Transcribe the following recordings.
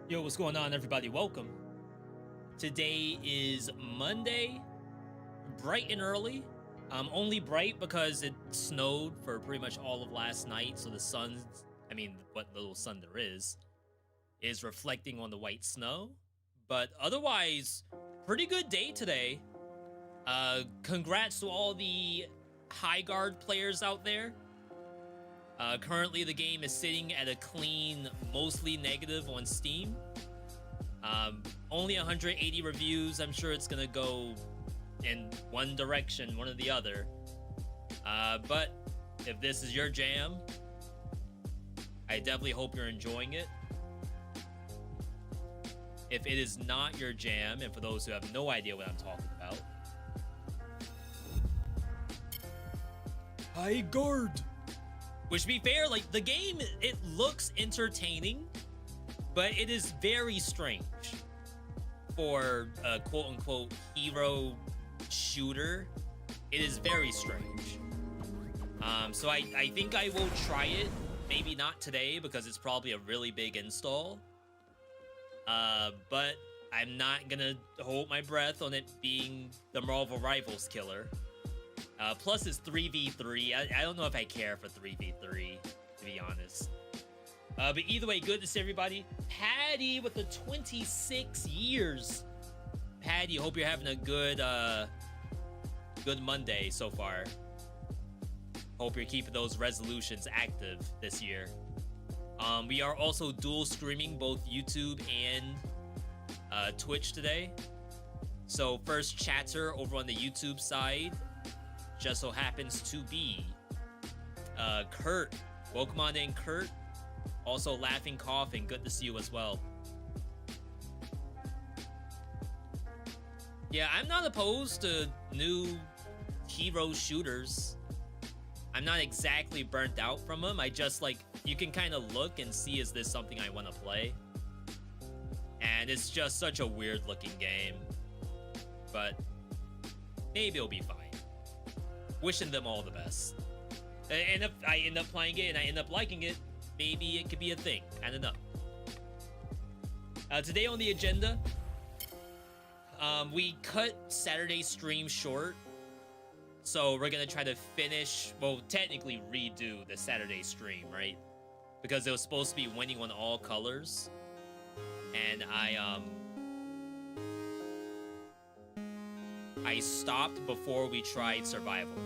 Yo, what's going on, everybody? Welcome. Today is Monday, bright and early. Only bright because it snowed for pretty much all of last night, so the sun, what little sun there is reflecting on the white snow. But otherwise, pretty good day today. Congrats to all the high guard players out there. Currently, the game is sitting at a clean, mostly negative on Steam. Only 180 reviews. I'm sure it's gonna go in one direction, one or the other. But if this is your jam, I definitely hope you're enjoying it. If it is not your jam, and for those who have no idea what I'm talking about, high guard. Which, to be fair, like, the game, it looks entertaining, but it is very strange for a quote-unquote hero shooter. It is very strange. So I think I will try it. Maybe not today, because it's probably a really big install. But I'm not gonna hold my breath on it being the Marvel Rivals killer. Plus, it's 3v3. I don't know if I care for 3v3, to be honest. But either way, good to see everybody. Patty with the 26 years. Patty, hope you're having a good Monday so far. Hope you're keeping those resolutions active this year. We are also dual streaming both YouTube and Twitch today. So first chatter over on the YouTube side just so happens to be Kurt. Welcome on in, Kurt. Also Laughing Coughing, good to see you as well. Yeah, I'm not opposed to new hero shooters. I'm not exactly burnt out from them. I just, like, you can kind of look and see, is this something I want to play? And it's just such a weird looking game. But maybe it'll be fine. Wishing them all the best. And if I end up playing it and I end up liking it, maybe it could be a thing. I don't know. Today on the agenda, we cut Saturday's stream short. So we're going to try to finish, well, technically redo the Saturday stream, right? Because it was supposed to be winning on all colors. And I stopped before we tried survival.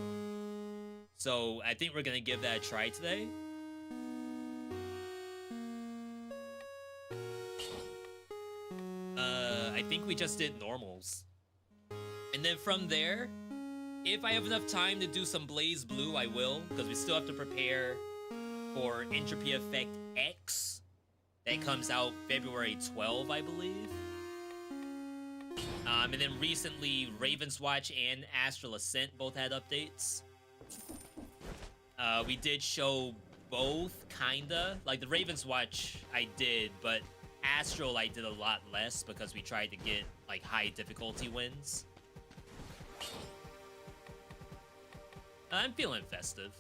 So I think we're gonna give that a try today. I think we just did normals. And then from there, if I have enough time to do some Blaze Blue, I will, because we still have to prepare for Entropy Effect X. That comes out February 12, I believe. And then recently, Raven's Watch and Astral Ascent both had updates. We did show both, kinda. Like, the Raven's Watch I did, but Astral I did a lot less because we tried to get, like, high difficulty wins. I'm feeling festive.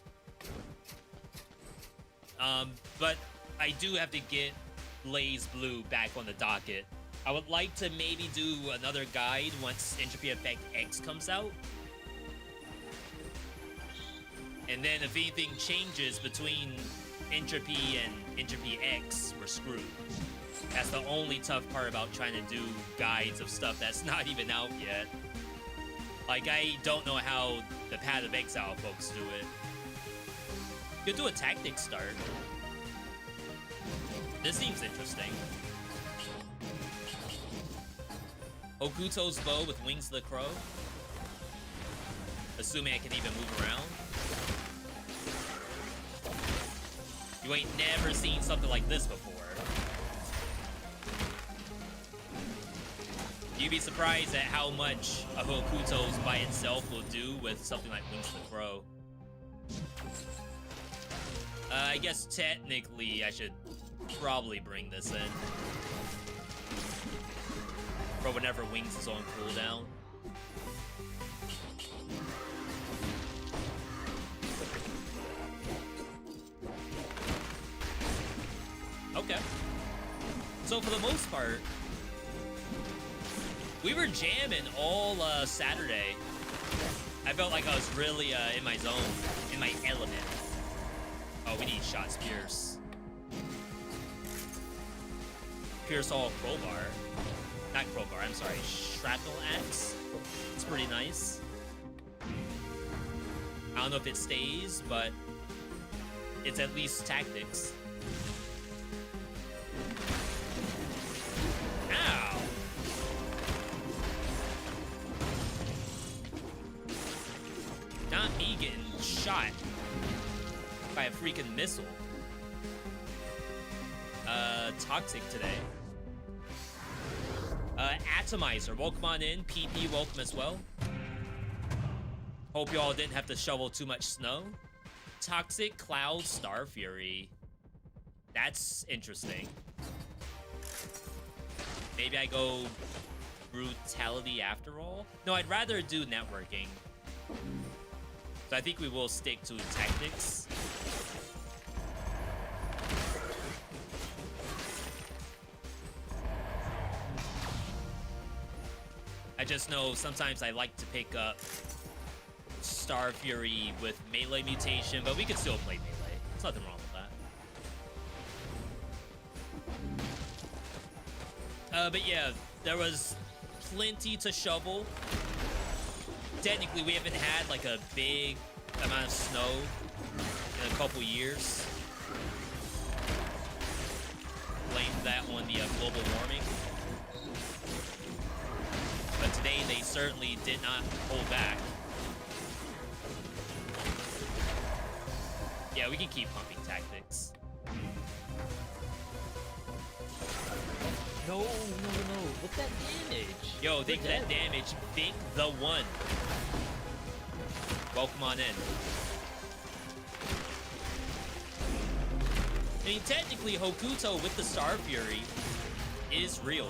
But I do have to get Blaze Blue back on the docket. I would like to maybe do another guide once Entropy Effect X comes out. And then if anything changes between Entropy and Entropy X, we're screwed. That's the only tough part about trying to do guides of stuff that's not even out yet. Like, I don't know how the Path of Exile folks do it. You could do a tactic start. This seems interesting. Hokuto's bow with Wings of the Crow. Assuming I can even move around. You ain't never seen something like this before. You'd be surprised at how much a Hokuto's by itself will do with something like Wings of the Crow. I guess technically I should probably bring this in. For whenever Wings is on cooldown. Okay. So for the most part, we were jamming all Saturday. I felt like I was really in my zone, in my element. Oh, we need shots Pierce. Pierce all crowbar. Not crowbar, I'm sorry. Shrapnel axe. It's pretty nice. I don't know if it stays, but it's at least tactics. Ow! Not me getting shot by a freaking missile. Toxic today. Atomizer, welcome on in. PP, welcome as well. Hope y'all didn't have to shovel too much snow. Toxic Cloud Star Fury. That's interesting. Maybe I go Brutality after all? No, I'd rather do networking. So I think we will stick to tactics. I just know sometimes I like to pick up Star Fury with melee mutation, but we can still play melee. There's nothing wrong with that. But yeah, there was plenty to shovel. Technically, we haven't had like a big amount of snow in a couple years. Blame that on the global warming. But today, they certainly did not hold back. Yeah, we can keep pumping tactics. No. Look at that damage. Yo, think that damage. Think the one. Welcome on in. I mean, technically, Hokuto with the Star Fury is real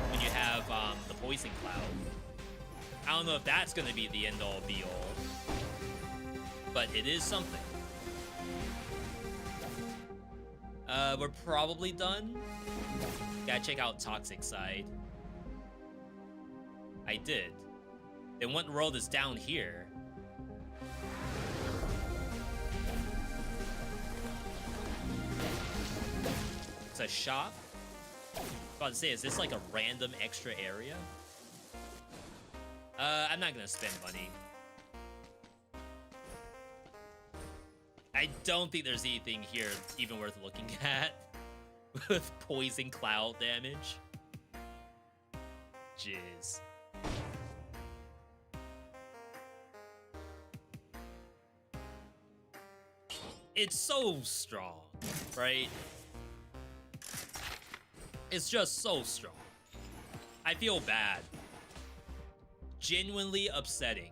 when you have the Poison Cloud. I don't know if that's going to be the end-all, be-all. But it is something. We're probably done. Gotta check out Toxic side. I did. Then what world is down here? It's a shop? I was about to say, is this like a random extra area? I'm not gonna spend money. I don't think there's anything here even worth looking at with poison cloud damage. Jizz. It's so strong, right? It's just so strong. I feel bad. Genuinely upsetting.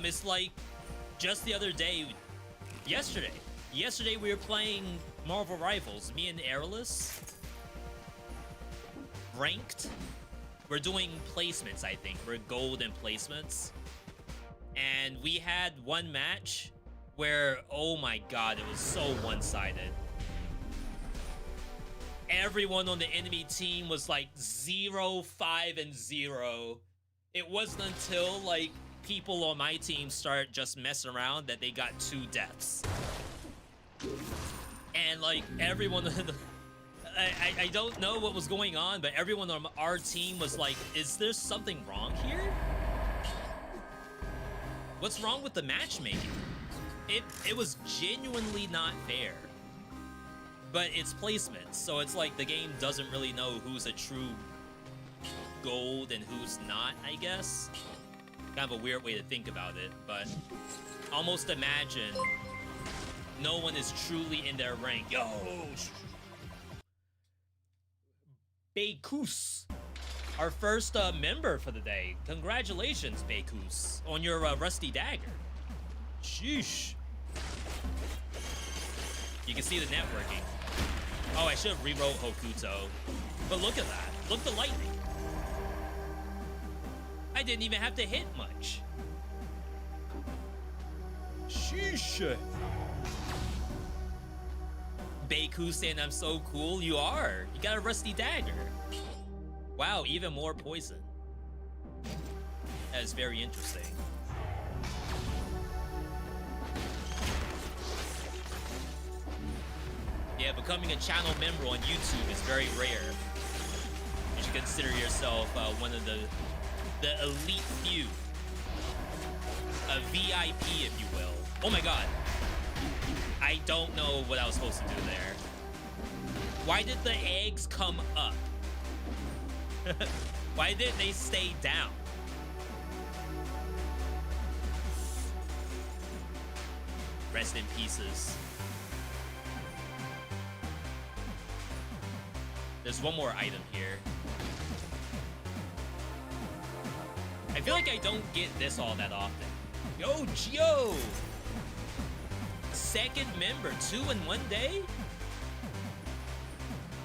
It's like just the other day, yesterday we were playing Marvel Rivals, me and Airless. Ranked. We're doing placements, I think. We're gold in placements. And we had one match where, oh my god, it was so one-sided. Everyone on the enemy team was like 0, 5, and 0. it wasn't until like people on my team started just messing around that they got 2 deaths. And like everyone, I don't know what was going on, but everyone on our team was like, is there something wrong here? What's wrong with the matchmaking? It was genuinely not fair. But it's placement, so it's like the game doesn't really know who's a true gold and who's not, I guess. Kind of a weird way to think about it, but almost imagine no one is truly in their rank. Yo! Beikus, our first member for the day. Congratulations, Beikus, on your rusty dagger. Sheesh. You can see the networking. Oh, I should have rewrote Hokuto. But look at that. Look at the lightning. I didn't even have to hit much. Sheesh. Beiku saying I'm so cool. You are. You got a rusty dagger. Wow, even more poison. That is very interesting. Yeah, becoming a channel member on YouTube is very rare. You should consider yourself one of the elite few. A VIP, if you will. Oh my god. I don't know what I was supposed to do there. Why did the eggs come up? Why didn't they stay down? Rest in pieces. There's one more item here. I feel like I don't get this all that often. Yo, Gio! Second member, 2 in 1 day?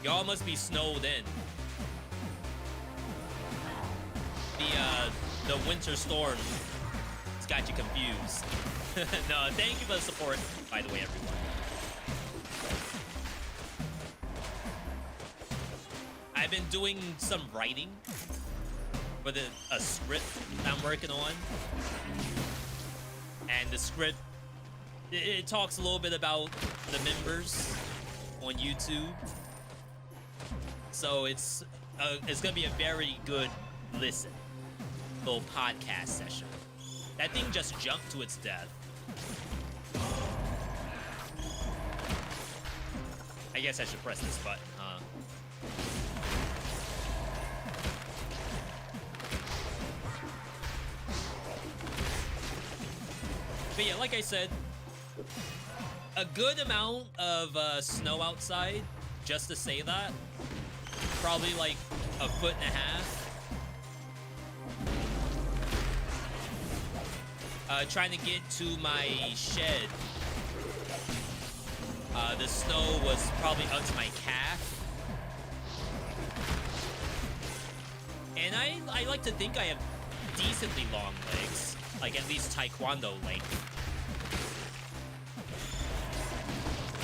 Y'all must be snowed in. The winter storm has got you confused. No, thank you for the support, by the way, everyone. I've been doing some writing for a script I'm working on. And the script, it talks a little bit about the members on YouTube. So it's gonna be a very good listen. Little podcast session. That thing just jumped to its death. I guess I should press this button, huh? But yeah, like I said, a good amount of snow outside, just to say that. Probably like 1.5 feet. Trying to get to my shed. The snow was probably up to my calf. And I like to think I have decently long legs. Like at least taekwondo length.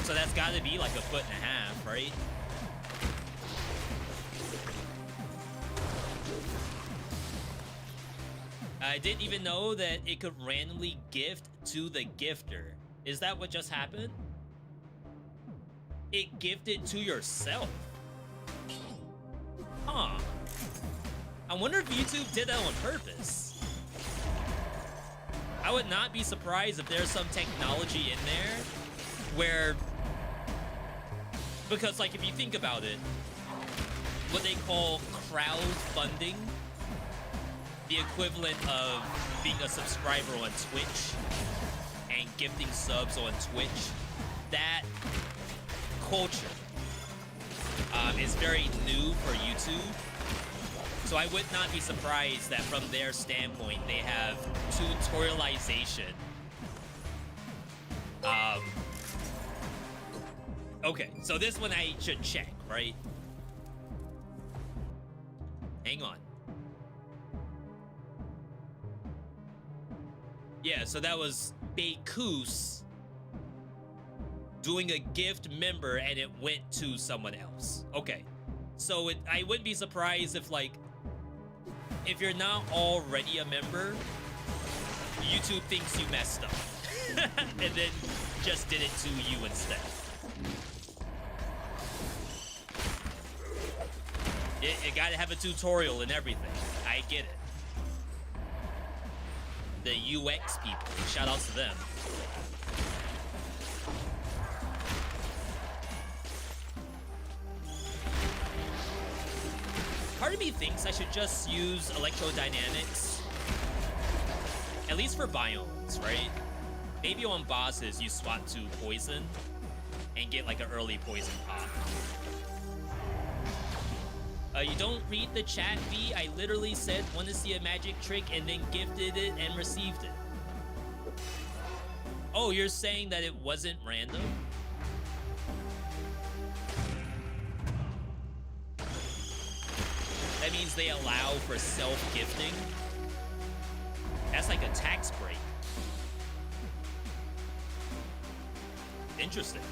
So that's gotta be like 1.5 feet, right? I didn't even know that it could randomly gift to the gifter. Is that what just happened? It gifted to yourself. Huh. I wonder if YouTube did that on purpose. I would not be surprised if there's some technology in there where... Because, like, if you think about it, what they call crowdfunding, the equivalent of being a subscriber on Twitch and gifting subs on Twitch, that culture is very new for YouTube. So I would not be surprised that from their standpoint, they have tutorialization. Okay, so this one I should check, right? Hang on. Yeah, so that was Beikus doing a gift member and it went to someone else. Okay. So I wouldn't be surprised if, like, if you're not already a member, YouTube thinks you messed up. And then just did it to you instead. You gotta have a tutorial and everything. I get it. The UX people, shout out to them. Part of me thinks I should just use electrodynamics, at least for biomes, right? Maybe on bosses you swap to poison and get like an early poison pop. You don't read the chat, V. I literally said, want to see a magic trick, and then gifted it and received it. Oh, you're saying that it wasn't random? That means they allow for self-gifting? That's like a tax break. Interesting.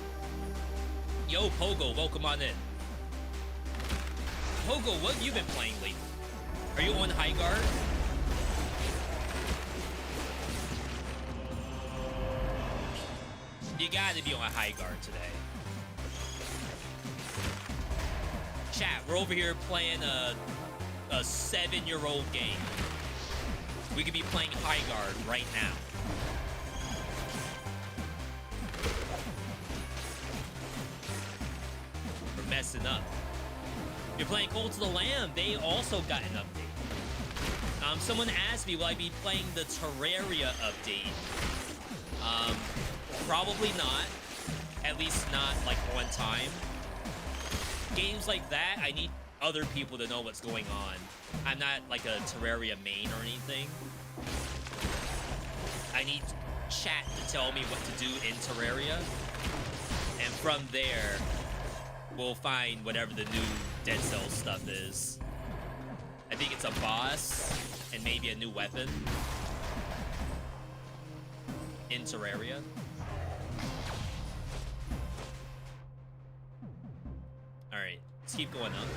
Yo, Pogo, welcome on in. Pogo, what have you been playing lately? Are you on high guard? You gotta be on high guard today. Chat, we're over here playing a 7-year-old game. We could be playing high guard right now. We're messing up. You're playing Cult of the Lamb. They also got an update. Someone asked me, will I be playing the Terraria update? Probably not. At least not, like, on time. Games like that, I need other people to know what's going on. I'm not, like, a Terraria main or anything. I need chat to tell me what to do in Terraria. And from there, we'll find whatever the new Dead Cells stuff is. I think it's a boss and maybe a new weapon in Terraria. Alright, let's keep going up.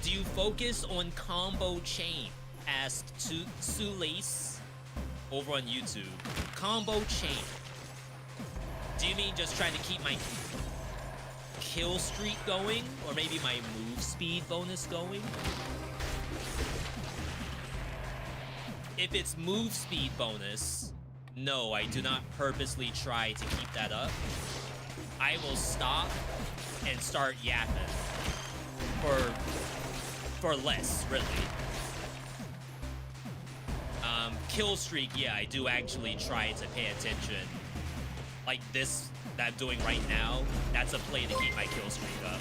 Do you focus on combo chain? Asked Sulace over on YouTube. Combo chain. Do you mean just trying to keep my kill streak going, or maybe my move speed bonus going? If it's move speed bonus, no, I do not purposely try to keep that up. I will stop and start yapping for less, really. Kill streak, yeah, I do actually try to pay attention. Like this that I'm doing right now, that's a play to keep my kill streak up.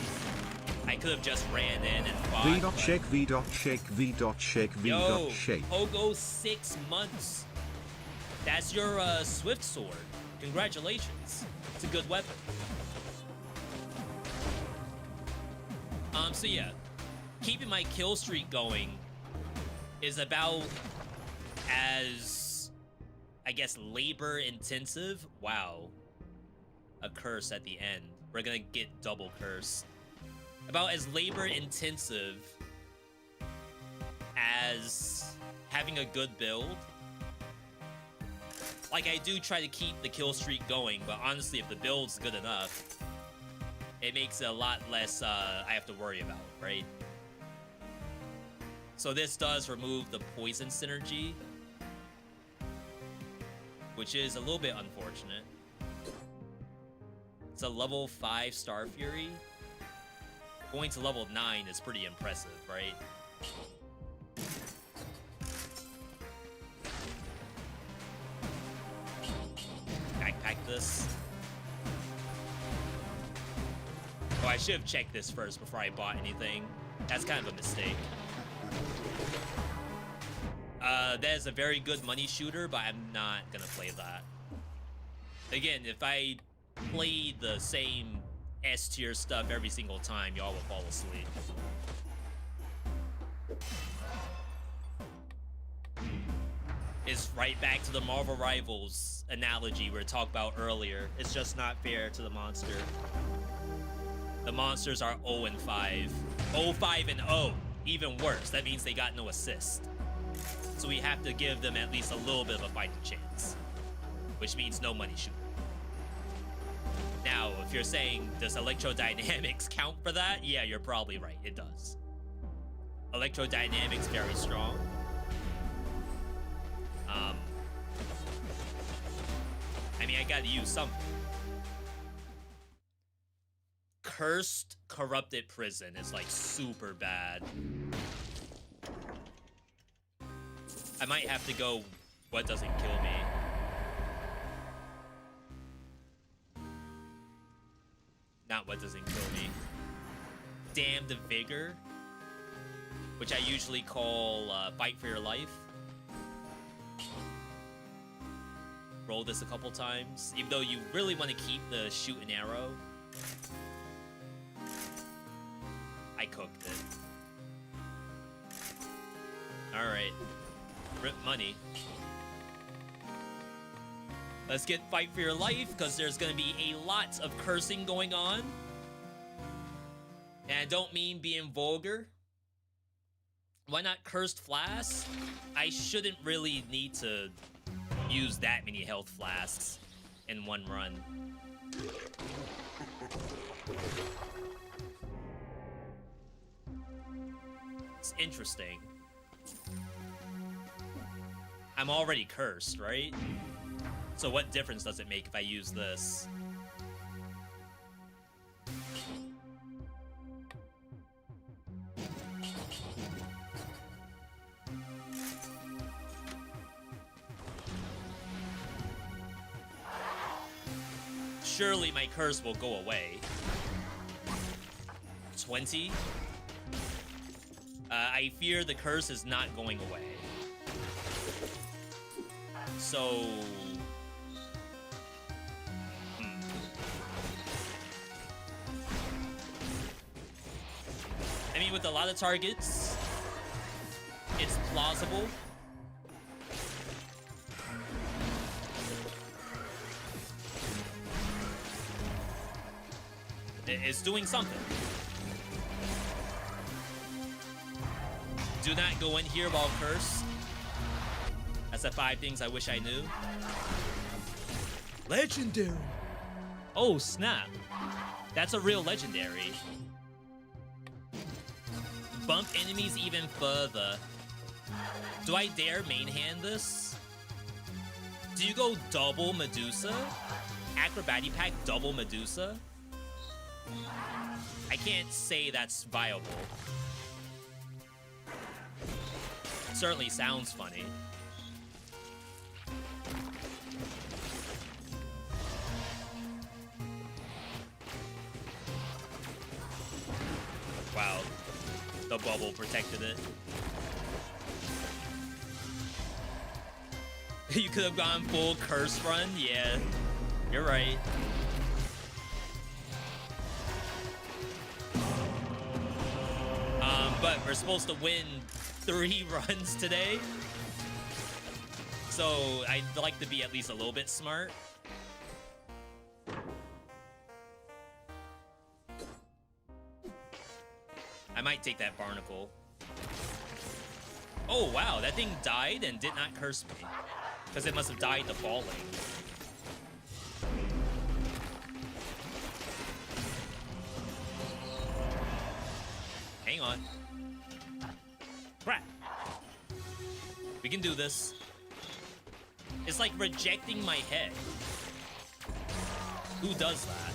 I could have just ran in and fought. V.shake, V.shake, V.shake, V.shake. Pogo 6 months. That's your Swift Sword. Congratulations. It's a good weapon. So yeah, keeping my kill streak going is about as, I guess, labor intensive. Wow. A curse at the end. We're gonna get double curse. About as labor intensive as having a good build. Like, I do try to keep the kill streak going, but honestly, if the build's good enough, it makes it a lot less I have to worry about, right? So this does remove the poison synergy, which is a little bit unfortunate. It's a level 5 Star Fury. Going to level 9 is pretty impressive, right? Backpack this. Oh, I should have checked this first before I bought anything. That's kind of a mistake. That is a very good money shooter, but I'm not gonna play that. Again, if I played the same S tier stuff every single time, y'all will fall asleep. It's right back to the Marvel Rivals analogy we were talking about earlier. It's just not fair to the monster. The monsters are 0 and 5. 0, 5, and 0. even worse. That means they got no assist. So we have to give them at least a little bit of a fighting chance, which means no money shooter. Now, if you're saying, does electrodynamics count for that? Yeah, you're probably right. It does. Electrodynamics very strong. I mean, I gotta use something. Cursed Corrupted Prison is like super bad. I might have to go what doesn't kill me. Not what doesn't kill me. Damned Vigor, which I usually call Fight for Your Life. Roll this a couple times, even though you really want to keep the shoot and arrow. I cooked it. Alright. Rip money. Let's get Fight for Your Life, because there's going to be a lot of cursing going on. And I don't mean being vulgar. Why not Cursed Flask? I shouldn't really need to use that many health flasks in one run. It's interesting. I'm already cursed, right? So what difference does it make if I use this? Surely my curse will go away. 20? I fear the curse is not going away. So... I mean, with a lot of targets, it's plausible. It's doing something. Do not go in here while cursed. That's the 5 things I wish I knew. Legendary. Oh, snap. That's a real legendary. Bump enemies even further. Do I dare main hand this? Do you go double Medusa? Acrobatic pack double Medusa? I can't say that's viable. It certainly sounds funny. Wow. The bubble protected it. You could have gone full curse run? Yeah, you're right. But we're supposed to win 3 runs today. So I'd like to be at least a little bit smart. I might take that barnacle. Oh, wow, that thing died and did not curse me. Because it must have died to falling. Hang on. Crap. We can do this. It's like rejecting my head. Who does that?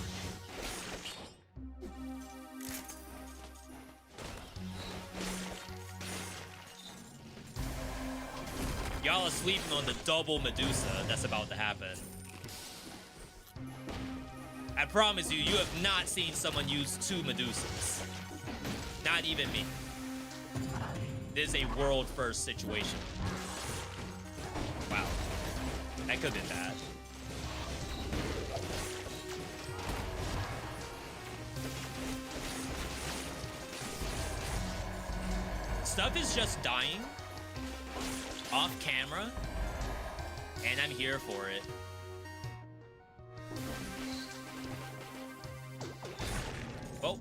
Y'all are sleeping on the double Medusa that's about to happen. I promise you, you have not seen someone use 2 Medusas. Not even me. This is a world first situation. Wow. That could have been bad. Stuff is just dying off camera, and I'm here for it. Oh.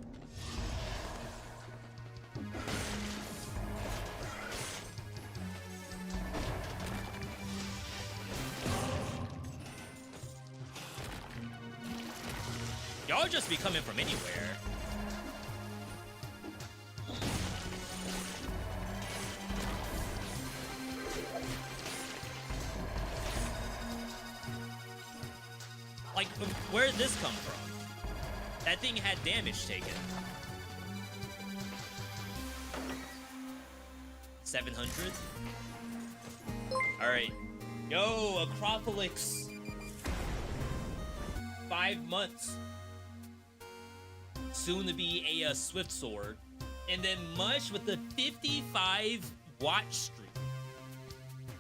Y'all just be coming from anywhere. Like, where did this come from? That thing had damage taken. 700? Alright. Yo, Acropolis. 5 months. Soon to be a Swift Sword. And then Mush with the 55 watch streak.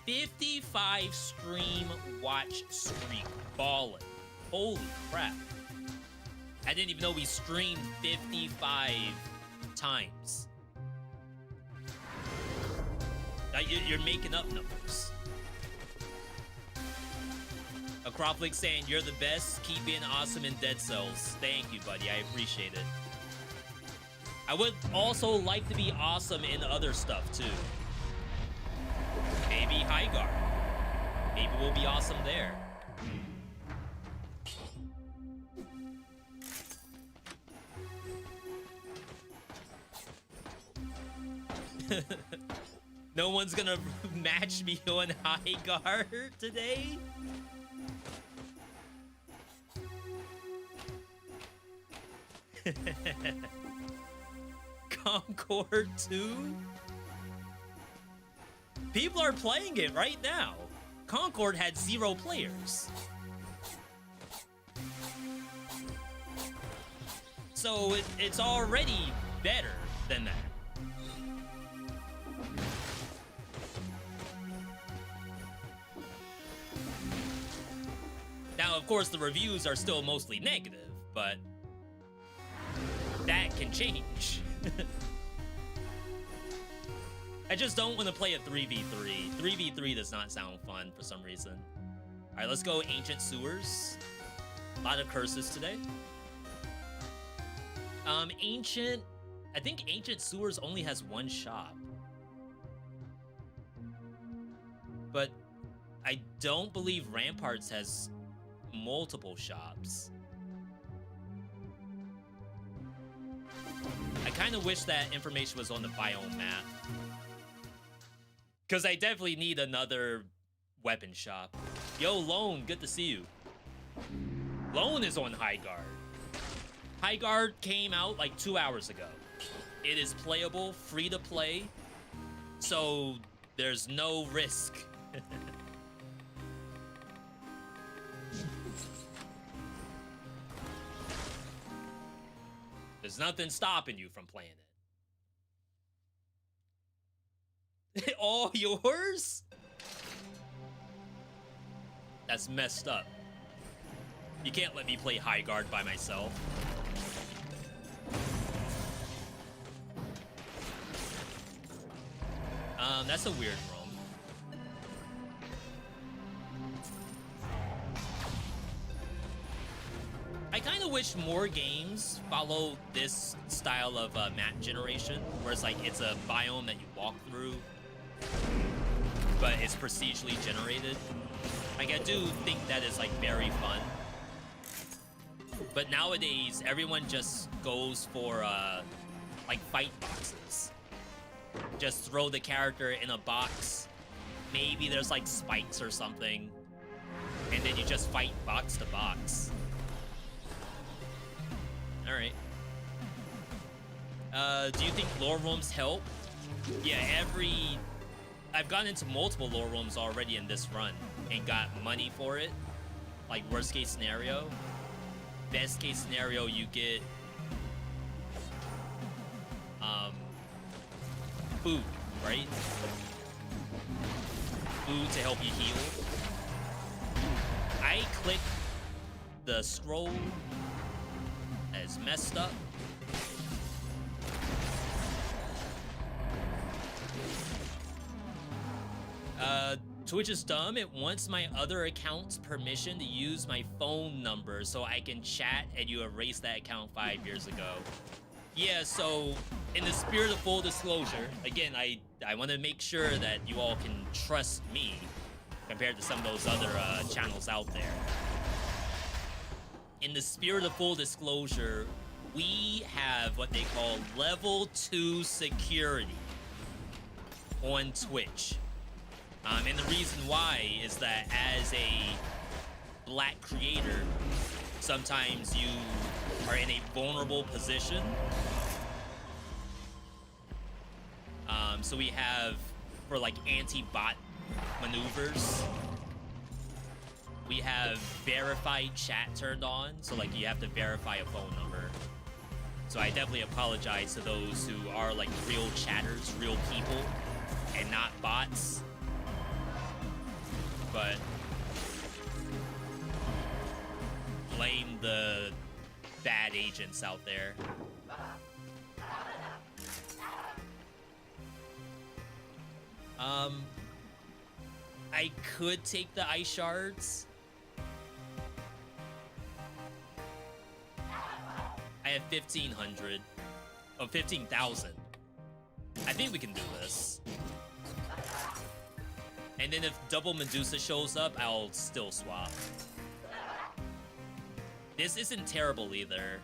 55 stream watch streak. Ballin'. Holy crap. I didn't even know we streamed 55 times. You're making up numbers. Acropolis saying, you're the best. Keep being awesome in Dead Cells. Thank you, buddy. I appreciate it. I would also like to be awesome in other stuff, too. Maybe High Guard. Maybe we'll be awesome there. No one's gonna match me on High Guard today? Concord 2? People are playing it right now. Concord had 0 players. So it's already better than that. Now, of course, the reviews are still mostly negative, but that can change. I just don't want to play a 3v3. 3v3 does not sound fun for some reason. All right, let's go Ancient Sewers. A lot of curses today. I think Ancient Sewers only has 1 shop. But I don't believe Ramparts has multiple shops. I kind of wish that information was on the biome map. Because I definitely need another weapon shop. Yo, Lone, good to see you. Lone is on High Guard. High Guard came out like 2 hours ago. It is playable, free to play, so there's no risk. There's nothing stopping you from playing it. All yours? That's messed up. You can't let me play High Guard by myself. That's a weird roam. I kind of wish more games follow this style of map generation, where it's like it's a biome that you walk through, but it's procedurally generated. Like, I do think that is like very fun. But nowadays, everyone just goes for like fight boxes. Just throw the character in a box. Maybe there's like spikes or something, and then you just fight box to box. All right. Do you think lore rooms help? Yeah, I've gotten into multiple lore rooms already in this run and got money for it. Like, worst case scenario. Best case scenario, you get food, right? Food to help you heal. I click the scroll as messed up. Twitch is dumb. It wants my other account's permission to use my phone number so I can chat, and you erased that account 5 years ago. Yeah, so in the spirit of full disclosure, again, I want to make sure that you all can trust me compared to some of those other channels out there. in the spirit of full disclosure, we have what they call level 2 security on Twitch. And the reason why is that as a black creator, sometimes you are in a vulnerable position. So we have, for like anti-bot maneuvers, we have verified chat turned on. So like you have to verify a phone number. So I definitely apologize to those who are like real chatters, real people, and not bots. But blame the bad agents out there. I could take the ice shards. I have 1,500. Oh, 15,000. I think we can do this. And then if double Medusa shows up, I'll still swap. This isn't terrible either.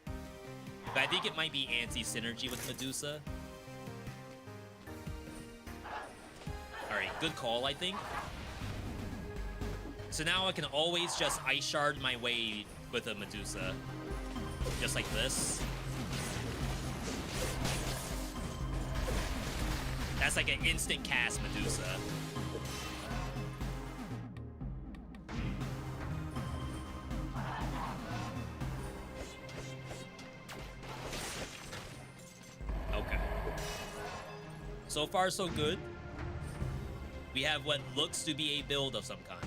But I think it might be anti-synergy with Medusa. Alright, good call, I think. So now I can always just ice shard my way with a Medusa. Just like this. That's like an instant cast Medusa. Okay. So far, so good. We have what looks to be a build of some kind.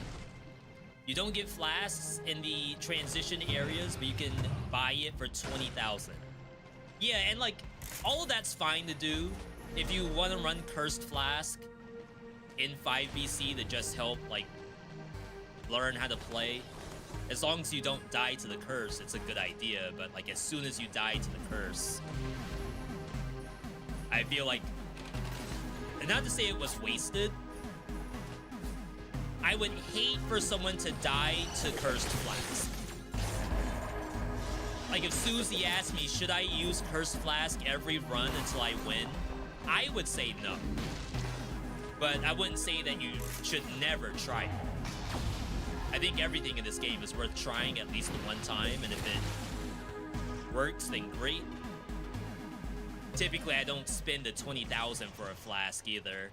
You don't get flasks in the transition areas, but you can buy it for 20,000. Yeah, and like, all of that's fine to do. If you want to run Cursed Flask in 5BC to just help, like, learn how to play. As long as you don't die to the curse, it's a good idea. But, like, as soon as you die to the curse, I feel like, and not to say it was wasted, I would hate for someone to die to Cursed Flask. Like, if Susie asked me, should I use Cursed Flask every run until I win? I would say no. But I wouldn't say that you should never try it. I think everything in this game is worth trying at least one time, and if it works, then great. Typically, I don't spend the 20,000 for a flask either.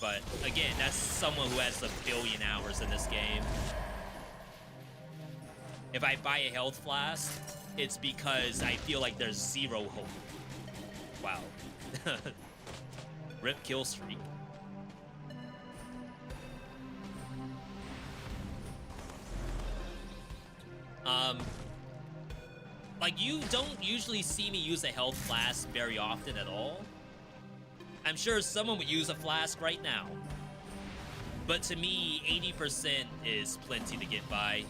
But again, that's someone who has a billion hours in this game. If I buy a health flask, it's because I feel like there's zero hope. Wow. Rip kill streak. Like, you don't usually see me use a health flask very often at all. I'm sure someone would use a flask right now. But to me, 80% is plenty to get by.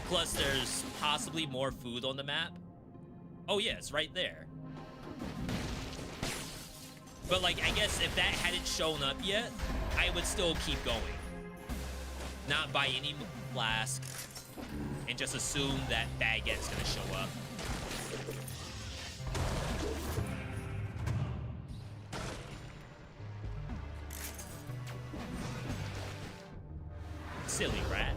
Plus, there's possibly more food on the map. Oh yeah, it's right there. But like, I guess if that hadn't shown up yet, I would still keep going. Not buy any flask, and just assume that Baguette's gonna show up. Silly rat.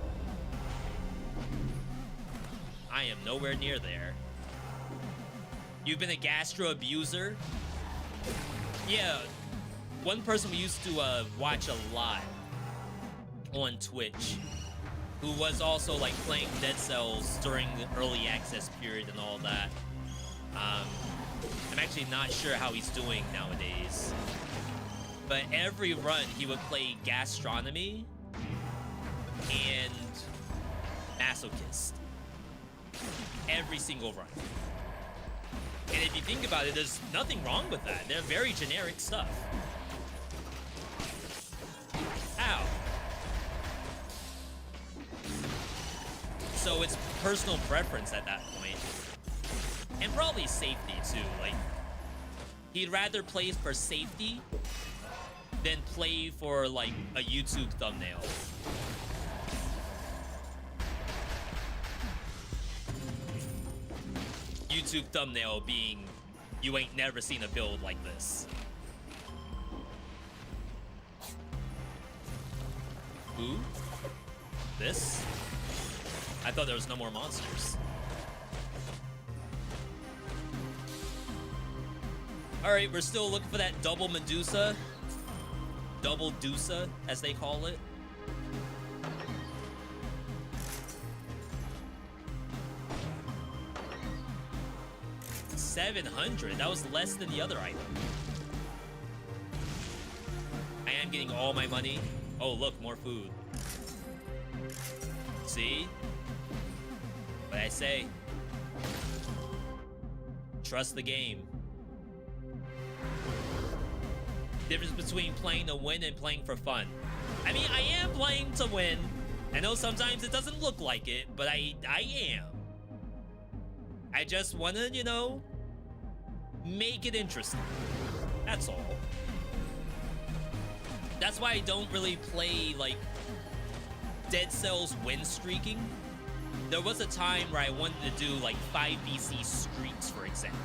I am nowhere near there. You've been a gastro abuser? Yeah, one person we used to watch a lot on Twitch, who was also like playing Dead Cells during the early access period and all that. I'm actually not sure how he's doing nowadays. But every run he would play Gastronomy and Masochist. Every single run. And if you think about it, there's nothing wrong with that. They're very generic stuff. Ow. So it's personal preference at that point. And probably safety too. Like, he'd rather play for safety than play for like a YouTube thumbnail. YouTube thumbnail being, you ain't never seen a build like this. Ooh. This? I thought there was no more monsters. Alright, we're still looking for that double Medusa. Double Dusa, as they call it. $700. That was less than the other item. I am getting all my money. Oh, look, more food. See? What I say? Trust the game. Difference between playing to win and playing for fun. I mean, I am playing to win. I know sometimes it doesn't look like it, but I am. I just want to, you know, make it interesting. That's all. That's why I don't really play, like, Dead Cells win streaking. There was a time where I wanted to do, like, 5 VC streaks, for example.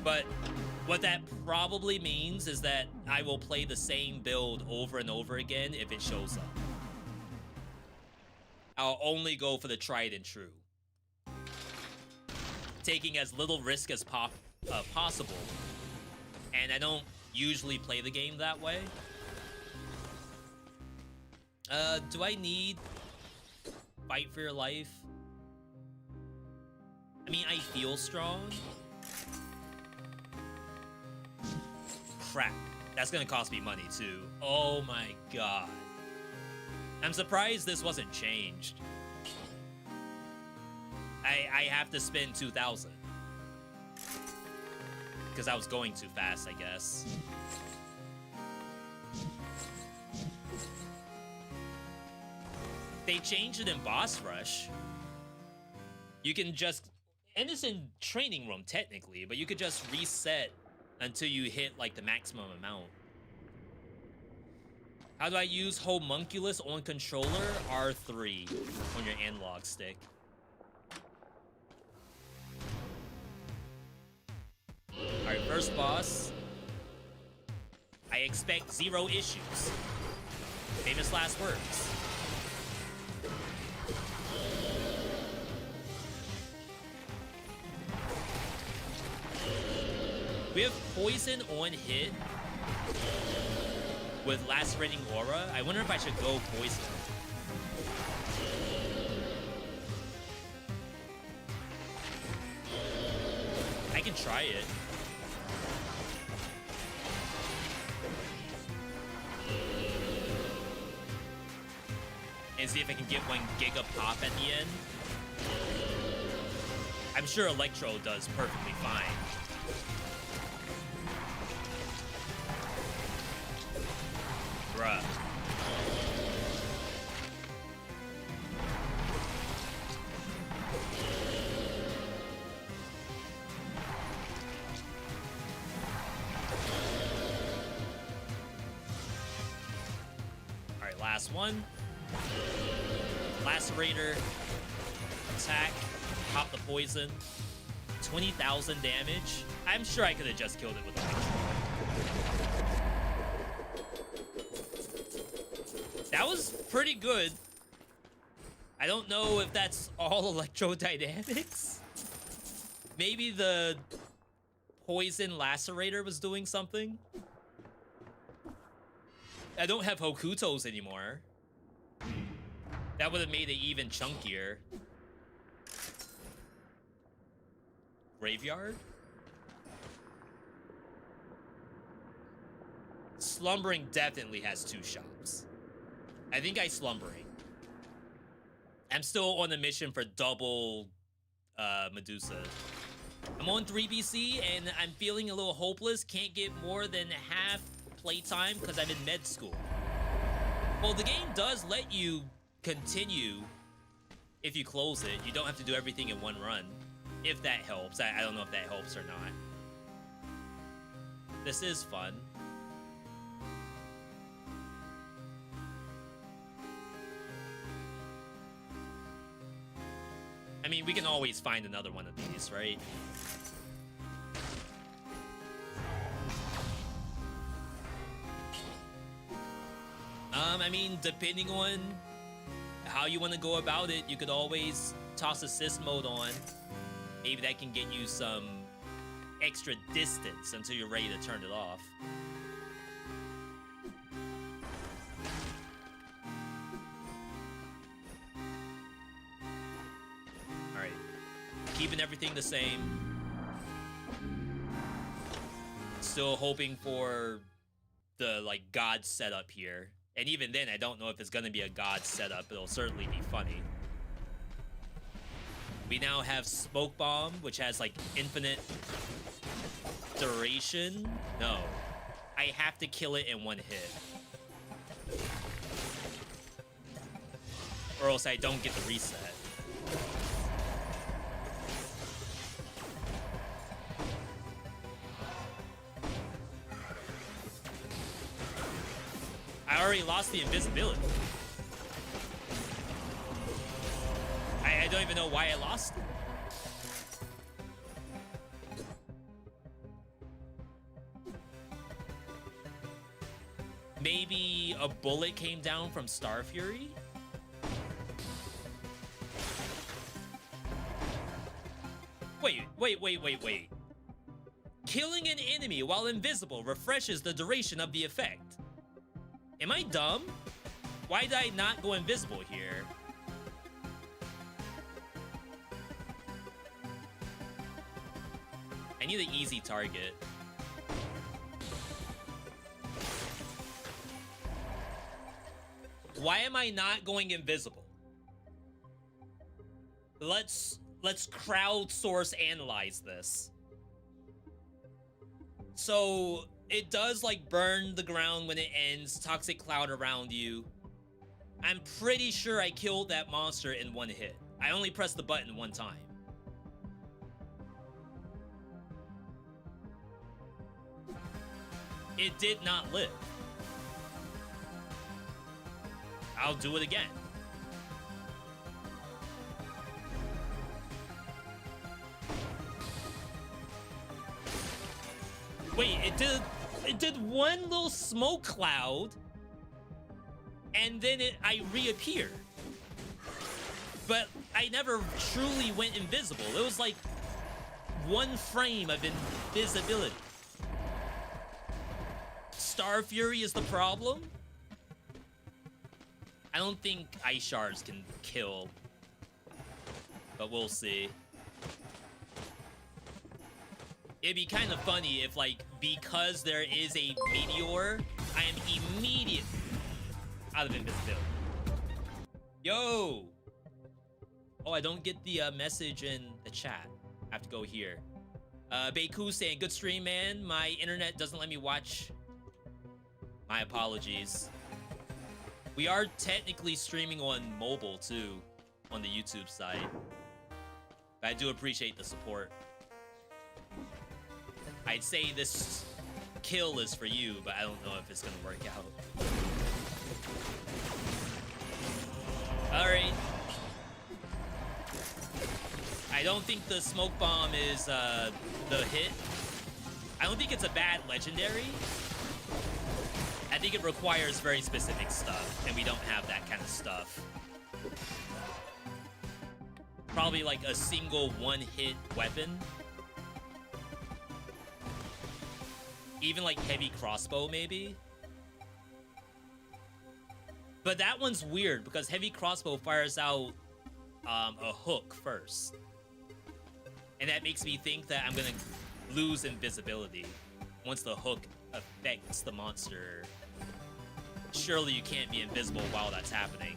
But what that probably means is that I will play the same build over and over again if it shows up. I'll only go for the tried and true. Taking as little risk as possible. And I don't usually play the game that way. Do I need fight for your life? I mean, I feel strong. Crap. That's gonna cost me money, too. Oh my god. I'm surprised this wasn't changed. I have to spend 2,000. Because I was going too fast, I guess. They changed it in Boss Rush. You can just... And it's in Training Room, technically, but you could just reset until you hit, like, the maximum amount. How do I use Homunculus on controller? R3 on your analog stick. Alright, first boss. I expect 0 issues. Famous last words. We have poison on hit with lacerating aura. I wonder if I should go poison. I can try it. And see if I can get 1 Giga Pop at the end. I'm sure Electro does perfectly fine. Bruh. Alright, last one. Lacerator. Attack. Pop the poison. 20,000 damage. I'm sure I could have just killed it with Electro. That was pretty good. I don't know if that's all electrodynamics. Maybe the poison lacerator was doing something. I don't have Hokutos anymore. That would have made it even chunkier. Graveyard? Slumbering definitely has 2 shops. I think I Slumbering. I'm still on the mission for double Medusa. I'm on 3 BC and I'm feeling a little hopeless. Can't get more than half playtime because I'm in med school. Well, the game does let you continue if you close it. You don't have to do everything in 1 run. If that helps. I don't know if that helps or not. This is fun. I mean, we can always find another one of these, right? I mean, depending on how you want to go about it, you could always toss assist mode on. Maybe that can get you some extra distance until you're ready to turn it off. Alright. Keeping everything the same. Still hoping for the, like, God setup here. And even then, I don't know if it's gonna be a God setup. It'll certainly be funny. We now have Smoke Bomb, which has, like, infinite duration. No. I have to kill it in one hit. Or else I don't get the reset. I already lost the invisibility. I don't even know why I lost it. Maybe a bullet came down from Star Fury? Wait. Killing an enemy while invisible refreshes the duration of the effect. Am I dumb? Why did I not go invisible here? I need an easy target. Why am I not going invisible? Let's crowdsource analyze this. So it does like burn the ground when it ends, toxic cloud around you. I'm pretty sure I killed that monster in one hit. I only pressed the button one time. It did not live. I'll do it again. Wait, it did one little smoke cloud, and then I reappeared. But I never truly went invisible. It was like one frame of invisibility. Star Fury is the problem? I don't think ice shards can kill, but we'll see. It'd be kind of funny if, like, because there is a meteor, I am immediately out of invisibility. Yo! Oh, I don't get the message in the chat. I have to go here. Beiku saying, good stream, man. My internet doesn't let me watch. My apologies. We are technically streaming on mobile, too, on the YouTube side. But I do appreciate the support. I'd say this kill is for you, but I don't know if it's gonna work out. Alright. I don't think the smoke bomb is the hit. I don't think it's a bad legendary. I think it requires very specific stuff, and we don't have that kind of stuff. Probably like a single one-hit weapon. Even like heavy crossbow, maybe. But that one's weird because heavy crossbow fires out a hook first. And that makes me think that I'm gonna lose invisibility once the hook affects the monster. Surely you can't be invisible while that's happening.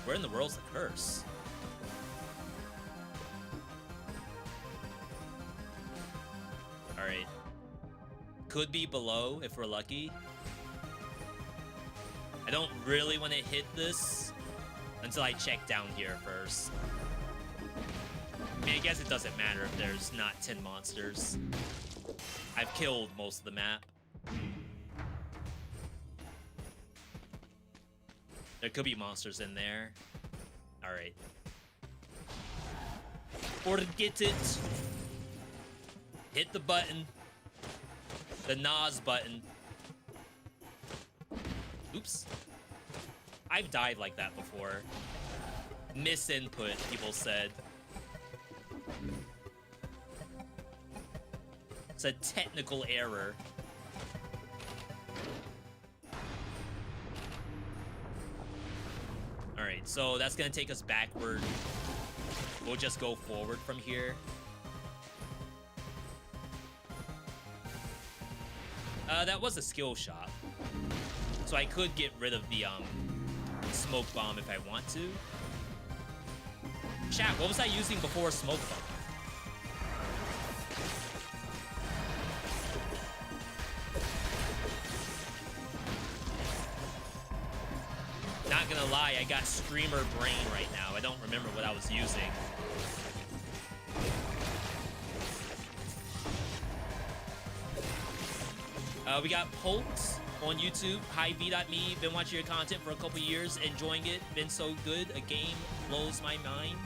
Where in the world's the curse? Alright. Could be below if we're lucky. I don't really want to hit this until I check down here first. I mean, I guess it doesn't matter if there's not 10 monsters. I've killed most of the map. There could be monsters in there. Alright. Forget it. Hit the button. The Nas button. Oops. I've died like that before. Misinput, people said. It's a technical error. Alright, so that's gonna take us backward. We'll just go forward from here. That was a skill shop. So I could get rid of the smoke bomb if I want to. Chat, what was I using before smoke bomb? Not gonna lie, I got streamer brain right now. I don't remember what I was using. We got Pulse on YouTube. Hi, Veedotme. Been watching your content for a couple years, enjoying it. Been so good. A game blows my mind.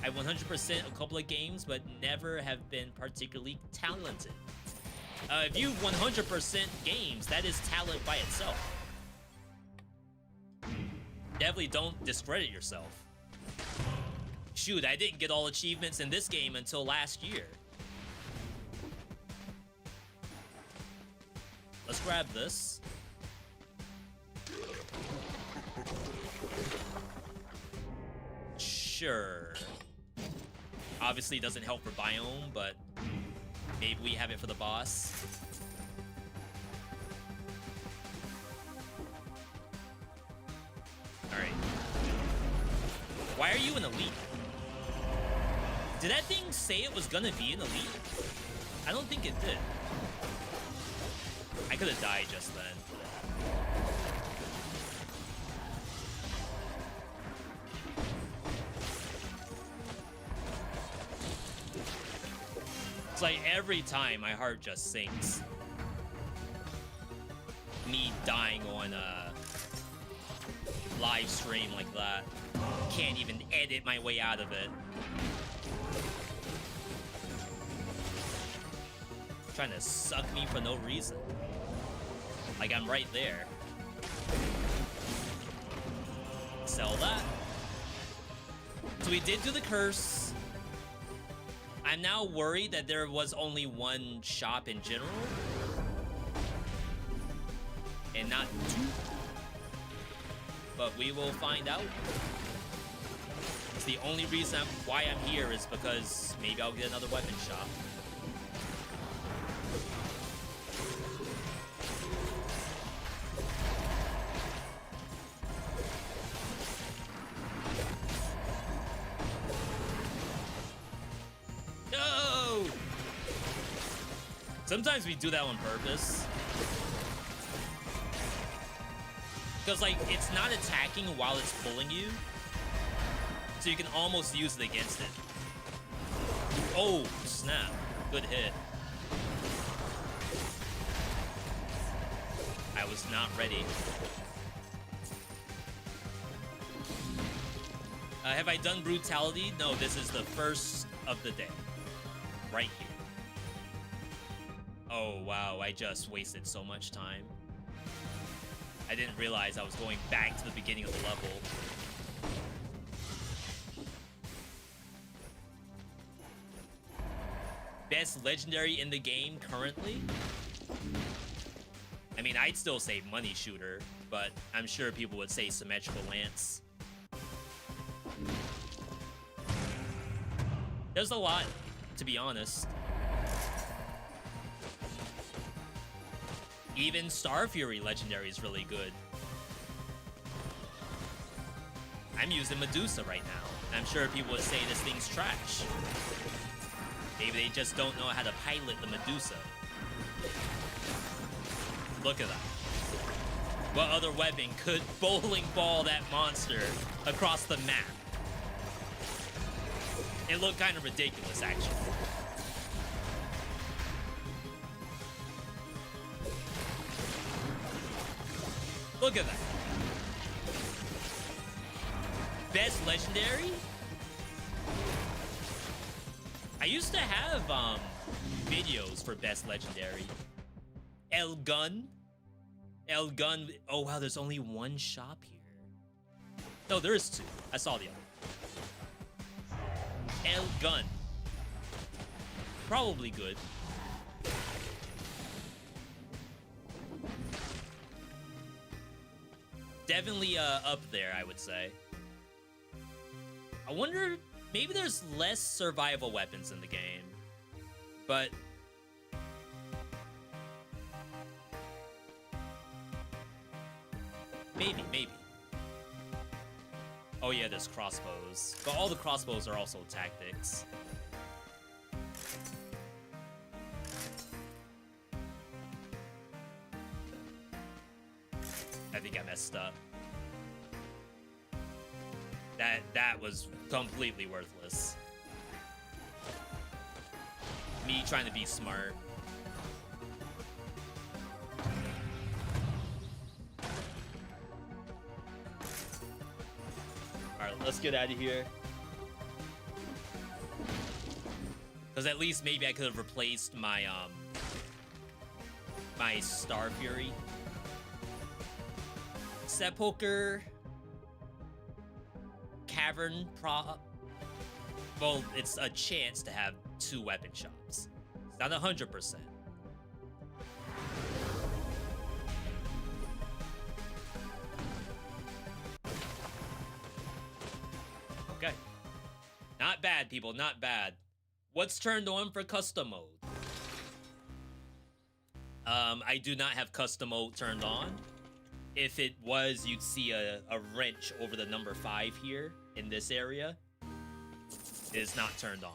I 100% a couple of games, but never have been particularly talented. If you 100% games, that is talent by itself. Definitely don't discredit yourself. Shoot, I didn't get all achievements in this game until last year. Let's grab this. Sure. Obviously it doesn't help for biome, but maybe we have it for the boss. Alright. Why are you an elite? Did that thing say it was gonna be an elite? I don't think it did. I could have died just then. It's like every time my heart just sinks. Me dying on a live stream like that. Can't even edit my way out of it. Trying to suck me for no reason. Like I'm right there. Sell that. So we did do the curse. I'm now worried that there was only one shop in general. And not two. But we will find out. It's the only reason why I'm here is because maybe I'll get another weapon shop. No! Sometimes we do that on purpose. Because, like, it's not attacking while it's pulling you. So you can almost use it against it. Oh, snap. Good hit. I was not ready. Have I done brutality? No, this is the first of the day. Right here. Oh, wow. I just wasted so much time. I didn't realize I was going back to the beginning of the level. Best legendary in the game currently? I mean, I'd still say money shooter, but I'm sure people would say symmetrical lance. There's a lot, to be honest. Even Star Fury legendary is really good. I'm using Medusa right now. I'm sure people would say this thing's trash. Maybe they just don't know how to pilot the Medusa. Look at that. What other weapon could bowling ball that monster across the map? It looked kind of ridiculous, actually. Look at that. Best legendary? I used to have videos for best legendary. El Gun. Oh wow, there's only one shop here. No, there is two. I saw the other. El Gun. Probably good. Definitely up there, I would say. I wonder, maybe there's less survival weapons in the game, but maybe. Oh yeah, there's crossbows, but all the crossbows are also tactics. I think I messed up. That was completely worthless. Me trying to be smart. Alright, let's get out of here. Because at least maybe I could have replaced my my Star Fury. Sepulcher. Cavern prop. Well, it's a chance to have 2 weapon shops. It's not 100%. Okay. Not bad, people, not bad. What's turned on for custom mode? I do not have custom mode turned on. If it was, you'd see a wrench over the number 5 here in this area. It is not turned on.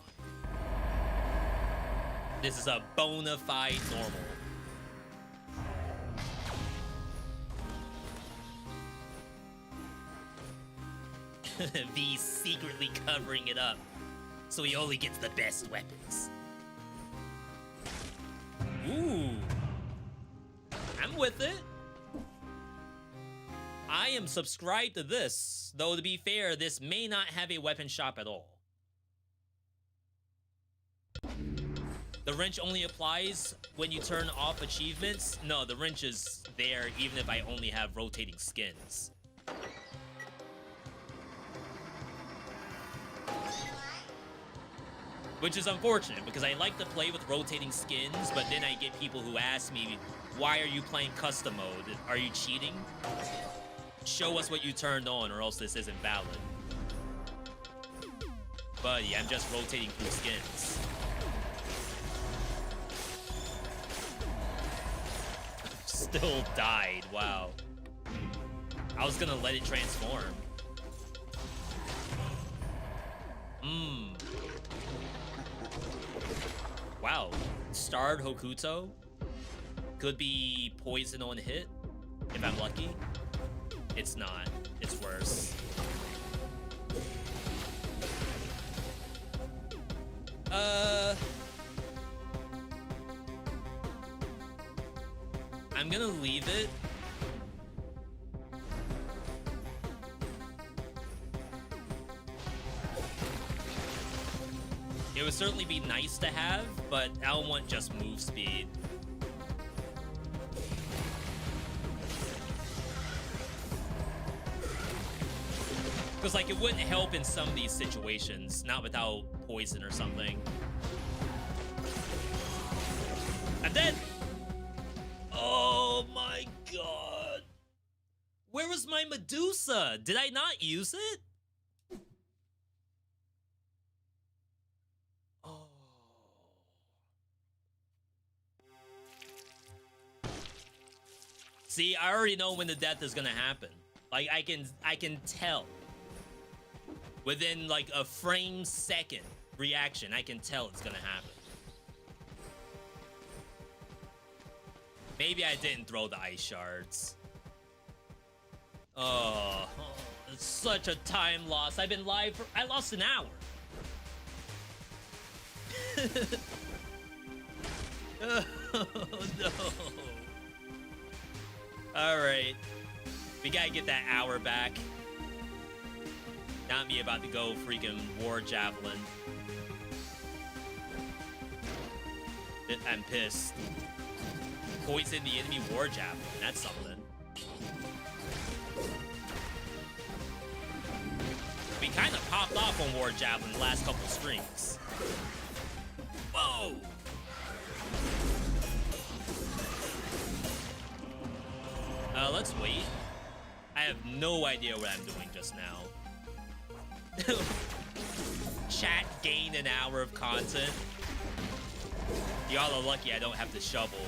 This is a bona fide normal. V's secretly covering it up, so he only gets the best weapons. Ooh. I'm with it. I am subscribed to this, though to be fair, this may not have a weapon shop at all. The wrench only applies when you turn off achievements? No, the wrench is there even if I only have rotating skins. Which is unfortunate, because I like to play with rotating skins, but then I get people who ask me, why are you playing custom mode? Are you cheating? Show us what you turned on, or else this isn't valid. Buddy, I'm just rotating through skins. Still died, wow. I was gonna let it transform. Wow, starred Hokuto? Could be poison on hit, if I'm lucky. It's not, it's worse. I'm gonna leave it. It would certainly be nice to have, but I don't want just move speed. Because, like, it wouldn't help in some of these situations, not without poison or something. I'm dead! Oh my god! Where was my Medusa? Did I not use it? Oh. See, I already know when the death is gonna happen. Like, I can tell. Within, like, a frame second reaction, I can tell it's gonna happen. Maybe I didn't throw the ice shards. Oh, it's such a time loss. I've been live for... I lost an hour. Oh, no. Alright. We gotta get that hour back. Not me about to go freaking war javelin. I'm pissed. Poison the enemy war javelin. That's something. We kind of popped off on war javelin the last couple streams. Whoa! Let's wait. I have no idea what I'm doing just now. Chat gained an hour of content. Y'all are lucky I don't have to shovel.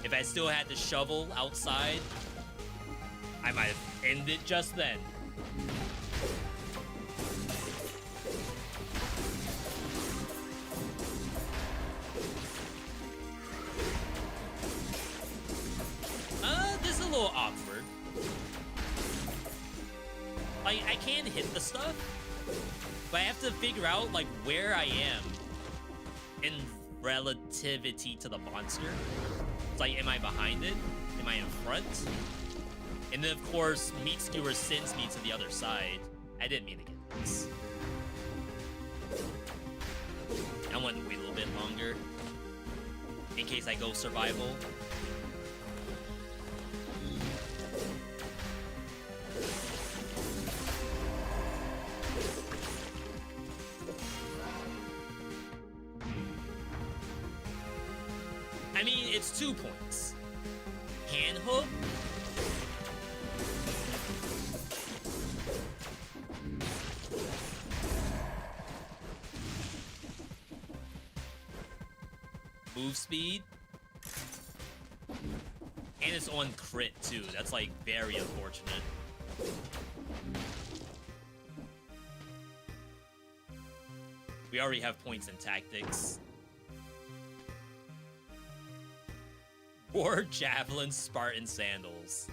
If I still had to shovel outside, I might have ended just then. This is a little awkward. Like, I can hit the stuff, but I have to figure out, like, where I am in relativity to the monster. It's like, am I behind it? Am I in front? And then, of course, Meat Skewer sends me to the other side. I didn't mean to get this. I want to wait a little bit longer in case I go survival. I mean, it's 2 points. Hand hook? Move speed? And it's on crit, too. That's, like, very unfortunate. We already have points in tactics. War Javelin Spartan Sandals.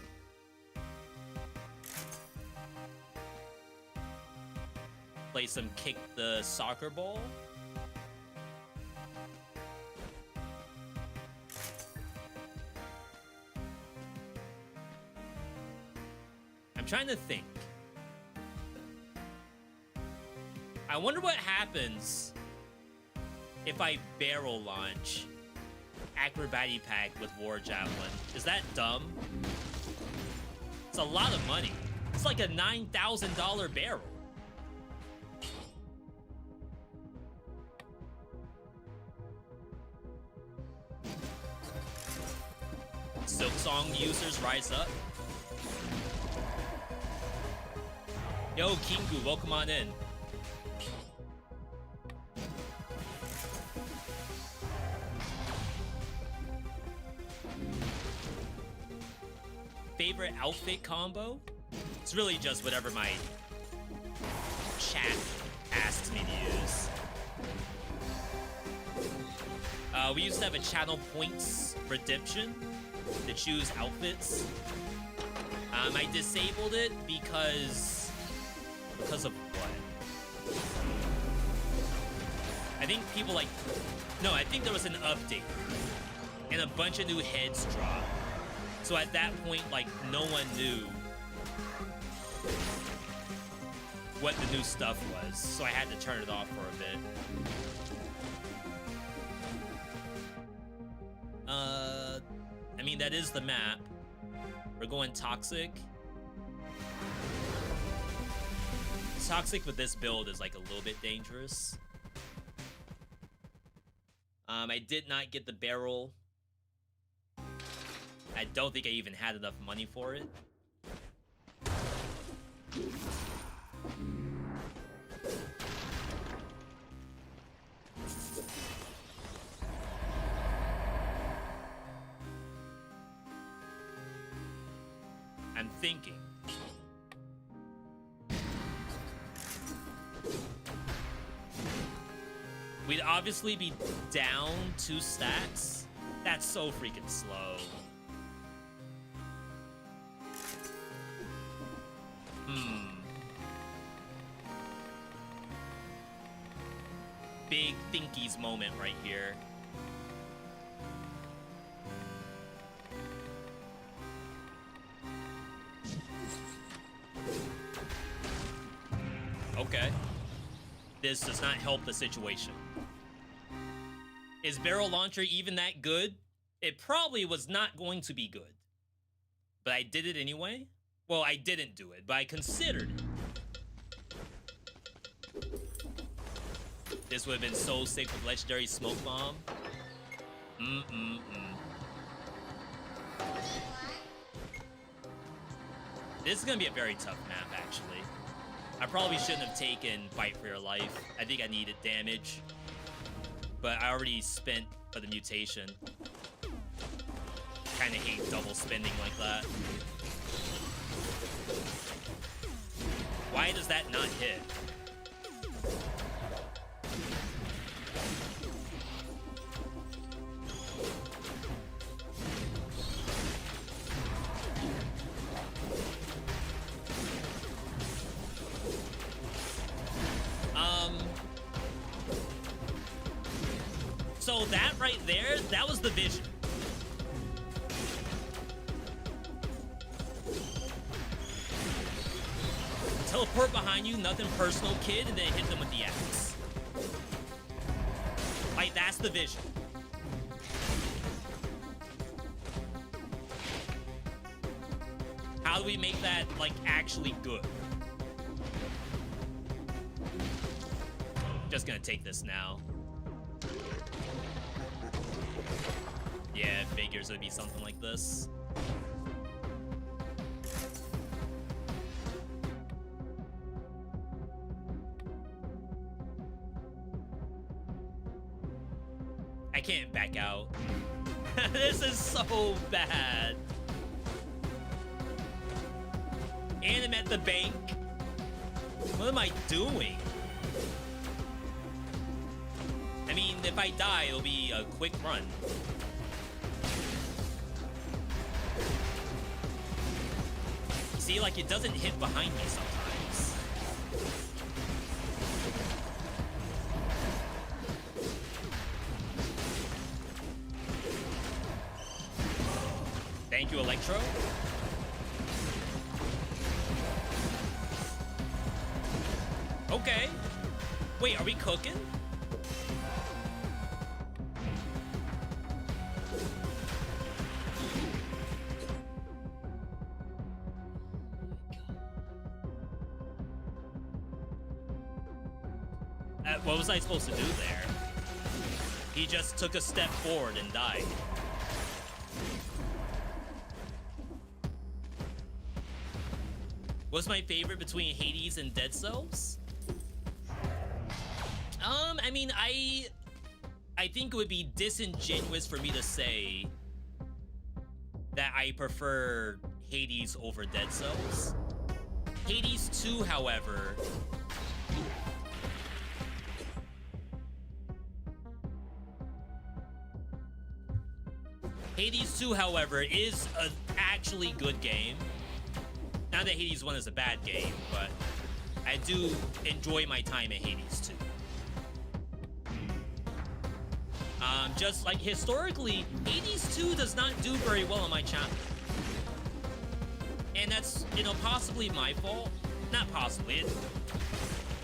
Play some kick the soccer ball. I'm trying to think. I wonder what happens if I barrel launch Acrobatic Pack with War Javelin. Is that dumb? It's a lot of money. It's like a $9,000 barrel. Silk Song users rise up. Yo, Kingu, welcome on in. Favorite outfit combo? It's really just whatever my chat asks me to use. We used to have a channel points redemption to choose outfits. I disabled it because of what? I think people like... No, I think there was an update and a bunch of new heads dropped. So at that point, like, no one knew what the new stuff was. So I had to turn it off for a bit. I mean, that is the map. We're going Toxic. Toxic with this build is, like, a little bit dangerous. I did not get the barrel. I don't think I even had enough money for it. I'm thinking. We'd obviously be down 2 stacks. That's so freaking slow. Big thinkies moment right here. Okay. This does not help the situation. Is barrel launcher even that good? It probably was not going to be good. But I did it anyway? Well, I didn't do it, but I considered it. This would have been so sick with legendary smoke bomb. This is gonna be a very tough map, actually. I probably shouldn't have taken Fight for Your Life. I think I needed damage. But I already spent for the mutation. Kinda hate double spending like that. Why does that not hit? So that right there, that was the vision. Teleport behind you, nothing personal, kid, and then hit them with the axe. Like, that's the vision. How do we make that, like, actually good? Just gonna take this now. Yeah, it figures it'd be something like this. I can't back out. This is so bad. And I'm at the bank. What am I doing? I mean, if I die, it'll be a quick run. See, like, it doesn't hit behind me sometimes. Thank you, Electro. Okay. Wait, are we cooking? What was I supposed to do there? He just took a step forward and died. What's my favorite between Hades and Dead Cells? I mean, I think it would be disingenuous for me to say that I prefer Hades over Dead Cells. Hades 2, however, Hades 2, however, is an actually good game. Not that Hades 1 is a bad game, but I do enjoy my time at Hades 2. Just like historically, Hades 2 does not do very well on my channel. And that's, you know, possibly my fault. Not possibly.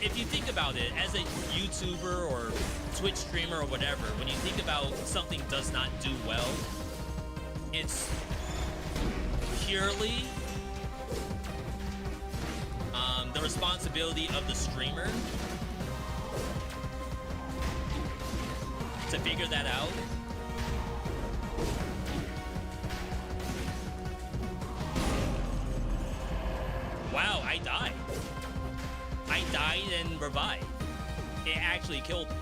If you think about it, as a YouTuber or Twitch streamer or whatever, when you think about something does not do well, it's purely the responsibility of the streamer to figure that out. Wow, I died. I died and revived. It actually killed me.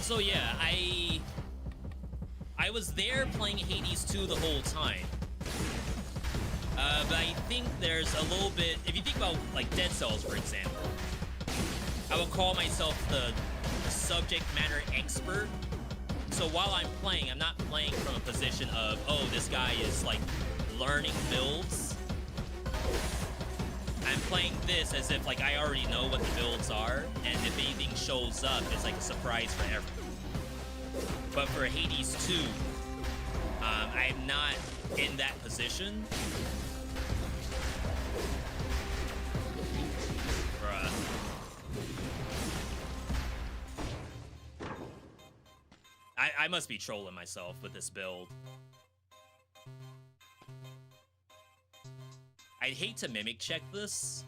So yeah, I was there playing Hades 2 the whole time. But I think there's a little bit, if you think about like Dead Cells, for example, I would call myself the subject matter expert. So while I'm playing, I'm not playing from a position of, oh, this guy is like learning builds. I'm playing this as if like I already know what the builds are, and if anything shows up, it's like a surprise for everyone. But for Hades 2, I'm not in that position. Bruh. I must be trolling myself with this build. I'd hate to mimic check this.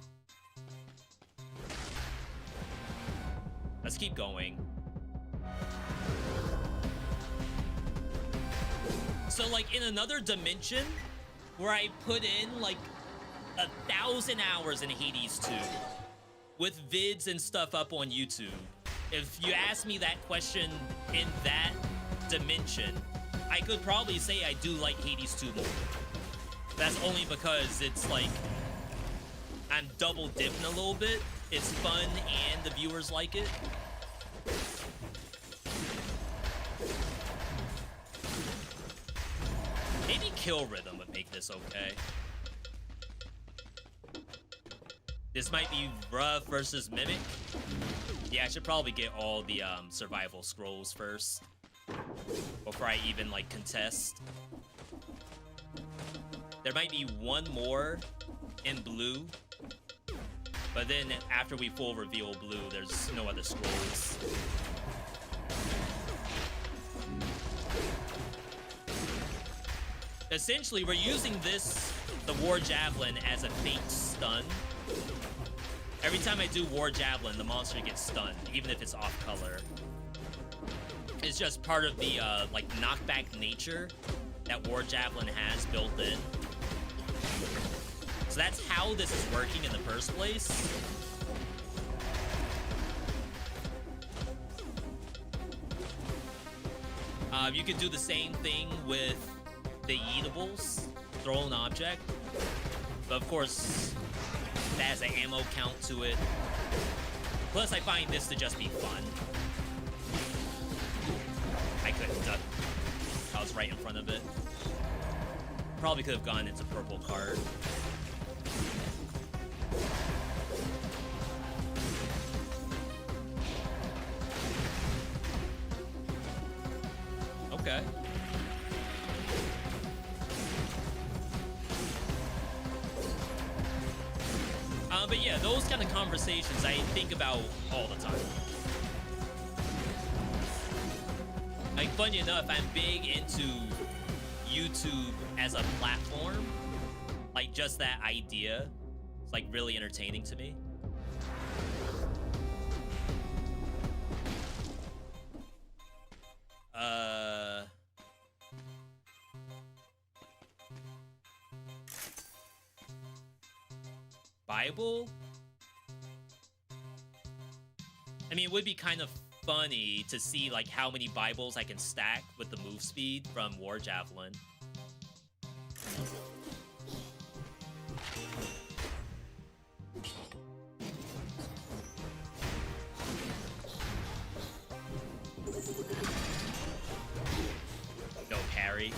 Let's keep going. So, like, in another dimension where I put in, like, 1,000 hours in Hades 2 with vids and stuff up on YouTube, if you ask me that question in that dimension, I could probably say I do like Hades 2 more. That's only because it's like I'm double dipping a little bit. It's fun and the viewers like it. Maybe kill rhythm would make this okay. This might be rough versus mimic. Yeah, I should probably get all the survival scrolls first before I even like contest. There might be one more in blue, but then after we full reveal blue, there's no other scrolls. Essentially, we're using this, the War Javelin, as a fake stun. Every time I do War Javelin, the monster gets stunned, even if it's off color. It's just part of the like knockback nature that War Javelin has built in. So that's how this is working in the first place. You could do the same thing with the eatables, throw an object. But of course, that has an ammo count to it. Plus, I find this to just be fun. I couldn't duck. I was right in front of it. Probably could have gone into purple card. Okay. But yeah, those kind of conversations I think about all the time. Like, funny enough, I'm big into YouTube as a platform. Like, just that idea. It's like really entertaining to me. Bible? I mean, it would be kind of funny to see like how many Bibles I can stack with the move speed from War Javelin. No parry.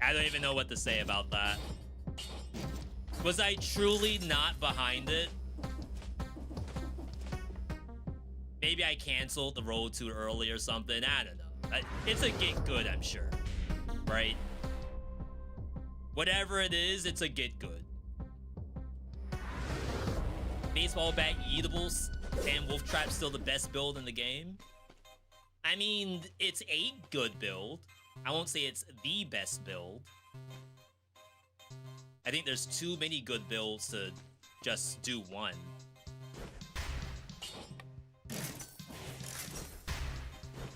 I don't even know what to say about that. Was I truly not behind it? Maybe I canceled the road too early or something. I don't know. It's a get good, I'm sure. Right? Whatever it is, it's a get good. Baseball bat eatables and Wolf Trap still the best build in the game? I mean, it's a good build. I won't say it's the best build. I think there's too many good builds to just do one.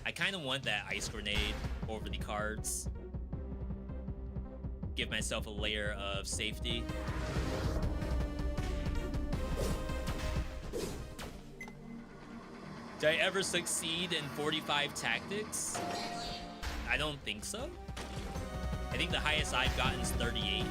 I kind of want that ice grenade over the cards. Give myself a layer of safety. Did I ever succeed in 45 tactics? I don't think so. I think the highest I've gotten is 38.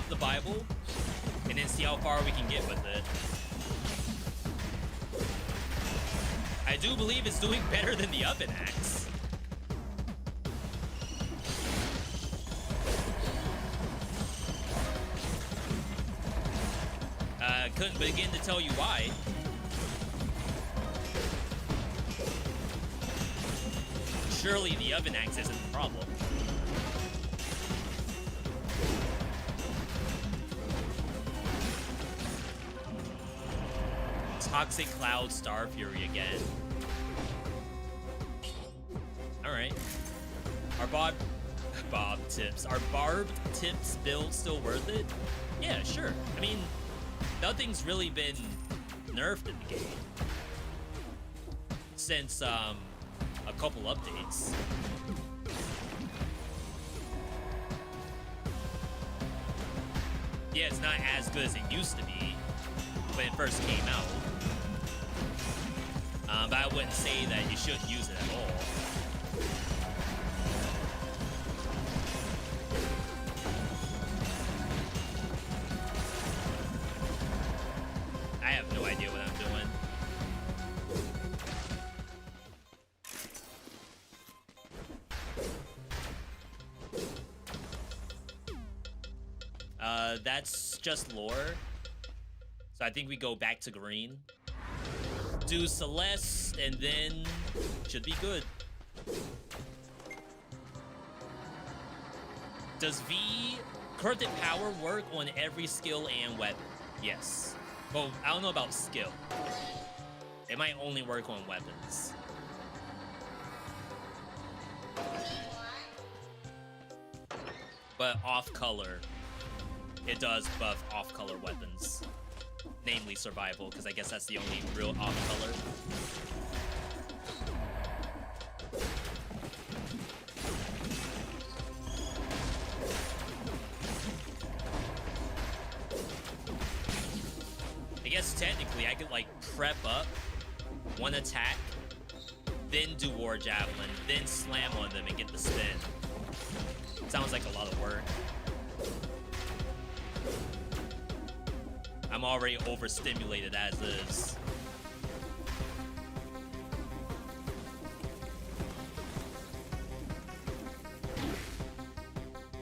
the Bible and then see how far we can get with it. I do believe it's doing better than the oven axe. Couldn't begin to tell you why. Surely the oven axe isn't the problem. Toxic Cloud Star Fury again. Alright. Our Our barbed tips build still worth it? Yeah, sure. I mean, nothing's really been nerfed in the game since a couple updates. Yeah, it's not as good as it used to be when it first came out. But I wouldn't say that you shouldn't use it at all. I have no idea what I'm doing. That's just lore. So I think we go back to green. Do Celeste, and then should be good. Does V corrupted power work on every skill and weapon? Yes. Well, I don't know about skill. It might only work on weapons. But off color, it does buff off color weapons. Namely survival, because I guess that's the only real off color. I guess technically I could like prep up one attack, then do War Javelin, then slam on them and get the spin. Sounds like a lot of work. I'm already overstimulated as is.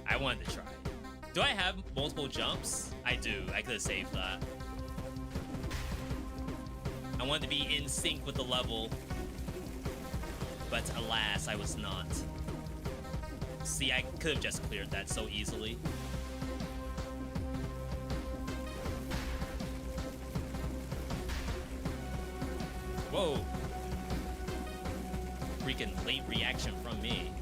I wanted to try. Do I have multiple jumps? I do. I could have saved that. I wanted to be in sync with the level, but alas, I was not. See, I could have just cleared that so easily. Whoa. Freaking late reaction from me.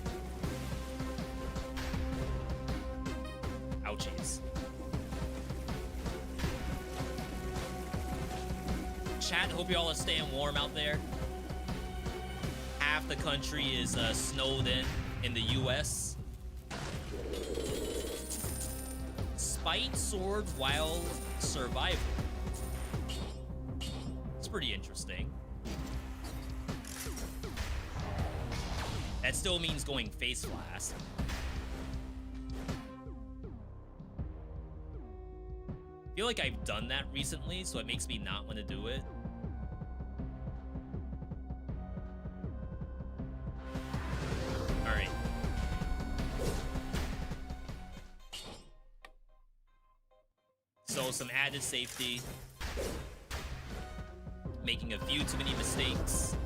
Ouchies. Chat, hope y'all are staying warm out there. Half the country is snowed in the US. Spite sword while survival. It's pretty interesting. That still means going face blast. I feel like I've done that recently, so it makes me not want to do it. Alright. So some added safety. Making a few too many mistakes.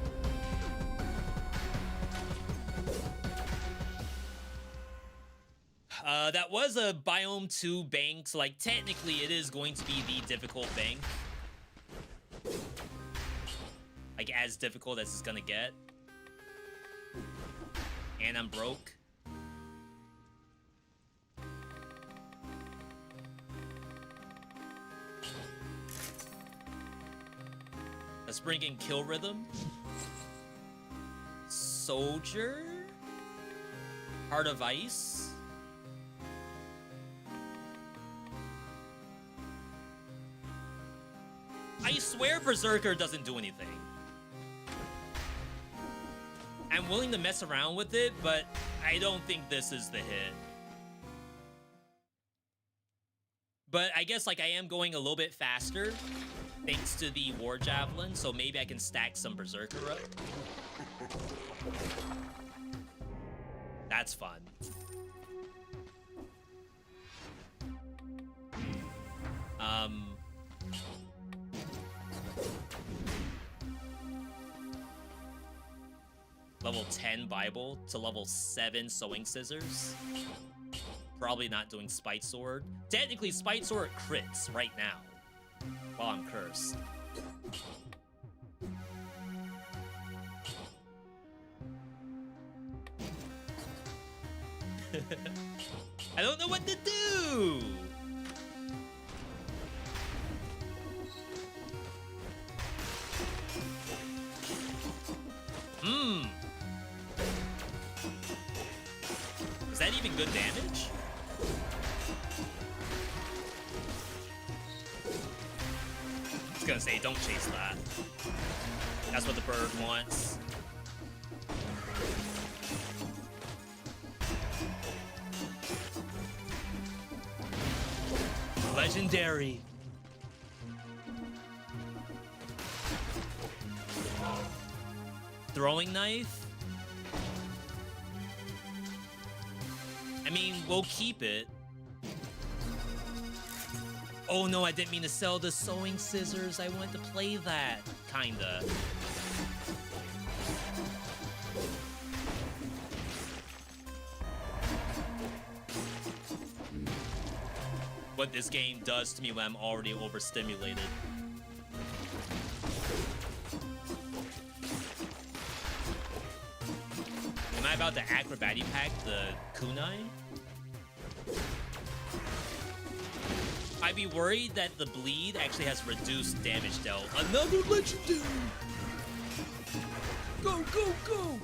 That was a Biome 2 bank, so like technically it is going to be the difficult bank. Like as difficult as it's gonna get. And I'm broke. Let's bring in Kill Rhythm. Soldier. Heart of Ice. I swear Berserker doesn't do anything. I'm willing to mess around with it, but I don't think this is the hit. But I guess like I am going a little bit faster thanks to the War Javelin, so maybe I can stack some Berserker up. That's fun. Level 10 Bible to level 7 Sewing Scissors. Probably not doing Spite Sword. Technically, Spite Sword crits right now while I'm cursed. I don't know what to do! Is that even good damage? I was gonna say, don't chase that. That's what the bird wants. Legendary. Throwing knife? I mean, we'll keep it. Oh no, I didn't mean to sell the Sewing Scissors. I wanted to play that, kinda. What this game does to me when I'm already overstimulated. Am I about to acrobatic pack the kunai? I'd be worried that the bleed actually has reduced damage dealt. Another legendary! Go, go, go!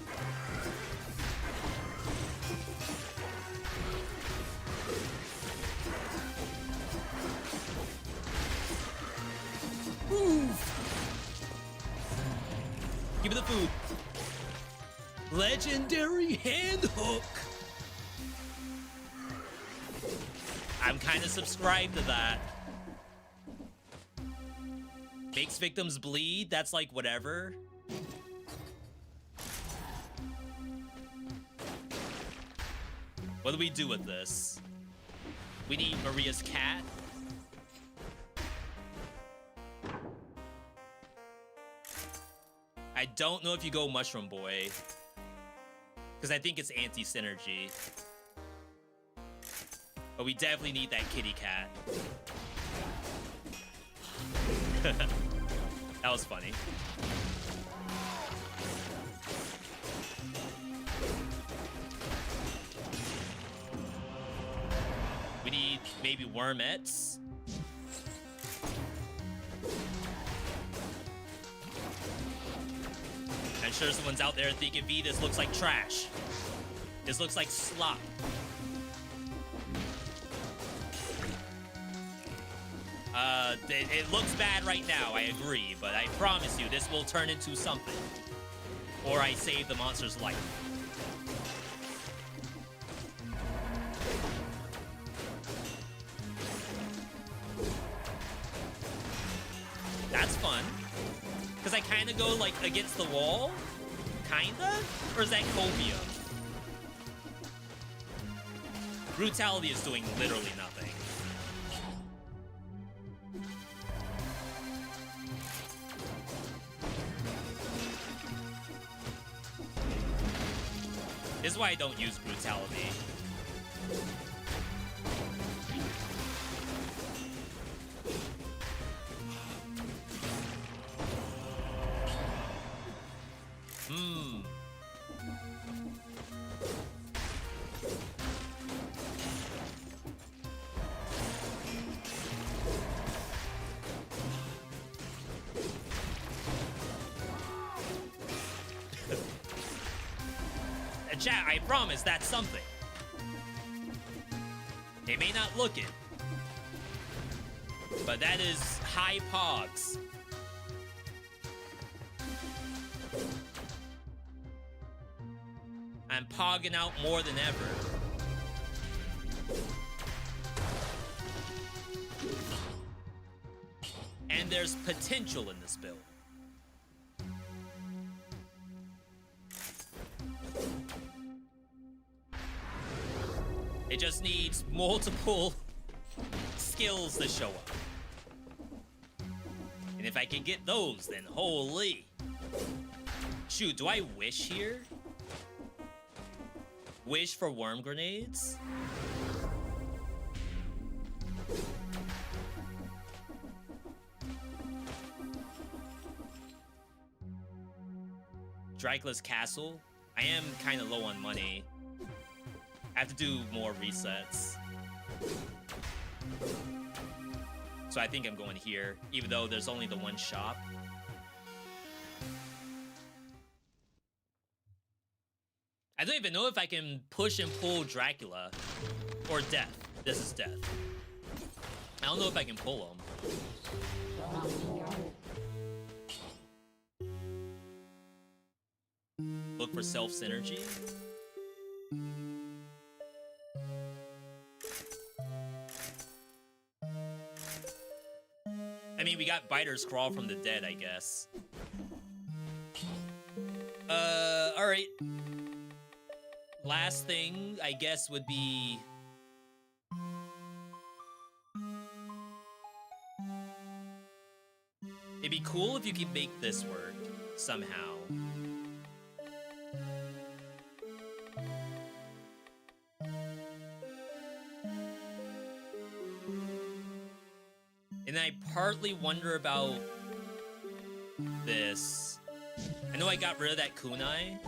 Move! Give me the food. Legendary hand hook. I'm kind of subscribed to that. Makes victims bleed. That's like whatever. What do we do with this? We need Maria's cat. I don't know if you go Mushroom Boy, because I think it's anti-synergy. But we definitely need that kitty cat. That was funny. We need maybe wormettes. I'm sure someone's out there thinking, V, this looks like trash. This looks like slop. It looks bad right now, I agree, but I promise you this will turn into something. Or I save the monster's life. That's fun. Because I kind of go, like, against the wall? Kinda? Or is that copium? Brutality is doing literally nothing. This is why I don't use brutality. Chat, I promise that's something. They may not look it, but that is high pogs. I'm pogging out more than ever. there's potential in this build. It just needs multiple skills to show up. And if I can get those, then holy. Shoot, do I wish here? Wish for worm grenades? Dracula's Castle. I am kind of low on money. I have to do more resets. So I think I'm going here, even though there's only the one shop. I don't even know if I can push and pull Dracula. Or Death. This is Death. I don't know if I can pull him. Look for self-synergy. I mean, we got Biter's Crawl from the dead, I guess. Alright. Last thing, I guess, would be... It'd be cool if you could make this work, somehow. And I partly wonder about this. I know I got rid of that kunai.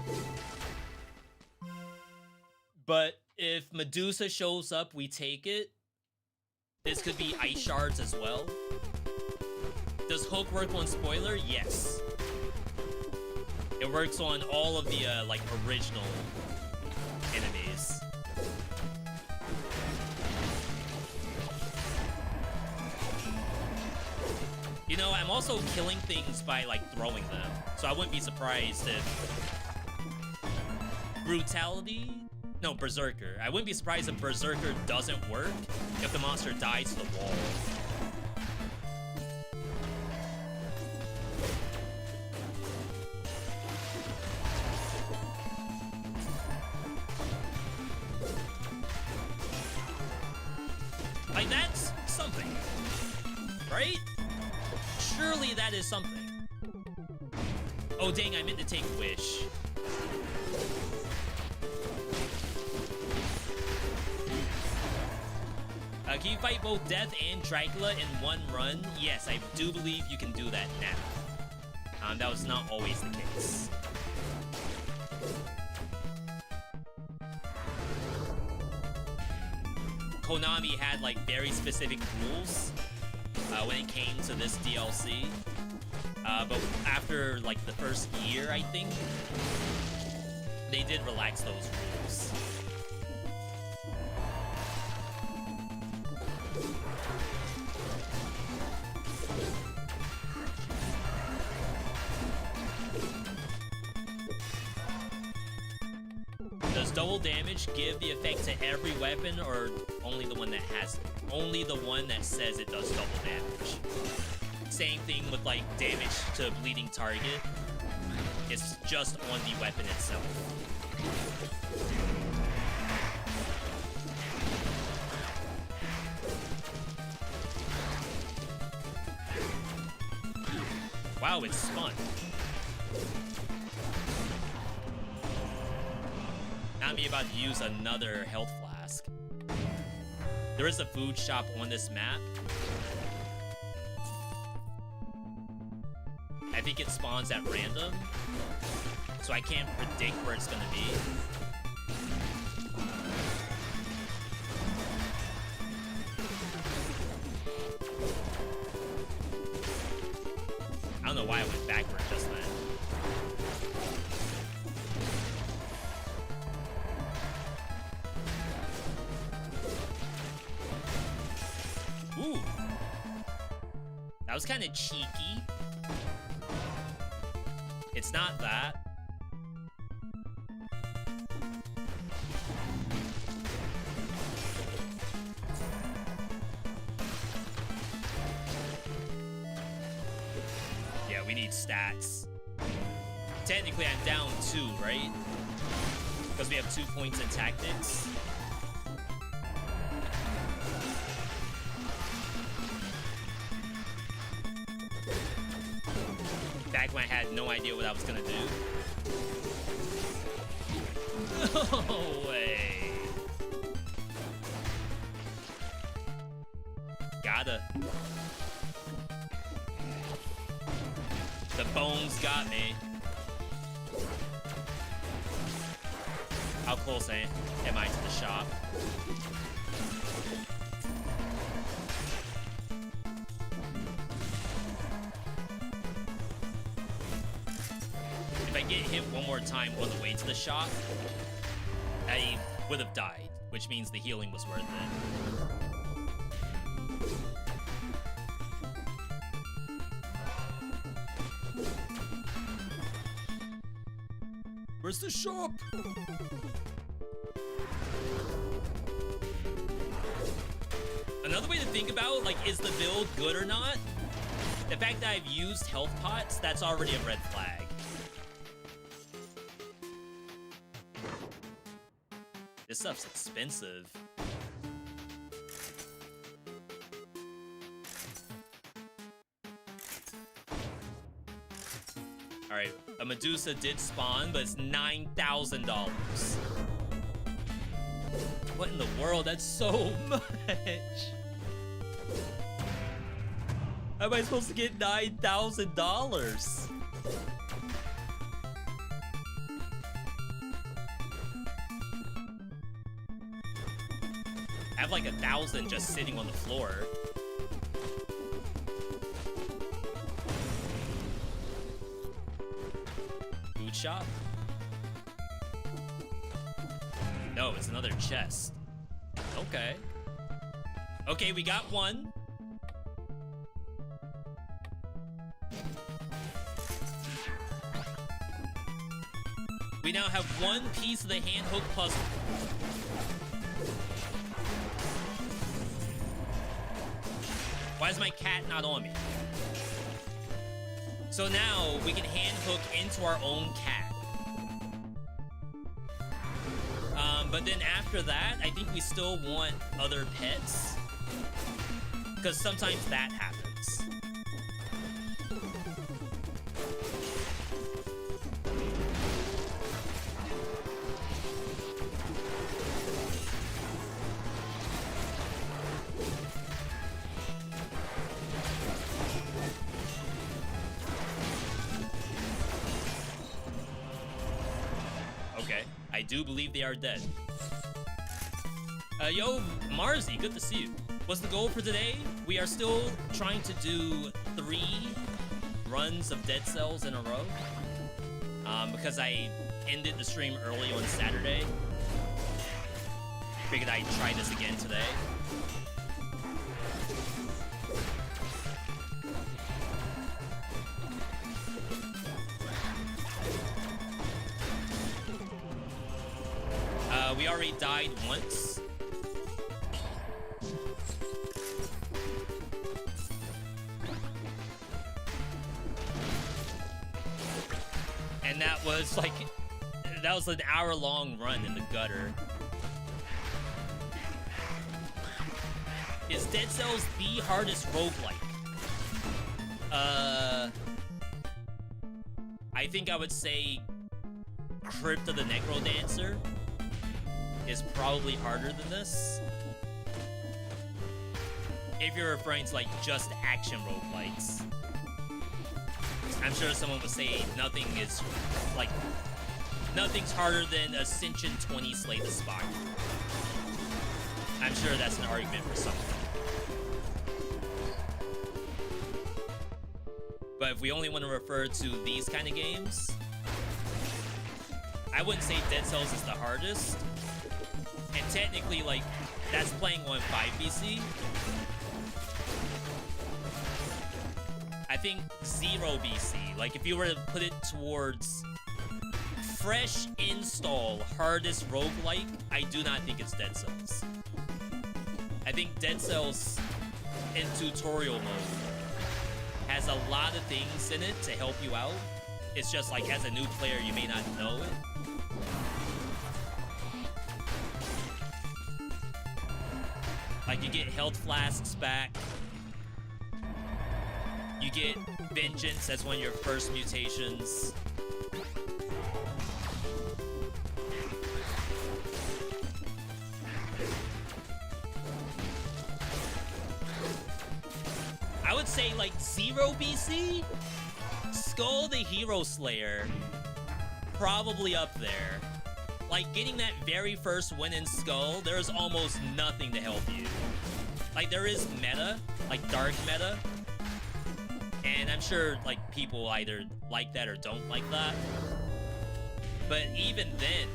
But if Medusa shows up, we take it. This could be ice shards as well. Does Hook work on spoiler? Yes. It works on all of the, like, original enemies. You know, I'm also killing things by, like, throwing them. So I wouldn't be surprised if... Brutality? No, Berserker. I wouldn't be surprised if Berserker doesn't work if the monster dies to the wall. Like, that's something. Right? Surely that is something. Oh, dang, I meant to take Wish. Can you fight both Death and Dracula in one run? Yes, I do believe you can do that now. That was not always the case. Konami had, like, very specific rules when it came to this DLC. But after, like, the first year, I think, they did relax those rules. Does double damage give the effect to every weapon, or only the one that has it? Only the one that says it does double damage. Same thing with, like, damage to bleeding target. It's just on the weapon itself. Wow, it's spun. Now I'm about to use another health flask. There is a food shop on this map. I think it spawns at random, so I can't predict where it's gonna be. I don't know why I went backward just then. Ooh. That was kind of cheeky. It's not that. we need stats. Technically, I'm down 2, right? Because we have 2 points in tactics. Back when I had no idea what I was gonna do. No way. Gotta. The bones got me. How close am I to the shop? If I get hit one more time on the way to the shop, I would have died, which means the healing was worth it. Where's the shop? Another way to think about, like, is the build good or not? The fact that I've used health pots, that's already a red flag. This stuff's expensive. Alright, a Medusa did spawn, but it's $9,000. What in the world? That's so much! How am I supposed to get $9,000? I have like 1,000 just sitting on the floor. Food shop? No, it's another chest. Okay. Okay, we got one. We now have one piece of the hand hook puzzle. Why is my cat not on me? So now we can hand hook into our own cat. But then after that, I think we still want other pets. Because sometimes that happens. Okay, I do believe they are dead. Yo, Marzi, good to see you. What's the goal for today? We are still trying to do 3 runs of Dead Cells in a row. Because I ended the stream early on Saturday. Figured I'd try this again today. We already died once. And that was like, that was an hour-long run in the gutter. Is Dead Cells the hardest roguelike? I think I would say Crypt of the Necrodancer is probably harder than this. If you're referring to like just action roguelikes. I'm sure someone would say nothing's harder than Ascension 20 Slay the Spire. I'm sure that's an argument for someone. But if we only want to refer to these kind of games, I wouldn't say Dead Cells is the hardest. And technically, like, that's playing on 5BC. I think 0BC. Like, if you were to put it towards fresh install hardest roguelike, I do not think it's Dead Cells. I think Dead Cells in tutorial mode has has a lot of things in it to help you out. It's just like, as a new player, you may not know it. Like, you get health flasks back. You get Vengeance as one of your first mutations. I would say, like, 0 BC? Skull the Hero Slayer. Probably up there. Like, getting that very first win in Skull, there's almost nothing to help you. Like, there is meta, like dark meta. And I'm sure, like, people either like that or don't like that. But even then,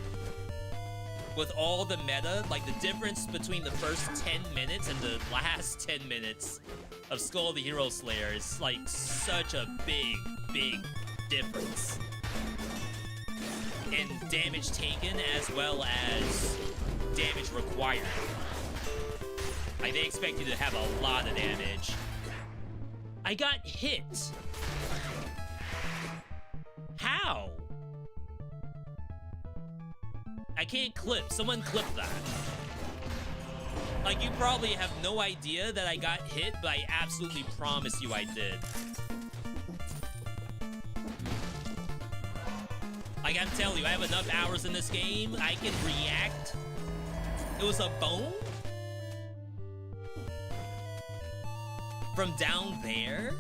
with all the meta, like, the difference between the first 10 minutes and the last 10 minutes of Skull the Hero Slayer is, like, such a big, big difference in damage taken as well as damage required. Like, they expect you to have a lot of damage. I got hit. How? I can't clip. Someone clip that. Like, you probably have no idea that I got hit, but I absolutely promise you I did. Like, I'm telling you, I have enough hours in this game, I can react. It was a bone? From down there?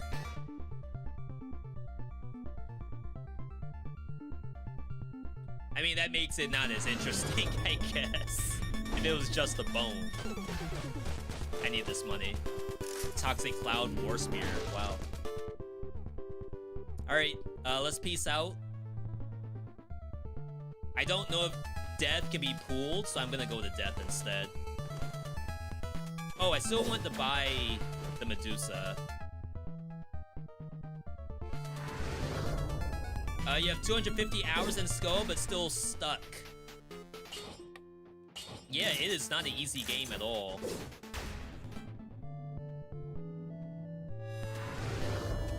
I mean, that makes it not as interesting, I guess. If it was just a bone. I need this money. Toxic Cloud War Spear. Wow. Alright, let's peace out. I don't know if death can be pooled, so I'm gonna go to death instead. Oh, I still want to buy the Medusa. You have 250 hours in Skull, but still stuck. Yeah, it is not an easy game at all.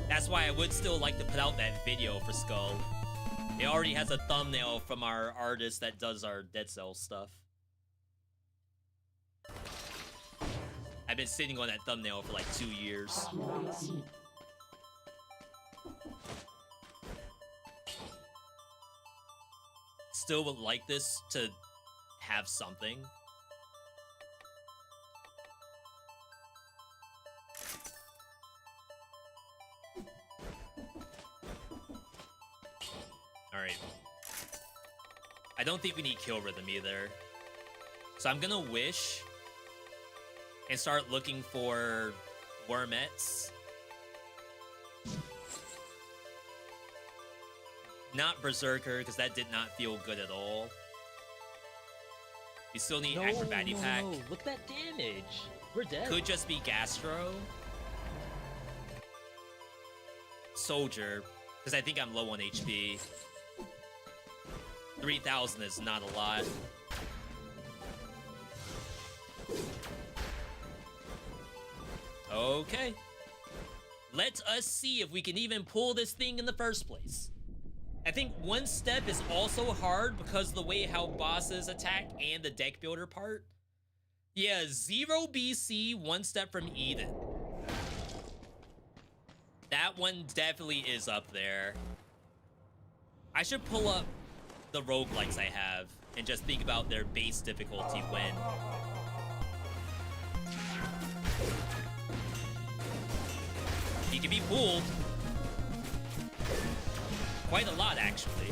That's why I would still like to put out that video for Skull. It already has a thumbnail from our artist that does our Dead Cell stuff. I've been sitting on that thumbnail for like 2 years. Still would like this to have something. Alright. I don't think we need Kill Rhythm either. So I'm gonna wish and start looking for Wormettes. Not Berserker, because that did not feel good at all. You still need Acrobatic Pack. No, look at that damage. We're dead. Could just be Gastro. Soldier, because I think I'm low on HP. 3,000 is not a lot. Okay. Let us see if we can even pull this thing in the first place. I think one step is also hard because of the way how bosses attack and the deck builder part. Yeah, 0 BC, one step from Eden. That one definitely is up there. I should pull up the roguelikes I have and just think about their base difficulty when. He can be pulled. Quite a lot, actually.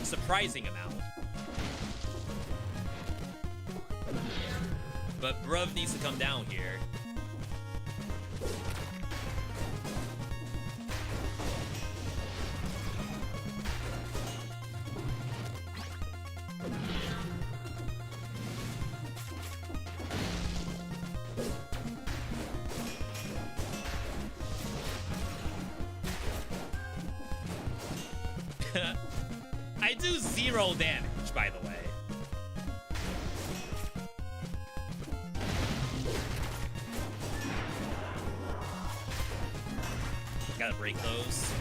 Surprising amount. But bruv needs to come down here. I do 0 damage, by the way. Gotta break those.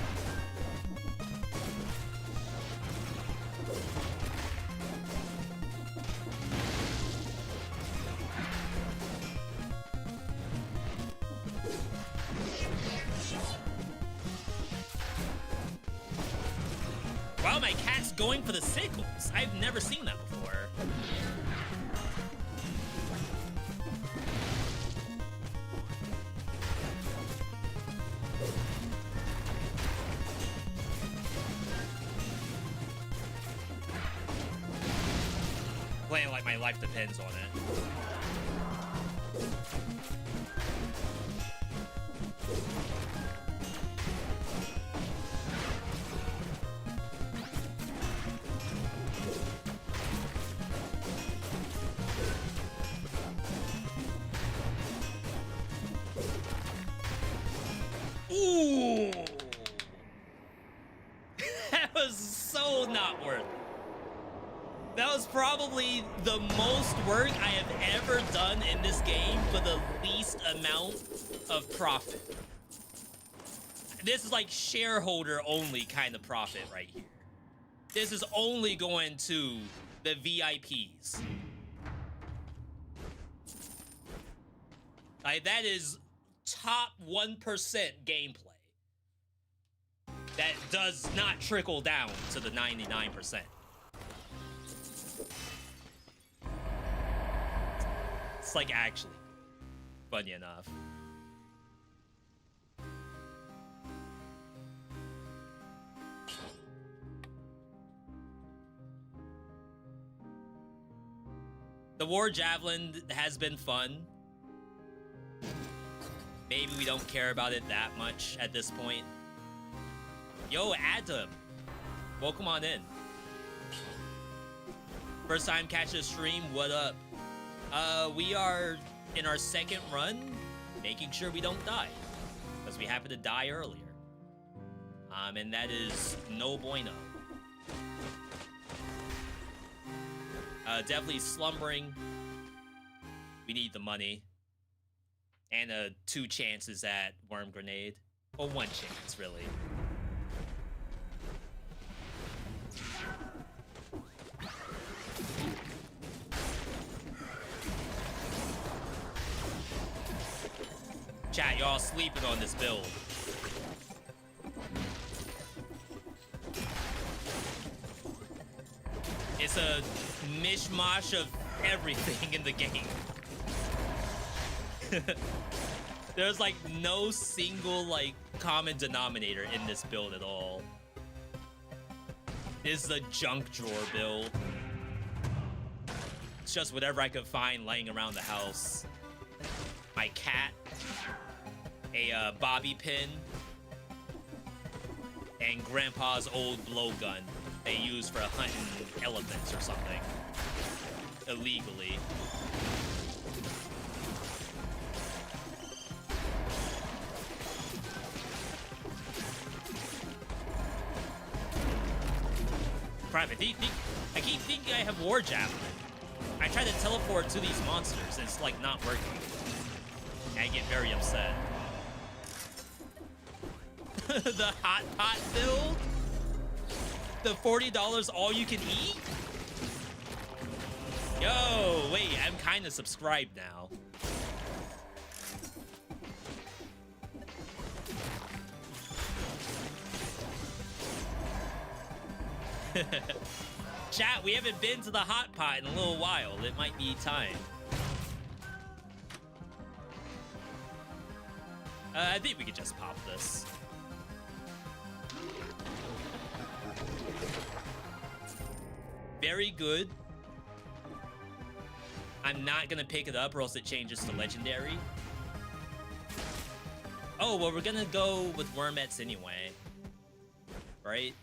Wow, my cat's going for the sickles. I've never seen that before. Playing like my life depends on it. Ooh! That was so not worth it. That was probably the most work I have ever done in this game for the least amount of profit. This is like shareholder only kind of profit right here. This is only going to the VIPs. Like, that is top 1% gameplay. That does not trickle down to the 99%. It's like actually funny enough. The War Javelin has been fun. Maybe we don't care about it that much at this point. Yo, Adam. Welcome on in. First time catching a stream, what up? We are in our second run, making sure we don't die. Because we happened to die earlier. And that is no bueno. Definitely slumbering. We need the money. And 2 chances at worm grenade. Or 1 chance, really. Chat, y'all sleeping on this build. It's a mishmash of everything in the game. There's like no single like common denominator in this build at all. This is a junk drawer build. It's just whatever I could find laying around the house. My cat, a bobby pin, and Grandpa's old blowgun they use for hunting elephants or something illegally. Private, I keep thinking I have War Javelin. I try to teleport to these monsters and it's like not working. I get very upset. The hot pot build? The $40 all you can eat? Yo, wait, I'm kind of subscribed now. Chat, we haven't been to the hot pot in a little while. It might be time. I think we could just pop this. Very good. I'm not gonna pick it up or else it changes to legendary. Oh, well, we're gonna go with Wormettes anyway. Right?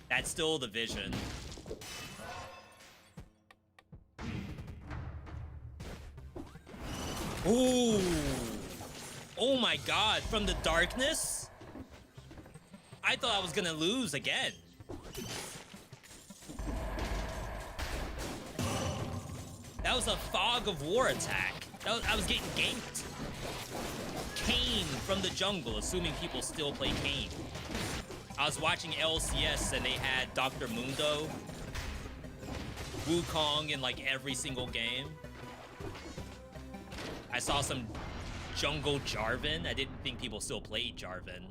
That's still the vision. Ooh. Oh my god, from the darkness? I thought I was gonna lose again. That was a fog of war attack. I was getting ganked. Kane from the jungle, assuming people still play Kane. I was watching LCS and they had Dr. Mundo, Wukong in like every single game. I saw some jungle Jarvan. I didn't think people still played Jarvan.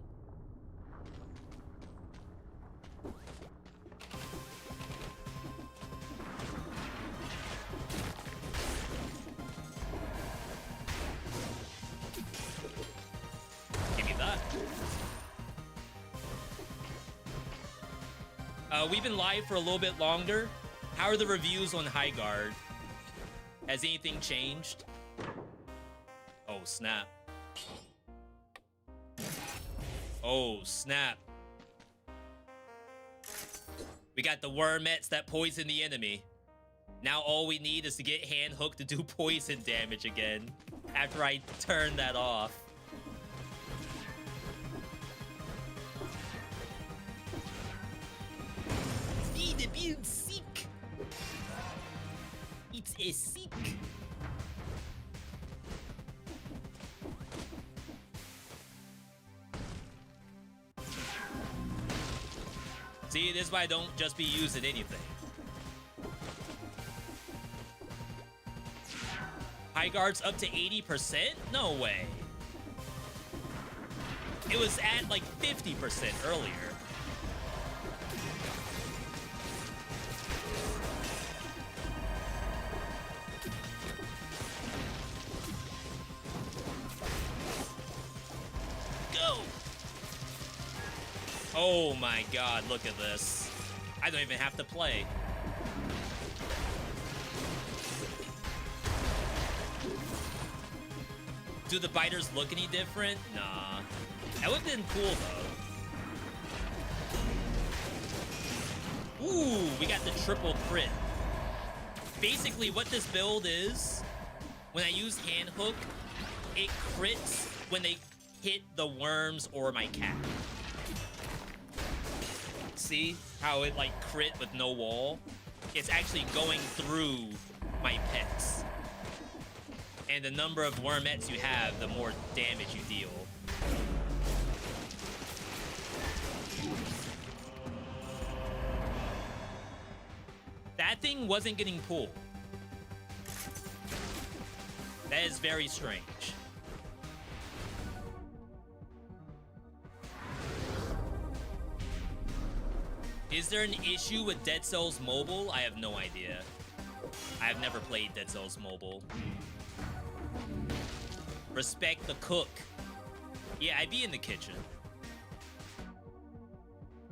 Give me that. We've been live for a little bit longer. How are the reviews on High Guard? Has anything changed? Oh, snap. Oh, snap. We got the wormettes that poison the enemy. Now all we need is to get hand hooked to do poison damage again after I turn that off. Be being sick. It's a sick. See, this is why I don't just be using anything. High Guard's up to 80%? No way. It was at like 50% earlier. Go! Oh my god, look at this. I don't even have to play. Do the biters look any different? Nah. That would've been cool though. Ooh, we got the triple crit. Basically what this build is, when I use hand hook, it crits when they hit the worms or my cat. See how it like crit with no wall? It's actually going through my pets. And the number of wormettes you have, the more damage you deal. That thing wasn't getting pulled. That is very strange. Is there an issue with Dead Cells Mobile? I have no idea. I have never played Dead Cells Mobile. Respect the cook. Yeah, I be in the kitchen.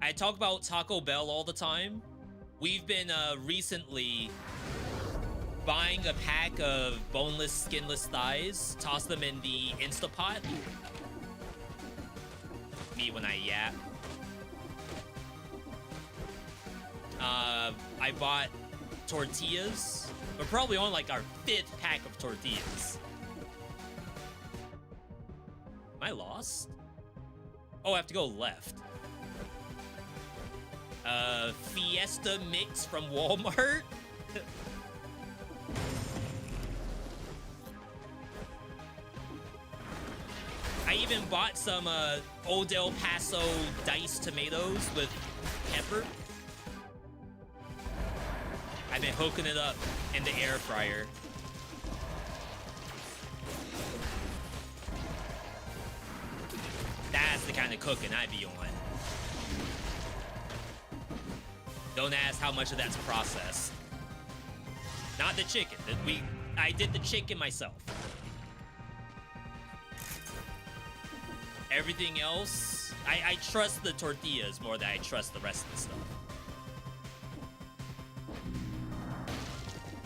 I talk about Taco Bell all the time. We've been recently buying a pack of boneless, skinless thighs, toss them in the Instapot. Me when I yap. I bought tortillas. We're probably on like our 5th pack of tortillas. Am I lost? Oh, I have to go left. Fiesta mix from Walmart. I even bought some Old El Paso diced tomatoes with pepper. I've been hooking it up in the air fryer. That's the kind of cooking I be on. Don't ask how much of that's processed. Not the chicken. I did the chicken myself. Everything else, I trust the tortillas more than I trust the rest of the stuff.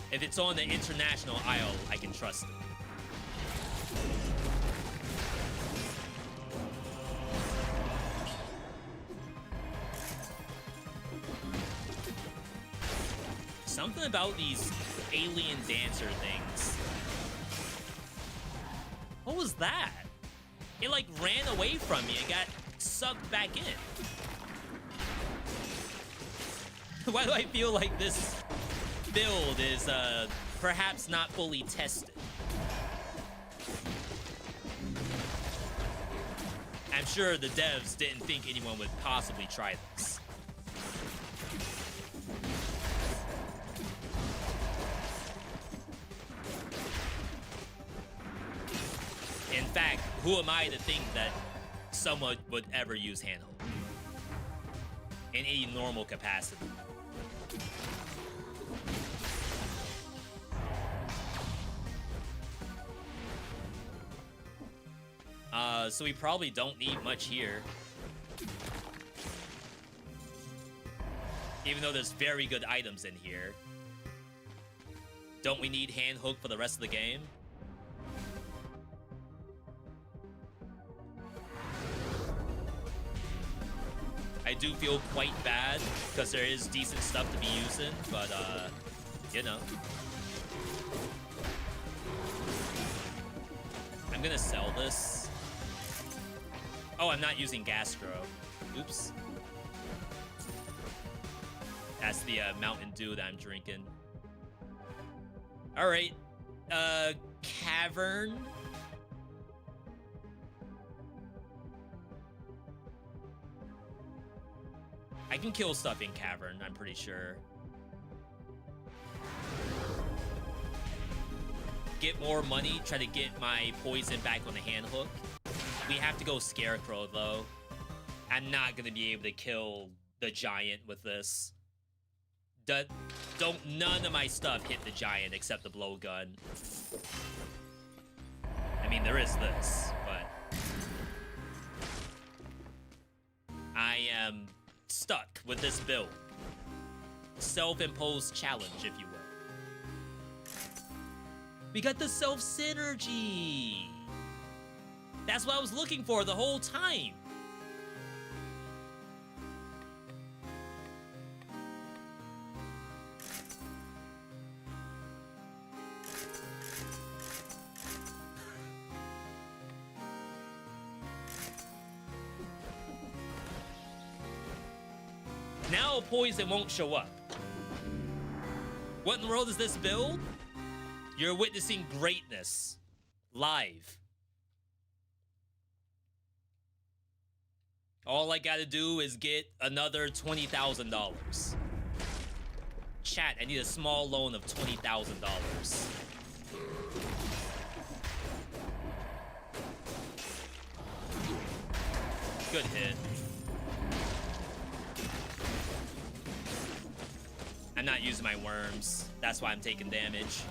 If it's on the international aisle, I can trust it. Something about these alien dancer things. What was that? It like ran away from me and got sucked back in. Why do I feel like this build is perhaps not fully tested? I'm sure the devs didn't think anyone would possibly try this. In fact, who am I to think that someone would ever use handhold in any normal capacity? So we probably don't need much here. Even though there's very good items in here. Don't we need hand hook for the rest of the game? I do feel quite bad because there is decent stuff to be using, but you know. I'm gonna sell this. Oh, I'm not using Gastro. Oops. That's the Mountain Dew that I'm drinking. All right. Cavern. I can kill stuff in Cavern, I'm pretty sure. Get more money, try to get my poison back on the hand hook. We have to go Scarecrow, though. I'm not gonna be able to kill the giant with this. None of my stuff hit the giant except the blowgun. I mean, there is this, but I am stuck with this build. Self-imposed challenge, if you will. We got the self-synergy. That's what I was looking for the whole time. Now poison won't show up. What in the world is this build? You're witnessing greatness live. All I gotta do is get another $20,000. Chat, I need a small loan of $20,000. Good hit. I'm not using my worms. That's why I'm taking damage.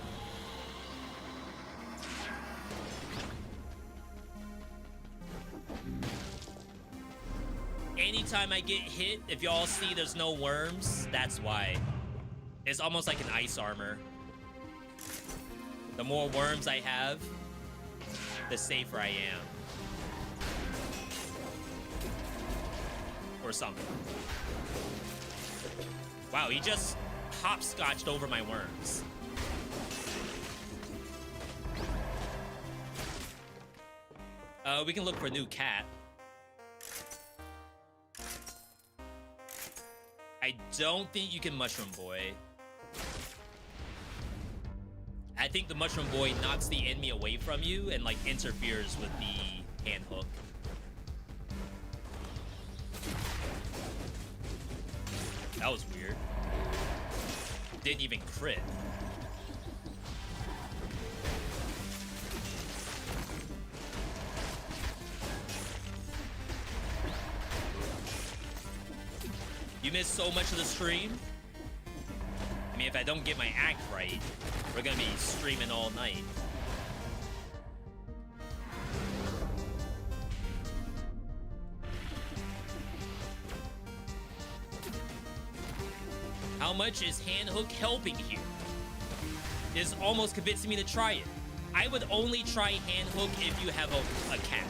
Anytime I get hit, if y'all see there's no worms, that's why. It's almost like an ice armor. The more worms I have, the safer I am. Or something. Wow, he just hopscotched over my worms. We can look for a new cat. I don't think you can Mushroom Boy. I think the Mushroom Boy knocks the enemy away from you and, like, interferes with the hand hook. That was weird. Didn't even crit. You missed so much of the stream. I mean, if I don't get my act right, we're gonna be streaming all night. How much is hand hook helping here? It's almost convincing me to try it. I would only try hand hook if you have a cat.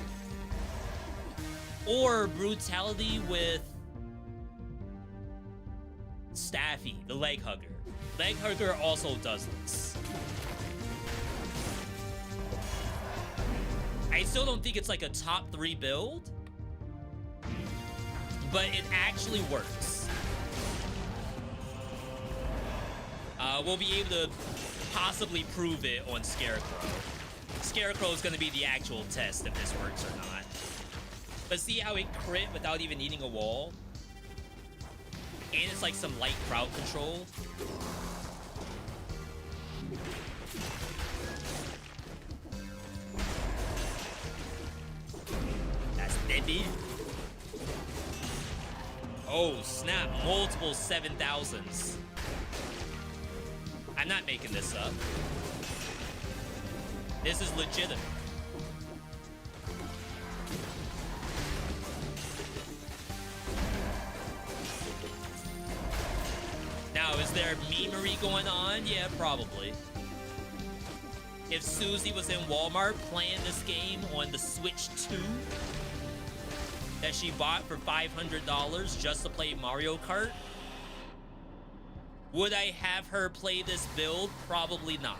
Or brutality with Staffy, the leg hugger. Leg hugger also does this. I still don't think it's like a top 3 build, but it actually works. We'll be able to possibly prove it on Scarecrow. Scarecrow is going to be the actual test if this works or not. But see how it crit without even needing a wall? And it's like some light crowd control. That's deadly. Oh, snap. Multiple 7,000s. I'm not making this up. This is legitimate. Now, is there memery going on? Yeah, probably. If Susie was in Walmart playing this game on the Switch 2 that she bought for $500 just to play Mario Kart, would I have her play this build? Probably not.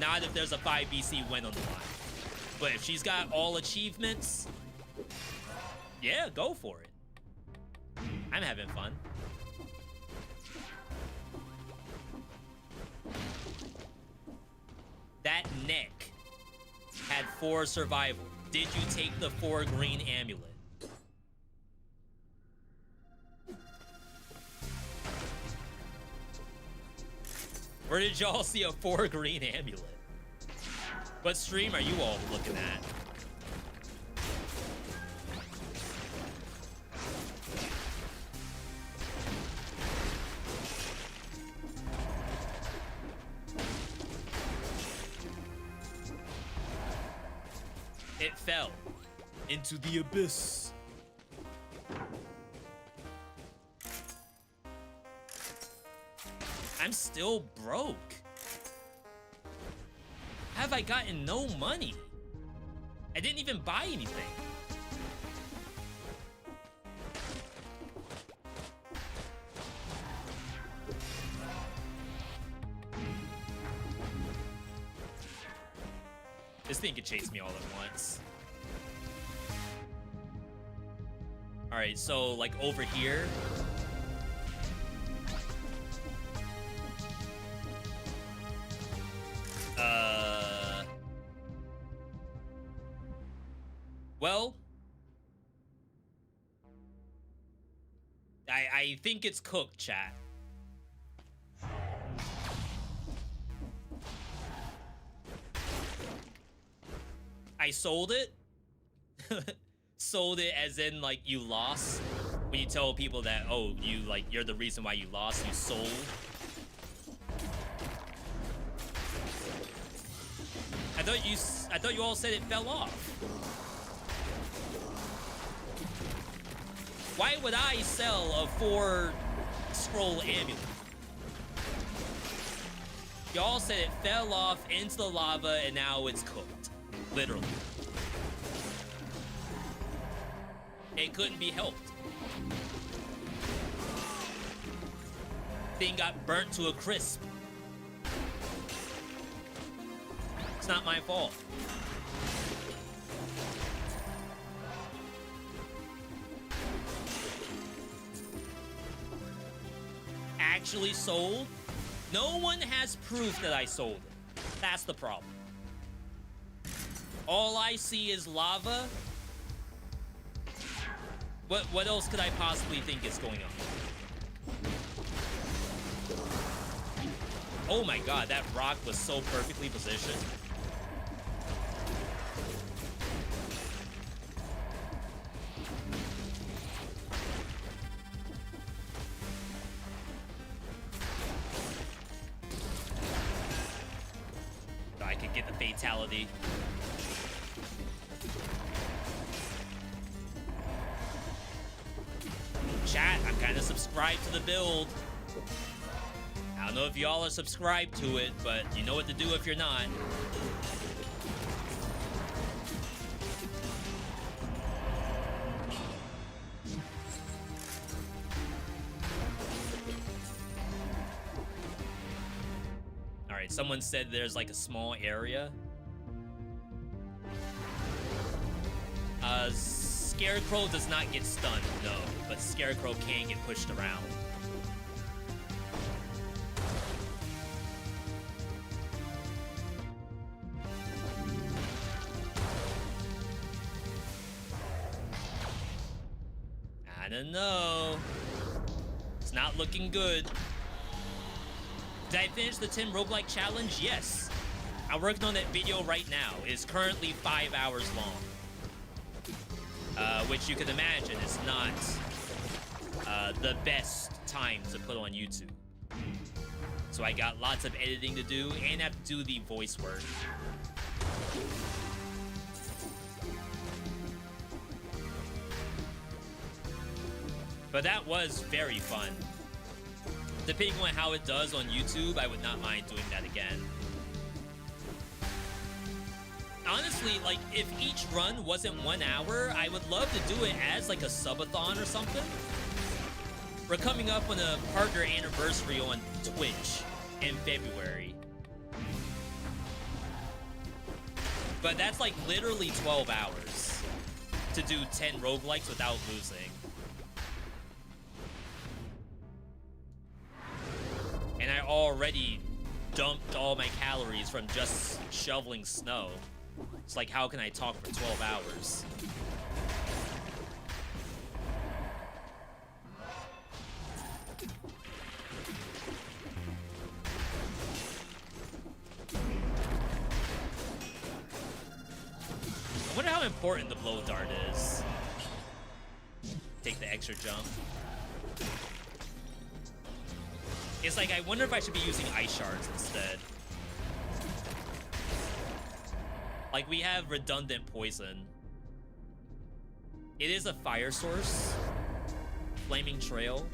Not if there's a 5BC win on the line. But if she's got all achievements, yeah, go for it. I'm having fun. That neck had 4 survival. Did you take the 4 green amulet? Where did y'all see a 4 green amulet? What stream are you all looking at? It fell into the abyss. I'm still broke. Have I gotten no money? I didn't even buy anything. This thing could chase me all at once. All right, so like over here. Well, I think it's cooked, chat. I sold it. Sold it as in like you lost. When you tell people that, oh, you're the reason why you lost, you sold. I thought you all said it fell off. Why would I sell a 4 scroll amulet? Y'all said it fell off into the lava and now it's cooked. Literally. It couldn't be helped. Thing got burnt to a crisp. It's not my fault. Actually sold? No one has proof that I sold it. That's the problem. All I see is lava. What else could I possibly think is going on? Oh my god, that rock was so perfectly positioned. I could get the fatality. Chat, I'm kind of subscribed to the build. I don't know if y'all are subscribed to it, but you know what to do if you're not. All right, someone said there's like a small area. Scarecrow does not get stunned, no, but Scarecrow can get pushed around. I don't know. It's not looking good. Did I finish the 10 roguelike challenge? Yes. I'm working on that video right now. It's currently 5 hours long. Which you can imagine is not the best time to put on YouTube. So I got lots of editing to do and have to do the voice work. But that was very fun. Depending on how it does on YouTube, I would not mind doing that again. Honestly, like, if each run wasn't 1 hour, I would love to do it as like a subathon or something. We're coming up on a partner anniversary on Twitch in February. But that's like literally 12 hours to do 10 roguelikes without losing. And I already dumped all my calories from just shoveling snow. It's like, how can I talk for 12 hours? I wonder how important the blow dart is. Take the extra jump. It's like, I wonder if I should be using ice shards instead. Like, we have redundant poison. It is a fire source. Flaming trail.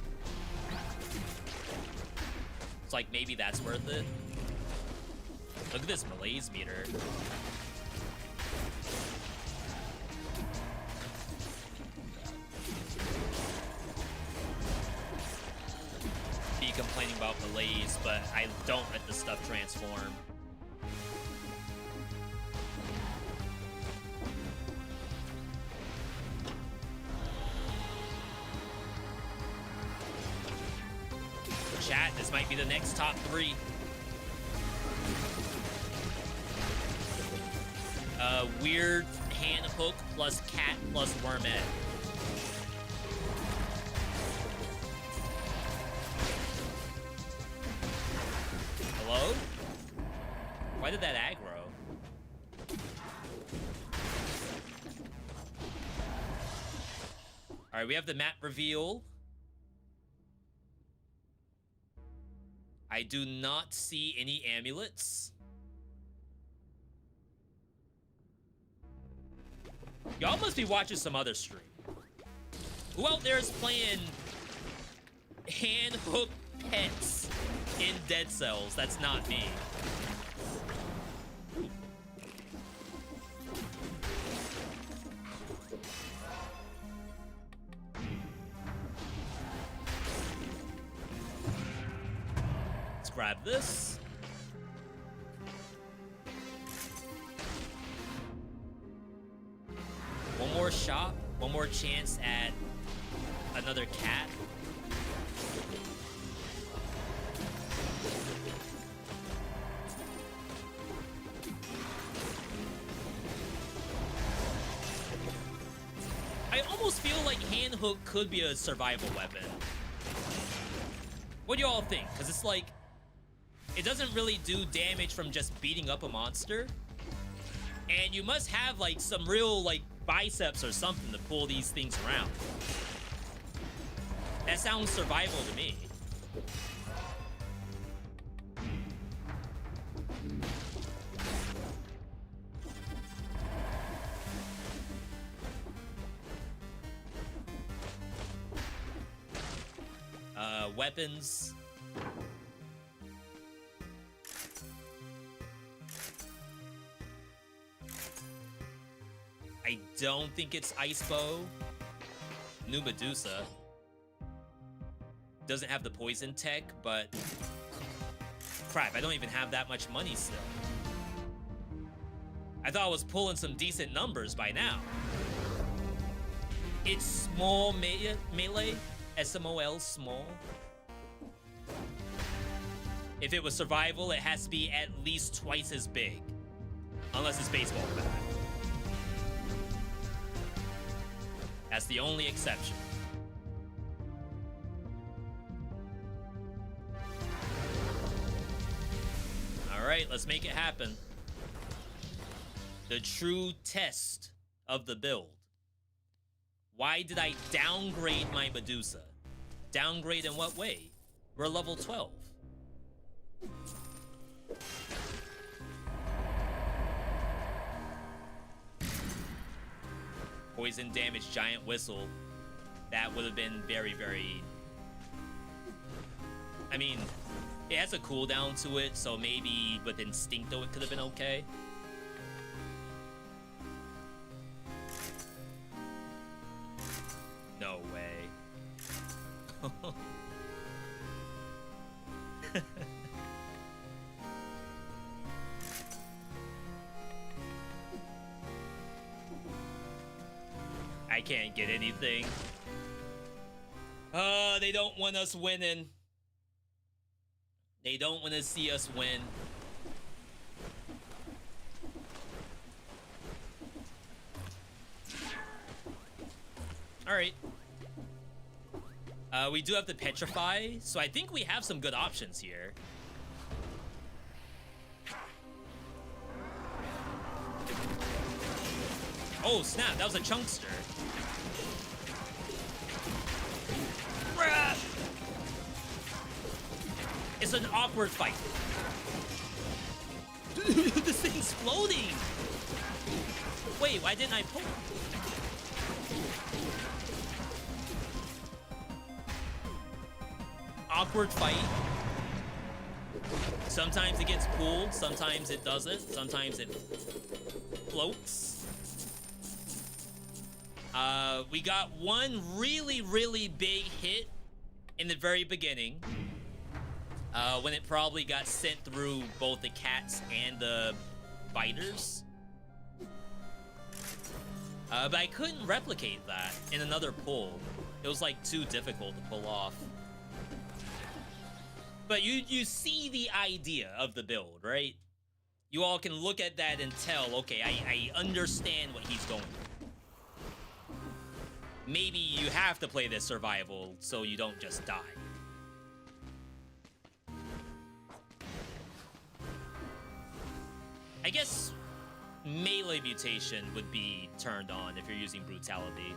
It's like, maybe that's worth it. Look at this malaise meter. Be complaining about malaise, but I don't let the stuff transform. Chat, this might be the next top 3. Weird hand hook plus cat plus wormette. Hello? Why did that aggro? Alright, we have the map reveal. I do not see any amulets. Y'all must be watching some other stream. Who out there is playing hand hook pets in Dead Cells? That's not me. Let's grab this. One more shot, one more chance at another cat. I almost feel like hand hook could be a survival weapon. What do y'all think? Because it's like, it doesn't really do damage from just beating up a monster. And you must have like some real like biceps or something to pull these things around. That sounds survival to me. Weapons. I don't think it's Ice Bow. New Medusa. Doesn't have the poison tech, but crap, I don't even have that much money still. I thought I was pulling some decent numbers by now. It's small melee, SMOL, small. If it was survival, it has to be at least twice as big. Unless it's baseball bat. That's the only exception. right, let's make it happen. The true test of the build. Why did I downgrade my Medusa? Downgrade in what way? We're level 12. Poison damage, giant whistle. That would have been very, very... I mean, it has a cooldown to it, so maybe with Instincto it could have been okay. No way. I can't get anything. They don't want us winning. They don't want to see us win. All right. We do have to petrify, so I think we have some good options here. Oh snap, that was a chunkster. Bruh. It's an awkward fight. Dude, this thing's floating. Wait, why didn't I pull? Awkward fight. Sometimes it gets pulled, sometimes it doesn't, sometimes it floats. We got one really, really big hit in the very beginning. When it probably got sent through both the cats and the biters. But I couldn't replicate that in another pull. It was like too difficult to pull off. But you see the idea of the build, right? You all can look at that and tell, okay, I understand what he's going for. Maybe you have to play this survival so you don't just die. I guess melee mutation would be turned on if you're using brutality.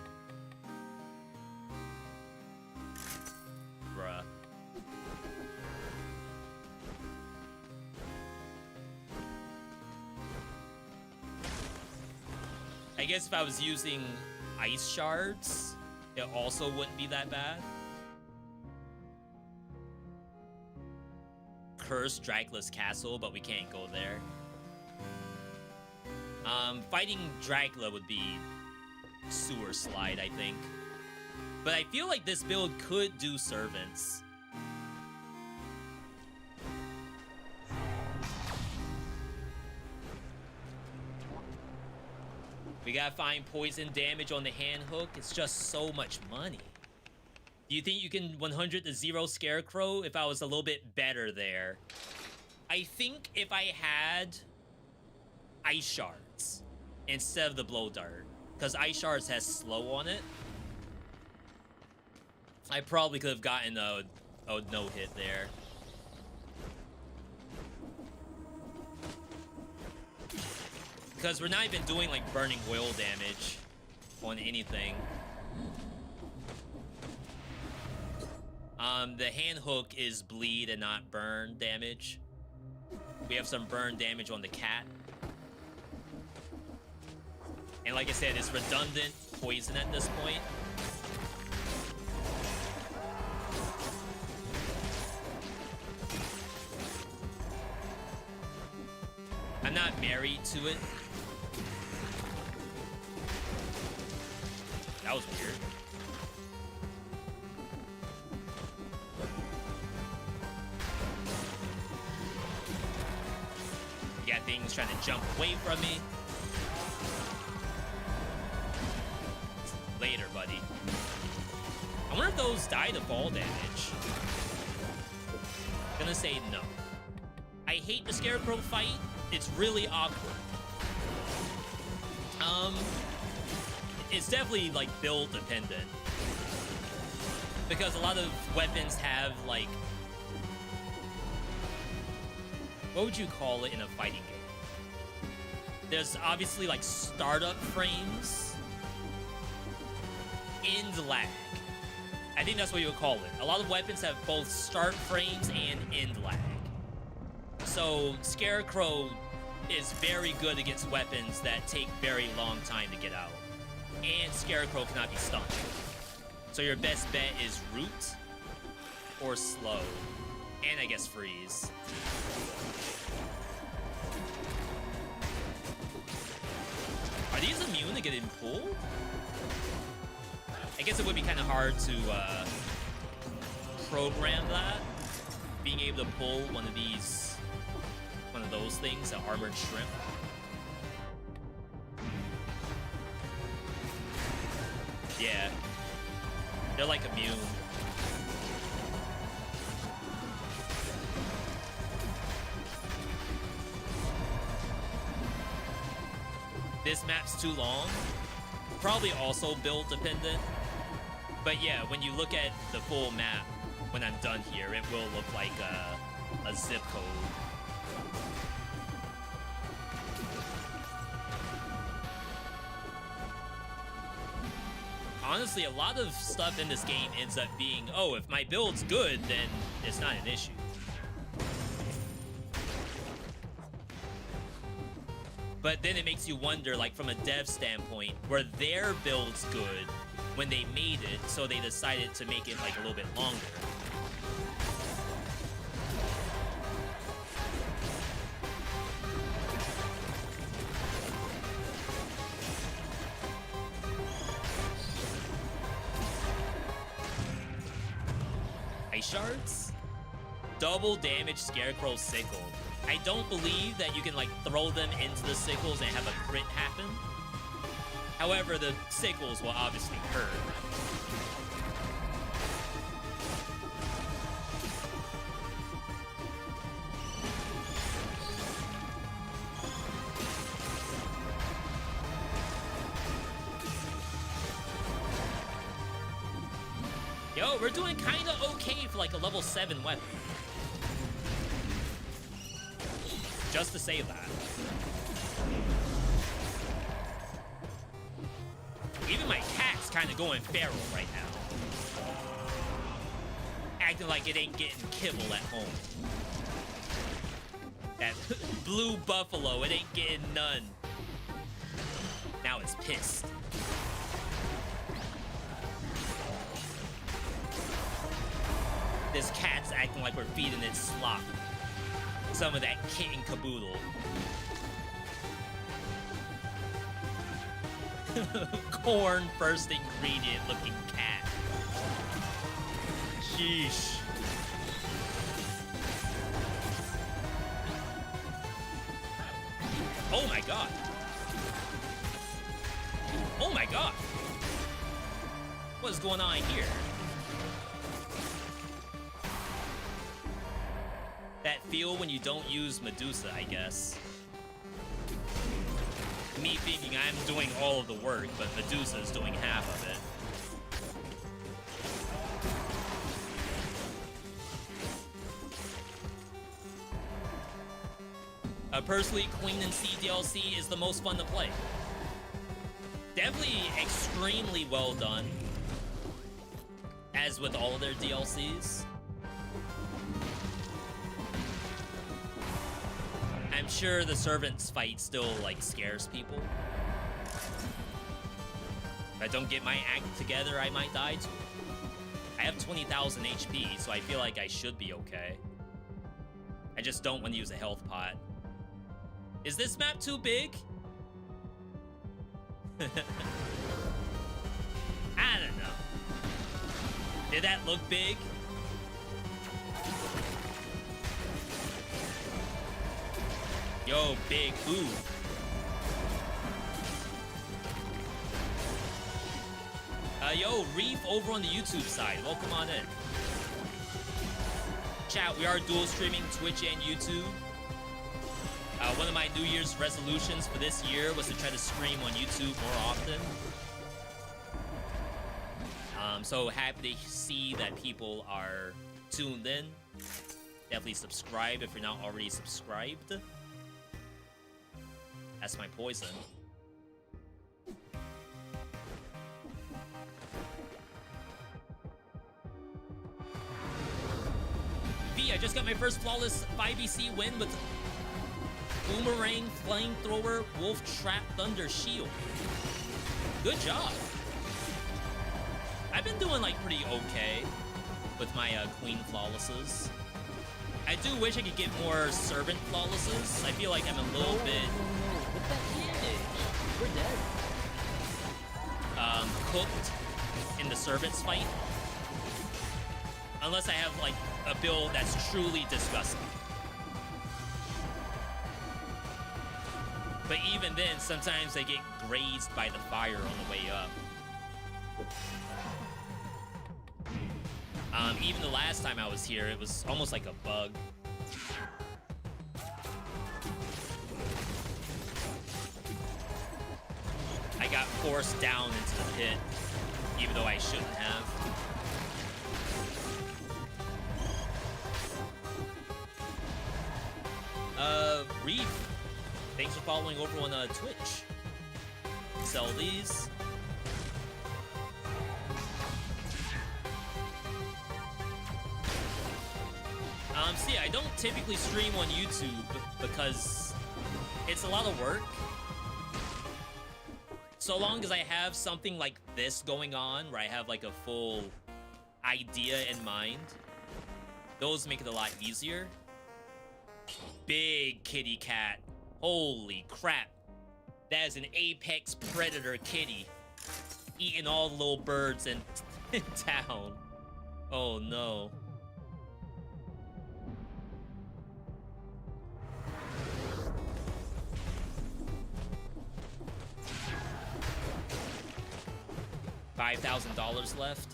Bruh. I guess if I was using ice shards, it also wouldn't be that bad. Cursed Dracula's castle, but we can't go there. Fighting Dracula would be sewer slide, I think. But I feel like this build could do servants. We gotta find poison damage on the hand hook. It's just so much money. Do you think you can 100 to 0 Scarecrow if I was a little bit better there? I think if I had ice shards instead of the blow dart, because ice shards has slow on it, I probably could have gotten a no-hit there. Because we're not even doing like burning oil damage on anything. The hand hook is bleed and not burn damage. We have some burn damage on the cat. And like I said, it's redundant poison at this point. I'm not married to it. That was weird. You got things trying to jump away from me. Later, buddy. I wonder if those die to fall damage. I'm gonna say no. I hate the Scarecrow fight. It's really awkward. It's definitely like build dependent. Because a lot of weapons have like... what would you call it in a fighting game? There's obviously like startup frames, end lag. I think that's what you would call it. A lot of weapons have both start frames and end lag. So Scarecrow is very good against weapons that take very long time to get out. And Scarecrow cannot be stunned. So your best bet is root or slow. And I guess freeze. Are these immune to getting pulled? I guess it would be kind of hard to program that. Being able to pull one of those things, an armored shrimp. Yeah. They're like immune. This map's too long. Probably also build dependent. But yeah, when you look at the full map, when I'm done here, it will look like a zip code. Honestly, a lot of stuff in this game ends up being, oh, if my build's good, then it's not an issue. But then it makes you wonder, like, from a dev standpoint, were their builds good when they made it, so they decided to make it, like, a little bit longer? Ice shards? Double damage Scarecrow sickle. I don't believe that you can, like, throw them into the sickles and have a crit happen. However, the sickles will obviously hurt. Yo, we're doing kind of okay for, like, a level 7 weapon. Just to say that. Even my cat's kind of going feral right now. Acting like it ain't getting kibble at home. That blue buffalo, it ain't getting none. Now it's pissed. This cat's acting like we're feeding it slop. Some of that kitten caboodle. Corn first ingredient looking cat. Sheesh. Oh my god. Oh my god. What's going on here? That feel when you don't use Medusa, I guess. Me thinking I'm doing all of the work, but Medusa is doing half of it. Personally, Queen and Sea DLC is the most fun to play. Definitely extremely well done, as with all of their DLCs. I'm sure the servants fight still, like, scares people. If I don't get my act together, I might die to it. I have 20,000 HP, so I feel like I should be okay. I just don't want to use a health pot. Is this map too big? I don't know. Did that look big? Yo, big ooh. Yo, Reef over on the YouTube side. Welcome on in. Chat, we are dual streaming Twitch and YouTube. One of my New Year's resolutions for this year was to try to stream on YouTube more often. So happy to see that people are tuned in. Definitely subscribe if you're not already subscribed. That's my poison. V, I just got my first flawless 5EC win with Boomerang, Flamethrower, Wolf Trap, Thunder, Shield. Good job. I've been doing, like, pretty okay with my Queen Flawlesses. I do wish I could get more Servant Flawlesses. I feel like I'm a little bit... No. What's that damage? We're dead. Cooked in the Servants fight. Unless I have, like, a build that's truly disgusting. But even then, sometimes they get grazed by the fire on the way up. Even the last time I was here, it was almost like a bug. I got forced down into the pit, even though I shouldn't have. Reef, thanks for following over on Twitch. Sell these. See, I don't typically stream on YouTube because it's a lot of work. So long as I have something like this going on, where I have like a full idea in mind, those make it a lot easier. Big kitty cat. Holy crap. That is an apex predator kitty. Eating all the little birds in town. Oh no. $5,000 left.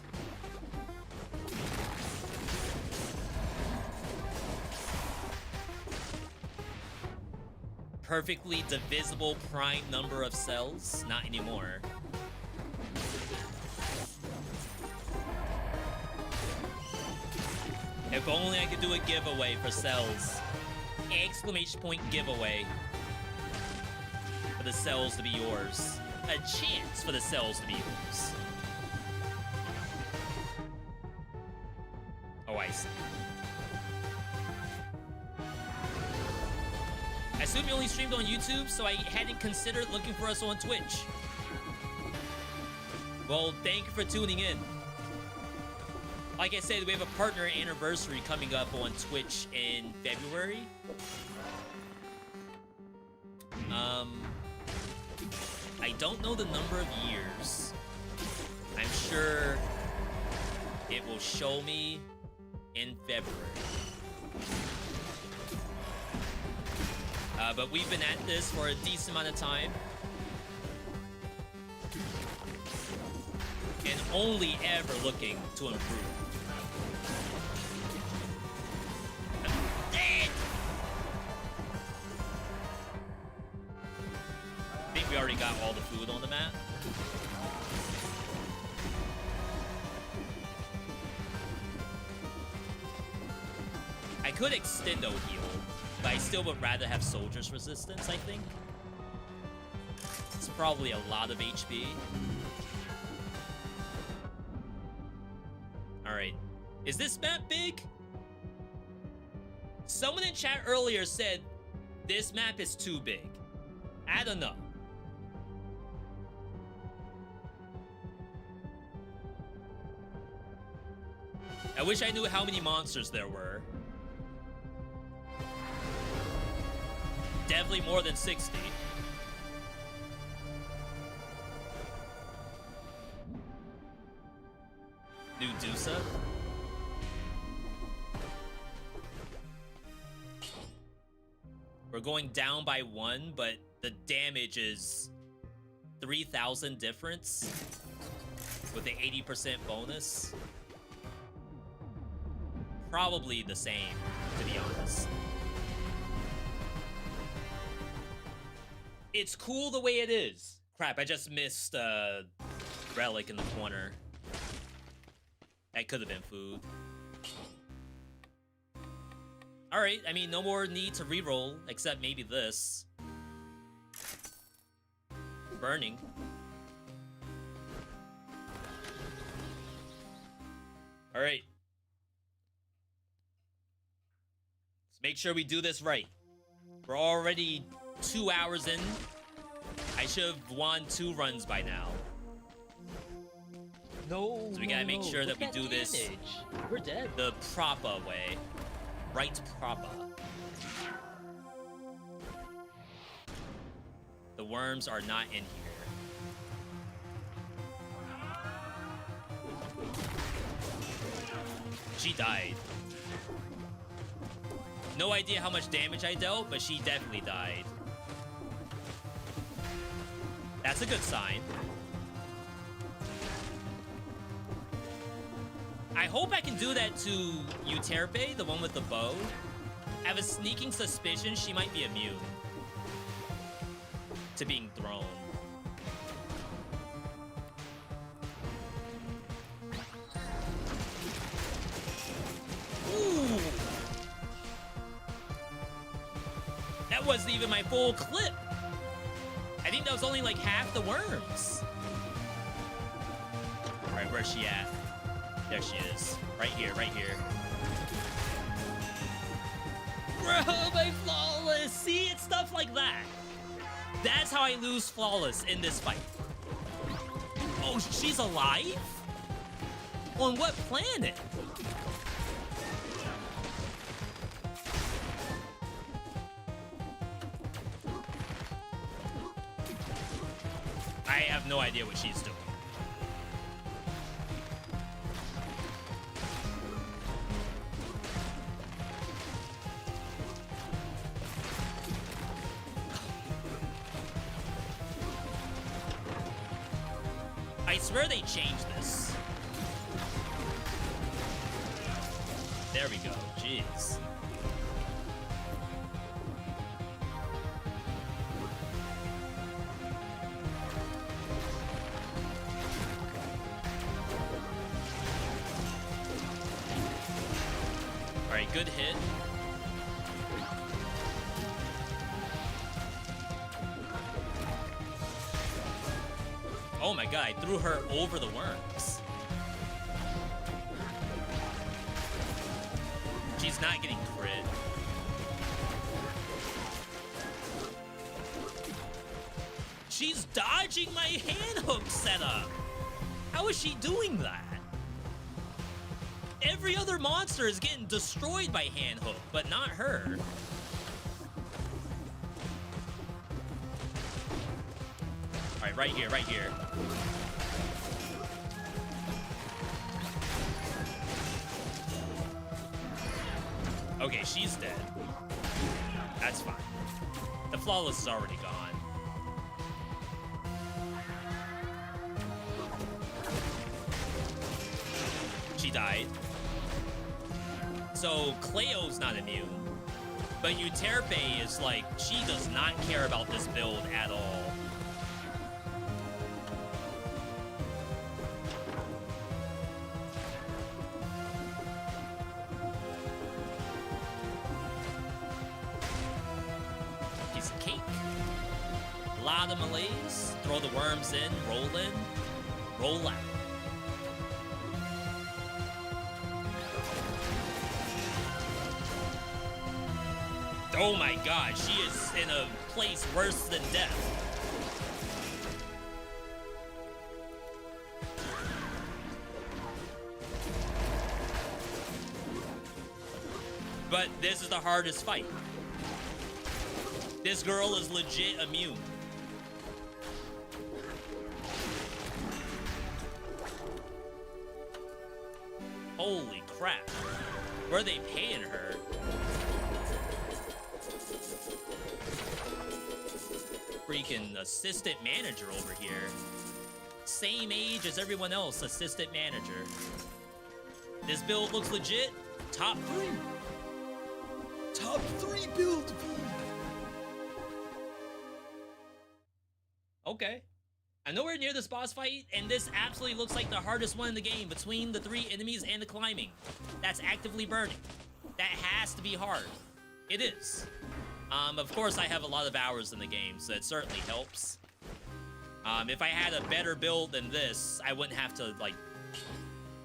Perfectly divisible prime number of cells? Not anymore. If only I could do a giveaway for cells. Exclamation point giveaway. For the cells to be yours. A chance for the cells to be yours. Oh, I see. I assume you only streamed on YouTube, so I hadn't considered looking for us on Twitch. Well, thank you for tuning in. Like I said, we have a partner anniversary coming up on Twitch in February. I don't know the number of years. I'm sure it will show me in February. But we've been at this for a decent amount of time. And only ever looking to improve. I'm dead! I think we already got all the food on the map. I could extendo heal, but I still would rather have soldier's resistance, I think. It's probably a lot of HP. Alright. Is this map big? Someone in chat earlier said this map is too big. I don't know. I wish I knew how many monsters there were. Definitely more than 60. New Dusa. We're going down by 1, but the damage is 3,000 difference with the 80% bonus. Probably the same, to be honest. It's cool the way it is. Crap, I just missed relic in the corner. That could have been food. Alright, I mean, no more need to reroll, except maybe this. Burning. Alright. Let's make sure we do this right. We're already 2 hours in. I should have won 2 runs by now. No, So we gotta make sure that we do this We're dead. the proper way. Right proper. The worms are not in here. She died. No idea how much damage I dealt, but she definitely died. That's a good sign. I hope I can do that to Euterpe, the one with the bow. I have a sneaking suspicion she might be immune to being thrown. Ooh! That wasn't even my full clip. I think that was only like half the worms. All right, where's she at? There she is. Right here, right here. Bro, my flawless! See, it's stuff like that. That's how I lose flawless in this fight. Oh, she's alive? On what planet? I have no idea what she's doing. I swear they changed this. There we go. Jeez. All right, good hit. Oh my god, I threw her over the worms. She's not getting crit. She's dodging my hand hook setup. How is she doing that? Every other monster is getting destroyed by hand hook, but not her. All right, right here, right here. Okay, she's dead. That's fine. The flawless is already gone. She died. So Cleo's not immune. But Euterpe is like, she does not care about this build at all. Piece of cake. A lot of malaise. Throw the worms in, roll out. Oh my god, she is in a place worse than death. But this is the hardest fight. This girl is legit immune. Holy crap. Where are they paying her? Freaking assistant manager over here. Same age as everyone else, assistant manager. This build looks legit. Top 3. Top 3 build. Okay. I'm nowhere near this boss fight, and this absolutely looks like the hardest one in the game between the 3 enemies and the climbing. That's actively burning. That has to be hard. It is. Of course, I have a lot of hours in the game, so it certainly helps. If I had a better build than this, I wouldn't have to, like,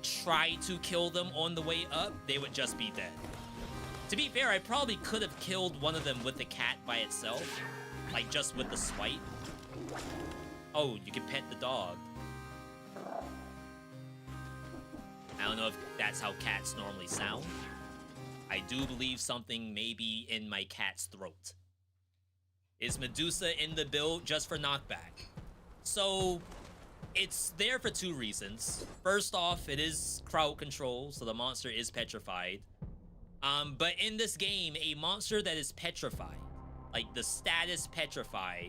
try to kill them on the way up. They would just be dead. To be fair, I probably could have killed one of them with the cat by itself. Like, just with the swipe. Oh, you can pet the dog. I don't know if that's how cats normally sound. I do believe something may be in my cat's throat. Is Medusa in the build just for knockback? So, it's there for two reasons. First off, it is crowd control, so the monster is petrified. But in this game, a monster that is petrified, like the status petrify,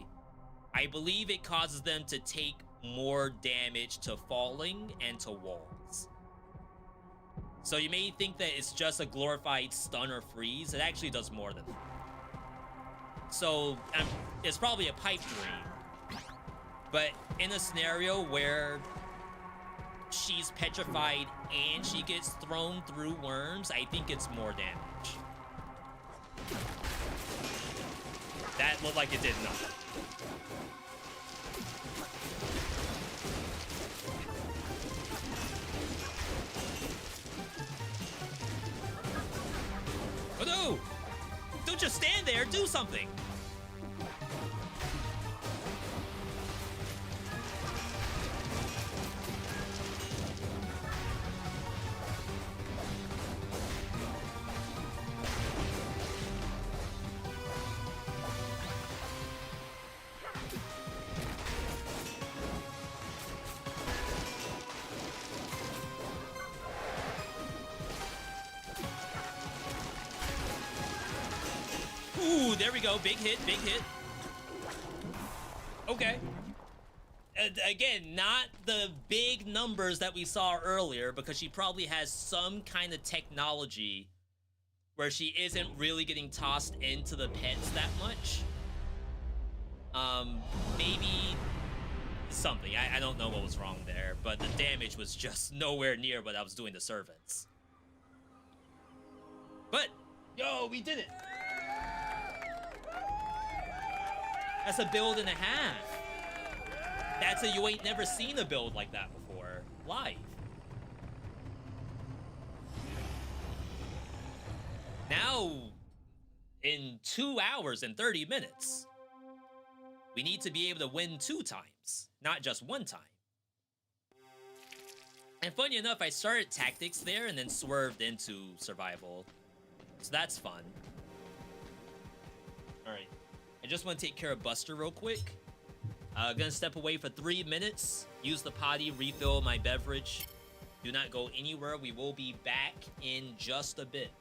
I believe it causes them to take more damage to falling and to walls. So you may think that it's just a glorified stun or freeze. It actually does more than that. So it's probably a pipe dream. But in a scenario where she's petrified and she gets thrown through worms, I think it's more damage. That looked like it did nothing. Oh no! Don't just stand there, do something! Ooh, there we go. Big hit, big hit. Okay. Again, not the big numbers that we saw earlier, because she probably has some kind of technology where she isn't really getting tossed into the pets that much. Maybe something. I don't know what was wrong there, but the damage was just nowhere near what I was doing to servants. But, yo, we did it. That's a build and a half. That's a you ain't never seen a build like that before. Live. Now, in 2 hours and 30 minutes, we need to be able to win 2 times, not just 1 time. And funny enough, I started tactics there and then swerved into survival. So that's fun. All right. I just want to take care of Buster real quick. Gonna step away for 3 minutes. Use the potty, refill my beverage. Do not go anywhere. We will be back in just a bit.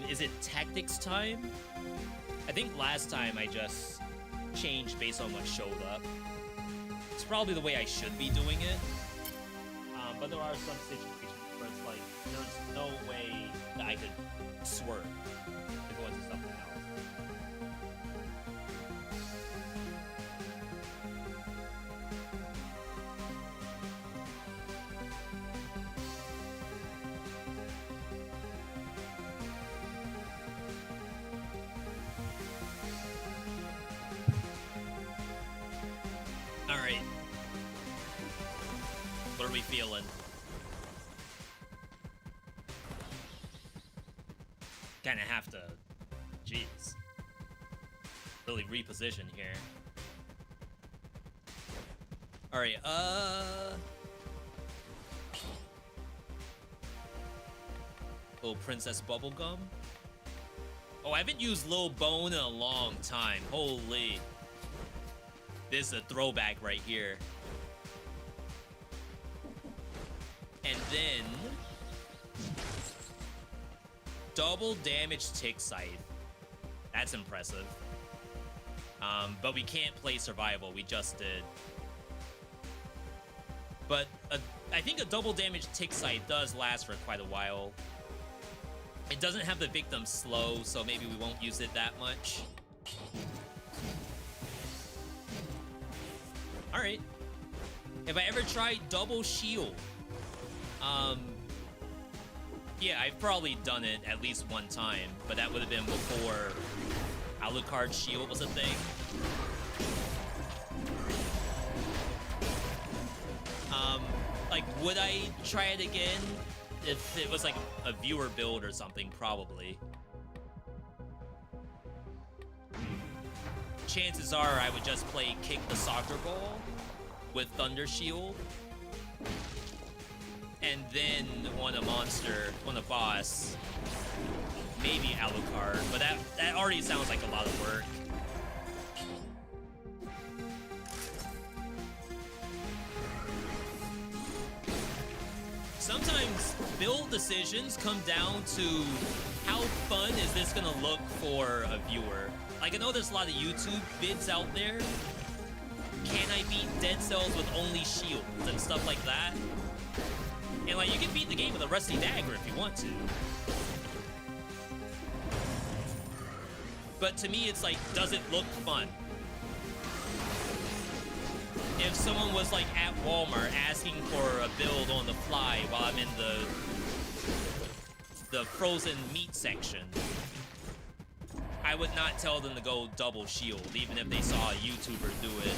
is it tactics time? I think last time I just changed based on what showed up. It's probably the way I should be doing it. But there are some situations where it's like, there's no way that I could swerve if it wasn't something else. All right. What are we feeling? Kinda have to, jeez, really reposition here. All right, little Princess Bubblegum. Oh, I haven't used Lil Bone in a long time. Holy. This is a throwback right here. And then double damage tick scythe. That's impressive. But we can't play survival. We just did. But I think a double damage tick scythe does last for quite a while. It doesn't have the victim slow, so maybe we won't use it that much. All right. Have I ever tried double shield? Yeah, I've probably done it at least one time, but that would have been before Alucard shield was a thing. Like, would I try it again if it was like a viewer build or something? Probably. Chances are I would just play Kick the Soccer Ball with Thunder Shield. And then on a monster, on a boss, maybe Alucard. But that already sounds like a lot of work. Sometimes build decisions come down to how fun is this gonna look for a viewer. Like, I know there's a lot of YouTube vids out there. Can I beat Dead Cells with only shields and stuff like that? And like, you can beat the game with a rusty dagger if you want to. But to me, it's like, does it look fun? If someone was like at Walmart asking for a build on the fly while I'm in the frozen meat section, I would not tell them to go double shield, even if they saw a YouTuber do it.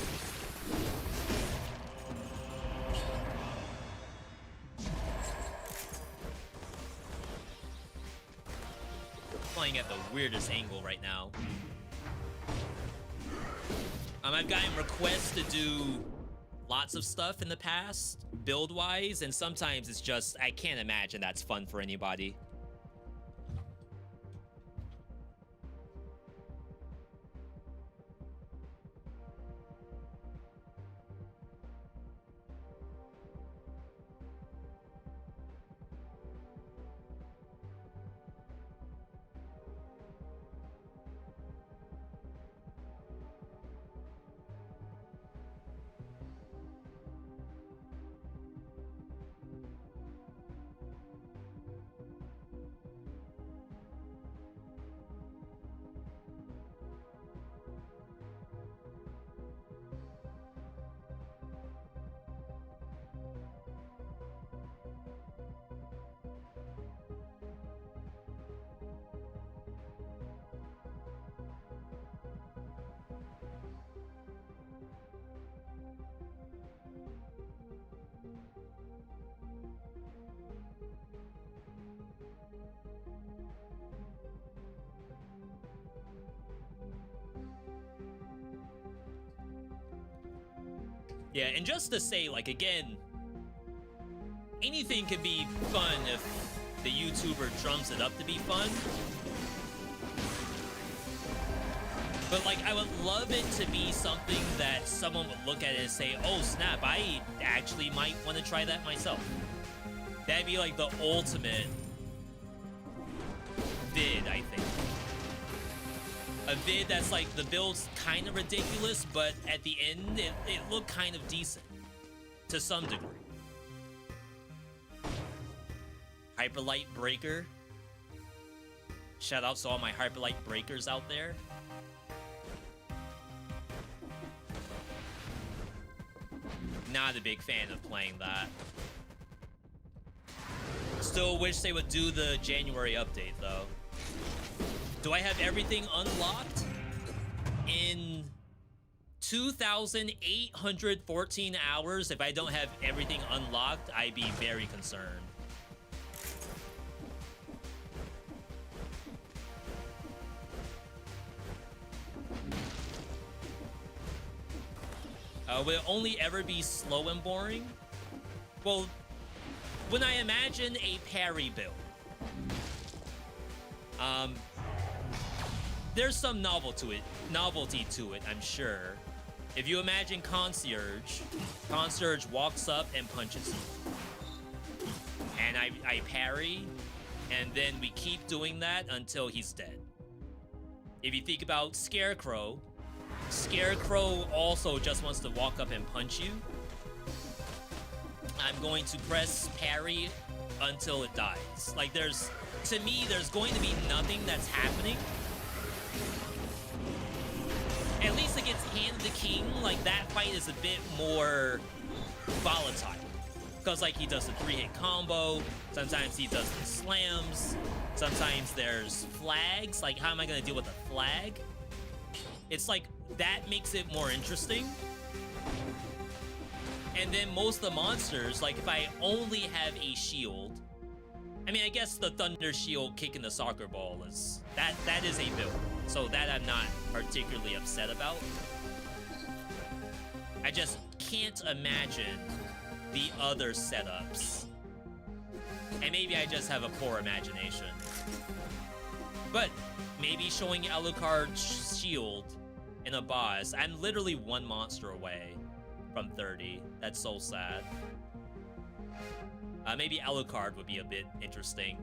Playing at the weirdest angle right now. I've gotten requests to do lots of stuff in the past, build-wise, and sometimes it's just, I can't imagine that's fun for anybody. Yeah, and just to say, like, again, anything can be fun if the YouTuber drums it up to be fun. But, like, I would love it to be something that someone would look at it and say, oh, snap, I actually might want to try that myself. That'd be, like, the ultimate vid, I think. A vid that's like, the build's kind of ridiculous, but at the end, it looked kind of decent. To some degree. Hyperlight Breaker. Shout out to all my Hyperlight Breakers out there. Not a big fan of playing that. Still wish they would do the January update, though. Do I have everything unlocked? In 2,814 hours, if I don't have everything unlocked, I'd be very concerned. Will it only ever be slow and boring? Well, when I imagine a parry build, there's some novelty to it, I'm sure. If you imagine Concierge walks up and punches you. And I parry, and then we keep doing that until he's dead. If you think about Scarecrow also just wants to walk up and punch you. I'm going to press parry until it dies. Like, to me, there's going to be nothing that's happening. At least against Hand of the King, like, that fight is a bit more volatile. Because, like, he does the 3-hit combo, sometimes he does the slams, sometimes there's flags. Like, how am I going to deal with a flag? It's like, that makes it more interesting. And then most of the monsters, like, if I only have a shield, I mean, I guess the Thunder Shield kicking the soccer ball is, that is a build. So that I'm not particularly upset about. I just can't imagine the other setups. And maybe I just have a poor imagination. But maybe showing Alucard's shield in a boss. I'm literally one monster away from 30. That's so sad. Maybe Alucard would be a bit interesting.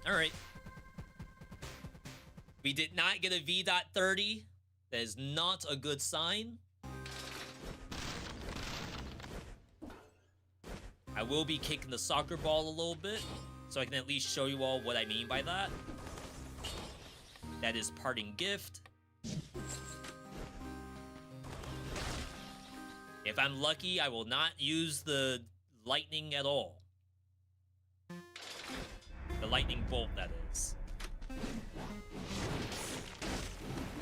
Alright. We did not get a V.30. That is not a good sign. I will be kicking the soccer ball a little bit, so I can at least show you all what I mean by that. That is Parting Gift. If I'm lucky, I will not use the lightning at all. The lightning bolt, that is.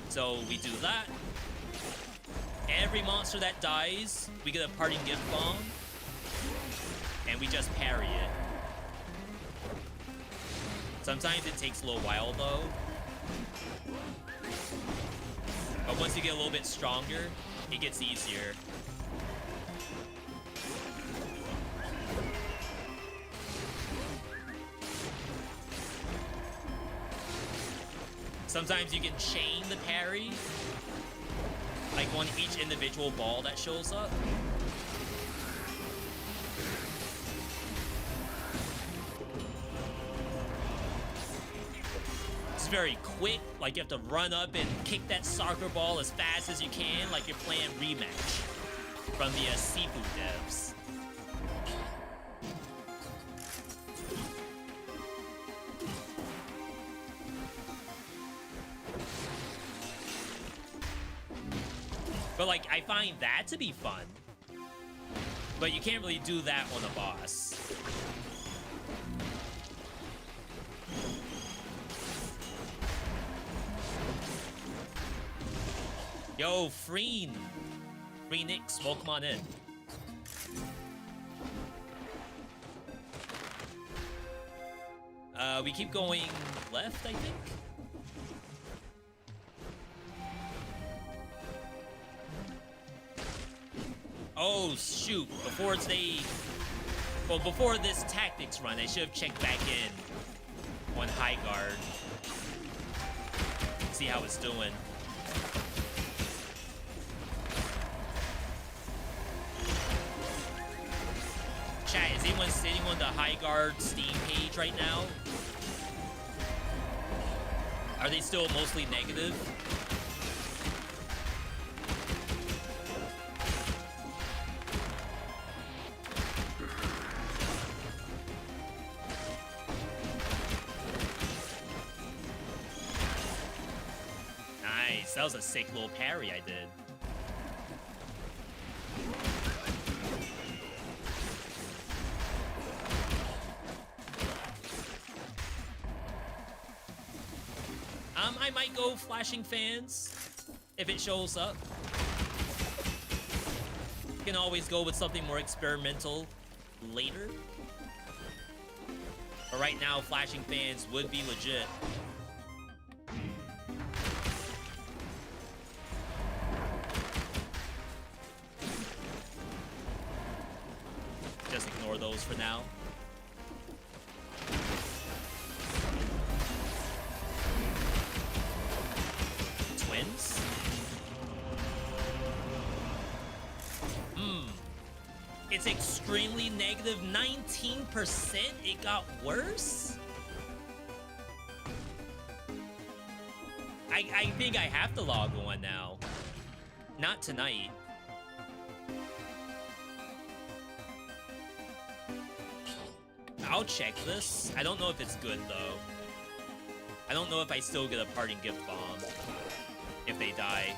So we do that. Every monster that dies, we get a Parting Gift Bomb. And we just parry it. Sometimes it takes a little while, though. But once you get a little bit stronger, it gets easier. Sometimes you can chain the parry, like on each individual ball that shows up. It's very quick, like you have to run up and kick that soccer ball as fast as you can, like you're playing Rematch from the Sifu devs. But, like, I find that to be fun. But you can't really do that on a boss. Yo, Freenix, welcome on in. We keep going left, I think. Oh, shoot. Before this tactics run, I should have checked back in on high guard. See how it's doing. Chat, is Is anyone sitting on the High Guard Steam page right now? Are they still mostly negative? Nice, that was a sick little parry I did. I might go flashing fans if it shows up. You can always go with something more experimental later. But right now, flashing fans would be legit. Just ignore those for now. Twins? It's extremely negative. 19%? It got worse? I think I have to log on now. Not tonight. I'll check this. I don't know if it's good, though. I don't know if I still get a parting gift bomb if they die.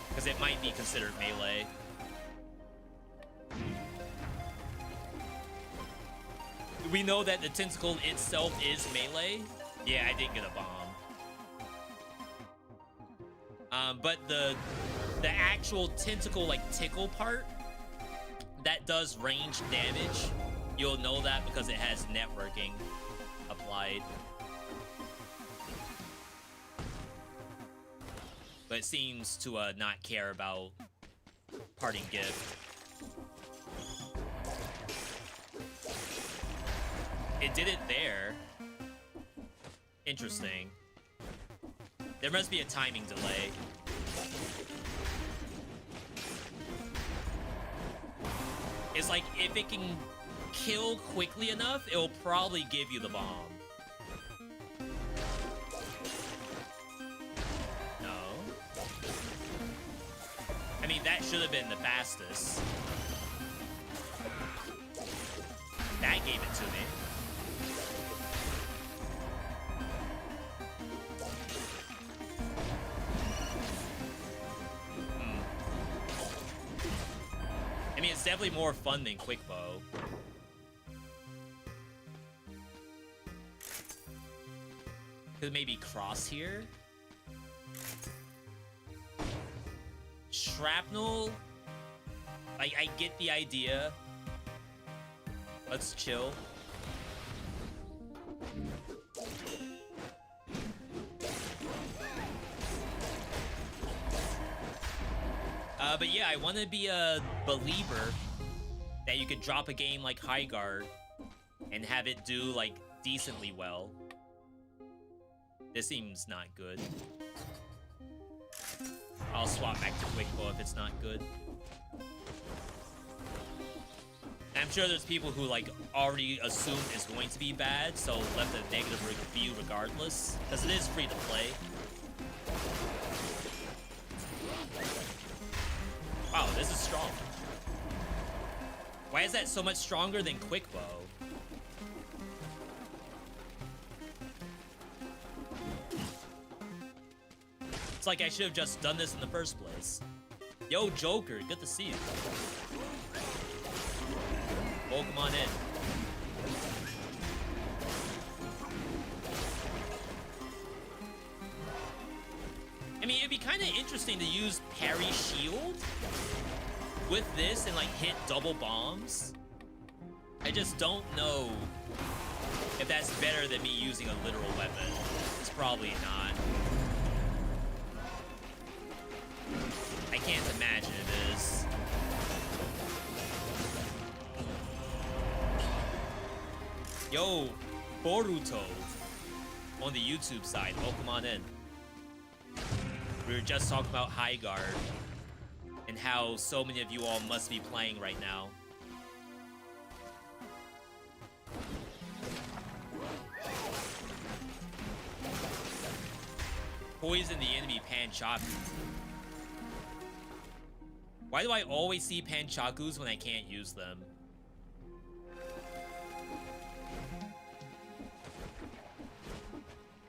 Because it might be considered melee. We know that the tentacle itself is melee. Yeah, I didn't get a bomb. But the actual tentacle, like, tickle part, that does range damage. You'll know that because it has networking applied. But it seems to not care about parting gift. It did it there. Interesting. There must be a timing delay. It's like, if it can kill quickly enough, it'll probably give you the bomb. No. I mean, that should have been the fastest. That gave it to me. I mean, it's definitely more fun than quick bow. Could maybe cross here? Shrapnel? I get the idea. Let's chill. But yeah, I want to be a believer that you could drop a game like High Guard and have it do, like, decently well. This seems not good. I'll swap back to quick bow if it's not good. I'm sure there's people who, like, already assumed it's going to be bad, so left a negative review regardless, because it is free to play. Wow, this is strong. Why is that so much stronger than quick bow? It's like I should have just done this in the first place. Yo, Joker, good to see you. Welcome on in. I mean, it'd be kind of interesting to use parry shield with this and, like, hit double bombs. I just don't know if that's better than me using a literal weapon. It's probably not. I can't imagine it is. Yo, Boruto on the YouTube side, welcome on in. We were just talking about High Guard and and how so many of you all must be playing right now. Poison the enemy Panchaku. Why do I always see Panchakus when I can't use them?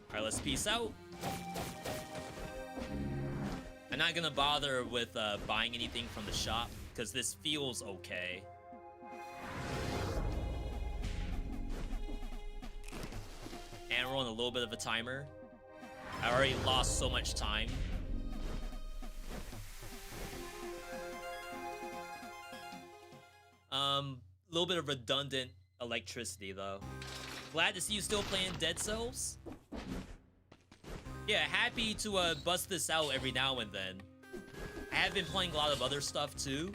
Alright, let's peace out. I'm not gonna bother with buying anything from the shop, because this feels okay. And we're on a little bit of a timer. I already lost so much time. A little bit of redundant electricity, though. Glad to see you still playing Dead Cells. Yeah, happy to bust this out every now and then. I have been playing a lot of other stuff, too.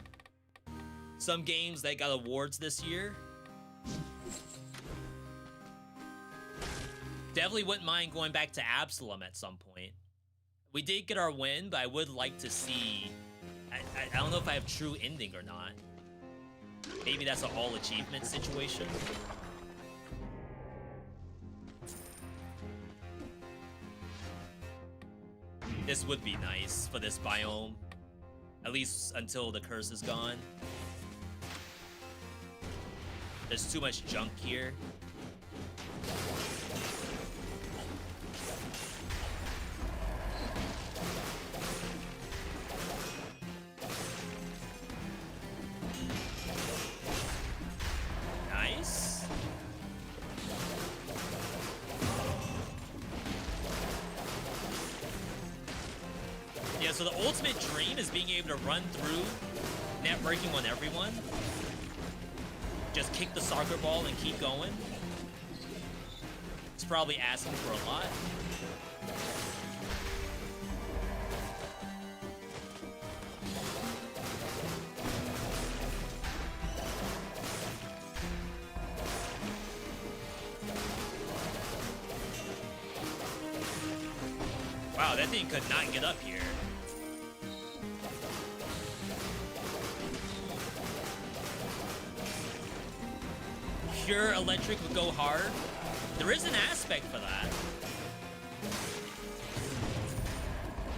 Some games that got awards this year. Definitely wouldn't mind going back to Absalom at some point. We did get our win, but I would like to see... I don't know if I have true ending or not. Maybe that's an all-achievement situation. This would be nice for this biome. At least until the curse is gone. There's too much junk here. Nice. Yeah, so the ultimate dream is being able to run through networking on everyone. Just kick the soccer ball and keep going. It's probably asking for a lot. Wow, that thing could not get up here. Pure electric would go hard. There is an aspect for that.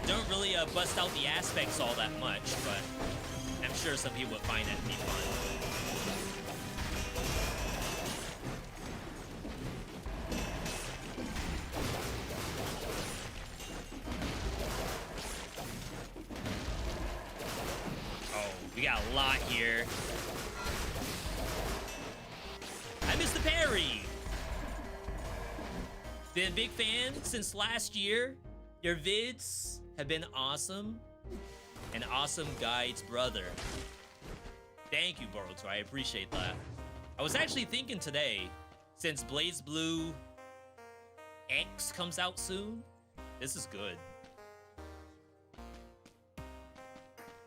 Don't really bust out the aspects all that much, but I'm sure some people would find that to be fun. Oh, we got a lot here. I missed the parry! Been a big fan since last year. Your vids have been awesome. An awesome guide's brother. Thank you, Boruto. I appreciate that. I was actually thinking today, since Blaze Blue X comes out soon, this is good.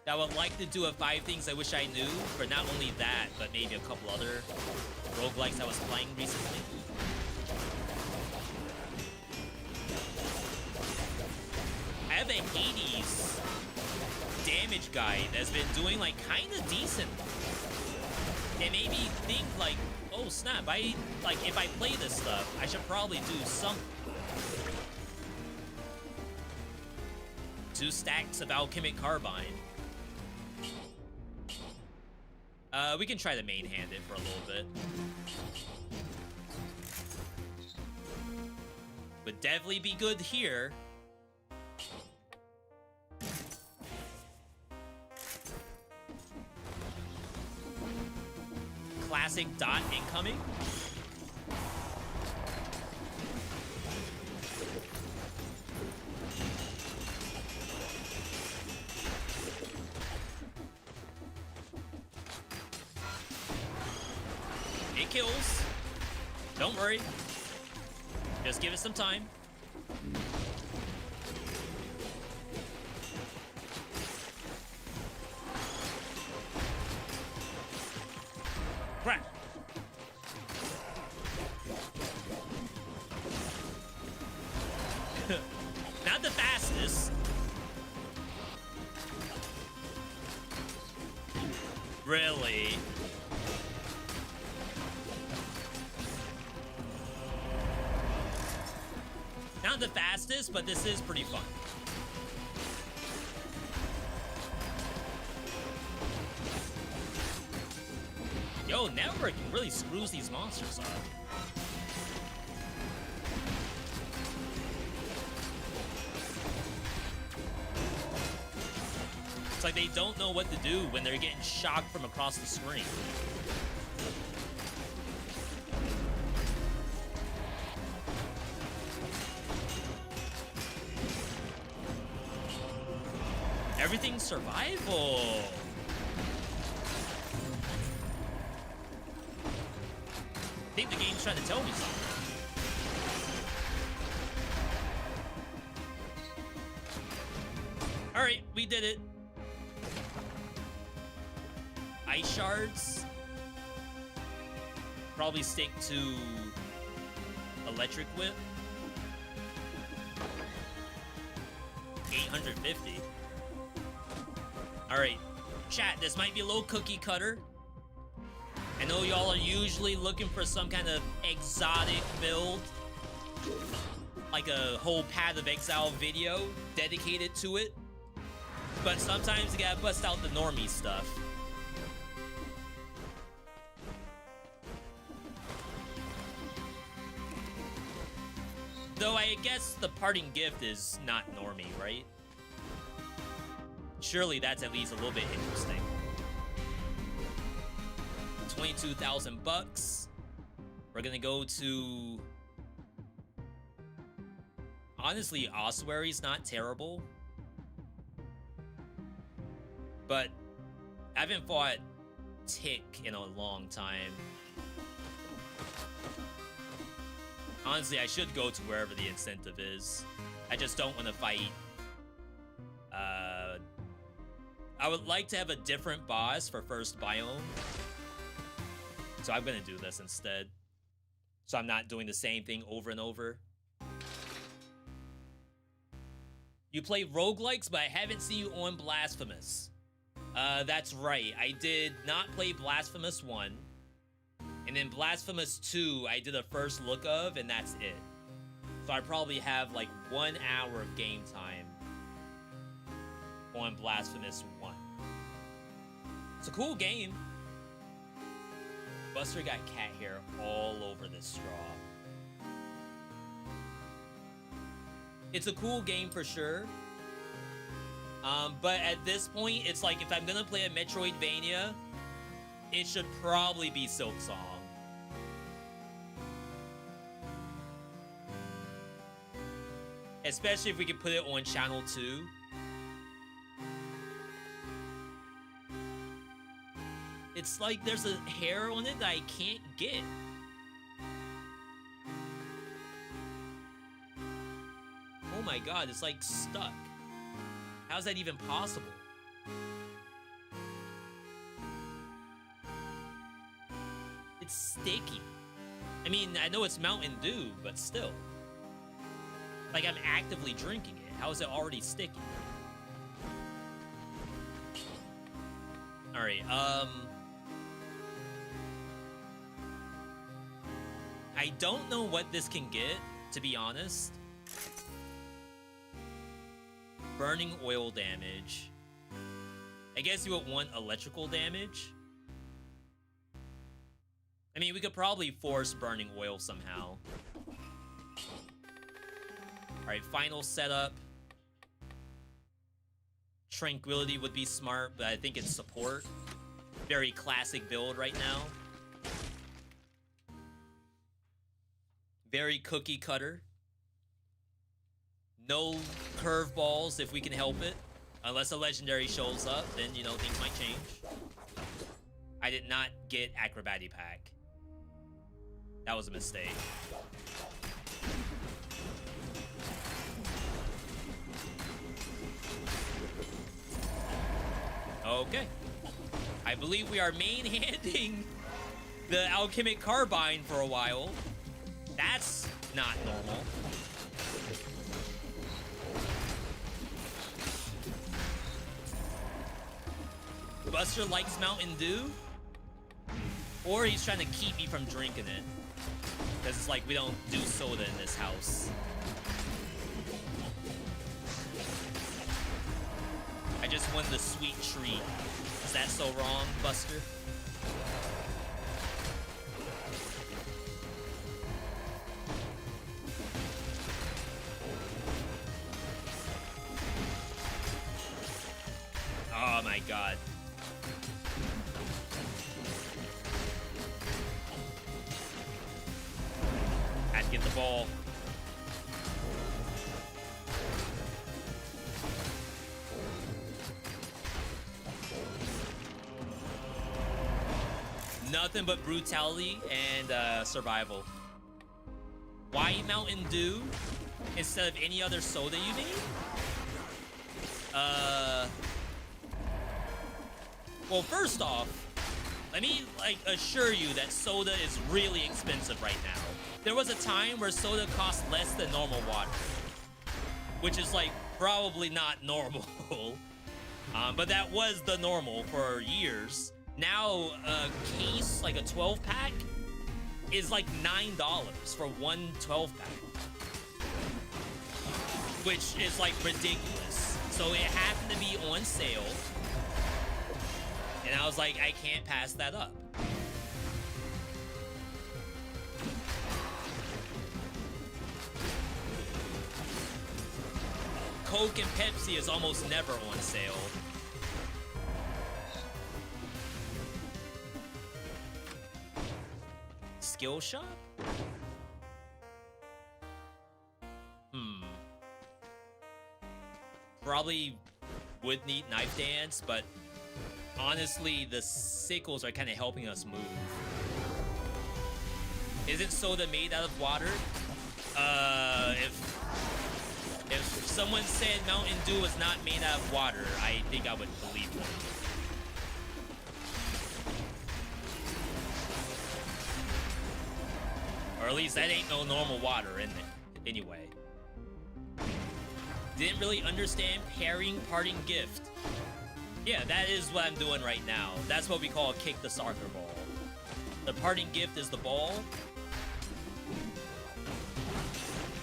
I would like to do a 5 things I wish I knew for not only that, but maybe a couple other roguelikes I was playing recently. I have a Hades damage guide that's been doing like kind of decent. It made me think like, oh snap, if I play this stuff, I should probably do something. 2 stacks of Alchemic Carbine. We can try to main hand it for a little bit. Would definitely be good here. Classic dot incoming. It kills. Don't worry. Just give it some time. Crap. Not the fastest. Really? Not the fastest, but this is pretty fun. Yo, networking really screws these monsters up. It's like they don't know what to do when they're getting shocked from across the screen. Everything's survival. I think the game's trying to tell me something. All right, we did it. Ice shards. Probably stick to electric whip. 850. All right, chat, this might be a little cookie cutter. I know y'all are usually looking for some kind of exotic build, like a whole Path of Exile video dedicated to it. But sometimes you gotta bust out the normie stuff. Though I guess the parting gift is not normie, right? Surely that's at least a little bit interesting. 22,000 bucks. We're gonna go to... Honestly, Ossuary's not terrible. But I haven't fought Tick in a long time. Honestly, I should go to wherever the incentive is. I just don't want to fight. I would like to have a different boss for first biome. So I'm gonna do this instead. So I'm not doing the same thing over and over. You play roguelikes, but I haven't seen you on Blasphemous. That's right. I did not play Blasphemous 1. And then Blasphemous 2, I did a first look of, and that's it. So I probably have like 1 hour of game time on Blasphemous 1. It's a cool game. Buster got cat hair all over this straw. It's a cool game for sure. But at this point, it's like if I'm gonna play a Metroidvania, it should probably be Silk Song. Especially if we can put it on Channel 2. It's like there's a hair on it that I can't get. Oh my god, it's like stuck. How's that even possible? It's sticky. I mean, I know it's Mountain Dew, but still. Like I'm actively drinking it. How is it already sticky? Alright, I don't know what this can get, to be honest. Burning oil damage. I guess you would want electrical damage. I mean, we could probably force burning oil somehow. Alright, final setup. Tranquility would be smart, but I think it's support. Very classic build right now. Very cookie cutter. No curveballs if we can help it. Unless a legendary shows up, then, you know, things might change. I did not get Acrobati Pack. That was a mistake. Okay. I believe we are main-handing the Alchemic Carbine for a while. That's not normal. Buster likes Mountain Dew, or he's trying to keep me from drinking it. Because it's like we don't do soda in this house. I just won the sweet treat. Is that so wrong, Buster? Oh my god. Had to get the ball. Nothing but brutality and survival. Why Mountain Dew instead of any other soda you need? Well, first off, let me assure you that soda is really expensive right now. There was a time where soda cost less than normal water, which is like probably not normal. But that was the normal for years. Now a case, like a 12-pack, is like $9 for one 12-pack, which is like ridiculous. So it happened to be on sale, and I was like, I can't pass that up. Coke and Pepsi is almost never on sale. Skill shop? Probably would need knife dance, but honestly, the sickles are kind of helping us move. Isn't soda made out of water? If someone said Mountain Dew was not made out of water, I think I would believe them. Or at least that ain't no normal water in it, anyway. Didn't really understand pairing parting gift. Yeah, that is what I'm doing right now. That's what we call kick the soccer ball. The parting gift is the ball.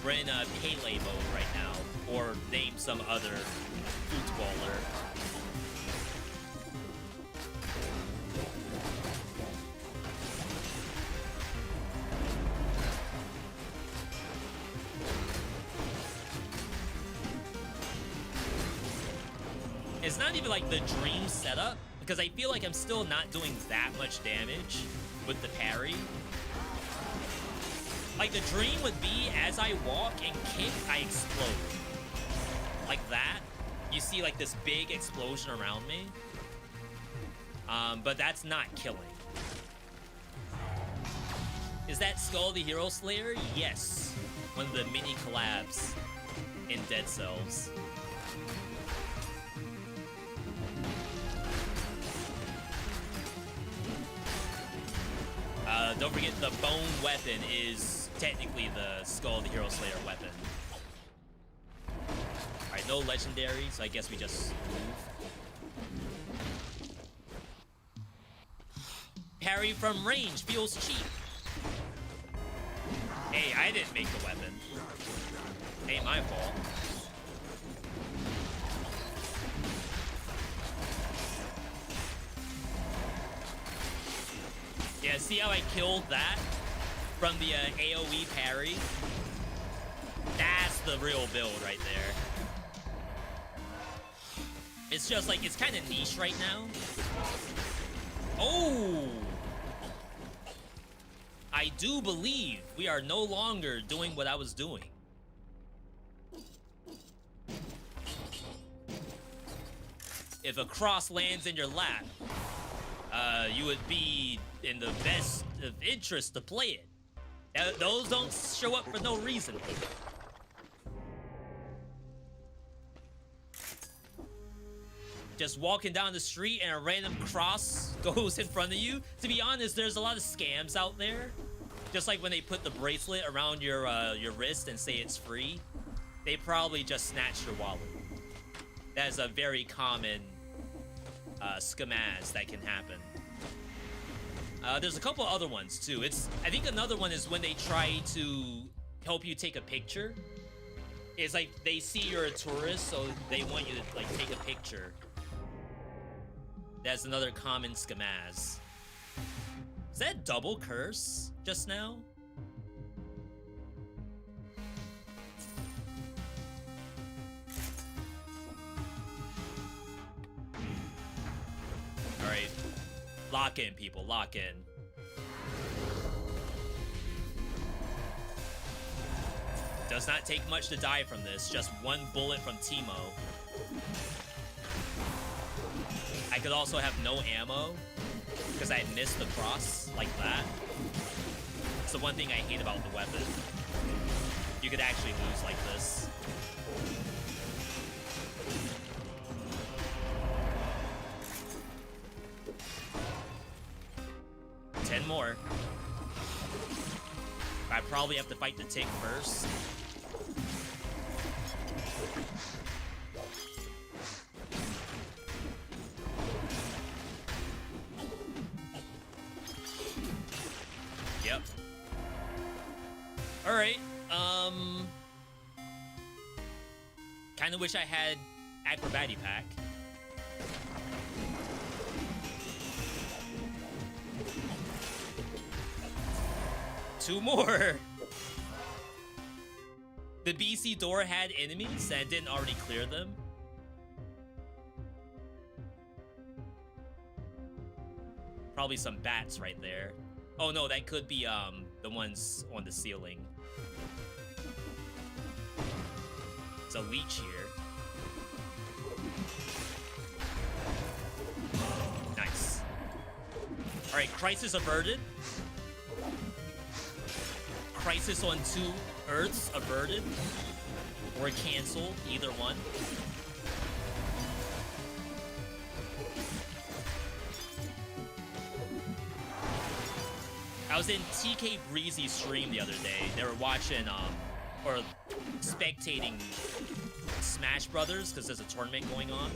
We're in a Pele mode right now, or name some other footballer. It's not even like the dream setup, because I feel like I'm still not doing that much damage with the parry. Like, the dream would be, as I walk and kick, I explode. Like that. You see, like, this big explosion around me. But that's not killing. Is that Skull the Hero Slayer? Yes. One of the mini collabs in Dead Cells. Don't forget, the bone weapon is technically the Skull the Hero Slayer weapon. Alright, no legendary, so I guess we just move. Parry from range feels cheap. Hey, I didn't make the weapon. Ain't my fault. Yeah, see how I killed that from the AoE parry? That's the real build right there. It's just like, it's kind of niche right now. Oh! I do believe we are no longer doing what I was doing. If a cross lands in your lap, you would be in the best of interest to play it. Those don't show up for no reason. Just walking down the street and a random cross goes in front of you. To be honest, there's a lot of scams out there. Just like when they put the bracelet around your wrist and say it's free, they probably just snatch your wallet. That is a very common scammaz that can happen. There's a couple other ones too. I think another one is when they try to help you take a picture. It's like they see you're a tourist, so they want you to like take a picture. That's another common scammaz. Is that double curse just now? Alright. Lock in, people. Lock in. Does not take much to die from this. Just one bullet from Teemo. I could also have no ammo because I missed the cross like that. It's the one thing I hate about the weapon. You could actually lose like this. Ten more. I probably have to fight the tick first. Yep. Alright, kinda wish I had Acrobati Pack. Two more! The BC door had enemies and didn't already clear them. Probably some bats right there. Oh no, that could be the ones on the ceiling. It's a leech here. Nice. Alright, crisis averted. Crisis on 2 Earths averted. Or canceled, either one. I was in TK Breezy's stream the other day. They were watching, or spectating Smash Brothers, because there's a tournament going on.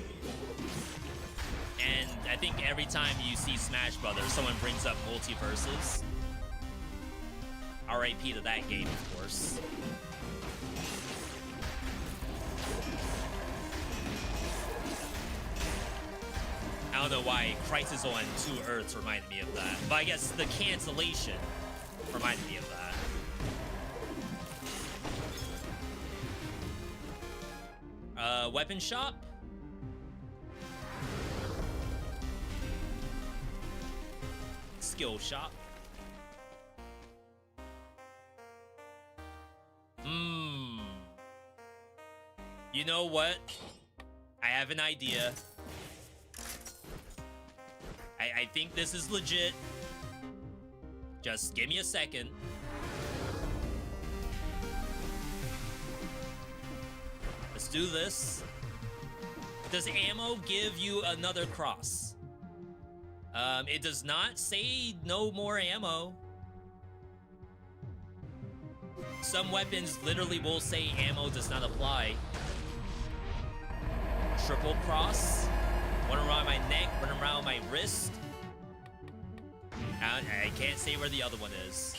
And I think every time you see Smash Brothers, someone brings up Multiverses. RIP to that game, of course. I don't know why Crisis on 2 Earths reminded me of that. But I guess the cancellation reminded me of that. Weapon shop? Skill shop. You know what? I have an idea. I think this is legit. Just give me a second. Let's do this. Does ammo give you another cross? It does not say no more ammo. Some weapons literally will say ammo does not apply. Triple cross. One around my neck, one around my wrist. I can't say where the other one is.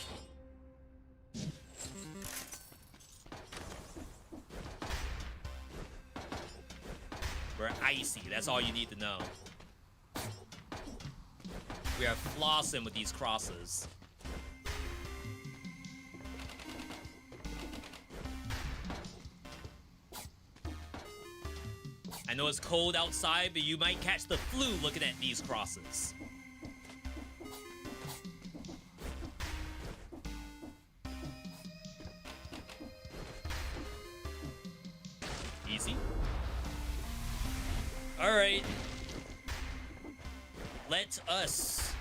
We're icy, that's all you need to know. We are flossing with these crosses. I know it's cold outside, but you might catch the flu looking at these crosses. Easy. All right. Let us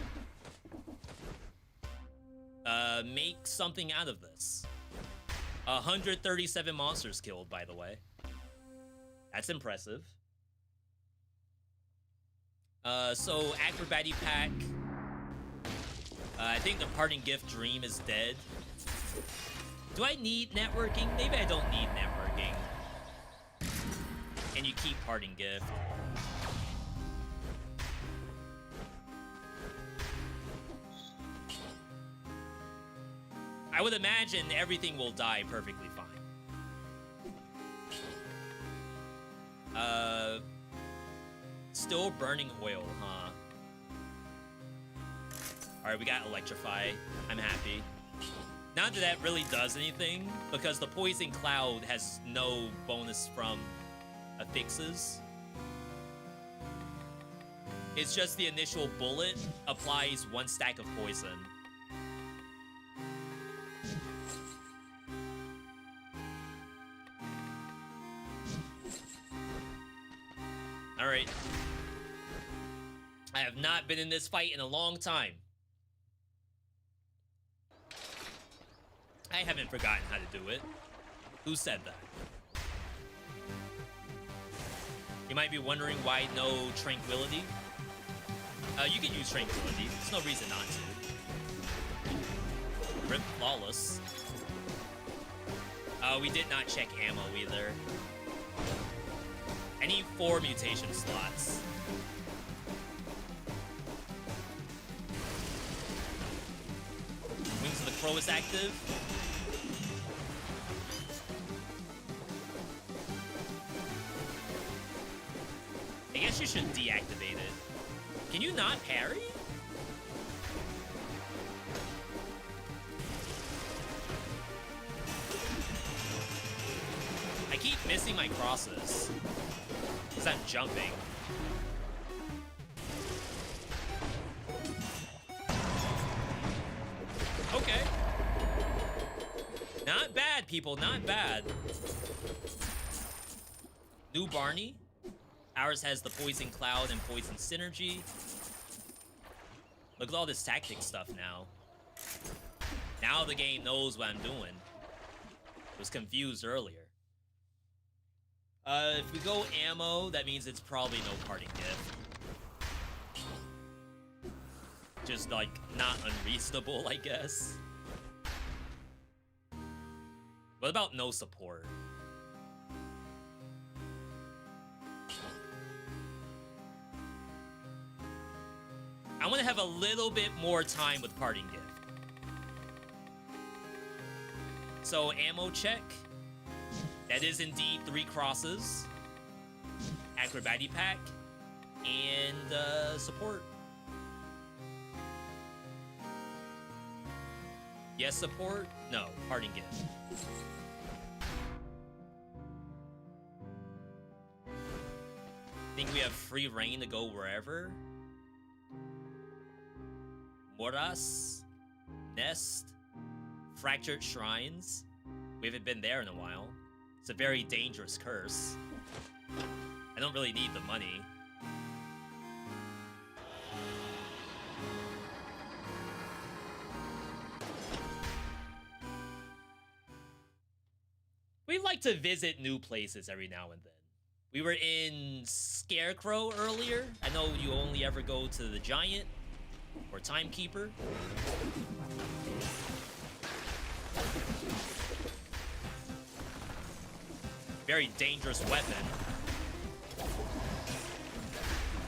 make something out of this. 137 monsters killed, by the way. That's impressive. So Acrobati Pack. I think the parting gift dream is dead. Do I need networking? Maybe I don't need networking. And you keep parting gift. I would imagine everything will die perfectly fine. Still burning oil, huh? Alright, we got Electrify. I'm happy. Not that that really does anything, because the Poison Cloud has no bonus from affixes. It's just the initial bullet applies 1 stack of poison. Alright. I have not been in this fight in a long time. I haven't forgotten how to do it. Who said that? You might be wondering why no Tranquility. You can use Tranquility. There's no reason not to. Rip Flawless. We did not check ammo either. I need 4 mutation slots. Wings of the Crow is active. I guess you should deactivate it. Can you not parry? I keep missing my crosses. Because I'm jumping. Okay. Not bad, people. Not bad. New Barney. Ours has the Poison Cloud and Poison Synergy. Look at all this tactic stuff now. Now the game knows what I'm doing. I was confused earlier. If we go ammo, that means it's probably no parting gift. Just, like, not unreasonable, I guess. What about no support? I want to have a little bit more time with parting gift. So, ammo check. That is indeed 3 crosses. Acrobatic pack. And, support. Yes, support? No, parting gift. Think we have free reign to go wherever? Moras, Nest, Fractured Shrines. We haven't been there in a while. It's a very dangerous curse. I don't really need the money. We like to visit new places every now and then. We were in Scarecrow earlier. I know you only ever go to the Giant or Timekeeper. Very dangerous weapon.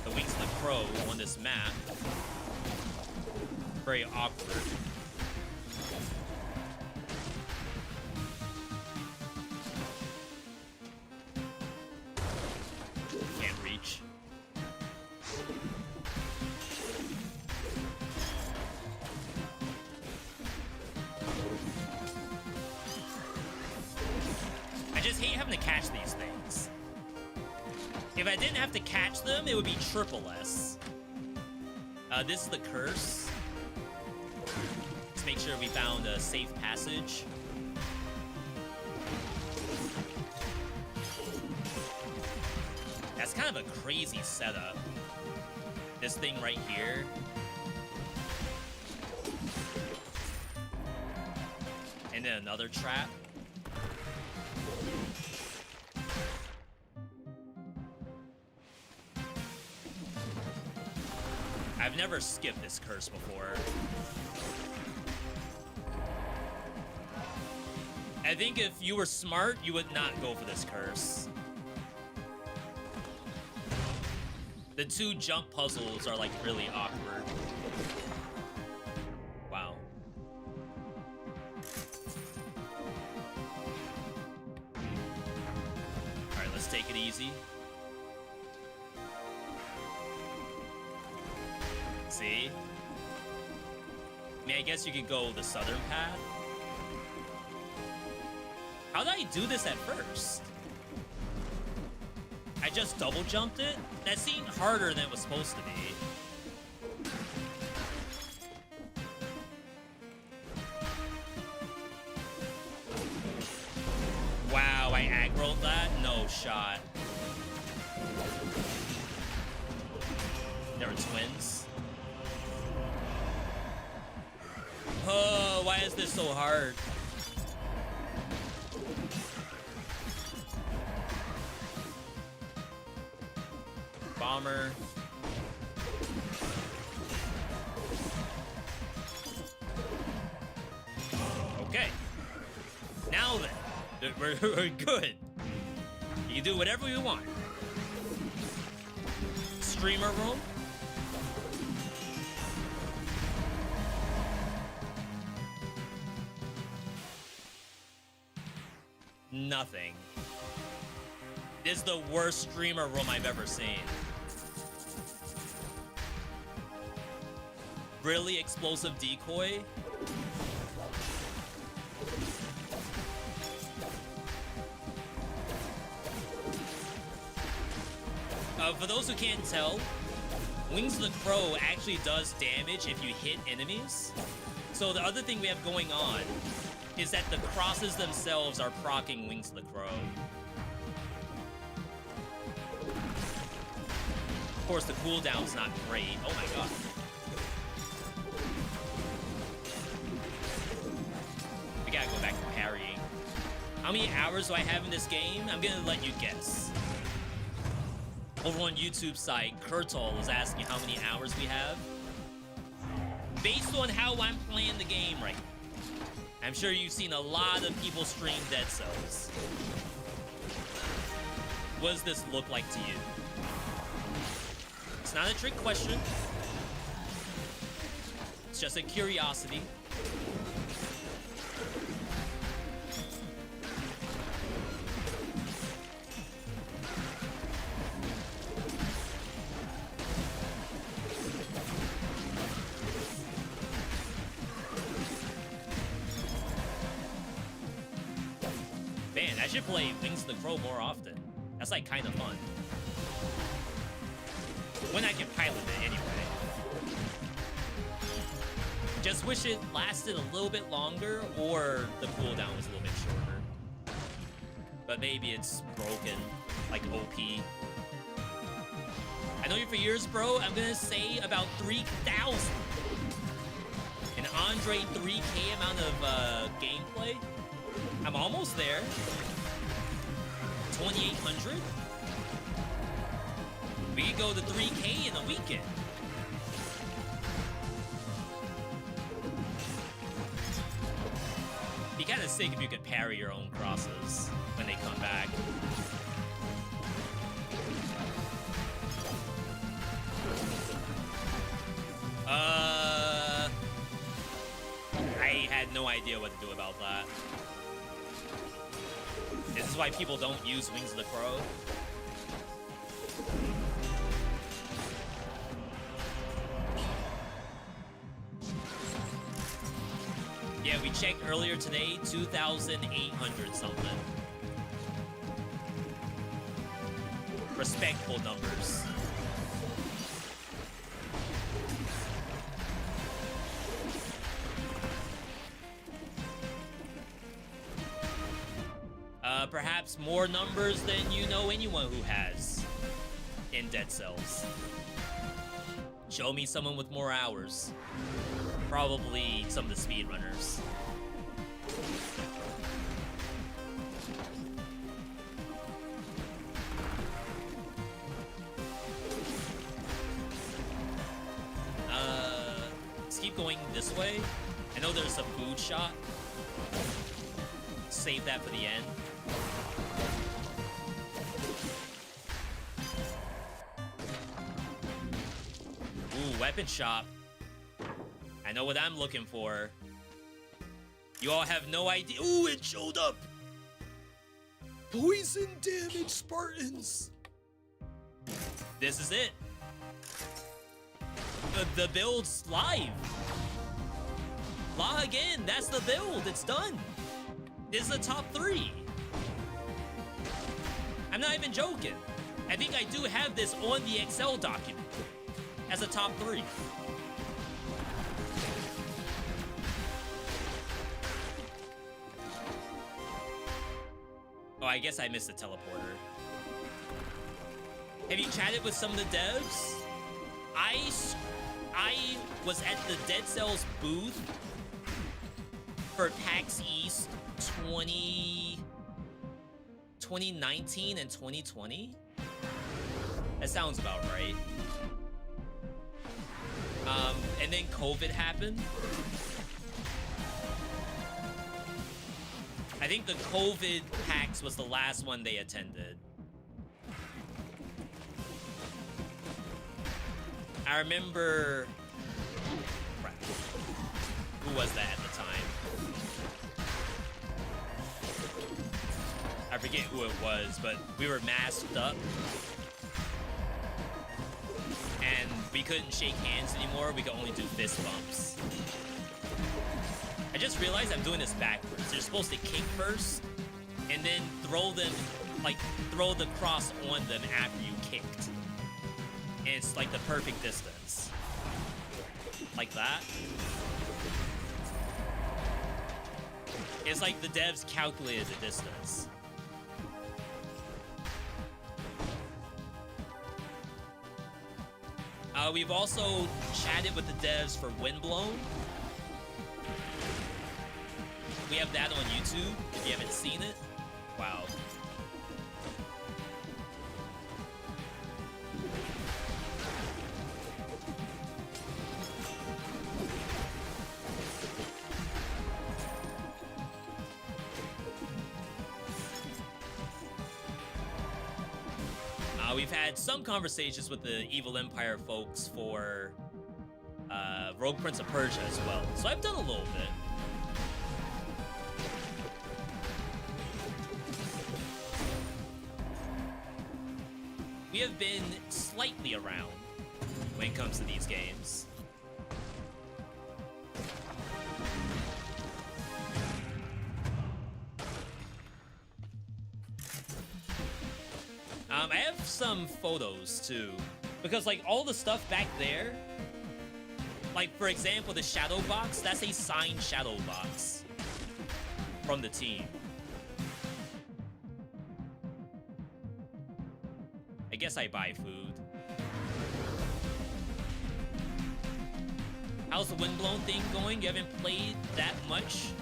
The Wings of the Crow on this map. Very awkward. Can't reach. I just hate having to catch these things. If I didn't have to catch them, it would be triple S. This is the curse. Let's make sure we found a safe passage. That's kind of a crazy setup. This thing right here. And then another trap. I've never skipped this curse before. I think if you were smart, you would not go for this curse. The 2 jump puzzles are, like, really awkward. Wow. easy. See? I mean, I guess you could go the southern path. How did I do this at first? I just double jumped it? That seemed harder than it was supposed to be. Wow, I aggroed that? No shot. They were twins. Oh, why is this so hard? Bomber. Okay. Now then, we're good. You can do whatever you want. Streamer room. Nothing. This is the worst streamer room I've ever seen. Really explosive decoy. For those who can't tell, Wings of the Crow actually does damage if you hit enemies. So the other thing we have going on is that the crosses themselves are proccing Wings of the Crow. Of course, the cooldown's not great. Oh my god. We gotta go back to parrying. How many hours do I have in this game? I'm gonna let you guess. Over on YouTube's side, Kurtal is asking how many hours we have. Based on how I'm playing the game right now, I'm sure you've seen a lot of people stream Dead Cells. What does this look like to you? It's not a trick question. It's just a curiosity. Man, I should play Wings of the Crow more often. That's like kind of fun. When I can pilot it anyway. Just wish it lasted a little bit longer or the cooldown was a little bit shorter. But maybe it's broken, like OP. I know you for years, bro. I'm gonna say about 3,000. An Andre 3K amount of gameplay. I'm almost there. 2,800. We could go to 3K in a weekend. Be kind of sick if you could parry your own crosses when they come back. I had no idea what to do about that. This is why people don't use Wings of the Crow. Yeah, we checked earlier today, 2,800 something. Respectful numbers. Perhaps more numbers than you know anyone who has in Dead Cells. Show me someone with more hours. Probably some of the speedrunners. Let's keep going this way. I know there's a food shop. Save that for the end. Ooh, weapon shop. I know what I'm looking for. You all have no idea. Ooh, it showed up. Poison damage Spartans. This is it. The build's live. Log in. That's the build. It's done. This is the top 3. I'm not even joking. I think I do have this on the Excel document as a top 3. Oh, I guess I missed the teleporter. Have you chatted with some of the devs? I was at the Dead Cells booth for PAX East 2019 and 2020. That sounds about right. And then COVID happened. I think the COVID PAX was the last one they attended. I remember... Crap. Who was that at the time? I forget who it was, but we were masked up. And we couldn't shake hands anymore. We could only do fist bumps. I just realized I'm doing this backwards. You're supposed to kick first, and then throw them, like, throw the cross on them after you kicked. And it's like the perfect distance. Like that. It's like the devs calculated the distance. We've also chatted with the devs for Windblown. We have that on YouTube, if you haven't seen it. Wow. We've had some conversations with the Evil Empire folks for Rogue Prince of Persia as well. So I've done a little bit. We have been slightly around when it comes to these games. I have some photos too, because like all the stuff back there, like for example the shadow box, that's a signed shadow box from the team. I guess I buy food. How's the Windblown thing going? You haven't played that much?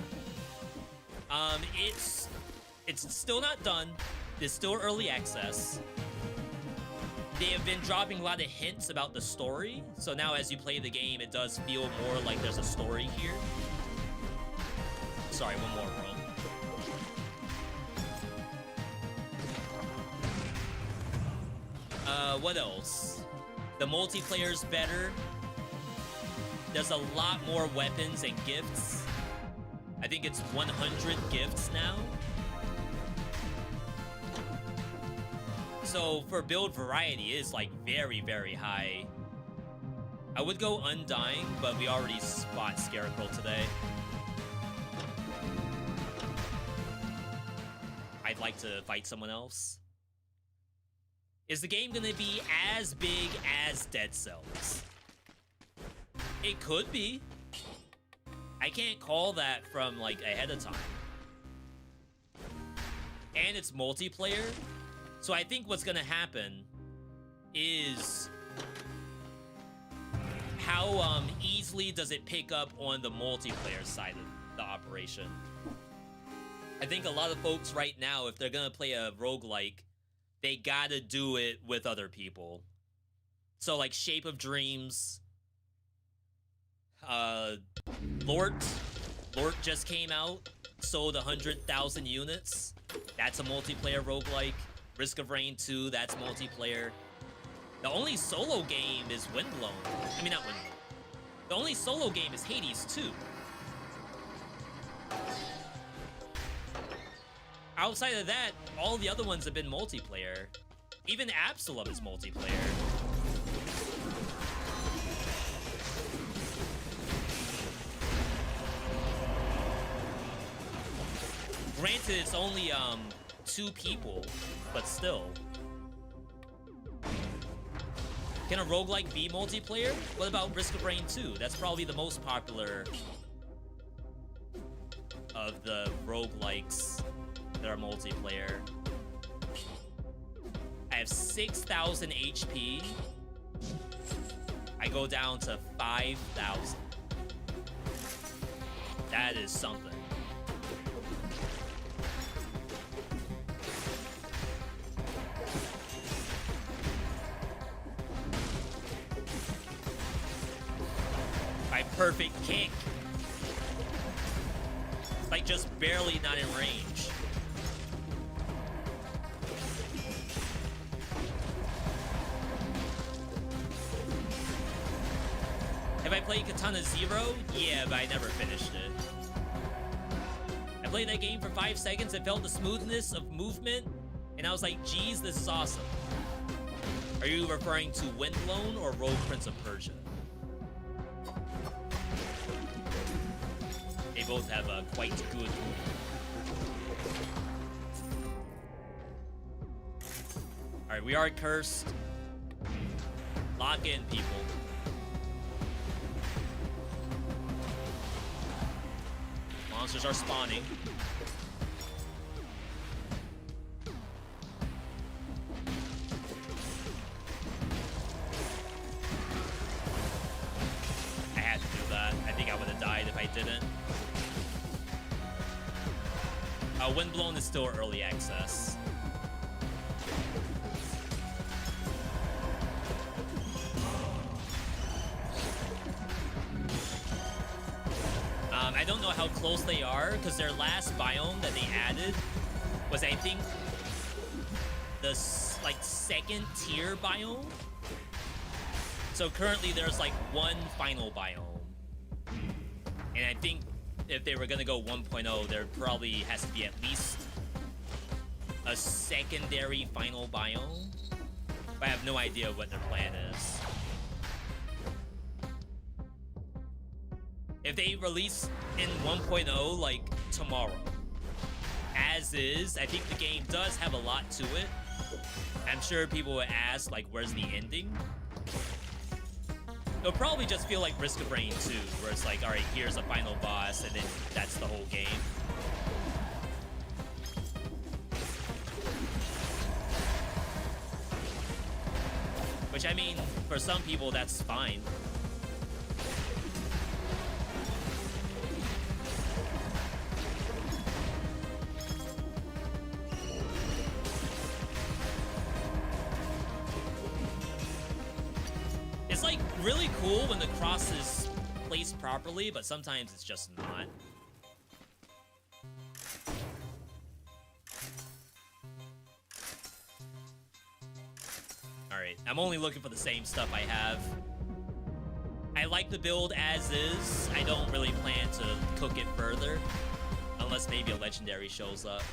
It's still not done. It's still early access. They have been dropping a lot of hints about the story, so now as you play the game, it does feel more like there's a story here. Sorry, one more roll. What else? The multiplayer's better. There's a lot more weapons and gifts. I think it's 100 gifts now. So for build variety, it is like very, very high. I would go Undying, but we already spot Scarecrow today. I'd like to fight someone else. Is the game gonna be as big as Dead Cells? It could be. I can't call that from like ahead of time. And it's multiplayer. So I think what's gonna happen is how easily does it pick up on the multiplayer side of the operation. I think a lot of folks right now, if they're gonna play a roguelike, they gotta do it with other people. So like Shape of Dreams, Lort just came out, sold 100,000 units. That's a multiplayer roguelike. Risk of Rain 2, that's multiplayer. The only solo game is Windblown. I mean, not Windblown. The only solo game is Hades 2. outside of that, all the other ones have been multiplayer. Even Absalom is multiplayer. Granted, it's only 2 people, but still. Can a roguelike be multiplayer? What about Risk of Rain 2? That's probably the most popular of the roguelikes that are multiplayer. I have 6,000 HP. I go down to 5,000. That is something. My perfect kick. Like just barely not in range. Have I played Katana Zero? Yeah, but I never finished it. I played that game for 5 seconds and felt the smoothness of movement, and I was like, geez, this is awesome. Are you referring to Windblown or Rogue Prince of Persia? They both have a quite good. Alright, we are cursed. Lock in, people. Monsters are spawning. I had to do that. I think I would have died if I didn't. Windblown is still early access. I don't know how close they are, because their last biome that they added was, I think, the like 2nd tier biome. So currently there's like 1 final biome. And I think if they were gonna go 1.0, there probably has to be at least a secondary final biome. But I have no idea what their plan is. If they release in 1.0 like tomorrow, as is, I think the game does have a lot to it. I'm sure people would ask, like, where's the ending? It'll probably just feel like Risk of Rain 2, where it's like, alright, here's a final boss, and then that's the whole game. Which, I mean, for some people, that's fine. It's like really cool when the cross is placed properly, but sometimes it's just not. Alright, I'm only looking for the same stuff I have. I like the build as is. I don't really plan to cook it further, unless maybe a legendary shows up.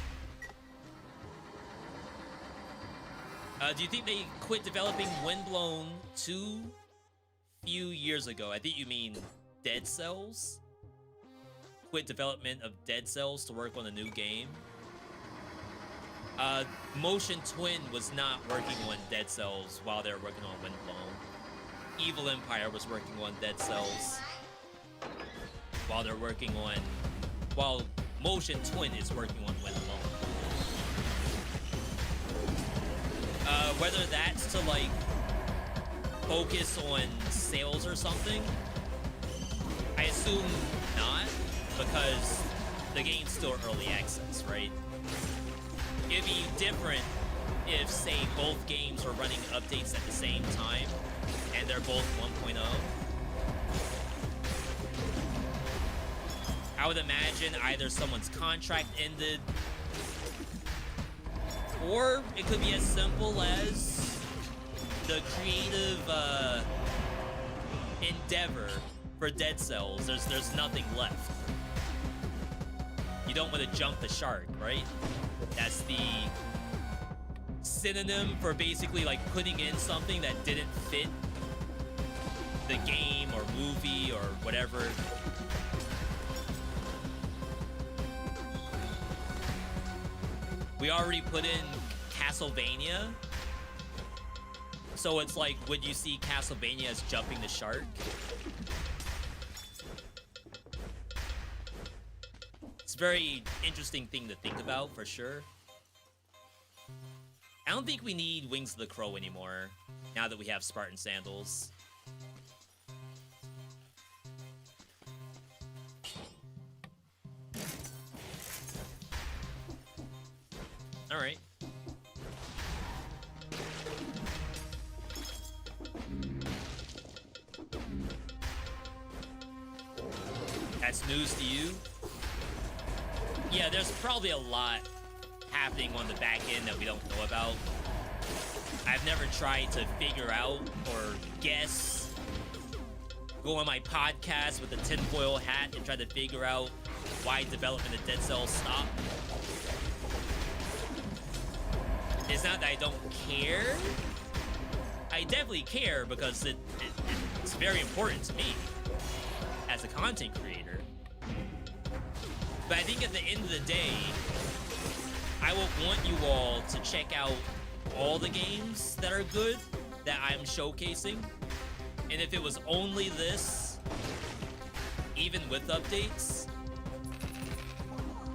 Do you think they quit developing Windblown 2 few years ago? I think you mean Dead Cells? Quit development of Dead Cells to work on a new game? Motion Twin was not working on Dead Cells while they were working on Windblown. Evil Empire was working on Dead Cells while they're working on... while Motion Twin is working on Windblown. Whether that's to, like, focus on sales or something, I assume not, because the game's still early access, right? It'd be different if, say, both games were running updates at the same time, and they're both 1.0. I would imagine either someone's contract ended, or it could be as simple as the creative endeavor for Dead Cells. There's nothing left. You don't want to jump the shark, right? That's the synonym for basically like putting in something that didn't fit the game or movie or whatever. We already put in Castlevania. So it's like, would you see Castlevania as jumping the shark? It's a very interesting thing to think about, for sure. I don't think we need Wings of the Crow anymore, now that we have Spartan Sandals. Alright. That's news to you? Yeah, there's probably a lot happening on the back end that we don't know about. I've never tried to figure out or guess. Go on my podcast with a tinfoil hat and try to figure out why development of Dead Cells stopped. It's not that I don't care. I definitely care because it's very important to me as a content creator. But I think at the end of the day, I will want you all to check out all the games that are good that I'm showcasing. And if it was only this, even with updates,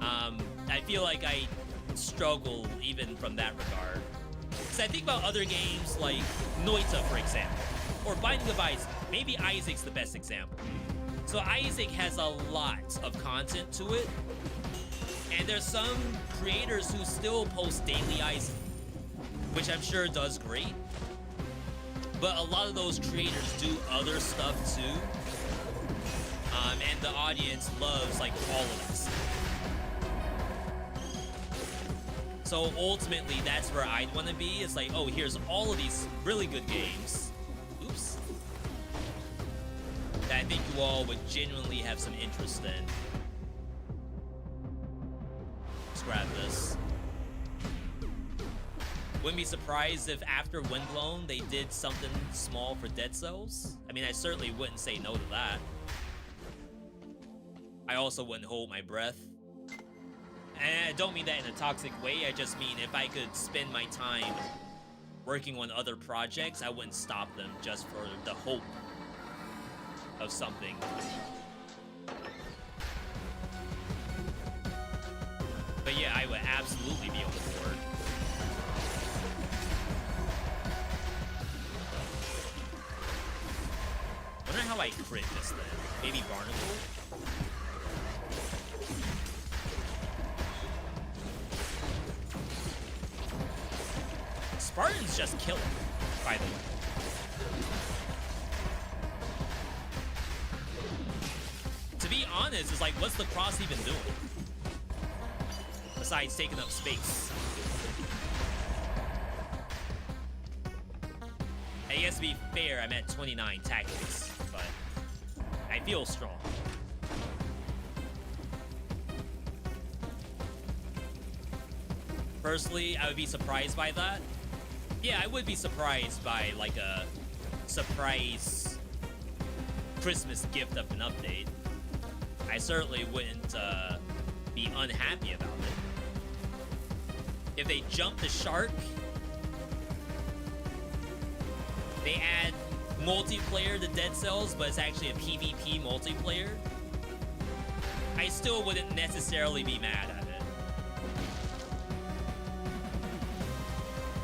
I feel like I struggle even from that regard. Because I think about other games like Noita, for example, or Binding of Isaac. Maybe Isaac's the best example. So Isaac has a lot of content to it, and there's some creators who still post daily Isaac, which I'm sure does great. But a lot of those creators do other stuff too, and the audience loves like all of that stuff. So ultimately, that's where I'd want to be. It's like, oh, here's all of these really good games. Oops. That I think you all would genuinely have some interest in. Let's grab this. Wouldn't be surprised if after Windblown, they did something small for Dead Cells. I mean, I certainly wouldn't say no to that. I also wouldn't hold my breath. And I don't mean that in a toxic way, I just mean if I could spend my time working on other projects, I wouldn't stop them just for the hope of something. But yeah, I would absolutely be on board. I wonder how I crit this then. Maybe Barnacle? Spartans just kill him, by the way. To be honest, it's like, what's the cross even doing? Besides taking up space. I guess to be fair, I'm at 29 tactics, but I feel strong. Personally, I would be surprised by that. Yeah, I would be surprised by like a surprise Christmas gift of an update. I certainly wouldn't be unhappy about it. If they jump the shark, they add multiplayer to Dead Cells, but it's actually a PvP multiplayer, I still wouldn't necessarily be mad at it.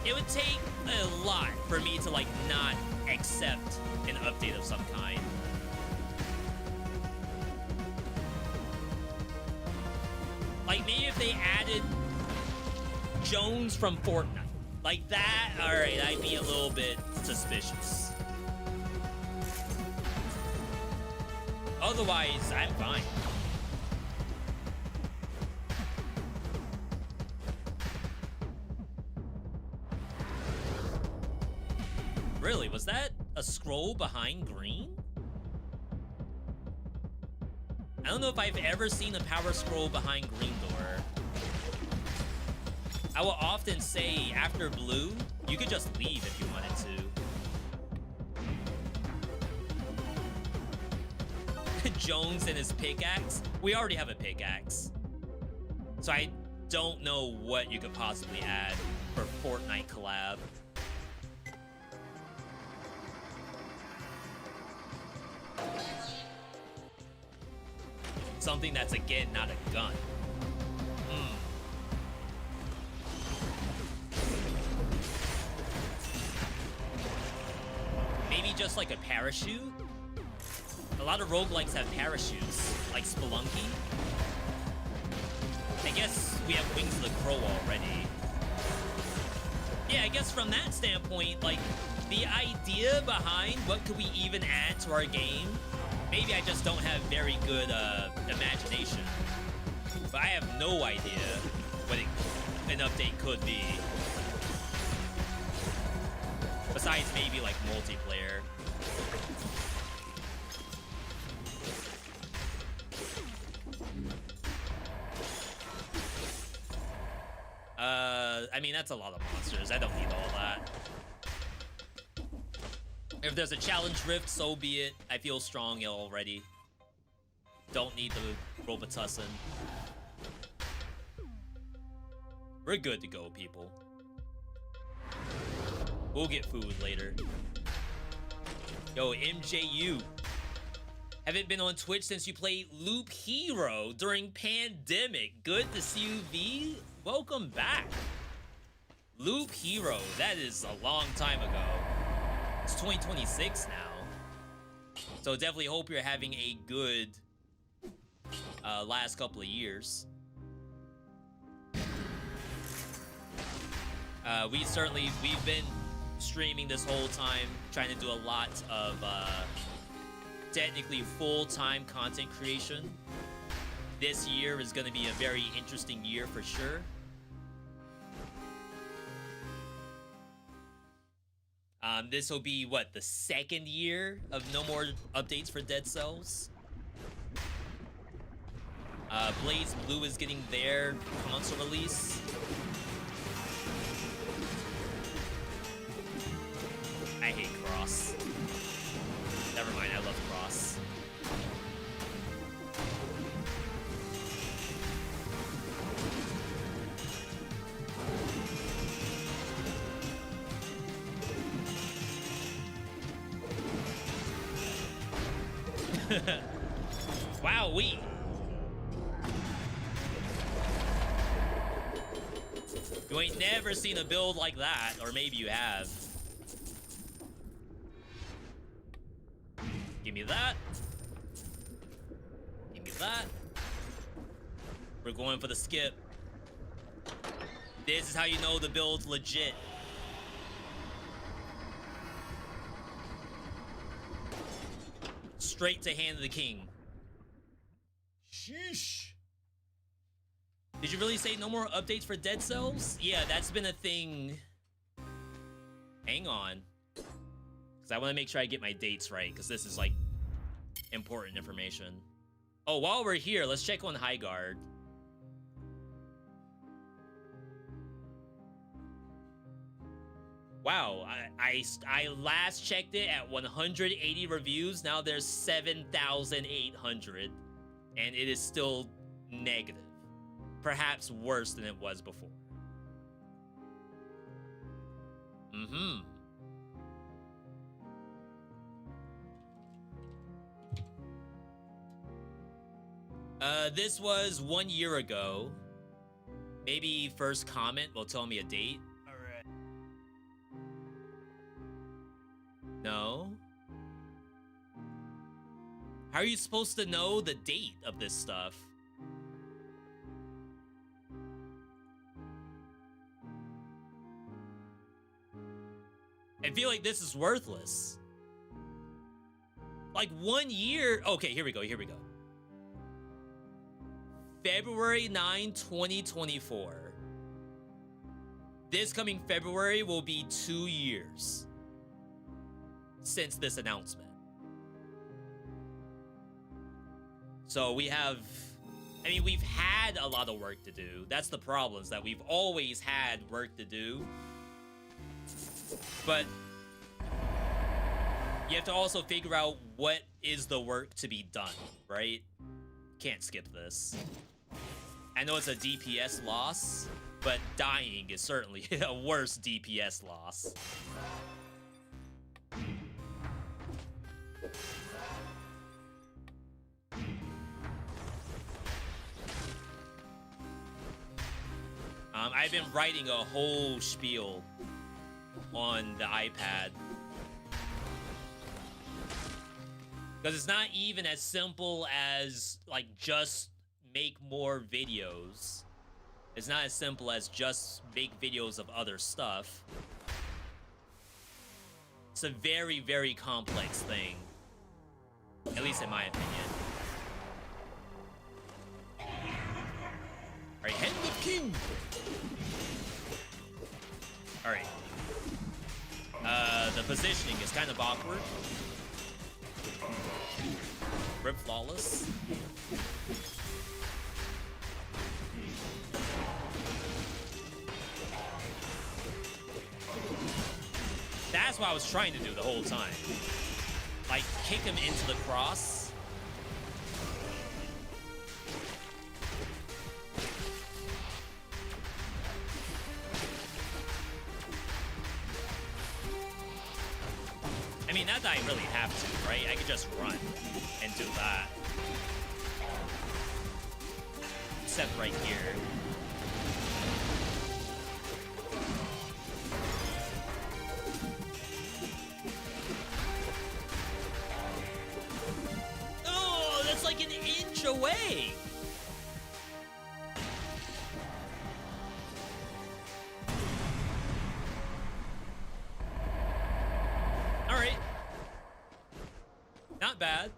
It would take a lot for me to like not accept an update of some kind. Like maybe if they added Jones from Fortnite, like that, alright, I'd be a little bit suspicious. Otherwise, I'm fine. Really, was that a scroll behind green? I don't know if I've ever seen a power scroll behind green door. I will often say after blue, you could just leave if you wanted to. Jones and his pickaxe. We already have a pickaxe. So I don't know what you could possibly add for Fortnite collab. Something that's, again, not a gun. Maybe just like a parachute? A lot of roguelikes have parachutes, like Spelunky. I guess we have Wings of the Crow already. Yeah, I guess from that standpoint, like, the idea behind what could we even add to our game, maybe I just don't have very good imagination. But I have no idea what an update could be. Besides maybe like multiplayer. I mean, that's a lot of monsters. I don't need all that. If there's a challenge rift, so be it. I feel strong already. Don't need the Robitussin. We're good to go, people. We'll get food later. Yo, MJU. Haven't been on Twitch since you played Loop Hero during pandemic. Good to see you, V. Welcome back. Loop Hero, that is a long time ago. It's 2026 now. So definitely hope you're having a good last couple of years. We've been streaming this whole time, trying to do a lot of technically full-time content creation. This year is going to be a very interesting year for sure. This will be, what, the second year of no more updates for Dead Cells? Blaze Blue is getting their console release. I hate Cross. Never mind, I love Cross. Wowee. You ain't never seen a build like that, or maybe you have. Give me that. Give me that. We're going for the skip. This is how you know the build's legit. Straight to Hand of the King. Sheesh. Did you really say no more updates for Dead Cells? Yeah, that's been a thing. Hang on. Because I want to make sure I get my dates right, because this is, like, important information. Oh, while we're here, let's check on High Guard. Wow, I last checked it at 180 reviews. Now there's 7,800. And it is still negative. Perhaps worse than it was before. Mm-hmm. This was 1 year ago. Maybe first comment will tell me a date. Alright. No? How are you supposed to know the date of this stuff? I feel like this is worthless. Like 1 year. Okay, here we go. February 9, 2024. This coming February will be 2 years since this announcement. So we have... I mean, we've had a lot of work to do. That's the problem, is that we've always had work to do. But you have to also figure out what is the work to be done, right? Can't skip this. I know it's a DPS loss, but dying is certainly a worse DPS loss. I've been writing a whole spiel on the iPad. Because it's not even as simple as, like, just make more videos. It's not as simple as just make videos of other stuff. It's a very, very complex thing. At least in my opinion. Alright, Hand of King! Alright. The positioning is kind of awkward. Rip flawless. That's what I was trying to do the whole time. Like, kick him into the cross. I mean, not that I really have to, right? I could just run and do that. Except right here. Oh, that's like an inch away. Not bad.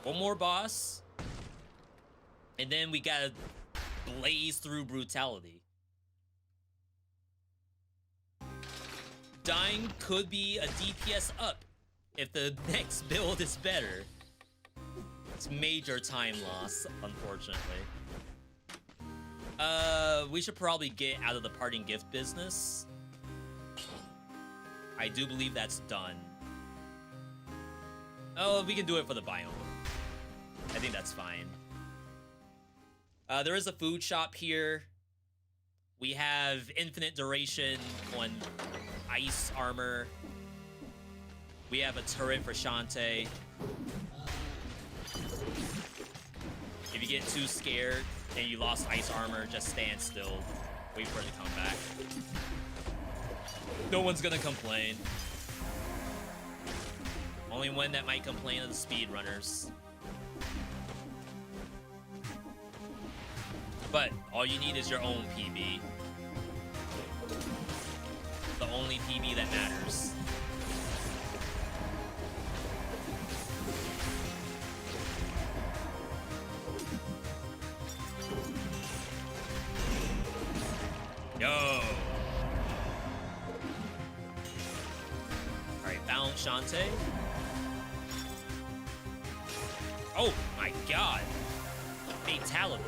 One more boss. And then we gotta blaze through brutality. Dying could be a DPS up if the next build is better. It's major time loss, unfortunately. We should probably get out of the parting gift business. I do believe that's done. Oh, we can do it for the biome. I think that's fine. There is a food shop here. We have infinite duration on ice armor. We have a turret for Shantae. If you get too scared and you lost ice armor, just stand still. Wait for it to come back. No one's gonna complain. Only one that might complain are the speedrunners. But all you need is your own PB. The only PB that matters. Yo! Alright, balance Shantae. Oh my god! Fatality.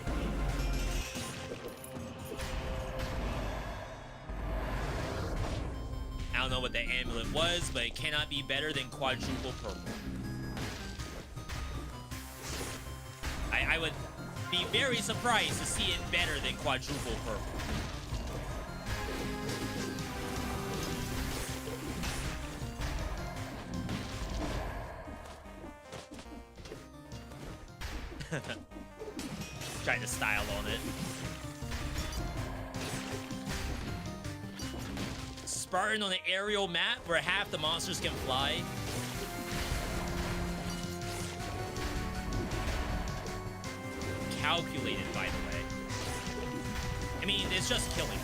I don't know what the amulet was, but it cannot be better than quadruple purple. I would be very surprised to see it better than quadruple purple. Trying to style on it. Spartan on an aerial map where half the monsters can fly. Calculated, by the way. I mean, it's just killing.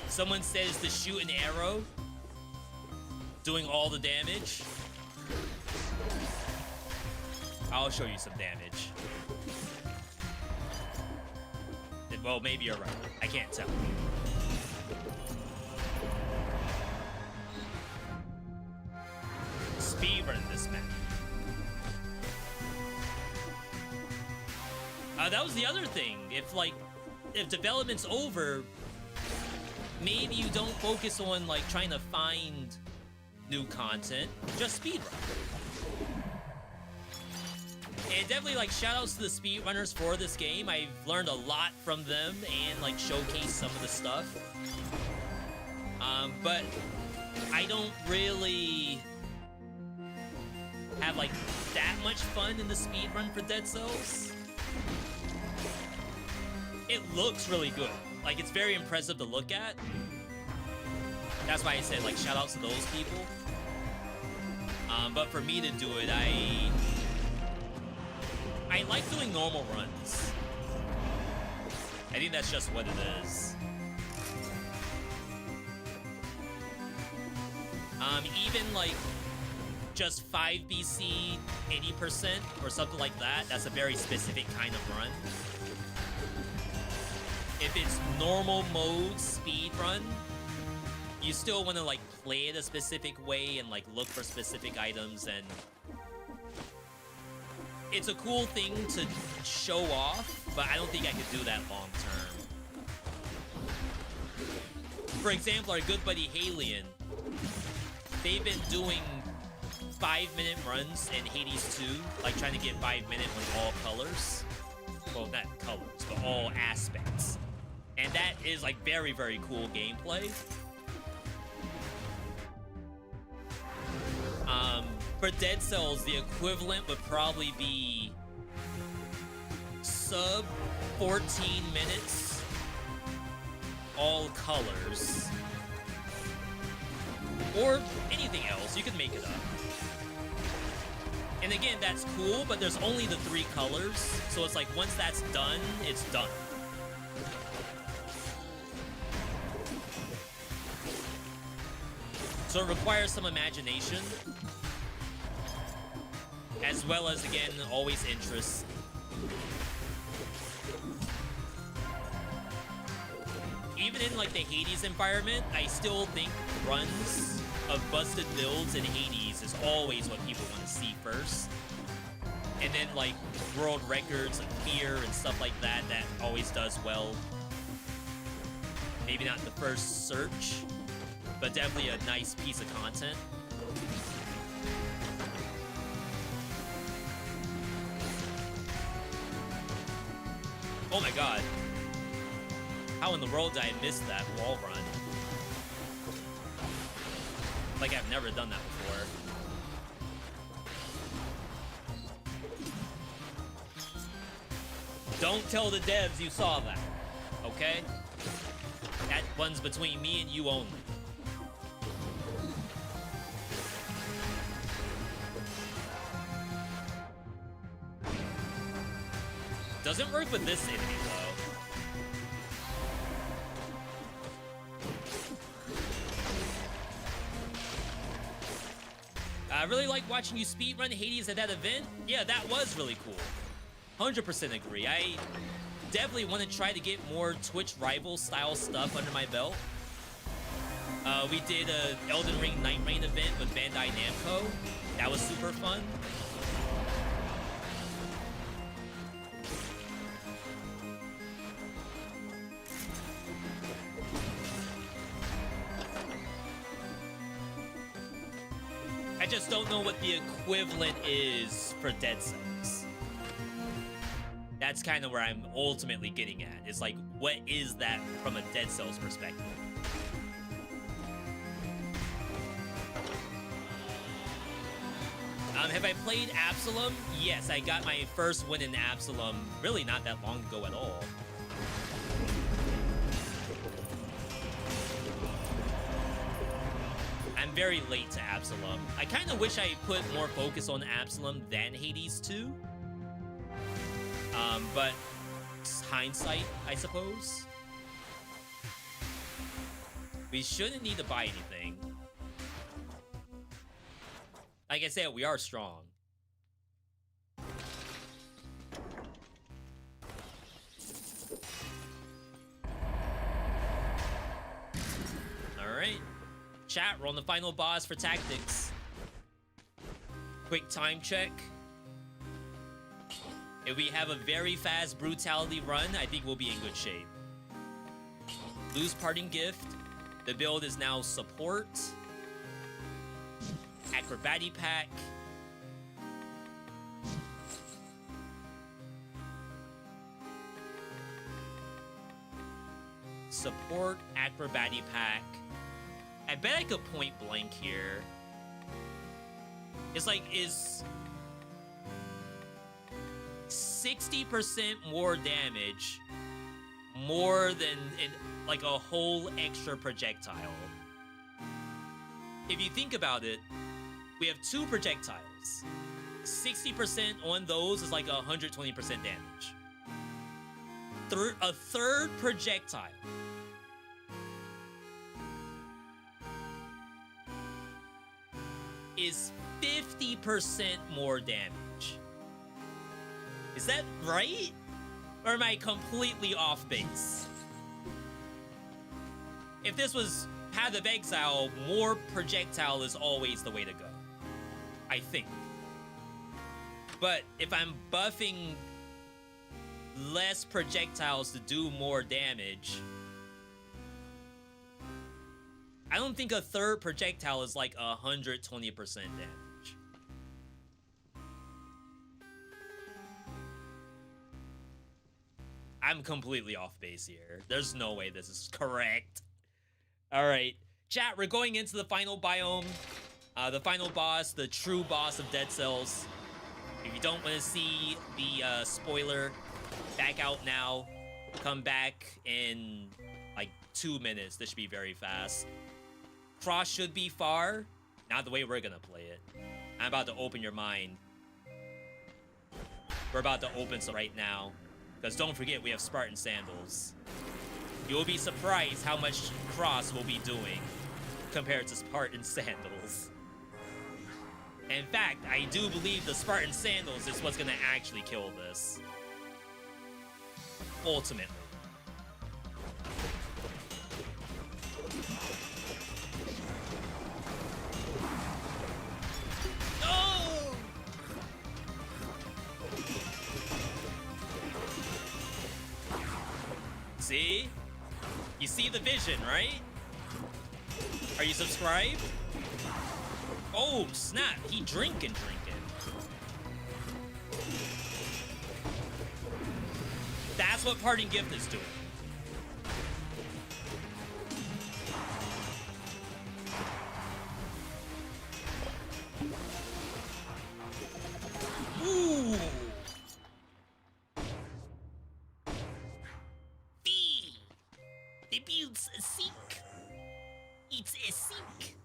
Someone says to shoot an arrow, doing all the damage. I'll show you some damage. Well, maybe you're right. I can't tell. Speedrun this map. That was the other thing. If development's over, maybe you don't focus on like trying to find new content, just speedrun. And definitely like shoutouts to the speedrunners for this game. I've learned a lot from them and like showcased some of the stuff. But I don't really have like that much fun in the speedrun for Dead Cells. It looks really good. Like, it's very impressive to look at. That's why I said, like, shout outs to those people. But for me to do it, I like doing normal runs. I think that's just what it is. Even like just 5 BC 80% or something like that, that's a very specific kind of run. If it's normal mode speed run, you still want to like play it a specific way and like look for specific items, and it's a cool thing to show off, but I don't think I could do that long term. For example, our good buddy Halion, they've been doing 5-minute runs in Hades 2, like trying to get 5 minutes with all colors. Well, not colors, but all aspects. And that is like very, very cool gameplay. For Dead Cells, the equivalent would probably be sub 14 minutes, all colors. Or anything else, you can make it up. And again, that's cool, but there's only the 3 colors, so it's like once that's done, it's done. So it requires some imagination, as well as, again, always interest. Even in like the Hades environment, I still think runs of busted builds in Hades is always what people want to see first. And then like world records of fear and stuff like that, that always does well. Maybe not the first search, but definitely a nice piece of content. Oh my god. How in the world did I miss that wall run? Like I've never done that before. Don't tell the devs you saw that, okay? That one's between me and you only. Doesn't work with this enemy, though. I really like watching you speedrun Hades at that event. Yeah, that was really cool. 100% agree. I definitely want to try to get more Twitch rival style stuff under my belt. We did a Elden Ring Night Rain event with Bandai Namco. That was super fun. I just don't know what the equivalent is for Dead Cells. That's kind of where I'm ultimately getting at. It's like, what is that from a Dead Cells perspective? Have I played Absalom? Yes, I got my first win in Absalom really not that long ago at all. I'm very late to Absalom. I kind of wish I put more focus on Absalom than Hades 2. But it's hindsight, I suppose. We shouldn't need to buy anything. Like I said, we are strong. Alright. Chat, we're on the final boss for tactics. Quick time check. If we have a very fast brutality run, I think we'll be in good shape. Lose parting gift. The build is now support. Acrobatic pack. Support acrobatic pack. I bet I could point blank here. It's like, is 60% more damage more than like a whole extra projectile? If you think about it, we have 2 projectiles. 60% on those is like 120% damage. A third projectile is 50% more damage. Is that right? Or am I completely off base? If this was Path of Exile, more projectile is always the way to go, I think. But if I'm buffing less projectiles to do more damage, I don't think a third projectile is like 120% damage. I'm completely off base here. There's no way this is correct. All right, chat, we're going into the final biome. The final boss, the true boss of Dead Cells. If you don't want to see the spoiler, back out now. Come back in like 2 minutes. This should be very fast. Cross should be far. Not the way we're gonna play it. I'm about to open your mind. We're about to open some right now. Because don't forget, we have Spartan Sandals. You'll be surprised how much Cross will be doing compared to Spartan Sandals. In fact, I do believe the Spartan Sandals is what's gonna actually kill this. Ultimately. Oh! See? You see the vision, right? Are you subscribed? Oh, snap. He drinking. That's what Parting Gift is doing. Ooh. The build's a sink. It's a sink.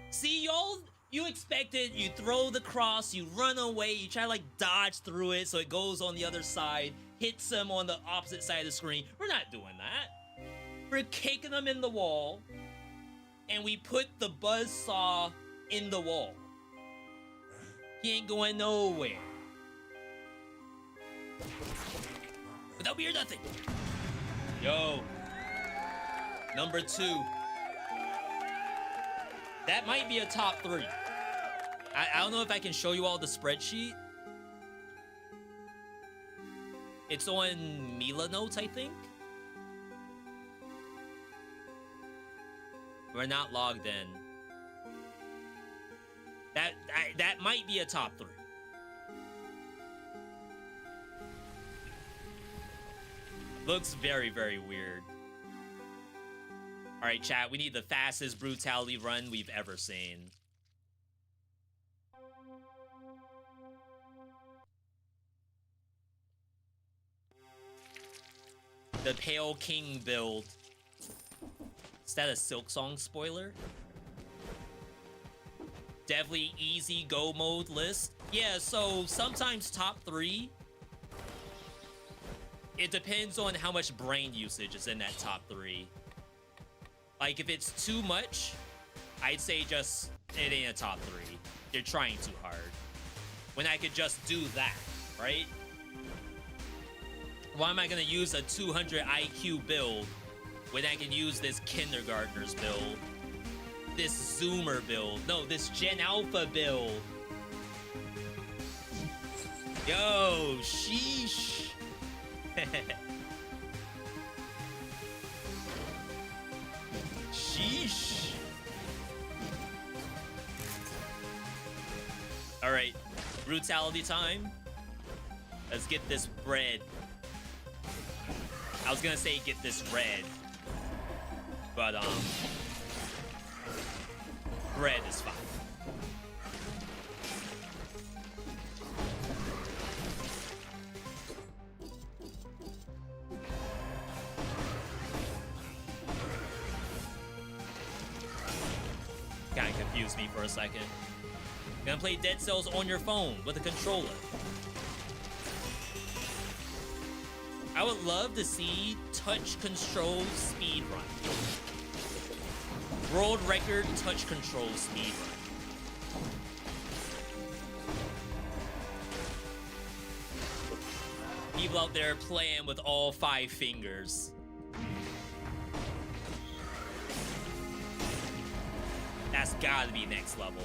See, y'all? You expected, you throw the cross, you run away, you try to like dodge through it so it goes on the other side, hits them on the opposite side of the screen. We're not doing that. We're kicking them in the wall, and we put the buzzsaw in the wall. He ain't going nowhere. Without me or nothing. Yo. Number 2. That might be a top 3. I don't know if I can show you all the spreadsheet. It's on Mila Notes, I think. We're not logged in. That might be a top 3. Looks very, very weird. All right, chat, we need the fastest brutality run we've ever seen. The Pale King build. Is that a Silk Song spoiler? Definitely easy go mode list. Yeah, so sometimes top 3. It depends on how much brain usage is in that top 3. Like, if it's too much, I'd say just, it ain't a top 3. You're trying too hard. When I could just do that, right? Why am I gonna use a 200 IQ build when I can use this Kindergartner's build? This Zoomer build. No, this Gen Alpha build. Yo, sheesh. Sheesh. All right, brutality time. Let's get this bread. I was gonna say get this red, but bread is fine. Kinda confused me for a second. Gonna play Dead Cells on your phone with a controller. I would love to see touch control speedrun. World record touch control speedrun. People out there playing with all 5 fingers. That's gotta be next level.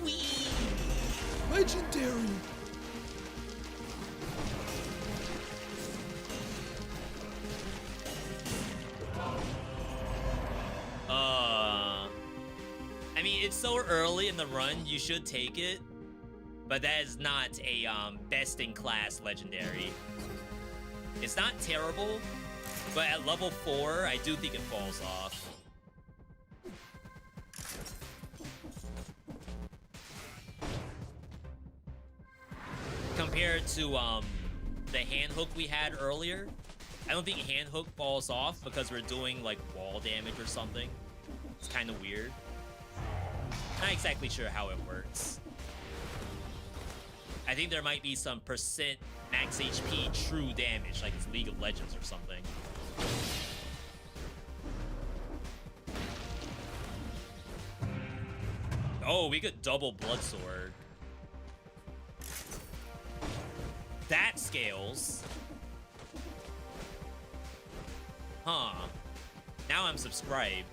Whee! Legendary. I mean, it's so early in the run, you should take it, but that is not a best-in-class legendary. It's not terrible, but at level 4, I do think it falls off. Compared to the hand hook we had earlier, I don't think hand hook falls off because we're doing like wall damage or something. It's kind of weird. Not exactly sure how it works. I think there might be some percent max HP true damage, like it's League of Legends or something. Oh, we could double Blood Sword. That scales. Huh. Now I'm subscribed.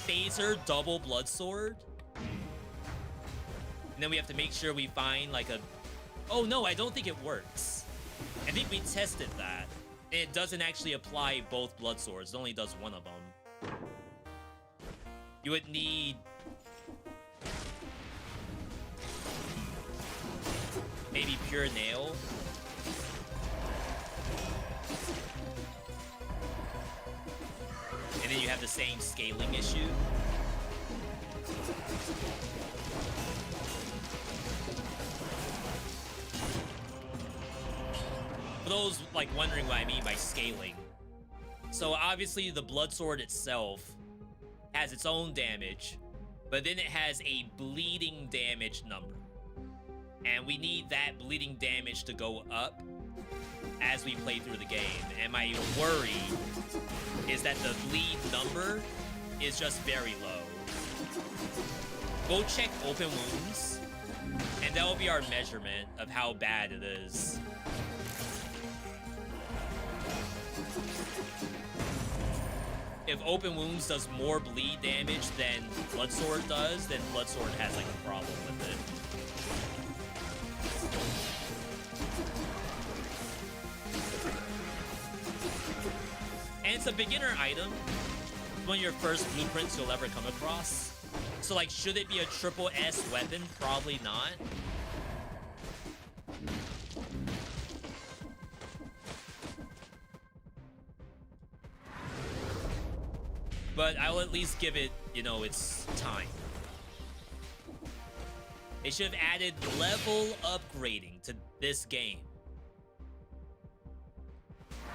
Phaser, double Blood Sword. And then we have to make sure we find like a... Oh no, I don't think it works. I think we tested that. And it doesn't actually apply both Blood Swords. It only does one of them. You would need... maybe Pure Nail. And then you have the same scaling issue. For those like wondering what I mean by scaling. So obviously the Blood Sword itself has its own damage, but then it has a bleeding damage number. And we need that bleeding damage to go up as we play through the game. And my worry is that the bleed number is just very low. Go check open wounds, and that will be our measurement of how bad it is. If open wounds does more bleed damage than Blood Sword does, then Blood Sword has like a problem with it. And it's a beginner item. It's one of your first blueprints you'll ever come across. So like, should it be a triple S weapon? Probably not. But I'll at least give it, you know, its time. They should have added level upgrading to this game.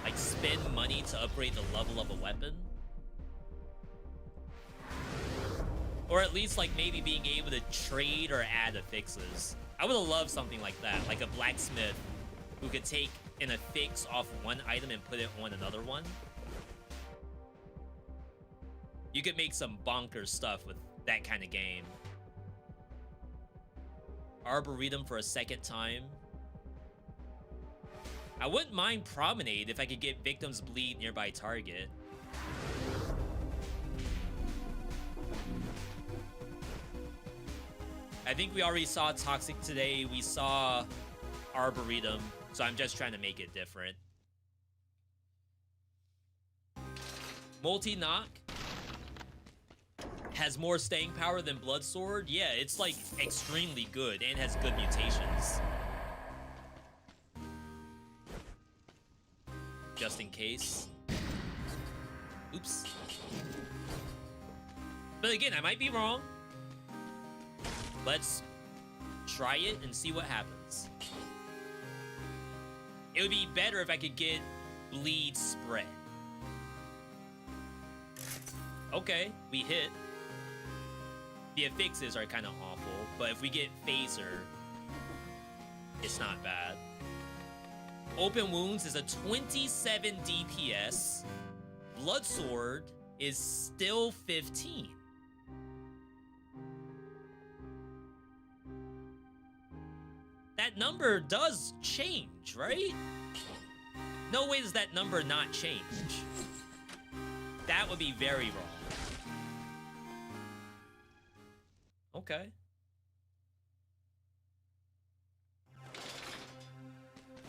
Like, spend money to upgrade the level of a weapon. Or at least, like, maybe being able to trade or add affixes. I would have loved something like that. Like a blacksmith who could take an affix off one item and put it on another one. You could make some bonkers stuff with that kind of game. Arboretum for a second time. I wouldn't mind Promenade if I could get victims bleed nearby target. I think we already saw Toxic today. We saw Arboretum, so I'm just trying to make it different. Multi-knock has more staying power than Blood Sword. Yeah, it's like extremely good and has good mutations. Just in case. Oops. But again, I might be wrong. Let's try it and see what happens. It would be better if I could get bleed spread. Okay, we hit. The affixes are kind of awful, but if we get phaser, it's not bad. Open wounds is a 27 DPS. Blood sword is still 15. That number does change, right? No way does that number not change. That would be very wrong. Okay.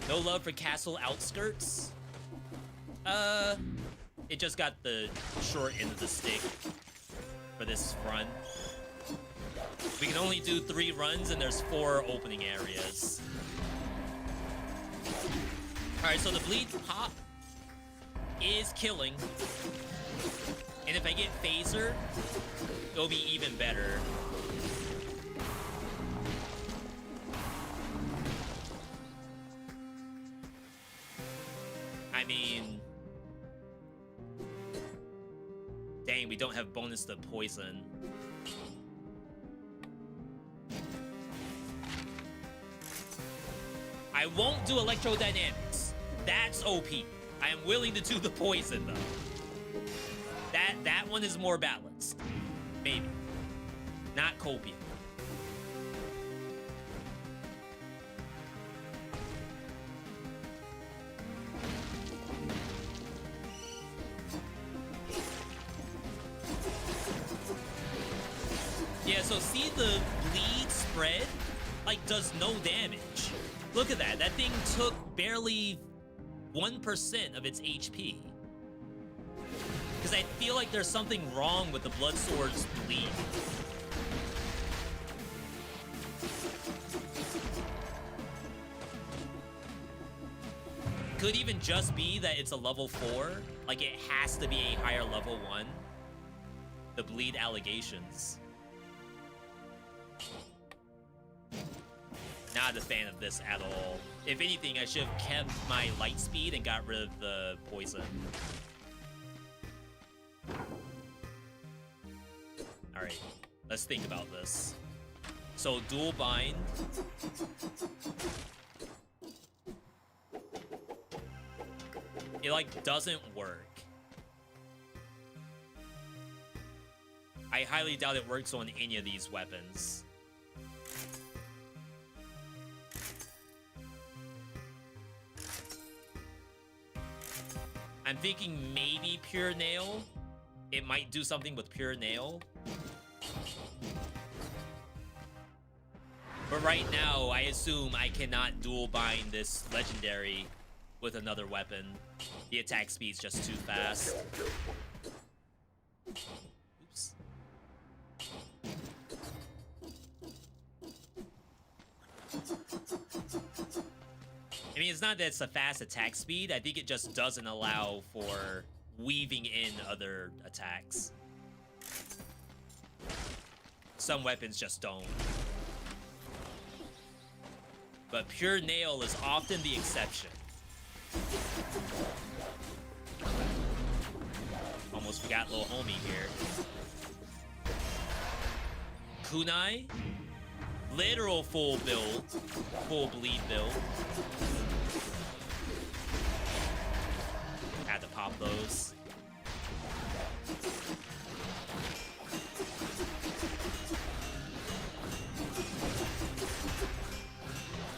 No love for Castle Outskirts? It just got the short end of the stick for this run. We can only do 3 runs and there's 4 opening areas. Alright, so the bleed pop is killing. And if I get phaser, it'll be even better. I mean... Dang, we don't have bonus to poison. I won't do electrodynamics. That's OP. I am willing to do the poison, though. That one is more balanced. Maybe. Not copium. Yeah, so see the bleed spread? Like, does no damage. Look at that. That thing took barely 1% of its HP. Because I feel like there's something wrong with the Blood Sword's bleed. Could even just be that it's a level 4. Like, it has to be a higher level 1. The bleed allegations. Not a fan of this at all. If anything, I should have kept my light speed and got rid of the poison. Alright, let's think about this. So, dual bind. It, like, doesn't work. I highly doubt it works on any of these weapons. I'm thinking maybe Pure Nail. It might do something with Pure Nail. But right now, I assume I cannot dual bind this legendary with another weapon. The attack speed's just too fast. Oops. I mean, it's not that it's a fast attack speed. I think it just doesn't allow for weaving in other attacks. Some weapons just don't. But Pure Nail is often the exception. Almost forgot little homie here. Kunai? Literal full build. Full bleed build. Had to pop those.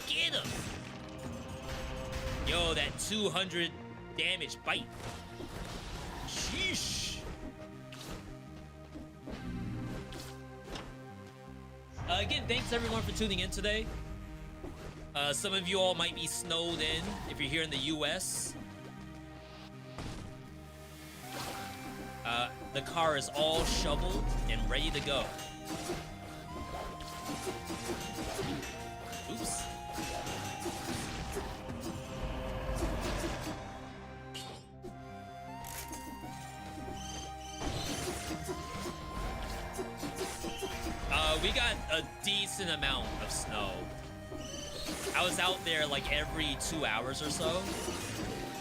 Get him! Yo, that 200 damage bite. Sheesh. Again, thanks everyone for tuning in today. Some of you all might be snowed in if you're here in the US. The car is all shoveled and ready to go. Oops. We got a decent amount of snow. I was out there like every 2 hours or so,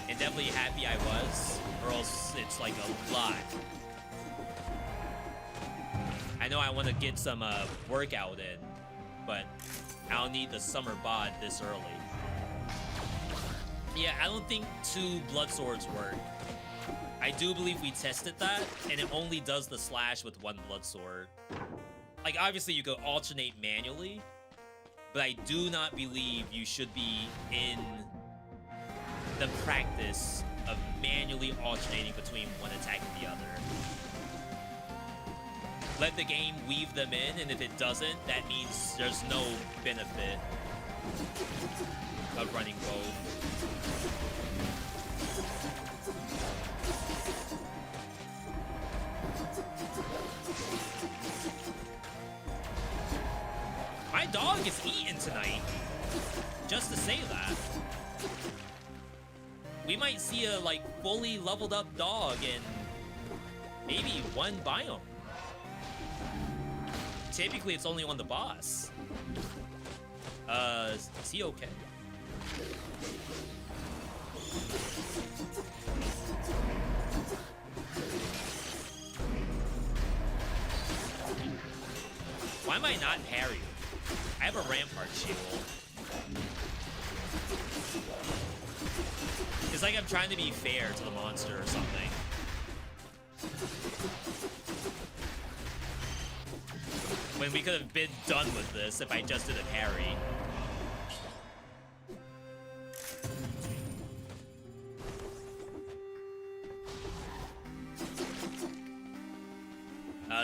and definitely happy I was, or else it's like a lot. I know I want to get some workout in, but I don't need the summer bod this early. Yeah, I don't think 2 blood swords work. I do believe we tested that, and it only does the slash with 1 blood sword. Like, obviously you could alternate manually, but I do not believe you should be in the practice of manually alternating between one attack and the other. Let the game weave them in, and if it doesn't, that means there's no benefit of running both. My dog is eating tonight. Just to say that. We might see a, like, fully leveled up dog in maybe 1 biome. Typically, it's only on the boss. Is he okay? Why am I not parrying? I have a rampart shield. It's like I'm trying to be fair to the monster or something. When we could have been done with this if I just did a parry.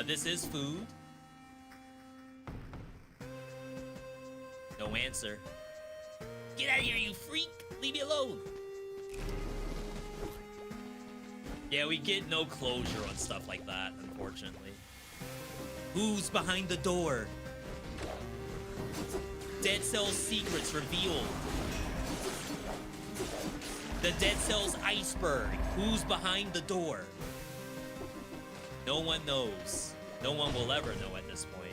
This is food. No answer. Get out of here, you freak! Leave me alone! Yeah, we get no closure on stuff like that, unfortunately. Who's behind the door? Dead Cell's secrets revealed. The Dead Cell's iceberg. Who's behind the door? No one knows. No one will ever know at this point.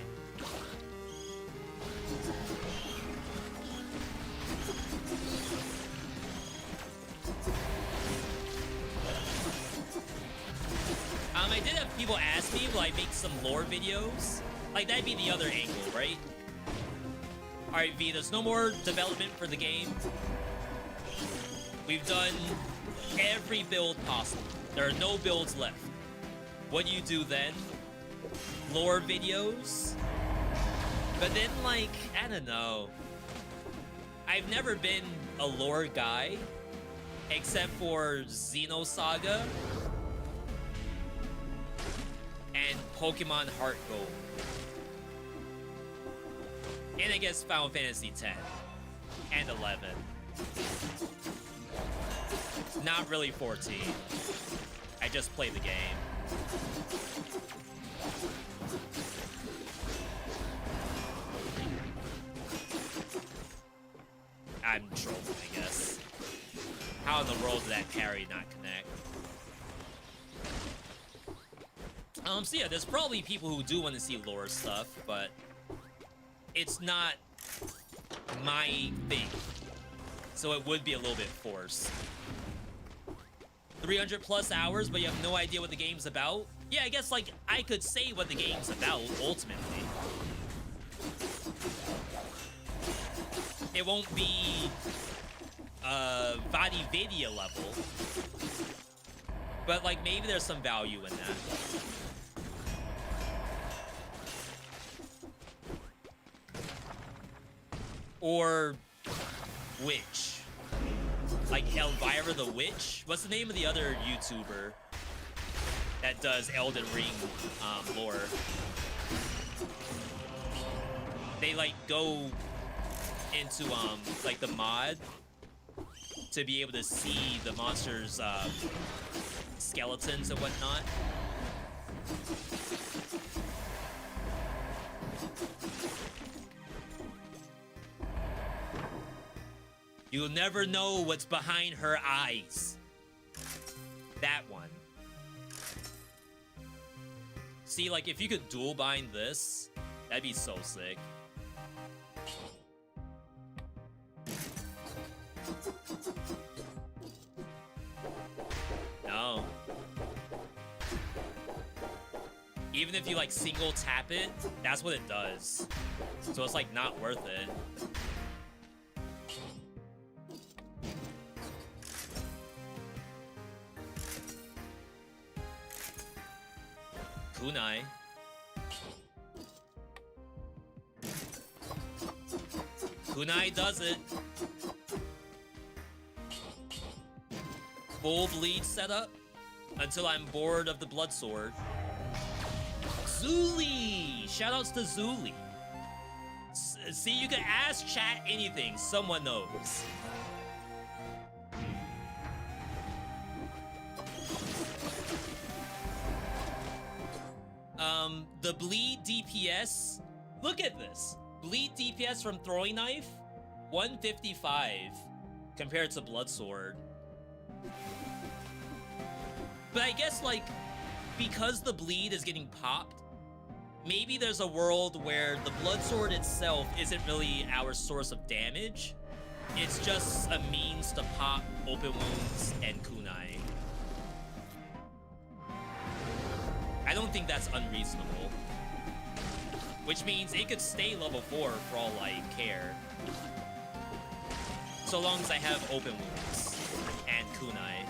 I did have people ask me, will I make some lore videos? Like, that'd be the other angle, right? Alright, V, there's no more development for the game. We've done every build possible. There are no builds left. What do you do then? Lore videos? But then, like, I don't know. I've never been a lore guy, except for Xenosaga and Pokemon Heart Gold. And I guess Final Fantasy X and 11. Not really 14. I just play the game. I'm trolling, I guess. How in the world did that parry not connect? So yeah, there's probably people who do want to see lore stuff, but it's not my thing. So it would be a little bit forced. 300 plus hours, but you have no idea what the game's about? Yeah, I guess, like, I could say what the game's about, ultimately. It won't be, Vadividia level. But, like, maybe there's some value in that. Or Witch. Like Elvira the Witch? What's the name of the other YouTuber that does Elden Ring lore? they like go into like the mod to be able to see the monsters' skeletons and whatnot. You'll never know what's behind her eyes. That one. See, like, if you could dual bind this, that'd be so sick. No. Even if you, like, single tap it, that's what it does. So it's, like, not worth it. Kunai. Kunai does it. Full bleed setup until I'm bored of the blood sword. Zuli! Shoutouts to Zuli. See, you can ask chat anything. Someone knows. The bleed DPS. Look at this. Bleed DPS from throwing knife, 155 compared to blood sword. But I guess, like, because the bleed is getting popped, maybe there's a world where the blood sword itself isn't really our source of damage. It's just a means to pop open wounds and kunai. I don't think that's unreasonable. Which means it could stay level 4 for all I care. So long as I have open wounds and kunai.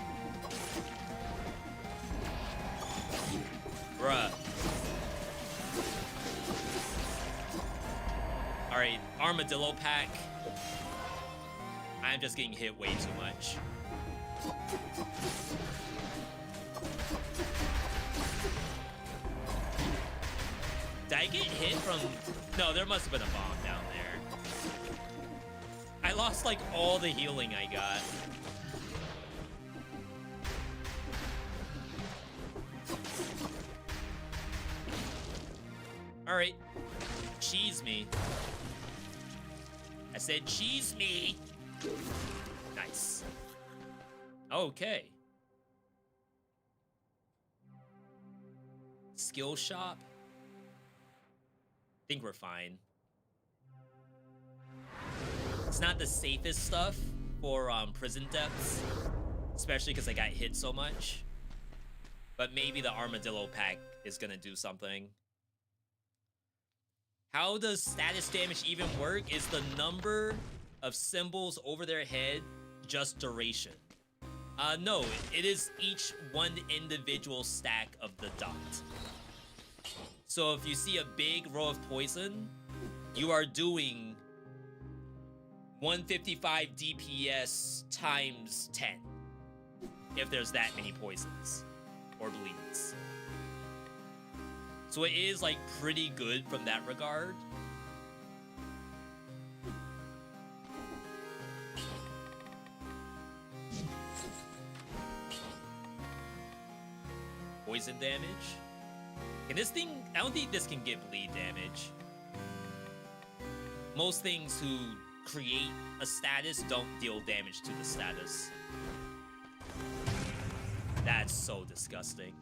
Bruh. Alright, armadillo pack. I'm just getting hit way too much. Did I get hit from... No, there must have been a bomb down there. I lost, like, all the healing I got. Alright. Cheese me. I said cheese me! Nice. Okay. Skill shop. I think we're fine. It's not the safest stuff for prison depths, especially because I got hit so much. But maybe the armadillo pack is gonna do something. How does status damage even work? Is the number of symbols over their head just duration? No, it is each one individual stack of the dot. So if you see a big row of poison, you are doing 155 DPS times 10. If there's that many poisons or bleeds. So it is, like, pretty good from that regard. Poison damage. Can this thing... I don't think this can get bleed damage. Most things who create a status don't deal damage to the status. That's so disgusting.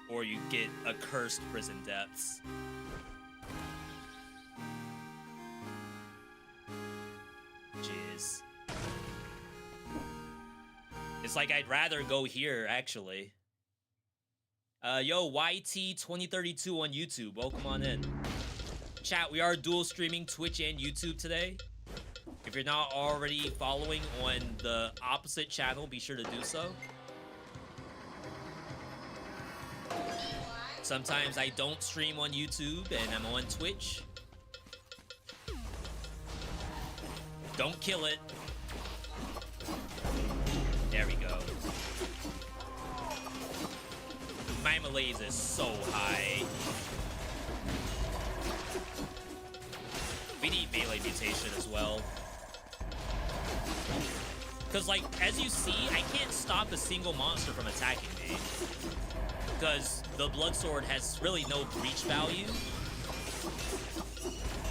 Or you get a cursed prison depths. Jeez. It's like I'd rather go here, actually. Yo, YT2032 on YouTube. Welcome on in. Chat, we are dual streaming Twitch and YouTube today. If you're not already following on the opposite channel, be sure to do so. Sometimes I don't stream on YouTube and I'm on Twitch. Don't kill it. There we go. My malaise is so high. We need melee mutation as well. Because, like, as you see, I can't stop a single monster from attacking me. Because the Bloodsword has really no breach value.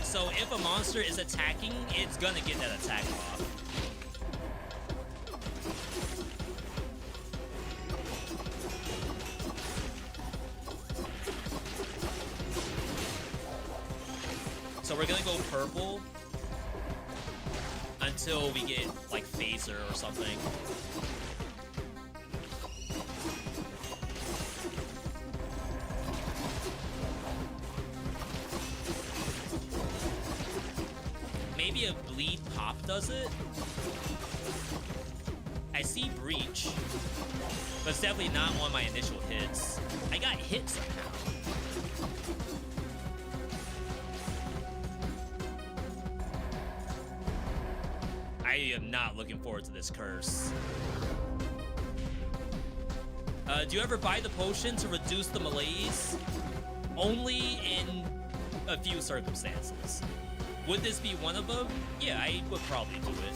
So if a monster is attacking, it's gonna get that attack off. So we're gonna go purple until we get, like, Phaser or something. Maybe a bleed pop does it? I see breach, but it's definitely not one of my initial hits. I got hit somehow. I am not looking forward to this curse. Do you ever buy the potion to reduce the malaise? Only in a few circumstances. Would this be one of them? Yeah, I would probably do it.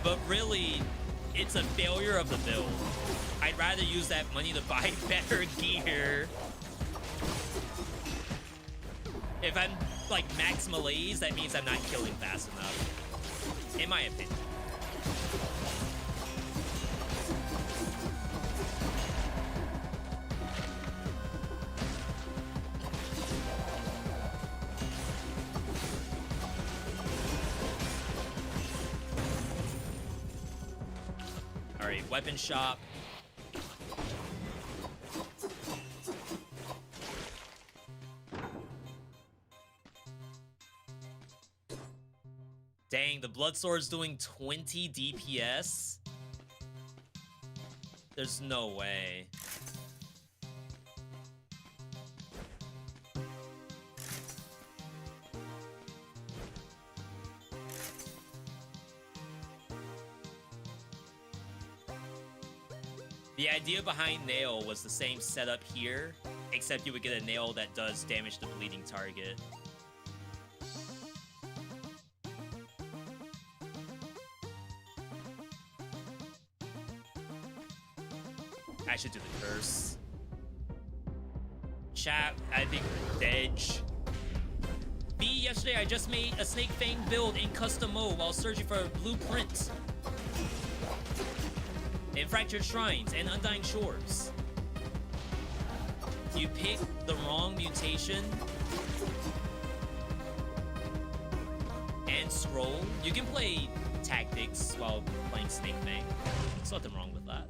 But really, it's a failure of the build. I'd rather use that money to buy better gear. If I'm, like, max malaise, that means I'm not killing fast enough. In my opinion. Alright, weapon shop. Dang, the Bloodsword's doing 20 DPS? There's no way. The idea behind Nail was the same setup here, except you would get a Nail that does damage to bleeding target. I should do the curse. Chat, I think we're dead. B, yesterday I just made a Snake Fang build in custom mode while searching for blueprints in Fractured Shrines and Undying Shores. You pick the wrong mutation and scroll. You can play tactics while playing Snake Fang. There's nothing wrong with that.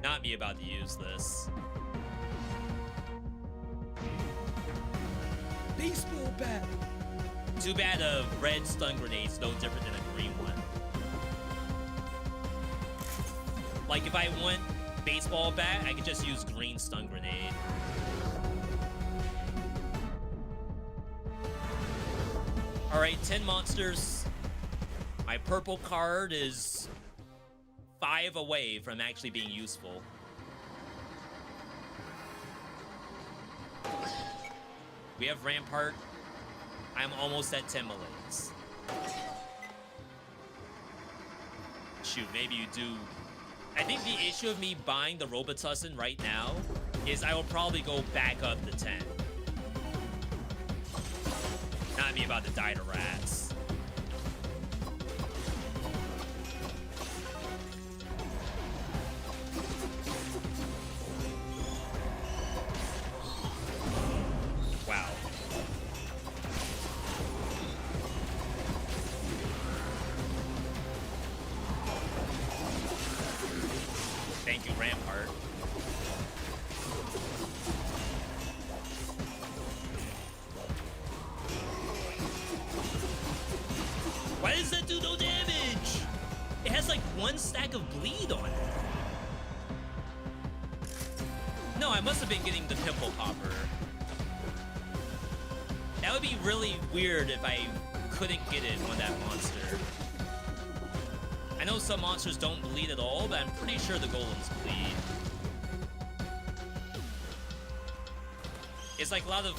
Not me about to use this. Baseball bat. Too bad a red stun grenade's no different than a green one. Like, if I want baseball bat, I could just use green stun grenade. Alright, 10 monsters. My purple card is 5 away from actually being useful. We have Rampart. I'm almost at 10 malaise. Shoot, maybe you do. I think the issue of me buying the Robitussin right now is I will probably go back up to 10. Not me about to die to rats. Wow. Thank you, Rampart. Why does that do no damage? It has like 1 stack of bleed on it. No, I must have been getting the pimple popper. That would be really weird if I couldn't get it on that monster. I know some monsters don't bleed at all, but I'm pretty sure the golems bleed. It's like a lot of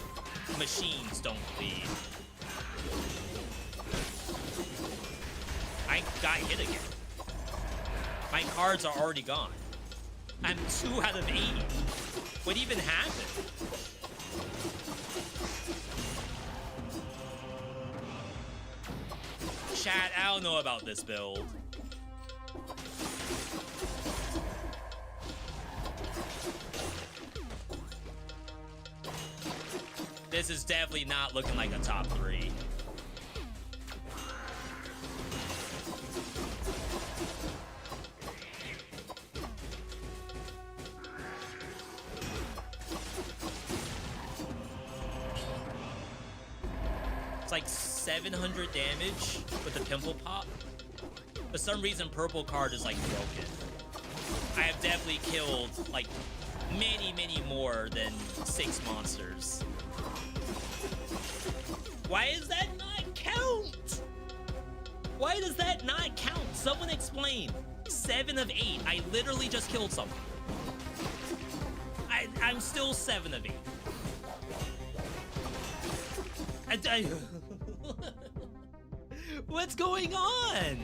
machines don't bleed. I got hit again. My cards are already gone. I'm 2 out of 8. What even happened? Chat, I don't know about this build. This is definitely not looking like a top 3. It's like 700 damage with the pimple pop. For some reason, purple card is like broken. I have definitely killed like many more than 6 monsters. Why does that not count? Why does that not count? Someone explain. 7 of 8. I literally just killed someone. I'm still 7 of 8. What's going on?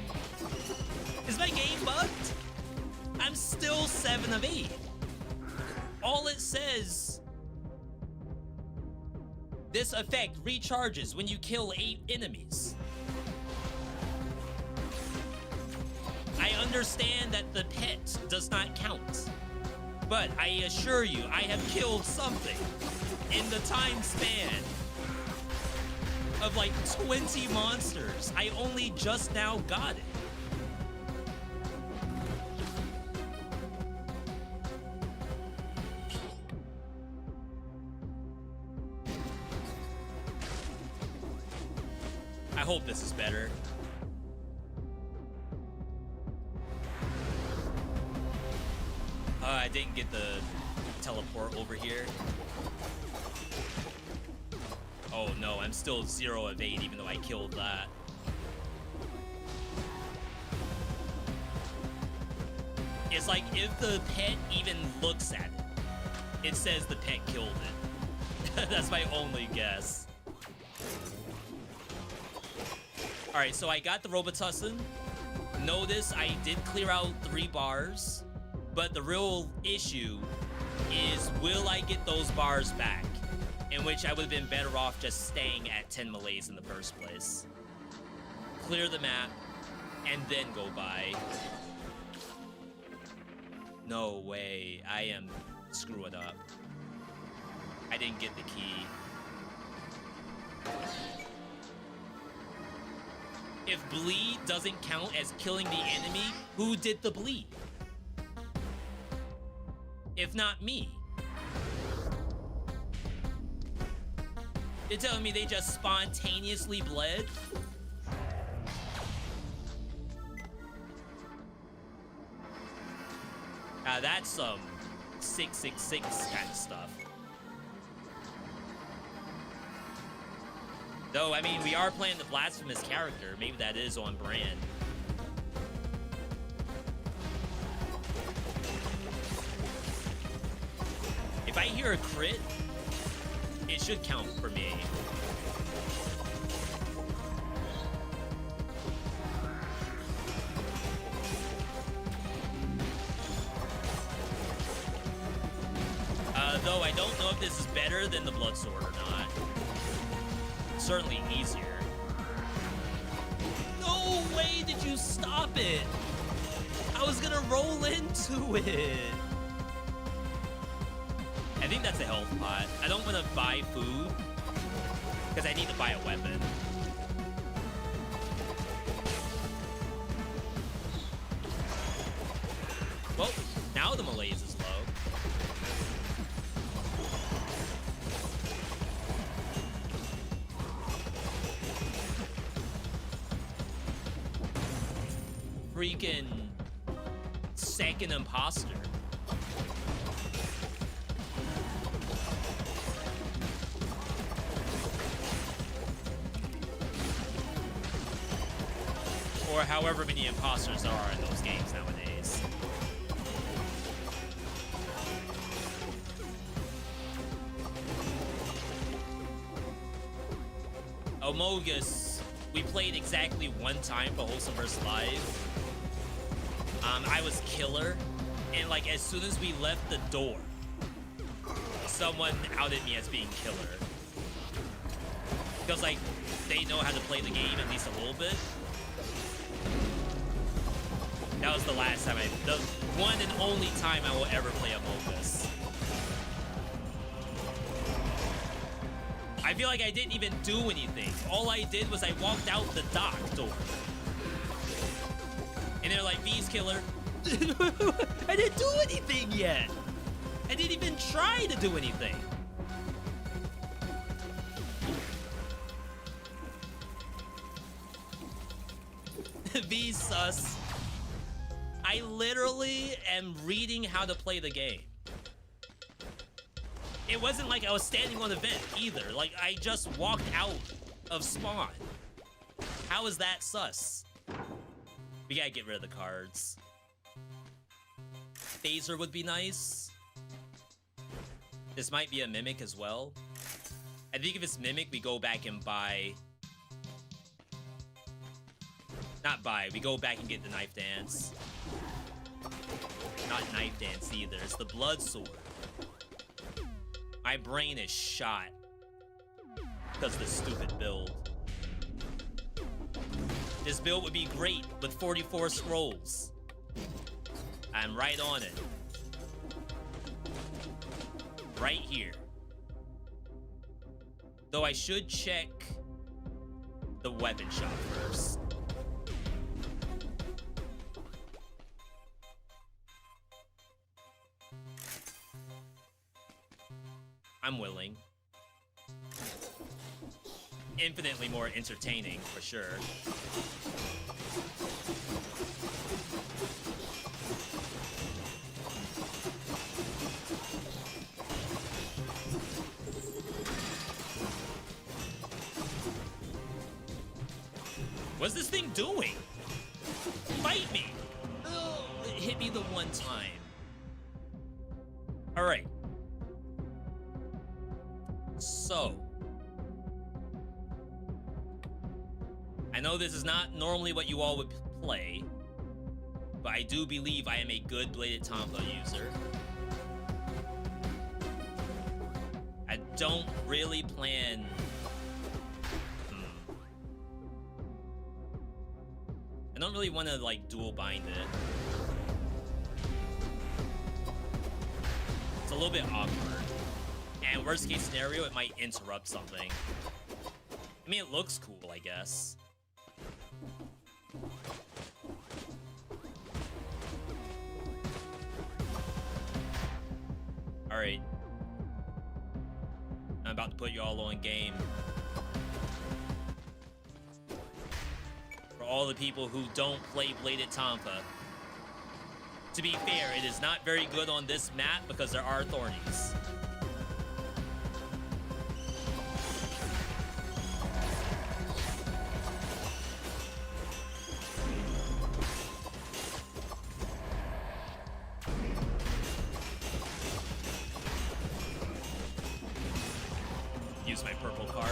Is my game bugged? I'm still 7 of 8. All it says... This effect recharges when you kill 8 enemies. I understand that the pet does not count. But I assure you, I have killed something in the time span of like 20 monsters. I only just now got it. I hope this is better. I didn't get the teleport over here. Oh no, I'm still 0 of 8 even though I killed that. It's like if the pet even looks at it, it says the pet killed it. That's my only guess. Alright, so I got the Robitussin. Notice I did clear out 3 bars, but the real issue is, will I get those bars back? In which I would have been better off just staying at 10 melees in the first place. Clear the map, and then go by. No way, I am screwing up. I didn't get the key. If bleed doesn't count as killing the enemy, who did the bleed? If not me. You're telling me they just spontaneously bled? Now that's some 666 kind of stuff. Though, I mean, we are playing the blasphemous character. Maybe that is on brand. If I hear a crit, it should count for me. Though I don't know if this is better than the Blood Sword or not. Certainly easier. No way did you stop it! I was gonna roll into it! I think that's a health pot. I don't want to buy food because I need to buy a weapon. Well, now the malaise is low. Freaking second imposter. Or however many imposters there are in those games nowadays. Amogus, we played exactly one time for Wholesome vs. Live. I was killer, and like as soon as we left the door, someone outed me as being killer. Because like they know how to play the game at least a little bit. That was the last time the one and only time I will ever play Amogus. I feel like I didn't even do anything. All I did was I walked out the dock door. And they're like, V's killer. I didn't do anything yet. I didn't even try to do anything. V's sus. I literally am reading how to play the game. It wasn't like I was standing on the vent either. Like, I just walked out of spawn. How is that sus? We gotta get rid of the cards. Phaser would be nice. This might be a Mimic as well. I think if it's Mimic, we go back and buy... Not buy, we go back and get the Knife Dance. Not Knife Dance either, it's the Blood Sword. My brain is shot because of this stupid build. This build would be great with 44 scrolls. I'm right on it. Right here. Though I should check the weapon shop first. I'm willing. Infinitely more entertaining, for sure. What's this thing doing? Fight me! Oh, it hit me the one time. All right. So, I know this is not normally what you all would play, but I do believe I am a good Bladed Tonfa user. I don't really plan... I don't really want to, like, dual bind it. It's a little bit awkward. And worst case scenario, it might interrupt something. I mean, it looks cool, I guess. Alright. I'm about to put you all on game. For all the people who don't play Bladed Tonfa. To be fair, it is not very good on this map because there are thornies. Use my purple card.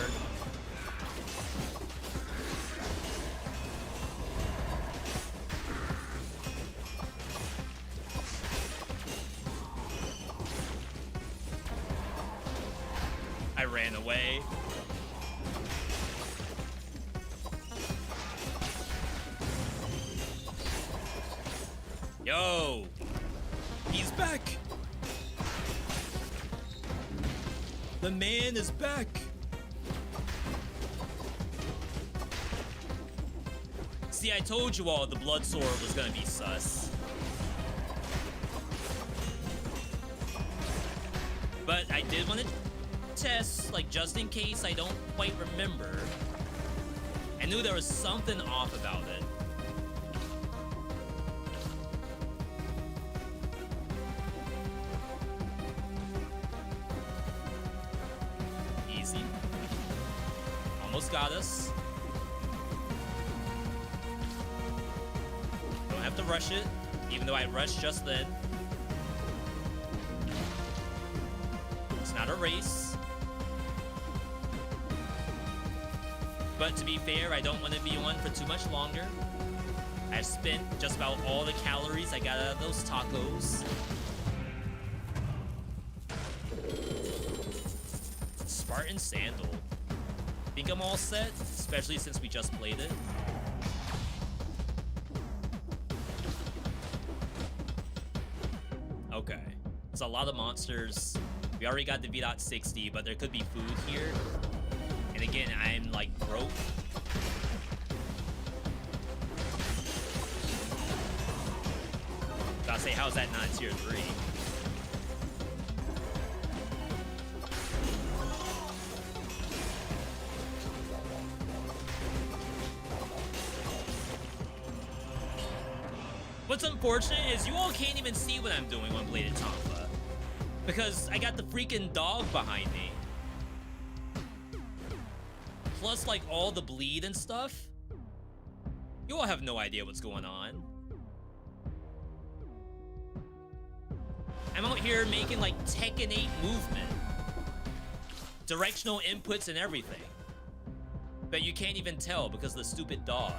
I ran away. Yo! He's back! The man is back! See, I told you all the Blood Sword was gonna be sus. But I did want to test, like, just in case I don't quite remember. I knew there was something off about it. Easy. Almost got us. have to rush it, even though I rushed just then. It's not a race. But to be fair, I don't want to be on for too much longer. I've spent just about all the calories I got out of those tacos. Spartan Sandal. Think I'm all set, especially since we just played it. Okay. It's a lot of monsters. We already got the Veedotme 60, but there could be food here. And again, I'm like broke. Gotta say, how's that not tier 3? What's unfortunate is you all can't even see what I'm doing on Bladed Tonfa, because I got the freaking dog behind me. Plus, like, all the bleed and stuff. You all have no idea what's going on. I'm out here making, like, Tekken 8 movement. Directional inputs and everything. But you can't even tell because of the stupid dog.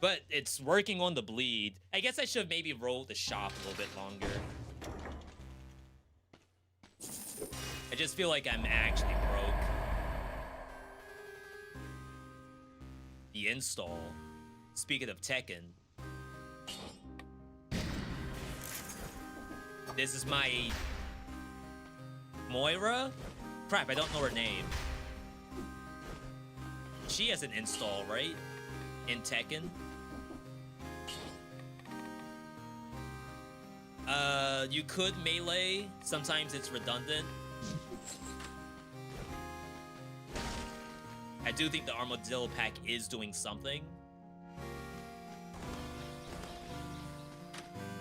But it's working on the bleed. I guess I should have maybe rolled the shop a little bit longer. I just feel like I'm actually broke. The install. Speaking of Tekken. This is my Moira? Crap, I don't know her name. She has an install, right? In Tekken. You could melee. Sometimes it's redundant. I do think the Armadillo pack is doing something.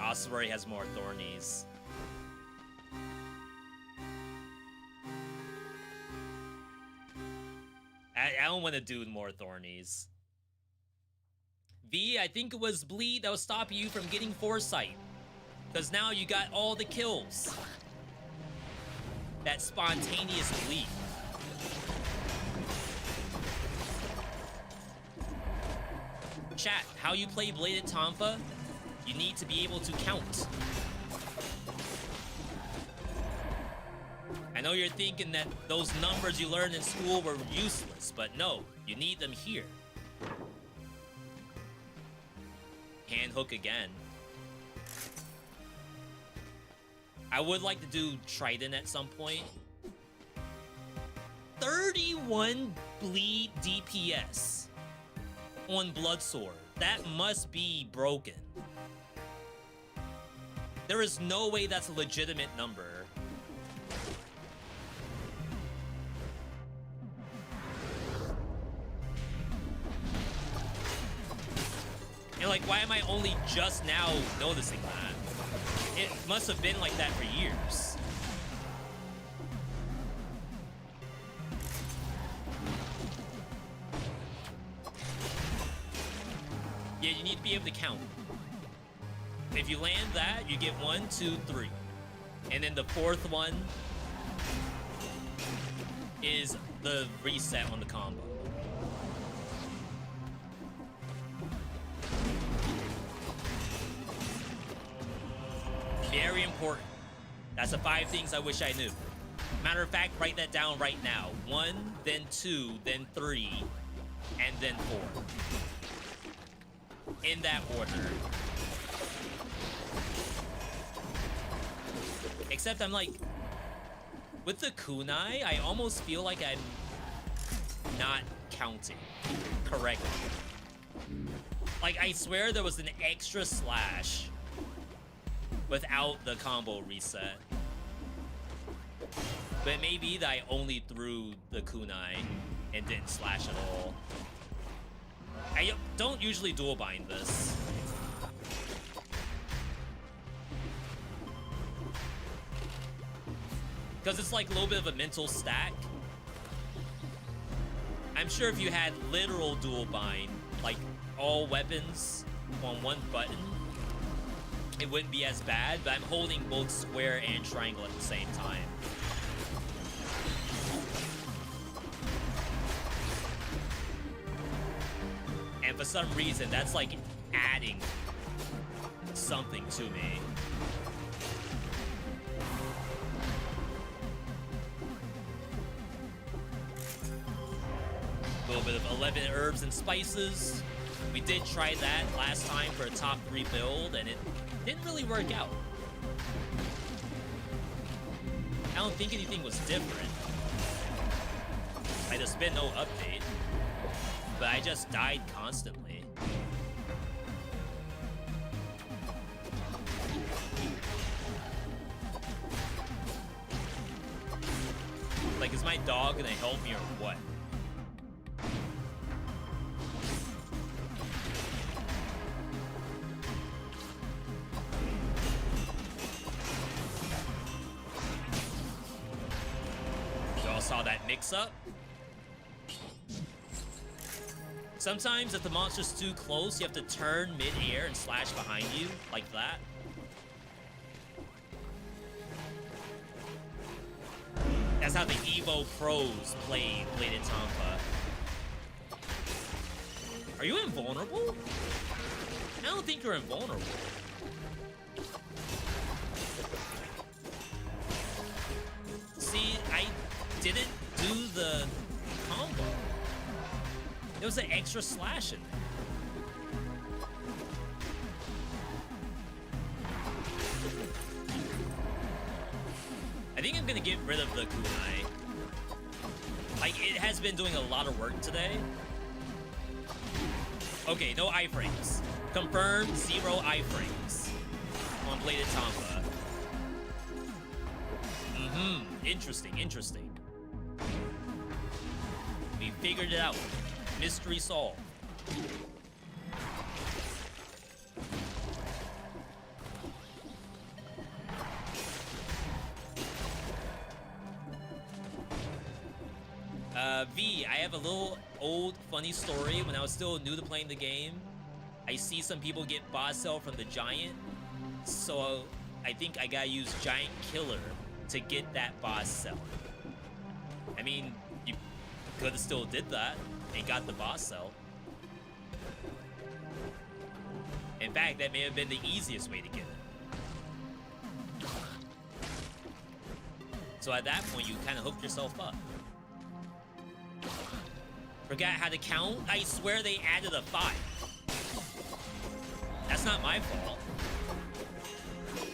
Osprey has more thornies. I don't want to do more thornies. V, I think it was bleed that was stopping you from getting foresight. Because now you got all the kills. That spontaneous bleed. Chat, how you play Bladed Tonfa, you need to be able to count. I know you're thinking that those numbers you learned in school were useless, but no, you need them here. Hand hook again. I would like to do Trident at some point. 31 bleed DPS on Bloodsword. That must be broken. There is no way that's a legitimate number. And like, why am I only just now noticing that? It must have been like that for years. Yeah, you need to be able to count. If you land that, you get 1, 2, 3. And then the fourth one is the reset on the combo. Very important. That's the 5 things I wish I knew. Matter of fact, write that down right now. 1, then 2, then 3, and then 4. In that order. Except I'm like, with the kunai, I almost feel like I'm not counting correctly. Like, I swear there was an extra slash without the combo reset. But it may be that I only threw the kunai and didn't slash at all. I don't usually dual bind this. Because it's like a little bit of a mental stack. I'm sure if you had literal dual bind, like all weapons on one button, it wouldn't be as bad, but I'm holding both square and triangle at the same time. And for some reason, that's like adding something to me. A little bit of 11 herbs and spices. We did try that last time for a top 3 build, and it didn't really work out. I don't think anything was different. Like, there's been no update. But I just died constantly. Like, is my dog gonna help me or what? Y'all saw that mix-up? Sometimes if the monster's too close, you have to turn mid-air and slash behind you, like that. That's how the Evo pros play Veedotme. Are you invulnerable? I don't think you're invulnerable. See, I didn't do the combo. There was an extra slash in there. I think I'm gonna get rid of the kunai. Like, it has been doing a lot of work today. Okay, no iframes. Confirmed 0 iframes on Veedotme. Interesting, interesting. We figured it out. Mystery solved. V, I have a little old funny story. When I was still new to playing the game, I see some people get boss cell from the giant, so I think I gotta use giant killer to get that boss cell. I mean, you could have still did that and got the boss cell. In fact, that may have been the easiest way to get it. So at that point, you kind of hooked yourself up. Forgot how to count? I swear they added a 5. That's not my fault.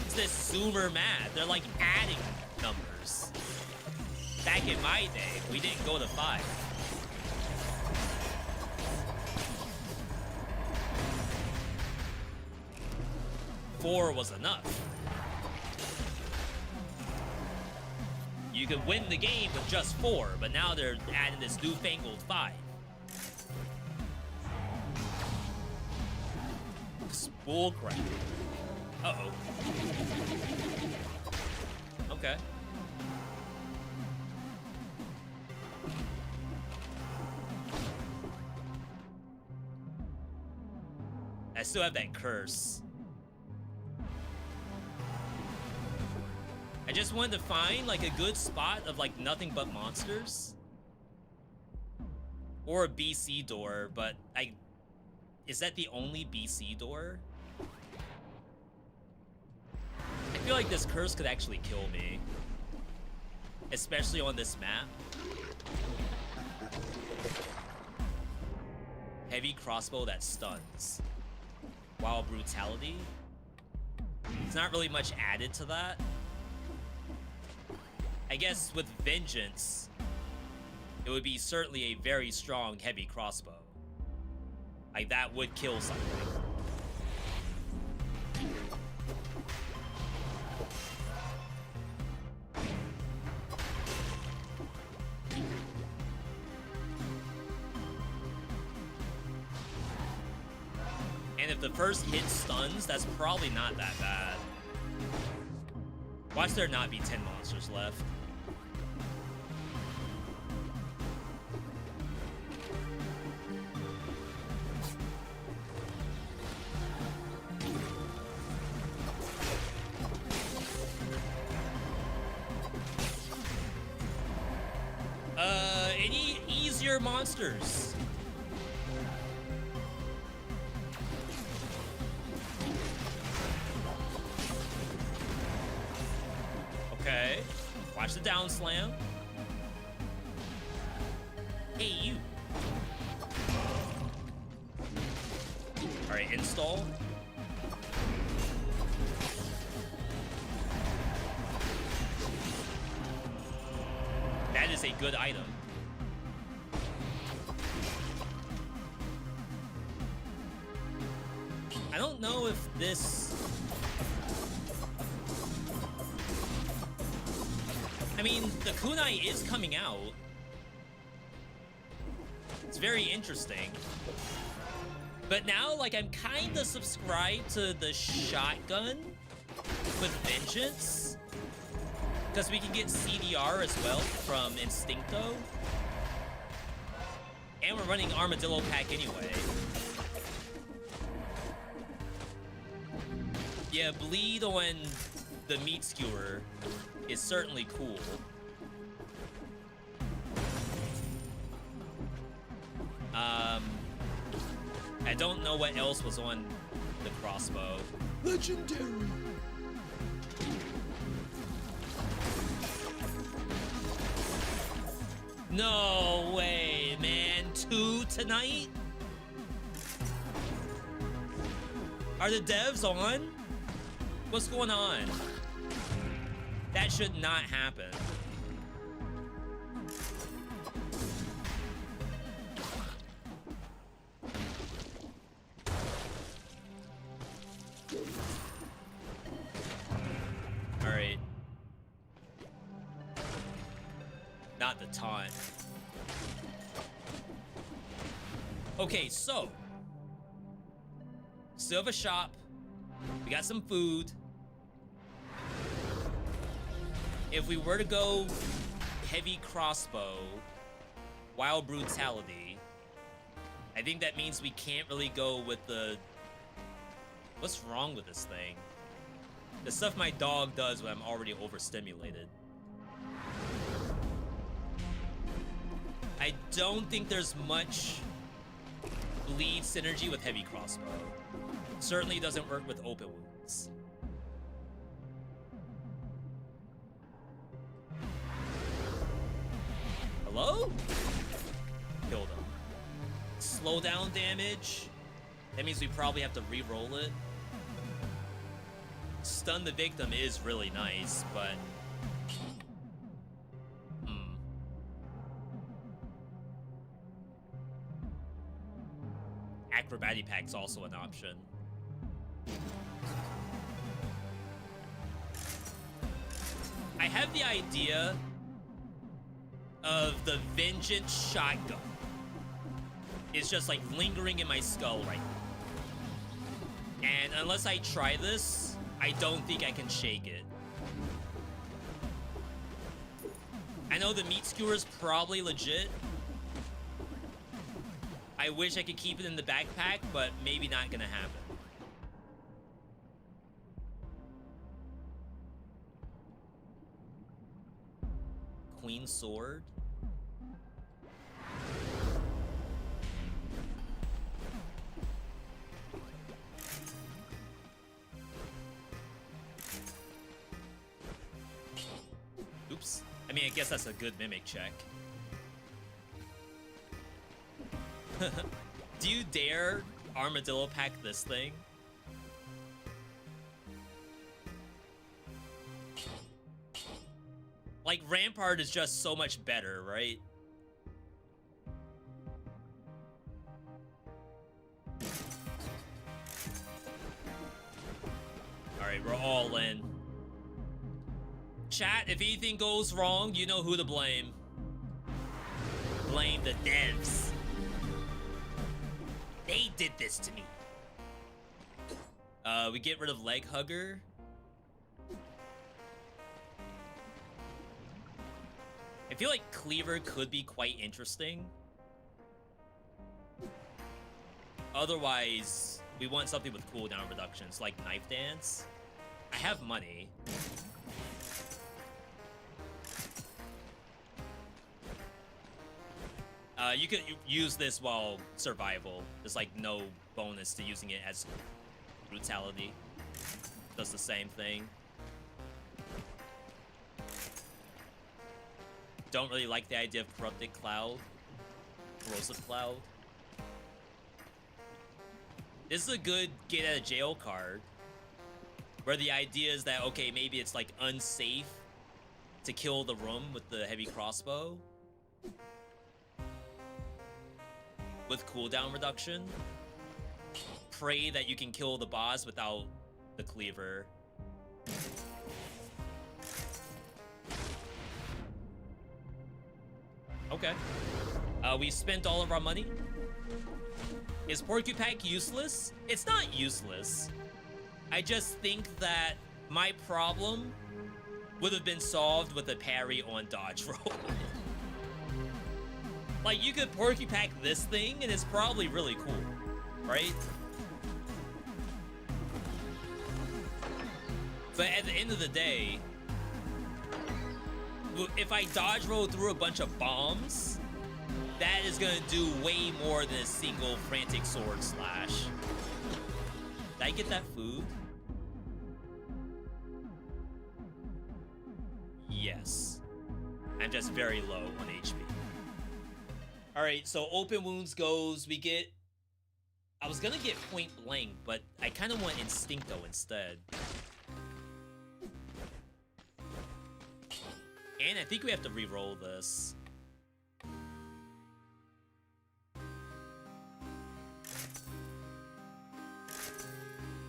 It's this Zoomer math. They're like adding numbers. Back in my day, we didn't go to 5. Four was enough. You could win the game with just 4, but now they're adding this newfangled 5. Spool crap. Uh-oh. Okay. I still have that curse. I just wanted to find like a good spot of like nothing but monsters. Or a BC door, but is that the only BC door? I feel like this curse could actually kill me. Especially on this map. Heavy crossbow that stuns. Wild brutality. It's not really much added to that. I guess with vengeance, it would be certainly a very strong heavy crossbow. Like that would kill something. And if the first hit stuns, that's probably not that bad. Watch there not be 10 monsters left. your monsters. Okay. Watch the down slam. Hey, you. All right, install. That is a good item. I don't know if this... I mean, the kunai is coming out. It's very interesting. But now, like, I'm kind of subscribed to the shotgun with Vengeance. Because we can get CDR as well from Instincto. And we're running Armadillo Pack anyway. Yeah, bleed on the meat skewer is certainly cool. I don't know what else was on the crossbow. Legendary. No way, man. 2 tonight? Are the devs on? What's going on? That should not happen. All right. Not the taunt. Okay, so still have a shop. We got some food. If we were to go heavy crossbow, wild brutality, I think that means we can't really go with the... What's wrong with this thing? The stuff my dog does when I'm already overstimulated. I don't think there's much bleed synergy with heavy crossbow. Certainly doesn't work with open wounds. Hello? Killed him. Slow down damage. That means we probably have to re-roll it. Stun the victim is really nice, but... Acrobatic Pack's also an option. I have the idea of the Vengeance shotgun. It's just like lingering in my skull right now. And unless I try this, I don't think I can shake it. I know the meat skewer is probably legit. I wish I could keep it in the backpack, but maybe not gonna happen. Queen Sword? Oops. I mean, I guess that's a good mimic check. Do you dare Armadillo Pack this thing? Like, Rampart is just so much better, right? Alright, we're all in. Chat, if anything goes wrong, you know who to blame. Blame the devs. They did this to me. We get rid of Leg Hugger. I feel like Cleaver could be quite interesting. Otherwise, we want something with cooldown reductions, like Knife Dance. I have money. You could use this while survival. There's like no bonus to using it as brutality. Does the same thing. Don't really like the idea of corrupted cloud. Corrosive cloud. This is a good get out of jail card. Where the idea is that, okay, maybe it's like unsafe to kill the room with the heavy crossbow. With cooldown reduction. Pray that you can kill the boss without the cleaver. Okay. We spent all of our money. Is Porcupine useless? It's not useless. I just think that my problem would have been solved with a parry on dodge roll. Like, you could Porcupine this thing, and it's probably really cool, right? But at the end of the day, if I dodge roll through a bunch of bombs, that is gonna do way more than a single frantic sword slash. Did I get that food? Yes. I'm just very low on HP. Alright, so open wounds goes, we get... I was gonna get point blank, but I kind of want Instincto instead. And I think we have to re-roll this.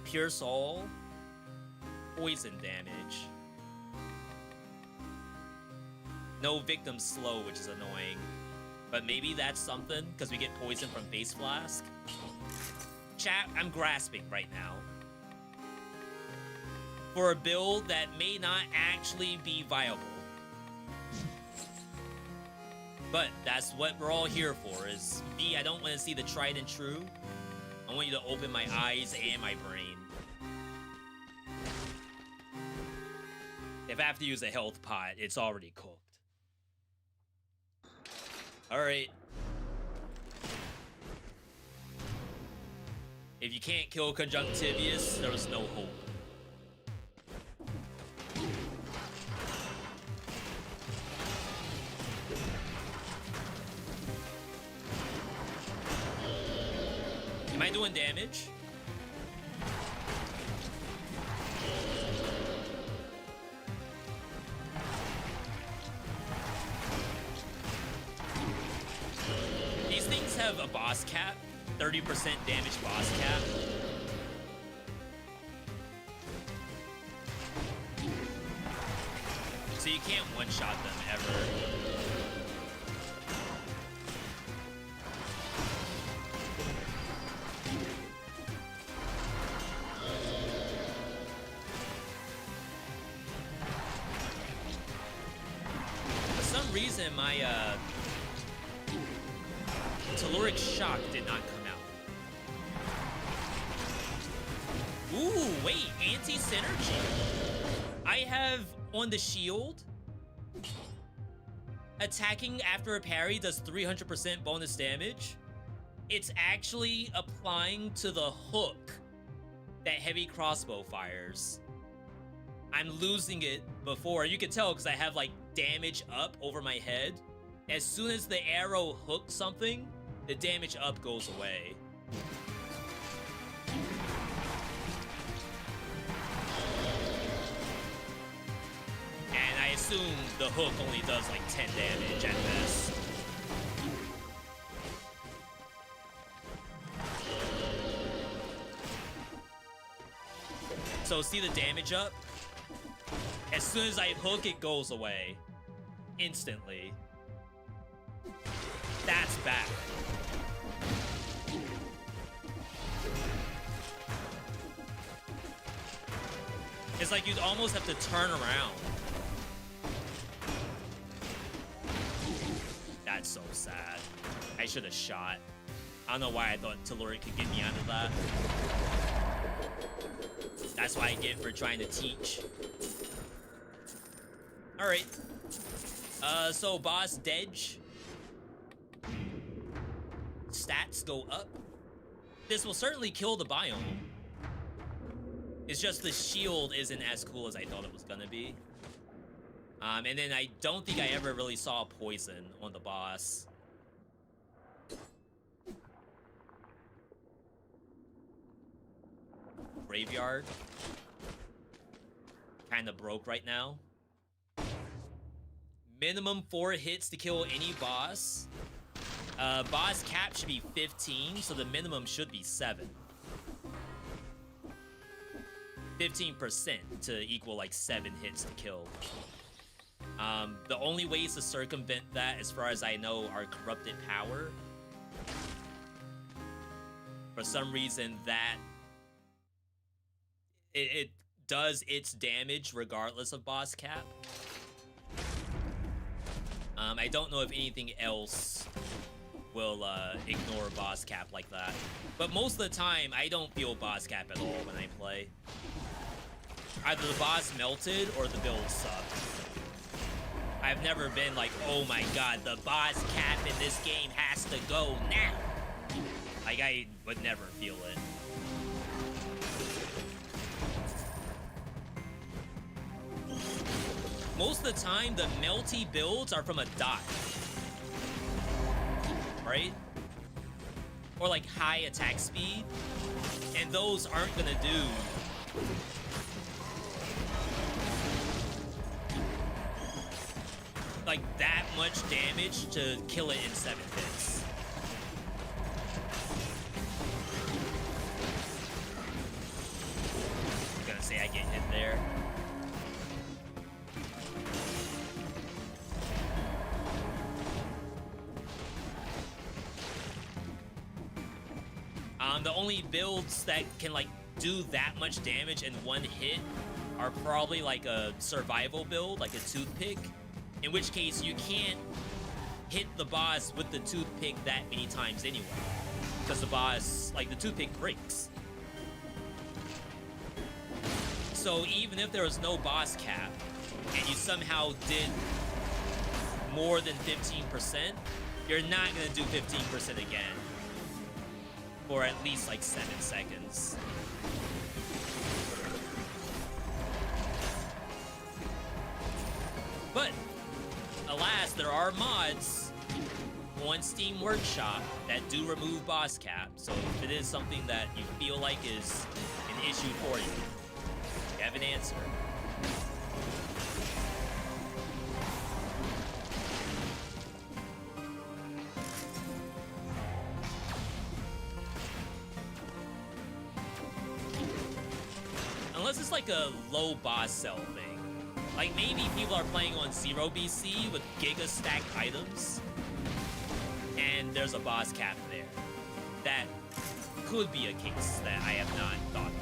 Pure Soul. Poison damage. No victim slow, which is annoying. But maybe that's something, because we get poison from Face Flask. Chat, I'm grasping right now. For a build that may not actually be viable. But that's what we're all here for, is V, I don't want to see the tried and true. I want you to open my eyes and my brain. If I have to use a health pot, it's already cooked. Alright. If you can't kill Conjunctivius, there was no hope. Am I doing damage? These things have a boss cap, 30% damage boss cap. So you can't one-shot them ever. For some reason, my Telluric Shock did not come out. Ooh, wait, anti-synergy. I have on the shield, attacking after a parry does 300% bonus damage. It's actually applying to the hook that heavy crossbow fires. I'm losing it before. You can tell because I have like damage up over my head. As soon as the arrow hooks something, the damage up goes away. And I assume the hook only does like 10 damage at best. So see the damage up? As soon as I hook, it goes away. Instantly. That's bad. It's like you'd almost have to turn around. That's so sad. I should have shot. I don't know why I thought Telluric could get me out of that. That's what I get for trying to teach. Alright. So boss Dedge. stats go up, this will certainly kill the biome. It's just the shield isn't as cool as I thought it was gonna be. And then I don't think I ever really saw poison on the boss. Graveyard. Kinda broke right now. Minimum 4 hits to kill any boss. Boss cap should be 15, so the minimum should be 7. 15% to equal like 7 hits to kill. The only ways to circumvent that, as far as I know, are corrupted power. For some reason, that it does its damage regardless of boss cap. I don't know if anything else will ignore boss cap like that. But most of the time, I don't feel boss cap at all when I play. Either the boss melted or the build sucked. I've never been like, oh my god, the boss cap in this game has to go now. Like, I would never feel it. Most of the time, the melty builds are from a dot. Right? Or like high attack speed. And those aren't gonna do like that much damage to kill it in 7 hits. I'm gonna say I get hit there. The only builds that can like do that much damage in 1 hit are probably like a survival build, like a toothpick. In which case you can't hit the boss with the toothpick that many times anyway, because the boss, like the toothpick breaks. So even if there was no boss cap and you somehow did more than 15%, you're not gonna do 15% again. For at least like 7 seconds. But alas, there are mods on Steam Workshop that do remove boss cap. So if it is something that you feel like is an issue for you, you have an answer. Unless it's like a low boss cell thing. Like maybe people are playing on 0 BC with giga stacked items and there's a boss cap there. That could be a case that I have not thought of.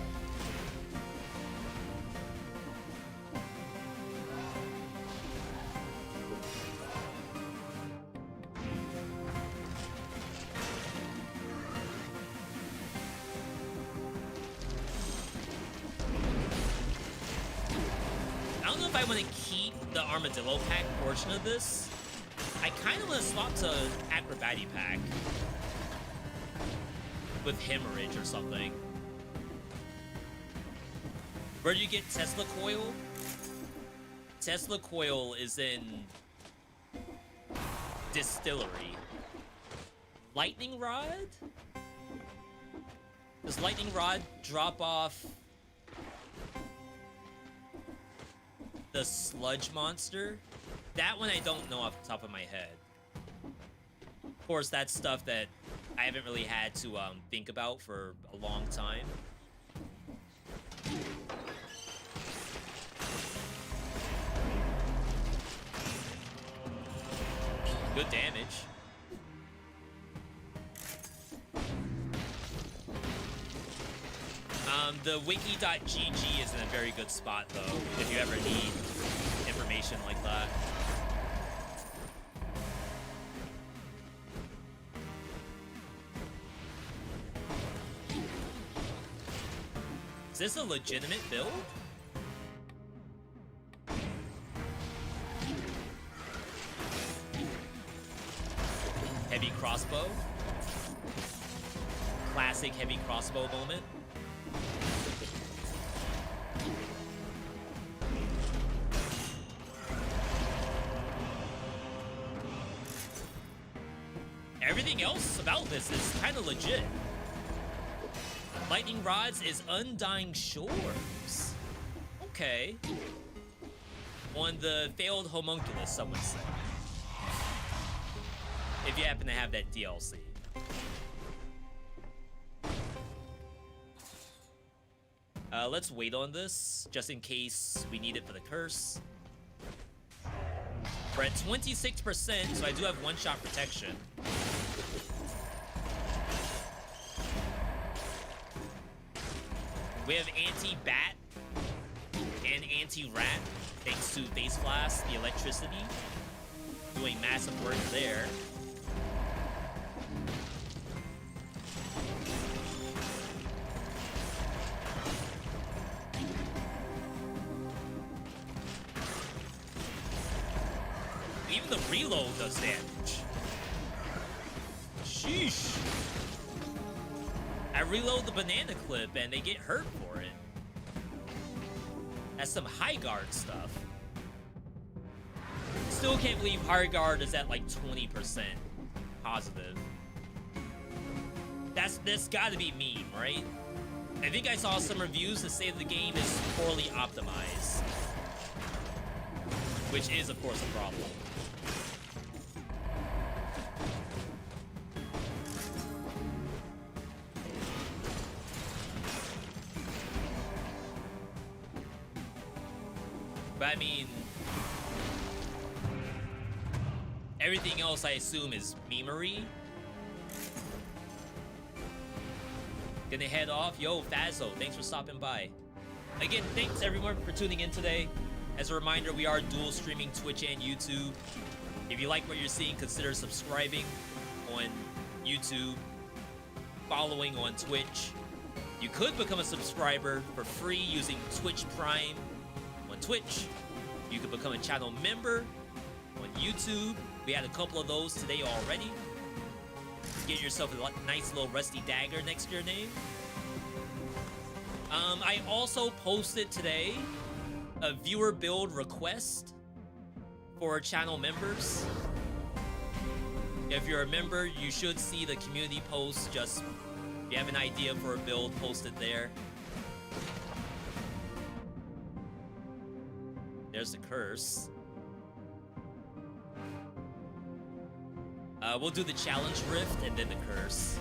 I don't know if I want to keep the Armadillo Pack portion of this. I kind of want to swap to Acrobati Pack with Hemorrhage or something. Where do you get Tesla Coil? Tesla Coil is in Distillery. Lightning Rod? Does Lightning Rod drop off the Sludge Monster? That one I don't know off the top of my head. Of course, that's stuff that I haven't really had to think about for a long time. Good damage. The wiki.gg is in a very good spot, though, if you ever need information like that. Is this a legitimate build? Heavy crossbow? classic heavy crossbow moment. Everything else about this is kind of legit. Lightning rods is undying shores. Okay. On the failed homunculus, some would say. If you happen to have that DLC. Let's wait on this, just in case we need it for the curse. We're at 26%, so I do have one-shot protection. We have anti-bat and anti-rat, thanks to Face Blast, the electricity, doing massive work there. Even the reload does damage. Sheesh. I reload the banana clip and they get hurt for it. That's some high guard stuff. Still can't believe high guard is at like 20% positive. That's gotta be meme, right? I think I saw some reviews that say the game is poorly optimized. Which is, of course, a problem. But I mean, everything else I assume is memery. Gonna head off. Yo, Fazzo, thanks for stopping by. Again, thanks everyone for tuning in today. As a reminder, we are dual streaming Twitch and YouTube. If you like what you're seeing, consider subscribing on YouTube, following on Twitch. You could become a subscriber for free using Twitch Prime on Twitch. You could become a channel member on YouTube. We had a couple of those today already. Get yourself a nice little rusty dagger next to your name. I also posted today a viewer build request for channel members. If you're a member, you should see the community post. Just if you have an idea for a build, post it there. There's the curse. We'll do the challenge rift and then the curse.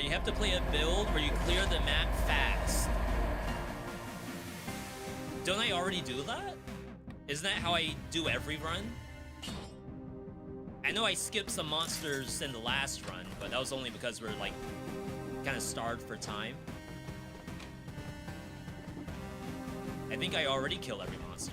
You have to play a build where you clear the map fast. Don't I already do that? Isn't that how I do every run? I know I skipped some monsters in the last run, but that was only because we're like kind of starved for time. I think I already kill every monster.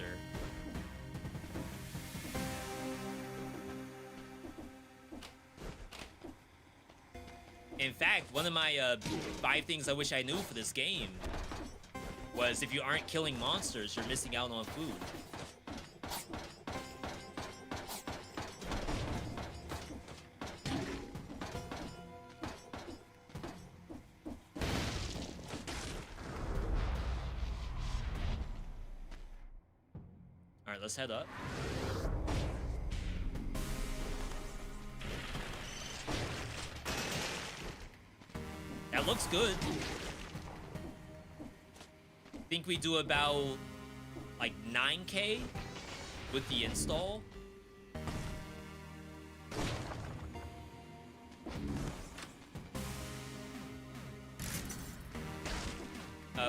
In fact, one of my 5 things I wish I knew for this game was if you aren't killing monsters, you're missing out on food. Alright, let's head up. That looks good. Think we do about like 9K with the install.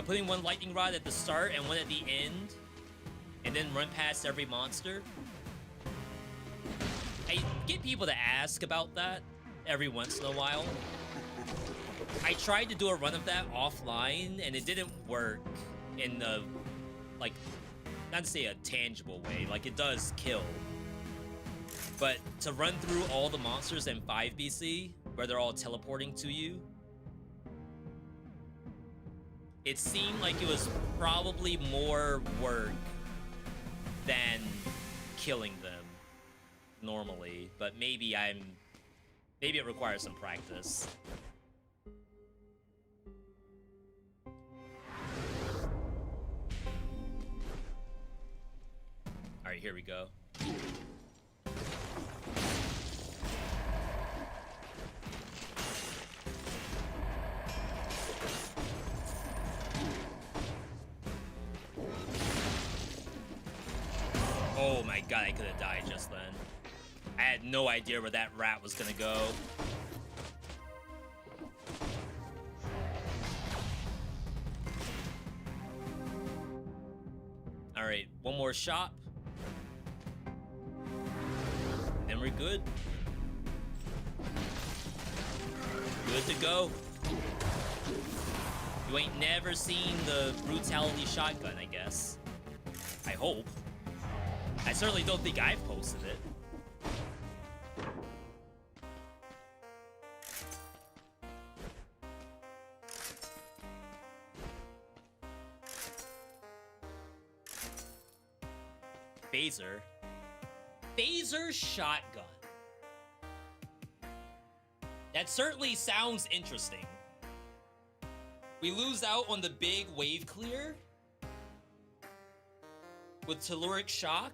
Putting one lightning rod at the start and one at the end, and then run past every monster. I get people to ask about that every once in a while. I tried to do a run of that offline, and it didn't work in the, like, not to say a tangible way, like it does kill. But to run through all the monsters in 5BC, where they're all teleporting to you, it seemed like it was probably more work than killing them. normally, but maybe it requires some practice. All right, here we go. Oh my god, I could have died just then. I had no idea where that rat was gonna go. Alright, one more shot. Then we're good. Good to go. You ain't never seen the brutality shotgun, I guess. I hope. I certainly don't think I've posted it. Phaser. Phaser shotgun. That certainly sounds interesting. We lose out on the big wave clear with telluric shock.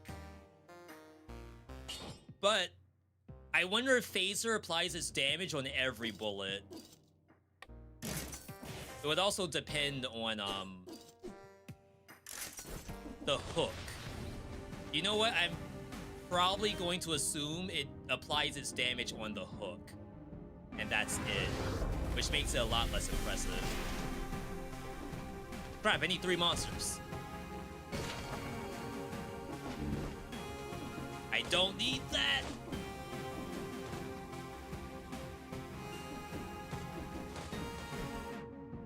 But I wonder if Phaser applies its damage on every bullet. It would also depend on the hook. You know what? I'm probably going to assume it applies its damage on the hook. And that's it. Which makes it a lot less impressive. Crap, I need 3 monsters. I don't need that!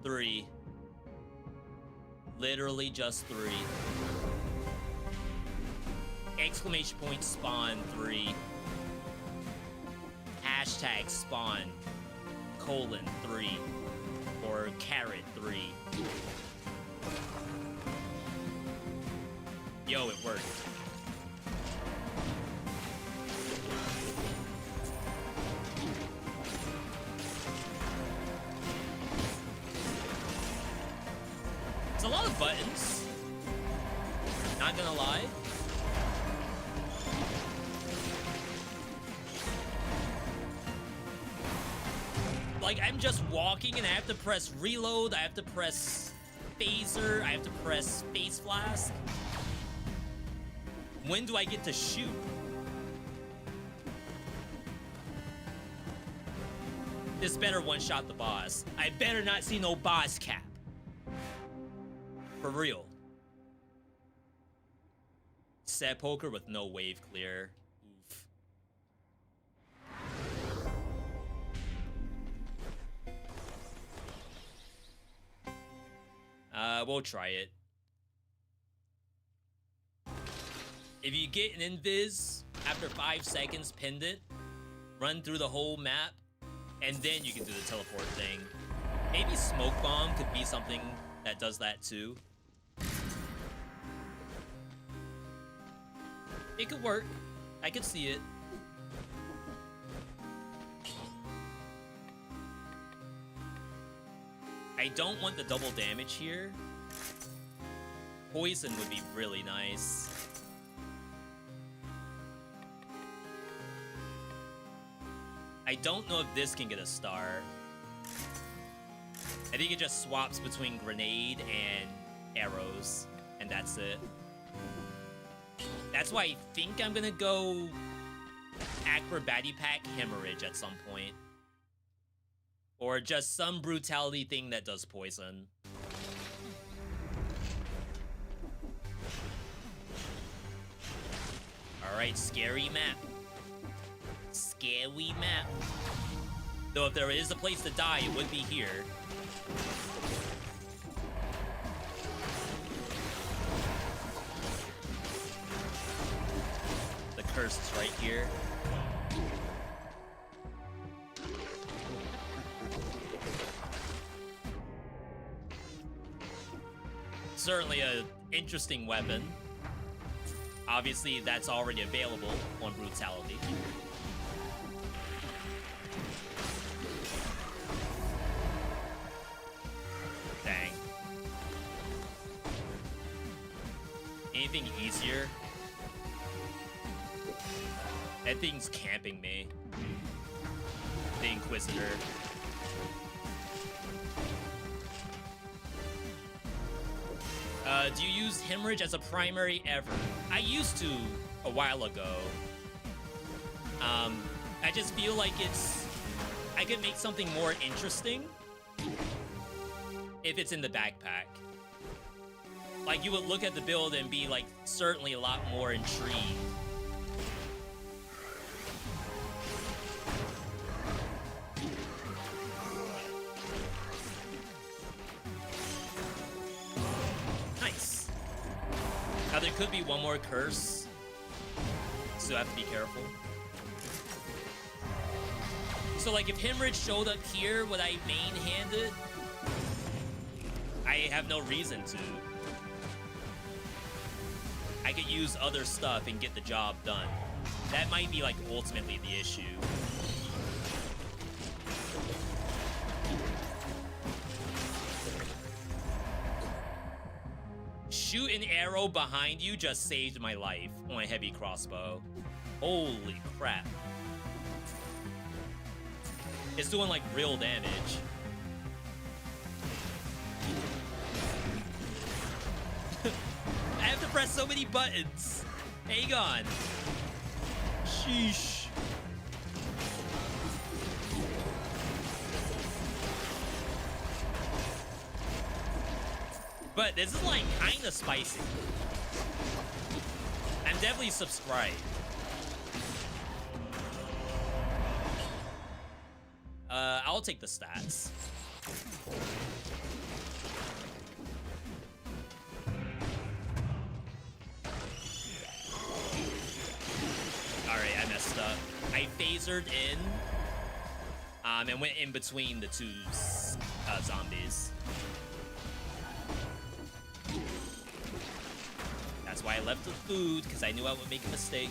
Three. Literally just 3. Exclamation point spawn 3. Hashtag spawn colon 3. Or caret 3. Yo, it worked. It's a lot of buttons. Not gonna lie. Like, I'm just walking and I have to press reload, I have to press phaser, I have to press face flask. When do I get to shoot? This better one-shot the boss. I better not see no boss cap. For real. Set poker with no wave clear. Oof. We'll try it. If you get an invis after 5 seconds pendant, run through the whole map, and then you can do the teleport thing. Maybe smoke bomb could be something that does that too. It could work. I could see it. I don't want the double damage here. Poison would be really nice. I don't know if this can get a star. I think it just swaps between grenade and arrows, and that's it. That's why I think I'm gonna go Acrobatic Pack Hemorrhage at some point. Or just some brutality thing that does poison. Alright, scary map. Scary map. Though if there is a place to die, it would be here. The curse is right here. Certainly an interesting weapon. Obviously, that's already available on Brutality. Dang. Anything easier? That thing's camping me. The Inquisitor. Do you use Hemorrhage as a primary ever? I used to a while ago. I just feel like I could make something more interesting if it's in the backpack. Like, you would look at the build and be, like, certainly a lot more intrigued. Nice. Now, there could be one more curse, so I have to be careful. So, like, if Hemorrhage showed up here, would I main-hand it? I have no reason to. I could use other stuff and get the job done. That might be, like, ultimately the issue. Shoot an arrow behind you just saved my life on a heavy crossbow. Holy crap. It's doing, like, real damage. I have to press so many buttons. Hang on. Sheesh. But this is, like, kind of spicy. I'm definitely subscribed. I'll take the stats. Alright, I messed up. I phasered in, and went in between the two zombies. That's why I left the food, because I knew I would make a mistake.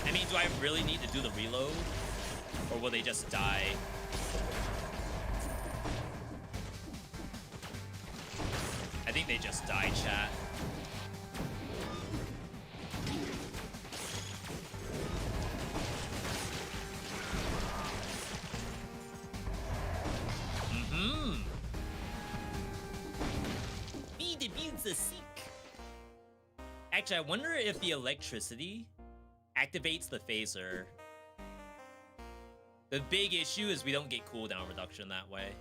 I mean, do I really need to do the reload? Or will they just die? I think they just die, chat. Me defeats a seek. Actually, I wonder if the electricity activates the phaser. The big issue is we don't get cooldown reduction that way.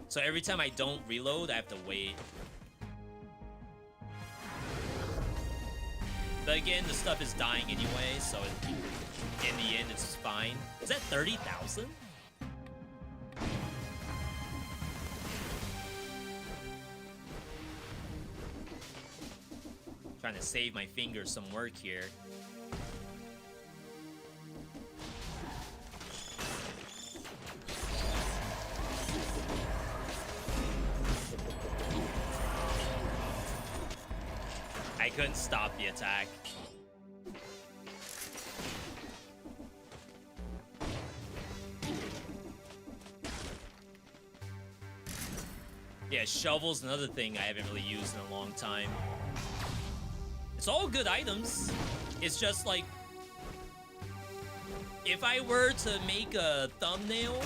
So every time I don't reload, I have to wait. But again, the stuff is dying anyway, so in the end, it's fine. Is that 30,000? Trying to save my fingers some work here. I couldn't stop the attack. Yeah, shovel's another thing I haven't really used in a long time. It's all good items. It's just like, if I were to make a thumbnail,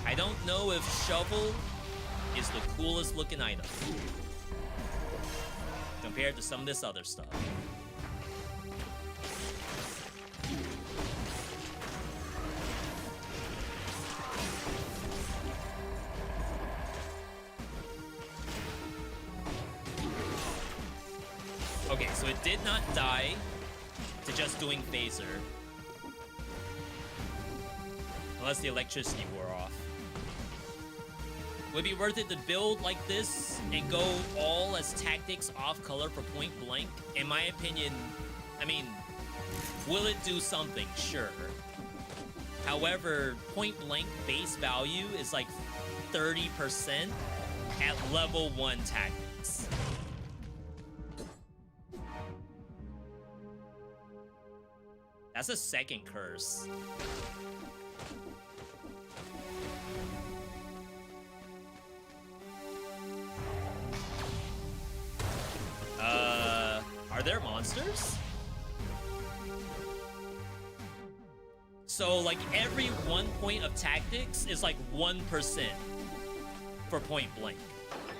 I don't know if shovel is the coolest looking item compared to some of this other stuff. Okay, so it did not die to just doing phaser. Unless the electricity wore off. Would it be worth it to build like this and go all as tactics off color for point blank? In my opinion, I mean, will it do something? Sure. However, point blank base value is like 30% at level 1 tactics. That's a second curse. Are there monsters? So, like, every 1 point of tactics is like 1% for point blank.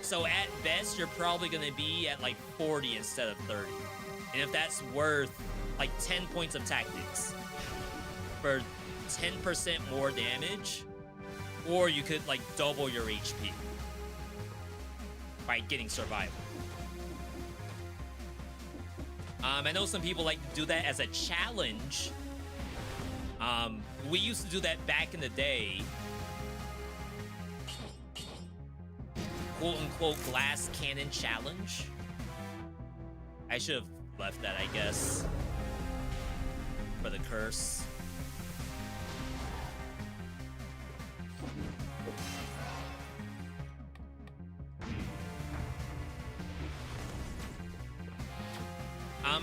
So at best, you're probably gonna be at like 40 instead of 30. And if that's worth like 10 points of tactics for 10% more damage, or you could like double your HP by getting survival. I know some people like to do that as a challenge. We used to do that back in the day. Quote unquote glass cannon challenge. I should have left that, I guess, for the curse.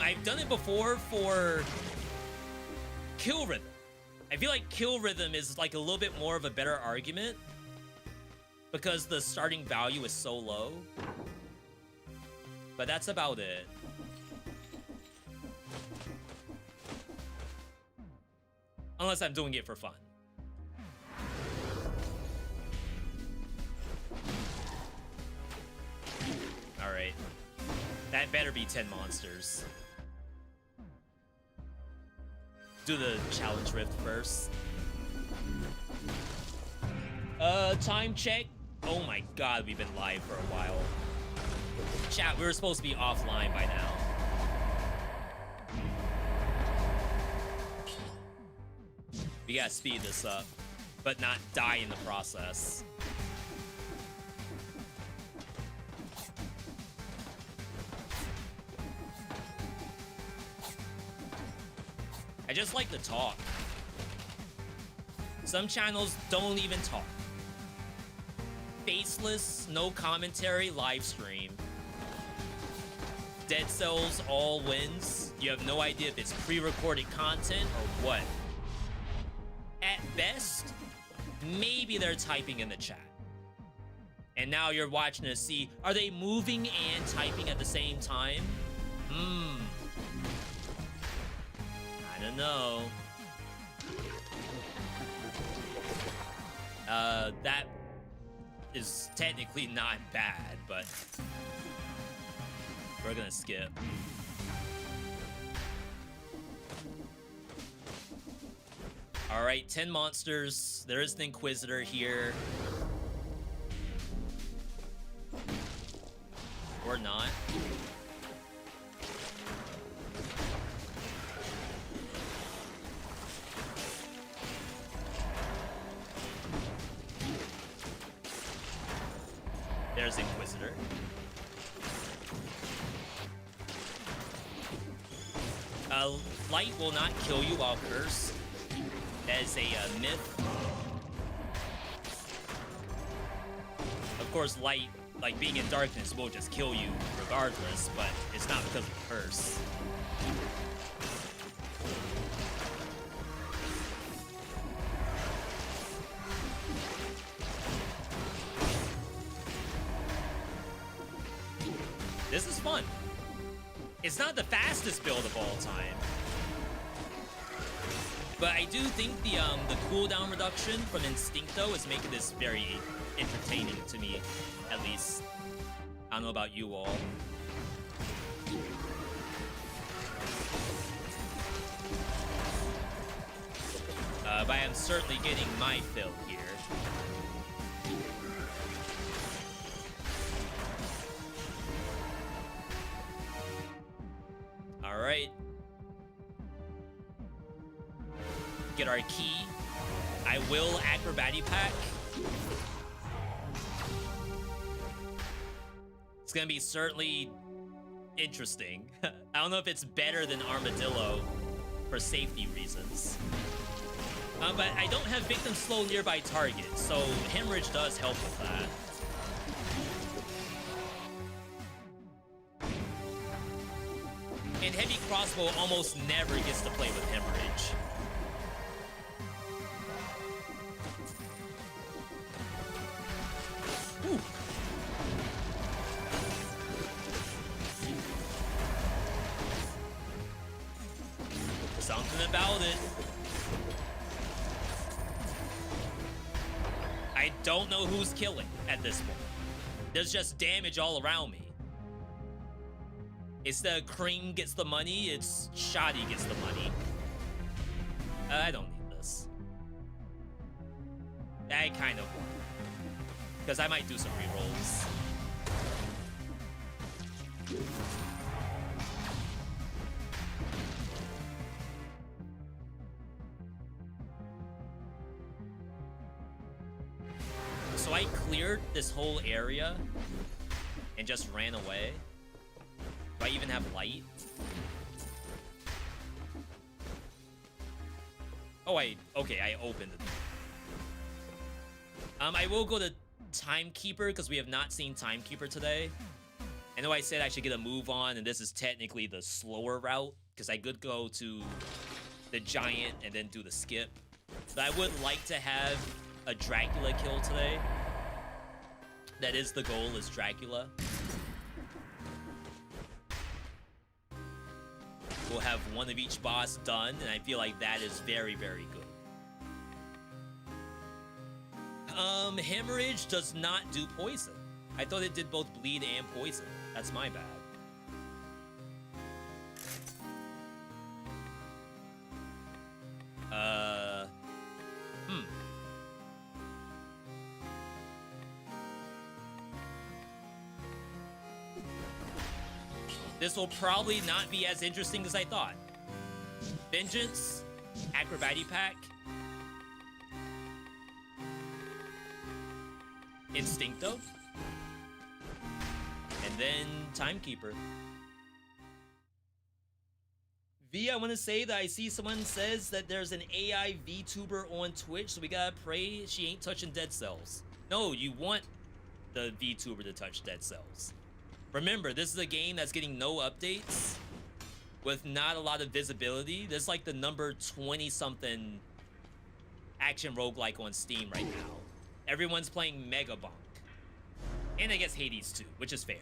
I've done it before for kill rhythm. I feel like kill rhythm is like a little bit more of a better argument because the starting value is so low. But that's about it. Unless I'm doing it for fun. All right. That better be 10 monsters. Do the challenge rift first. Time check. Oh my god, we've been live for a while. Chat, we were supposed to be offline by now. We gotta speed this up, but not die in the process. I just like to talk. Some channels don't even talk. Faceless, no commentary, live stream. Dead Cells all wins. You have no idea if it's pre-recorded content or what. At best, maybe they're typing in the chat. And now you're watching to see, are they moving and typing at the same time? I don't know. That is technically not bad, but we're gonna skip. All right, 10 monsters. There is an Inquisitor here. Or not. There's Inquisitor. Light will not kill you while cursed. That is a myth. Of course, light, like being in darkness, will just kill you regardless, but it's not because of the curse. This is fun. It's not the fastest build of all time, but I do think the cooldown reduction from Instincto is making this very entertaining to me, at least. I don't know about you all. But I am certainly getting my fill here. All right. Get our key. I will acrobatic pack. It's gonna be certainly interesting. I don't know if it's better than Armadillo for safety reasons. But I don't have victim slow nearby targets, so hemorrhage does help with that. And heavy crossbow almost never gets to play with hemorrhage. Ooh. Something about it. I don't know who's killing at this point. There's just damage all around me. It's the Cream gets the money, it's Shoddy gets the money. I don't need this. I kind of want it. Because I might do some rerolls. So I cleared this whole area and just ran away. Do I even have light? Oh, okay, I opened it. I will go to Timekeeper because we have not seen Timekeeper today. I know I said I should get a move on, and this is technically the slower route because I could go to the Giant and then do the skip. But I would like to have a Dracula kill today. That is the goal, is Dracula. We'll have one of each boss done, and I feel like that is very, very good. Hemorrhage does not do poison. I thought it did both bleed and poison. That's my bad. This will probably not be as interesting as I thought. Vengeance, Acrobatic Pack, Instincto, and then Timekeeper. V, I want to say that I see someone says that there's an AI VTuber on Twitch, so we gotta pray she ain't touching dead cells. No, you want the VTuber to touch dead cells. Remember, this is a game that's getting no updates with not a lot of visibility. This is like the number 20-something action roguelike on Steam right now. Everyone's playing Megabonk. And I guess Hades too, which is fair.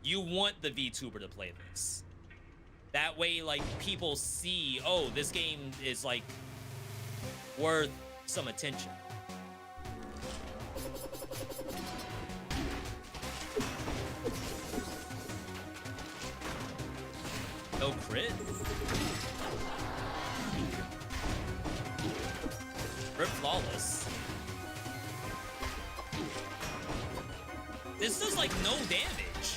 You want the VTuber to play this. That way, like, people see, oh, this game is, like, worth some attention. No crit? Rip Flawless. This does, like, no damage.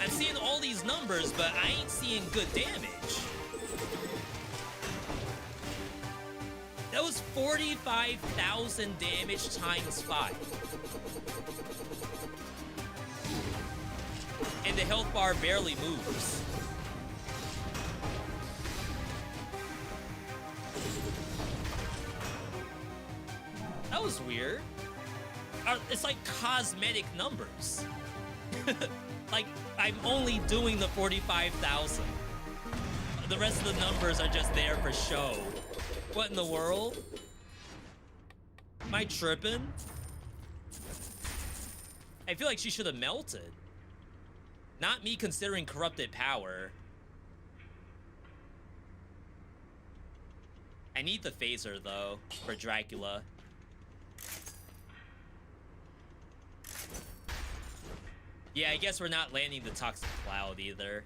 I'm seeing all these numbers, but I ain't seeing good damage. That was 45,000 damage times 5. And the health bar barely moves. That was weird. It's like cosmetic numbers. Like, I'm only doing the 45,000. The rest of the numbers are just there for show. What in the world? Am I tripping? I feel like she should have melted. Not me considering corrupted power. I need the phaser, though, for Dracula. Yeah, I guess we're not landing the Toxic Cloud either.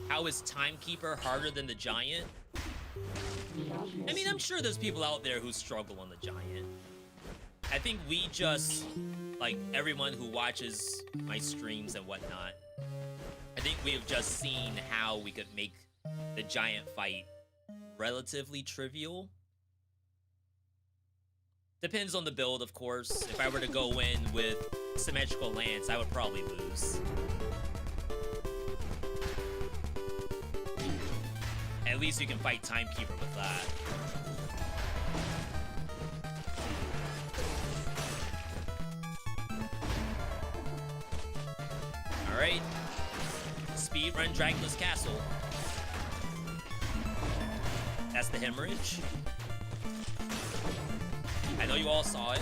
How is Timekeeper harder than the Giant? I mean, I'm sure there's people out there who struggle on the Giant. I think we just, like, everyone who watches my streams and whatnot, I think we have just seen how we could make the Giant fight relatively trivial. Depends on the build, of course. If I were to go in with Symmetrical Lance, I would probably lose. At least you can fight Timekeeper with that. Alright. Speedrun Dracula's Castle. That's the hemorrhage. I know you all saw it.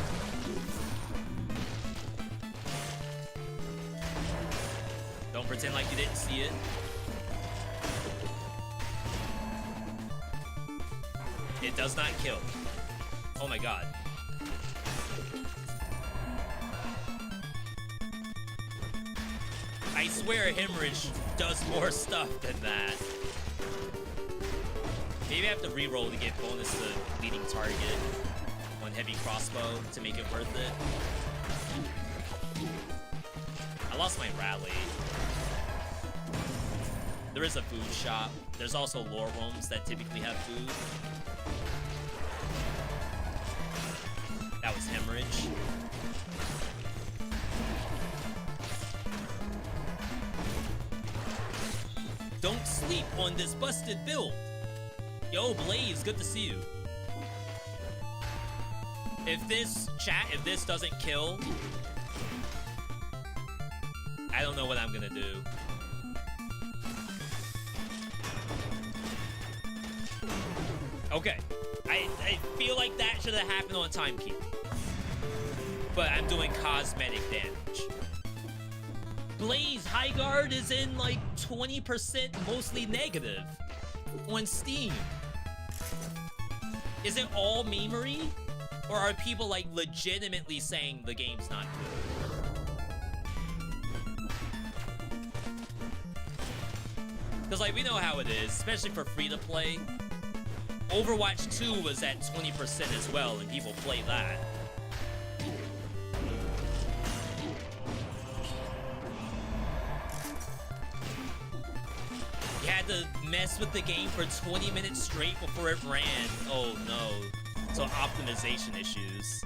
Don't pretend like you didn't see it. It does not kill. Oh my god. I swear a hemorrhage does more stuff than that. Maybe I have to reroll to get bonus to leading target on heavy crossbow to make it worth it. I lost my rally. There is a food shop. There's also lore rooms that typically have food. That was hemorrhage. Don't sleep on this busted build. Yo, Blaze, good to see you. If this doesn't kill, I don't know what I'm gonna do. Okay, I feel like that should have happened on Timekeeper. But I'm doing cosmetic damage. Blaze, High Guard is in like 20% mostly negative on Steam. Is it all memery? Or are people like legitimately saying the game's not good? Because like we know how it is, especially for free to play. Overwatch 2 was at 20% as well, and people play that. You had to mess with the game for 20 minutes straight before it ran. Oh no. So optimization issues.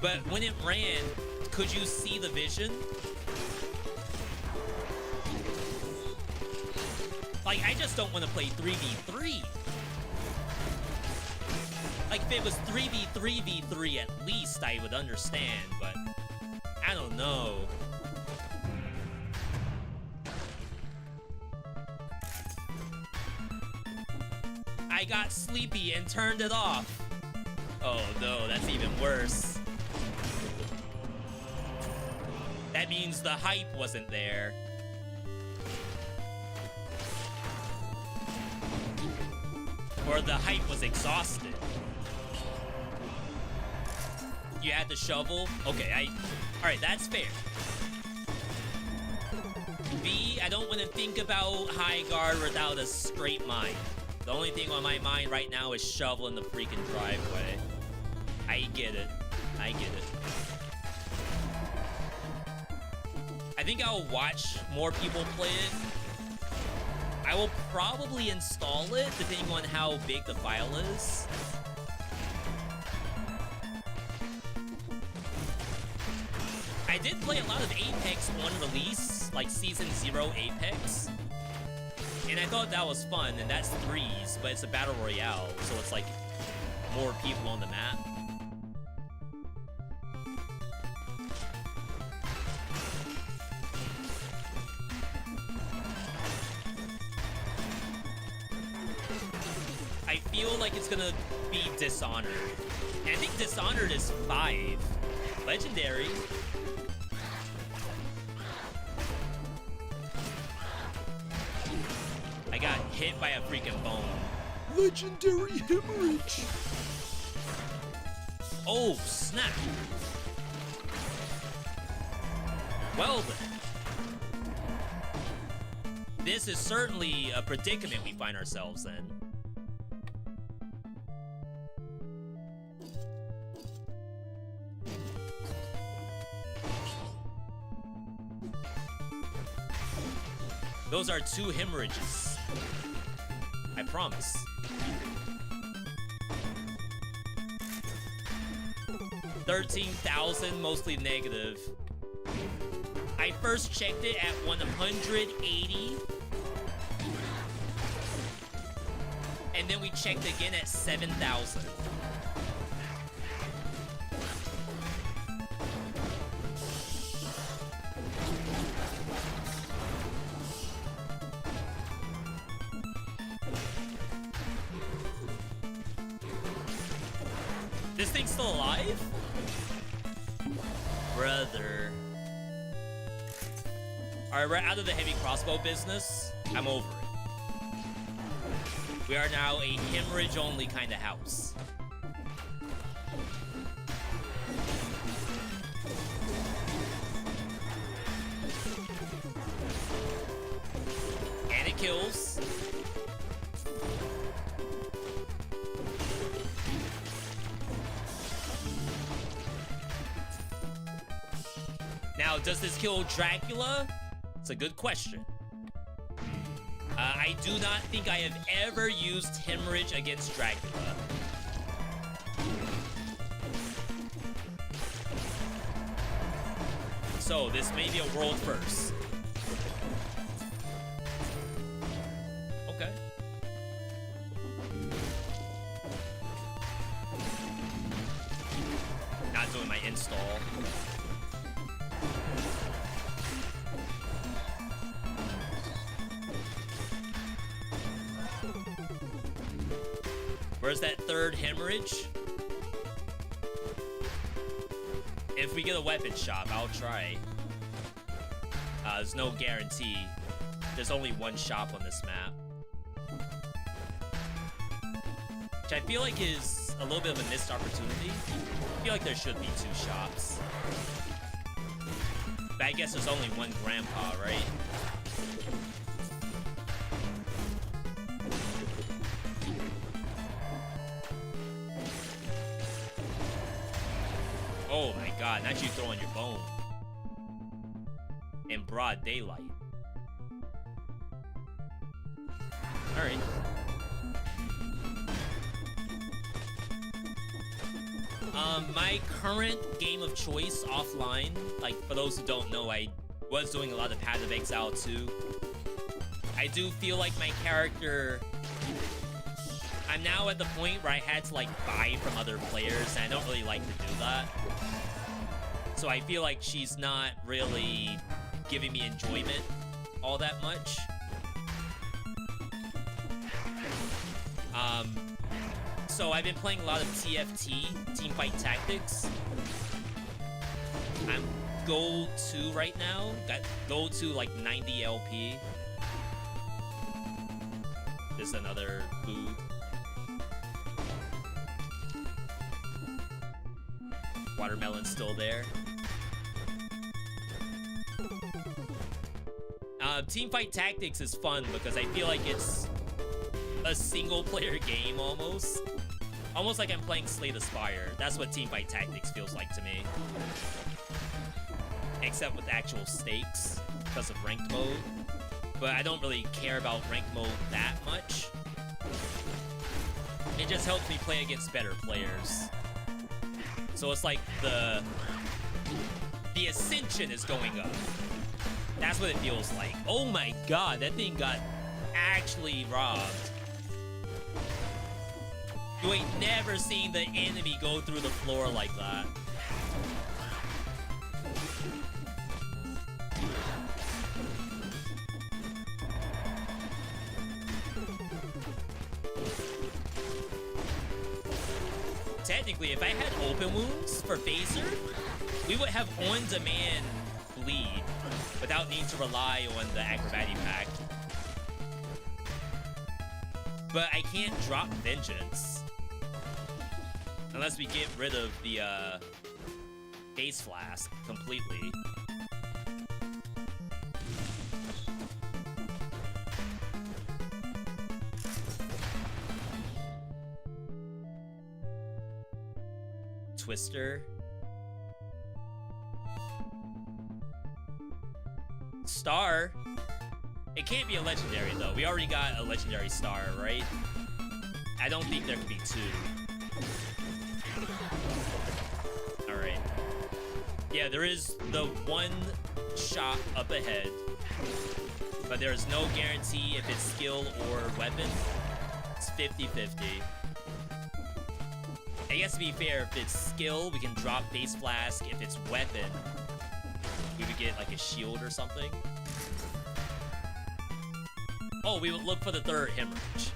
But when it ran, could you see the vision? Like, I just don't want to play 3v3. Like, if it was 3v3v3 at least, I would understand, but I don't know. I got sleepy and turned it off. Oh no, that's even worse. That means the hype wasn't there. Or the hype was exhausted. You had the shovel? Okay, alright, that's fair. B, I don't want to think about High Guard without a straight mind. The only thing on my mind right now is shoveling the freaking driveway. I get it. I get it. I think I'll watch more people play it. I will probably install it, depending on how big the file is. I did play a lot of Apex on release, like Season 0 Apex. And I thought that was fun, and that's threes, but it's a battle royale, so it's like more people on the map. I feel like it's gonna be Dishonored. And I think Dishonored is 5. Legendary. I got hit by a freaking bone. Legendary hemorrhage. Oh, snap. Well then. This is certainly a predicament we find ourselves in. Those are 2 hemorrhages. I promise. 13,000, mostly negative. I first checked it at 180. And then we checked again at 7,000. This thing's still alive? Brother. Alright, we're out of the heavy crossbow business. I'm over it. We are now a hemorrhage-only kind of house. And it kills. Now, does this kill Dracula? It's a good question. I do not think I have ever used hemorrhage against Dracula. So, this may be a world first. Okay. Not doing my install. Where's that third hemorrhage? If we get a weapon shop, I'll try. There's no guarantee. There's only one shop on this map. Which I feel like is a little bit of a missed opportunity. I feel like there should be 2 shops. But I guess there's only one grandpa, right? Oh my god, not you throwing your bone. In broad daylight. Alright. My current game of choice offline, like for those who don't know, I was doing a lot of Path of Exile 2. I do feel like my character... I'm now at the point where I had to like buy from other players, and I don't really like to do that. So I feel like she's not really giving me enjoyment all that much. So I've been playing a lot of TFT, Teamfight Tactics. I'm gold 2 right now. Got gold 2 like 90 LP. There's another food. Watermelon's still there. Teamfight Tactics is fun because I feel like it's a single-player game almost. Almost like I'm playing Slay the Spire. That's what Teamfight Tactics feels like to me. Except with actual stakes because of ranked mode. But I don't really care about ranked mode that much. It just helps me play against better players. So it's like the ascension is going up. That's what it feels like. Oh my god, that thing got actually robbed. You ain't never seen the enemy go through the floor like that. Technically, if I had open wounds for Phaser, we would have on-demand bleed without needing to rely on the acrobatic pack. But I can't drop Vengeance unless we get rid of the Phase Flask completely. Twister. Star. It can't be a legendary though. We already got a legendary star, right? I don't think there could be 2. Alright. Yeah, there is the one shot up ahead, but there is no guarantee if it's skill or weapon. It's 50-50. I guess to be fair, if it's skill, we can drop base flask. If it's weapon, we would get like a shield or something. Oh, we would look for the third hemorrhage.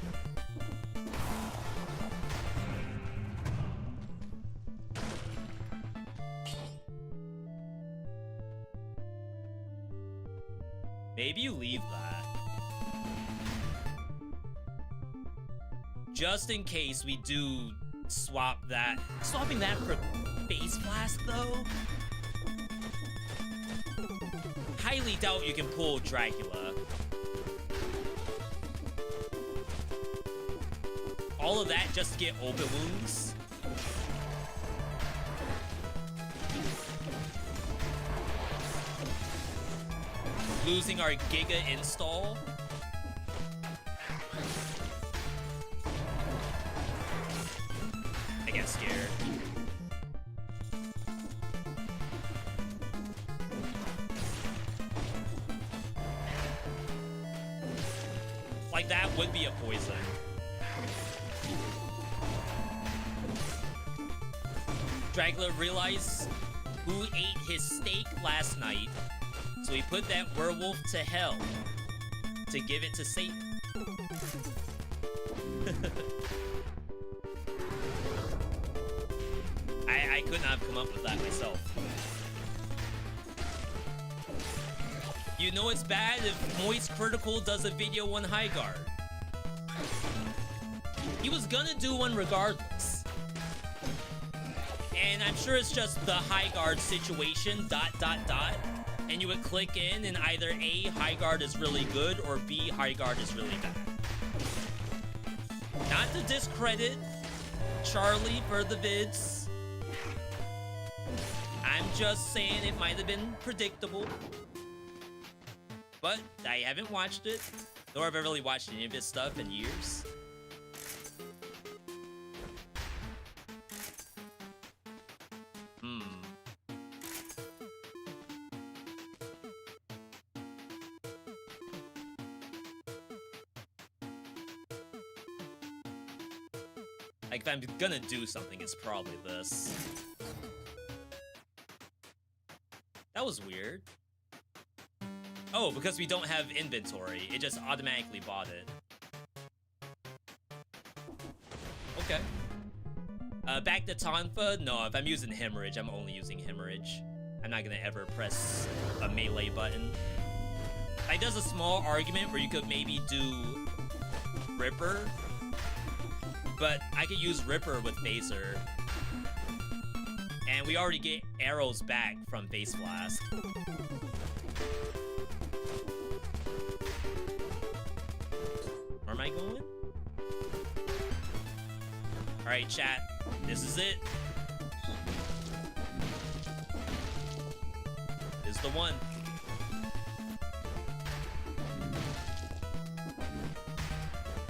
Maybe you leave that. Just in case we do swap that. Swapping that for base flask, though? Highly doubt you can pull Dracula. All of that just to get open wounds? Losing our Giga install? I get scared. Like, that would be a poison. Dracula realized who ate his steak last night, so he put that werewolf to hell to give it to Satan. I could not have come up with that myself. You know it's bad if Moist Critical does a video on High Guard. He was gonna do one regardless. And I'm sure it's just the High Guard situation, ... And you would click in and either A, High Guard is really good, or B, High Guard is really bad. Not to discredit Charlie for the vids. I'm just saying it might have been predictable. But I haven't watched it, nor have I really watched any of his stuff in years. Like, if I'm gonna do something, it's probably this. That was weird. Oh, because we don't have inventory, it just automatically bought it. Okay. Back to Tonfa? No, if I'm using Hemorrhage, I'm only using Hemorrhage. I'm not gonna ever press a melee button. Like, there's a small argument where you could maybe do Ripper, but I could use Ripper with Phaser. And we already get arrows back from Face Flask. Where am I going? Alright, chat. This is it. This is the one.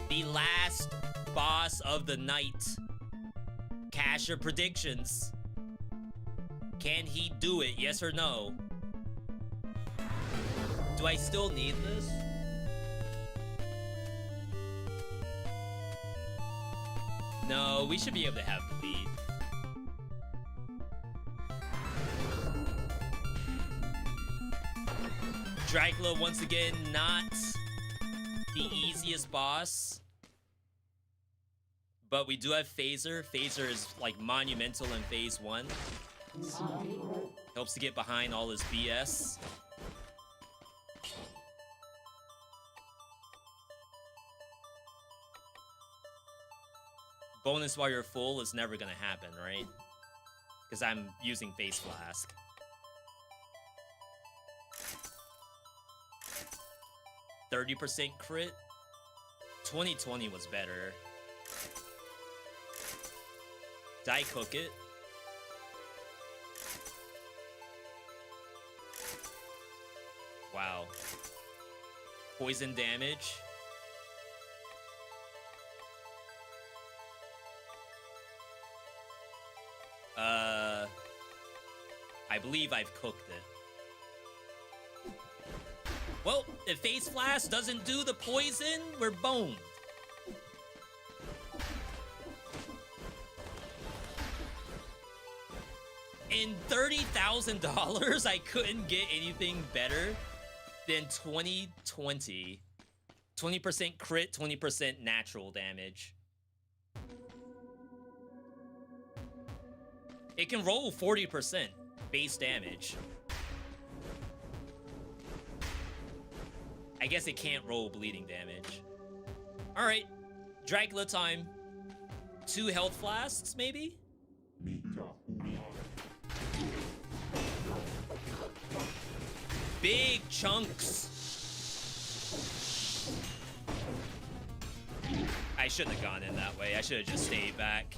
The last boss of the night. Cash your predictions. Can he do it? Yes or no? Do I still need this? No, we should be able to have the lead. Dracula, once again, not the easiest boss. But we do have Phaser. Phaser is like monumental in phase 1. Helps to get behind all his BS. Bonus while you're full is never gonna happen, right? Because I'm using Face Flask. %30 crit? 2020 was better. Did I cook it? Wow. Poison damage. I I believe I've cooked it. Well, if Face Flash doesn't do the poison, we're boned. In $30,000, I couldn't get anything better than 2020. 20% crit, 20% natural damage. It can roll 40% base damage. I guess it can't roll bleeding damage. All right, Dracula time. 2 health flasks, maybe? Big chunks. I shouldn't have gone in that way. I should have just stayed back.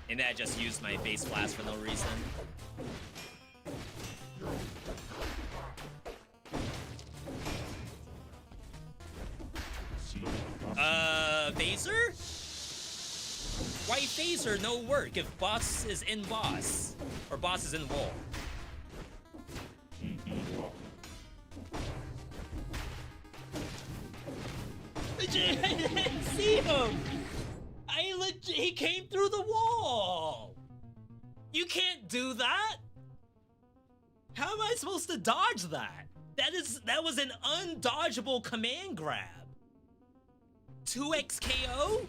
And then I just used my face flask for no reason. Phaser? Why phaser no work if boss is in boss? Or boss is in wall? I didn't see him! He came through the wall! You can't do that! How am I supposed to dodge that? That was an undodgeable command grab. 2x KO?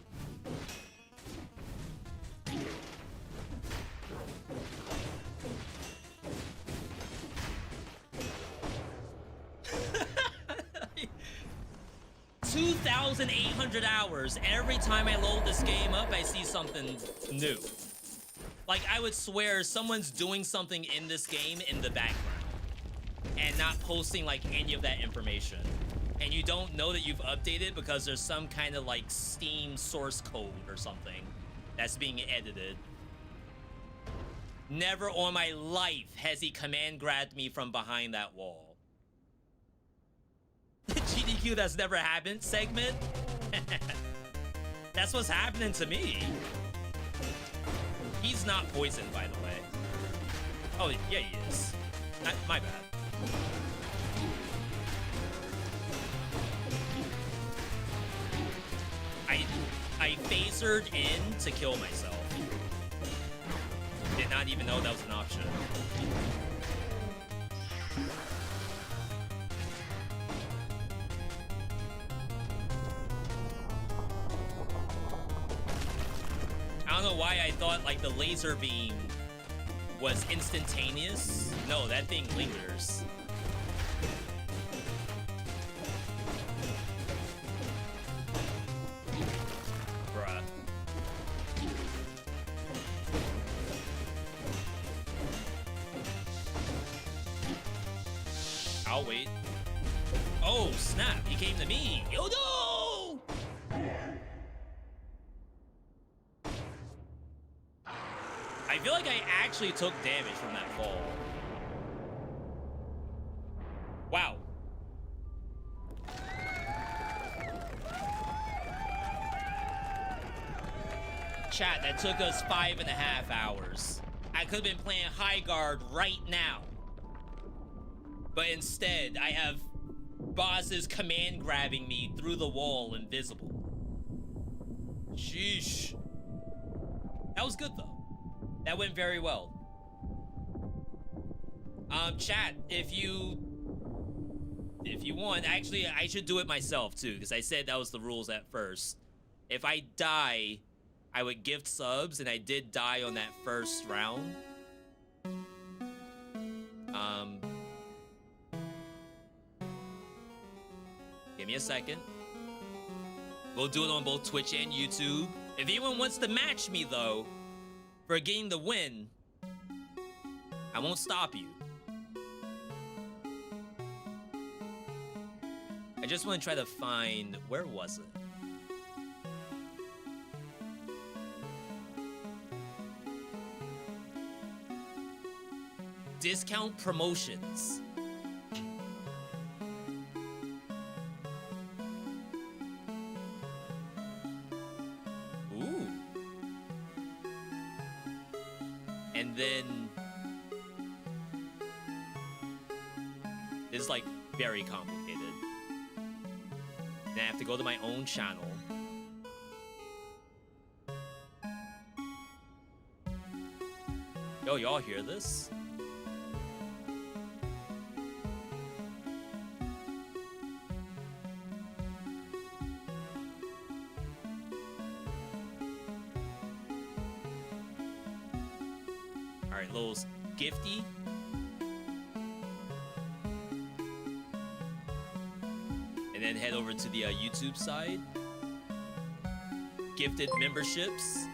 $2,800 hours. Every time I load this game up, I see something new. Like, I would swear someone's doing something in this game in the background and not posting, like, any of that information. And you don't know that you've updated because there's some kind of, like, Steam source code or something that's being edited. Never on my life has he command grabbed me from behind that wall. GDQ, that's never happened segment? That's what's happening to me. He's not poisoned, by the way. Oh, yeah, he is. My bad. I phasered in to kill myself. Did not even know that was an option. I don't know why I thought, like, the laser beam was instantaneous. No, that thing lingers. Bruh. I'll wait. Oh, snap. He came to me. Oh, no! I feel like I actually took damage from that fall. Wow. Chat, that took us 5.5 hours. I could have been playing high guard right now. But instead, I have bosses command grabbing me through the wall invisible. Sheesh. That was good though. That went very well. Chat, if you want, actually, I should do it myself too, because I said that was the rules at first. If I die, I would gift subs, and I did die on that first round. Give me a second. We'll do it on both Twitch and YouTube. If anyone wants to match me, though, for getting the win, I won't stop you. I just want to try to find... Where was it? Discount promotions. Ooh. And then is like very complicated. Then I have to go to my own channel. Yo, y'all hear this? Alright, little gifty. And then head over to the YouTube side. Gifted memberships.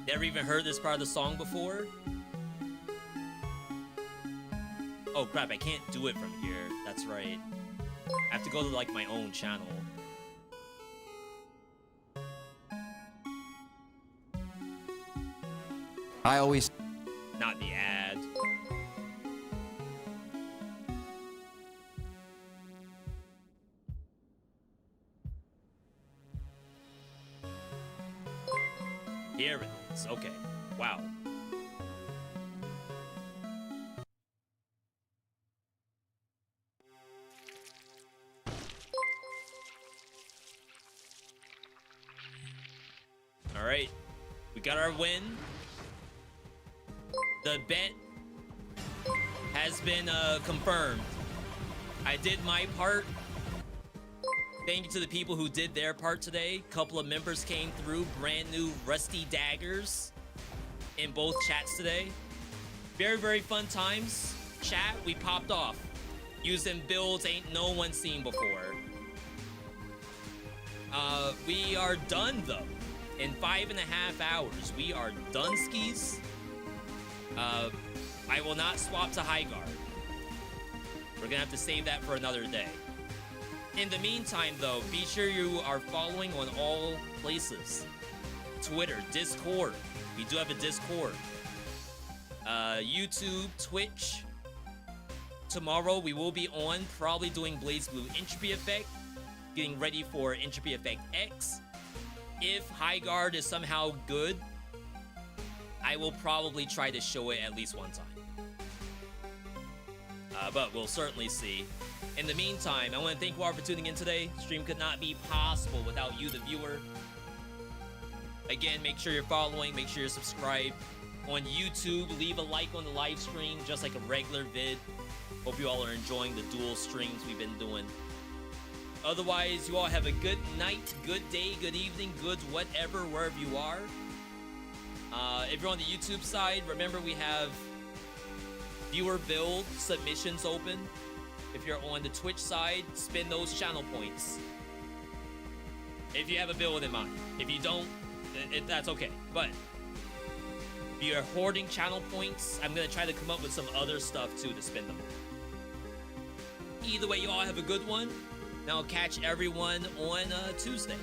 Never even heard this part of the song before. Oh crap, I can't do it from here. That's right. I have to go to like my own channel. I always... Not the ad. Here it is. Okay. Wow. All right. We got our win. The bet has been confirmed. I did my part. Thank you to the people who did their part today. Couple of members came through, brand new rusty daggers in both chats today. Very, very fun times. Chat, we popped off. Using builds ain't no one seen before. We are done though. In 5.5 hours, we are done skis. I will not swap to high guard. We're gonna have to save that for another day. In the meantime, though, be sure you are following on all places. Twitter, Discord. We do have a Discord. YouTube, Twitch. Tomorrow, we will be on, probably doing Blaze Blue Entropy Effect. Getting ready for Entropy Effect X. If High Guard is somehow good, I will probably try to show it at least one time. But we'll certainly see. In the meantime, I want to thank you all for tuning in today. Stream could not be possible without you, the viewer. Again, make sure you're following, make sure you're subscribed. On YouTube, leave a like on the live stream, just like a regular vid. Hope you all are enjoying the dual streams we've been doing. Otherwise, you all have a good night, good day, good evening, good whatever, wherever you are. If you're on the YouTube side, remember we have viewer build submissions open. If you're on the Twitch side, spend those channel points. If you have a build in mind. If you don't, that's okay. But if you're hoarding channel points, I'm going to try to come up with some other stuff too to spend them on. Either way, you all have a good one. And I'll catch everyone on Tuesday.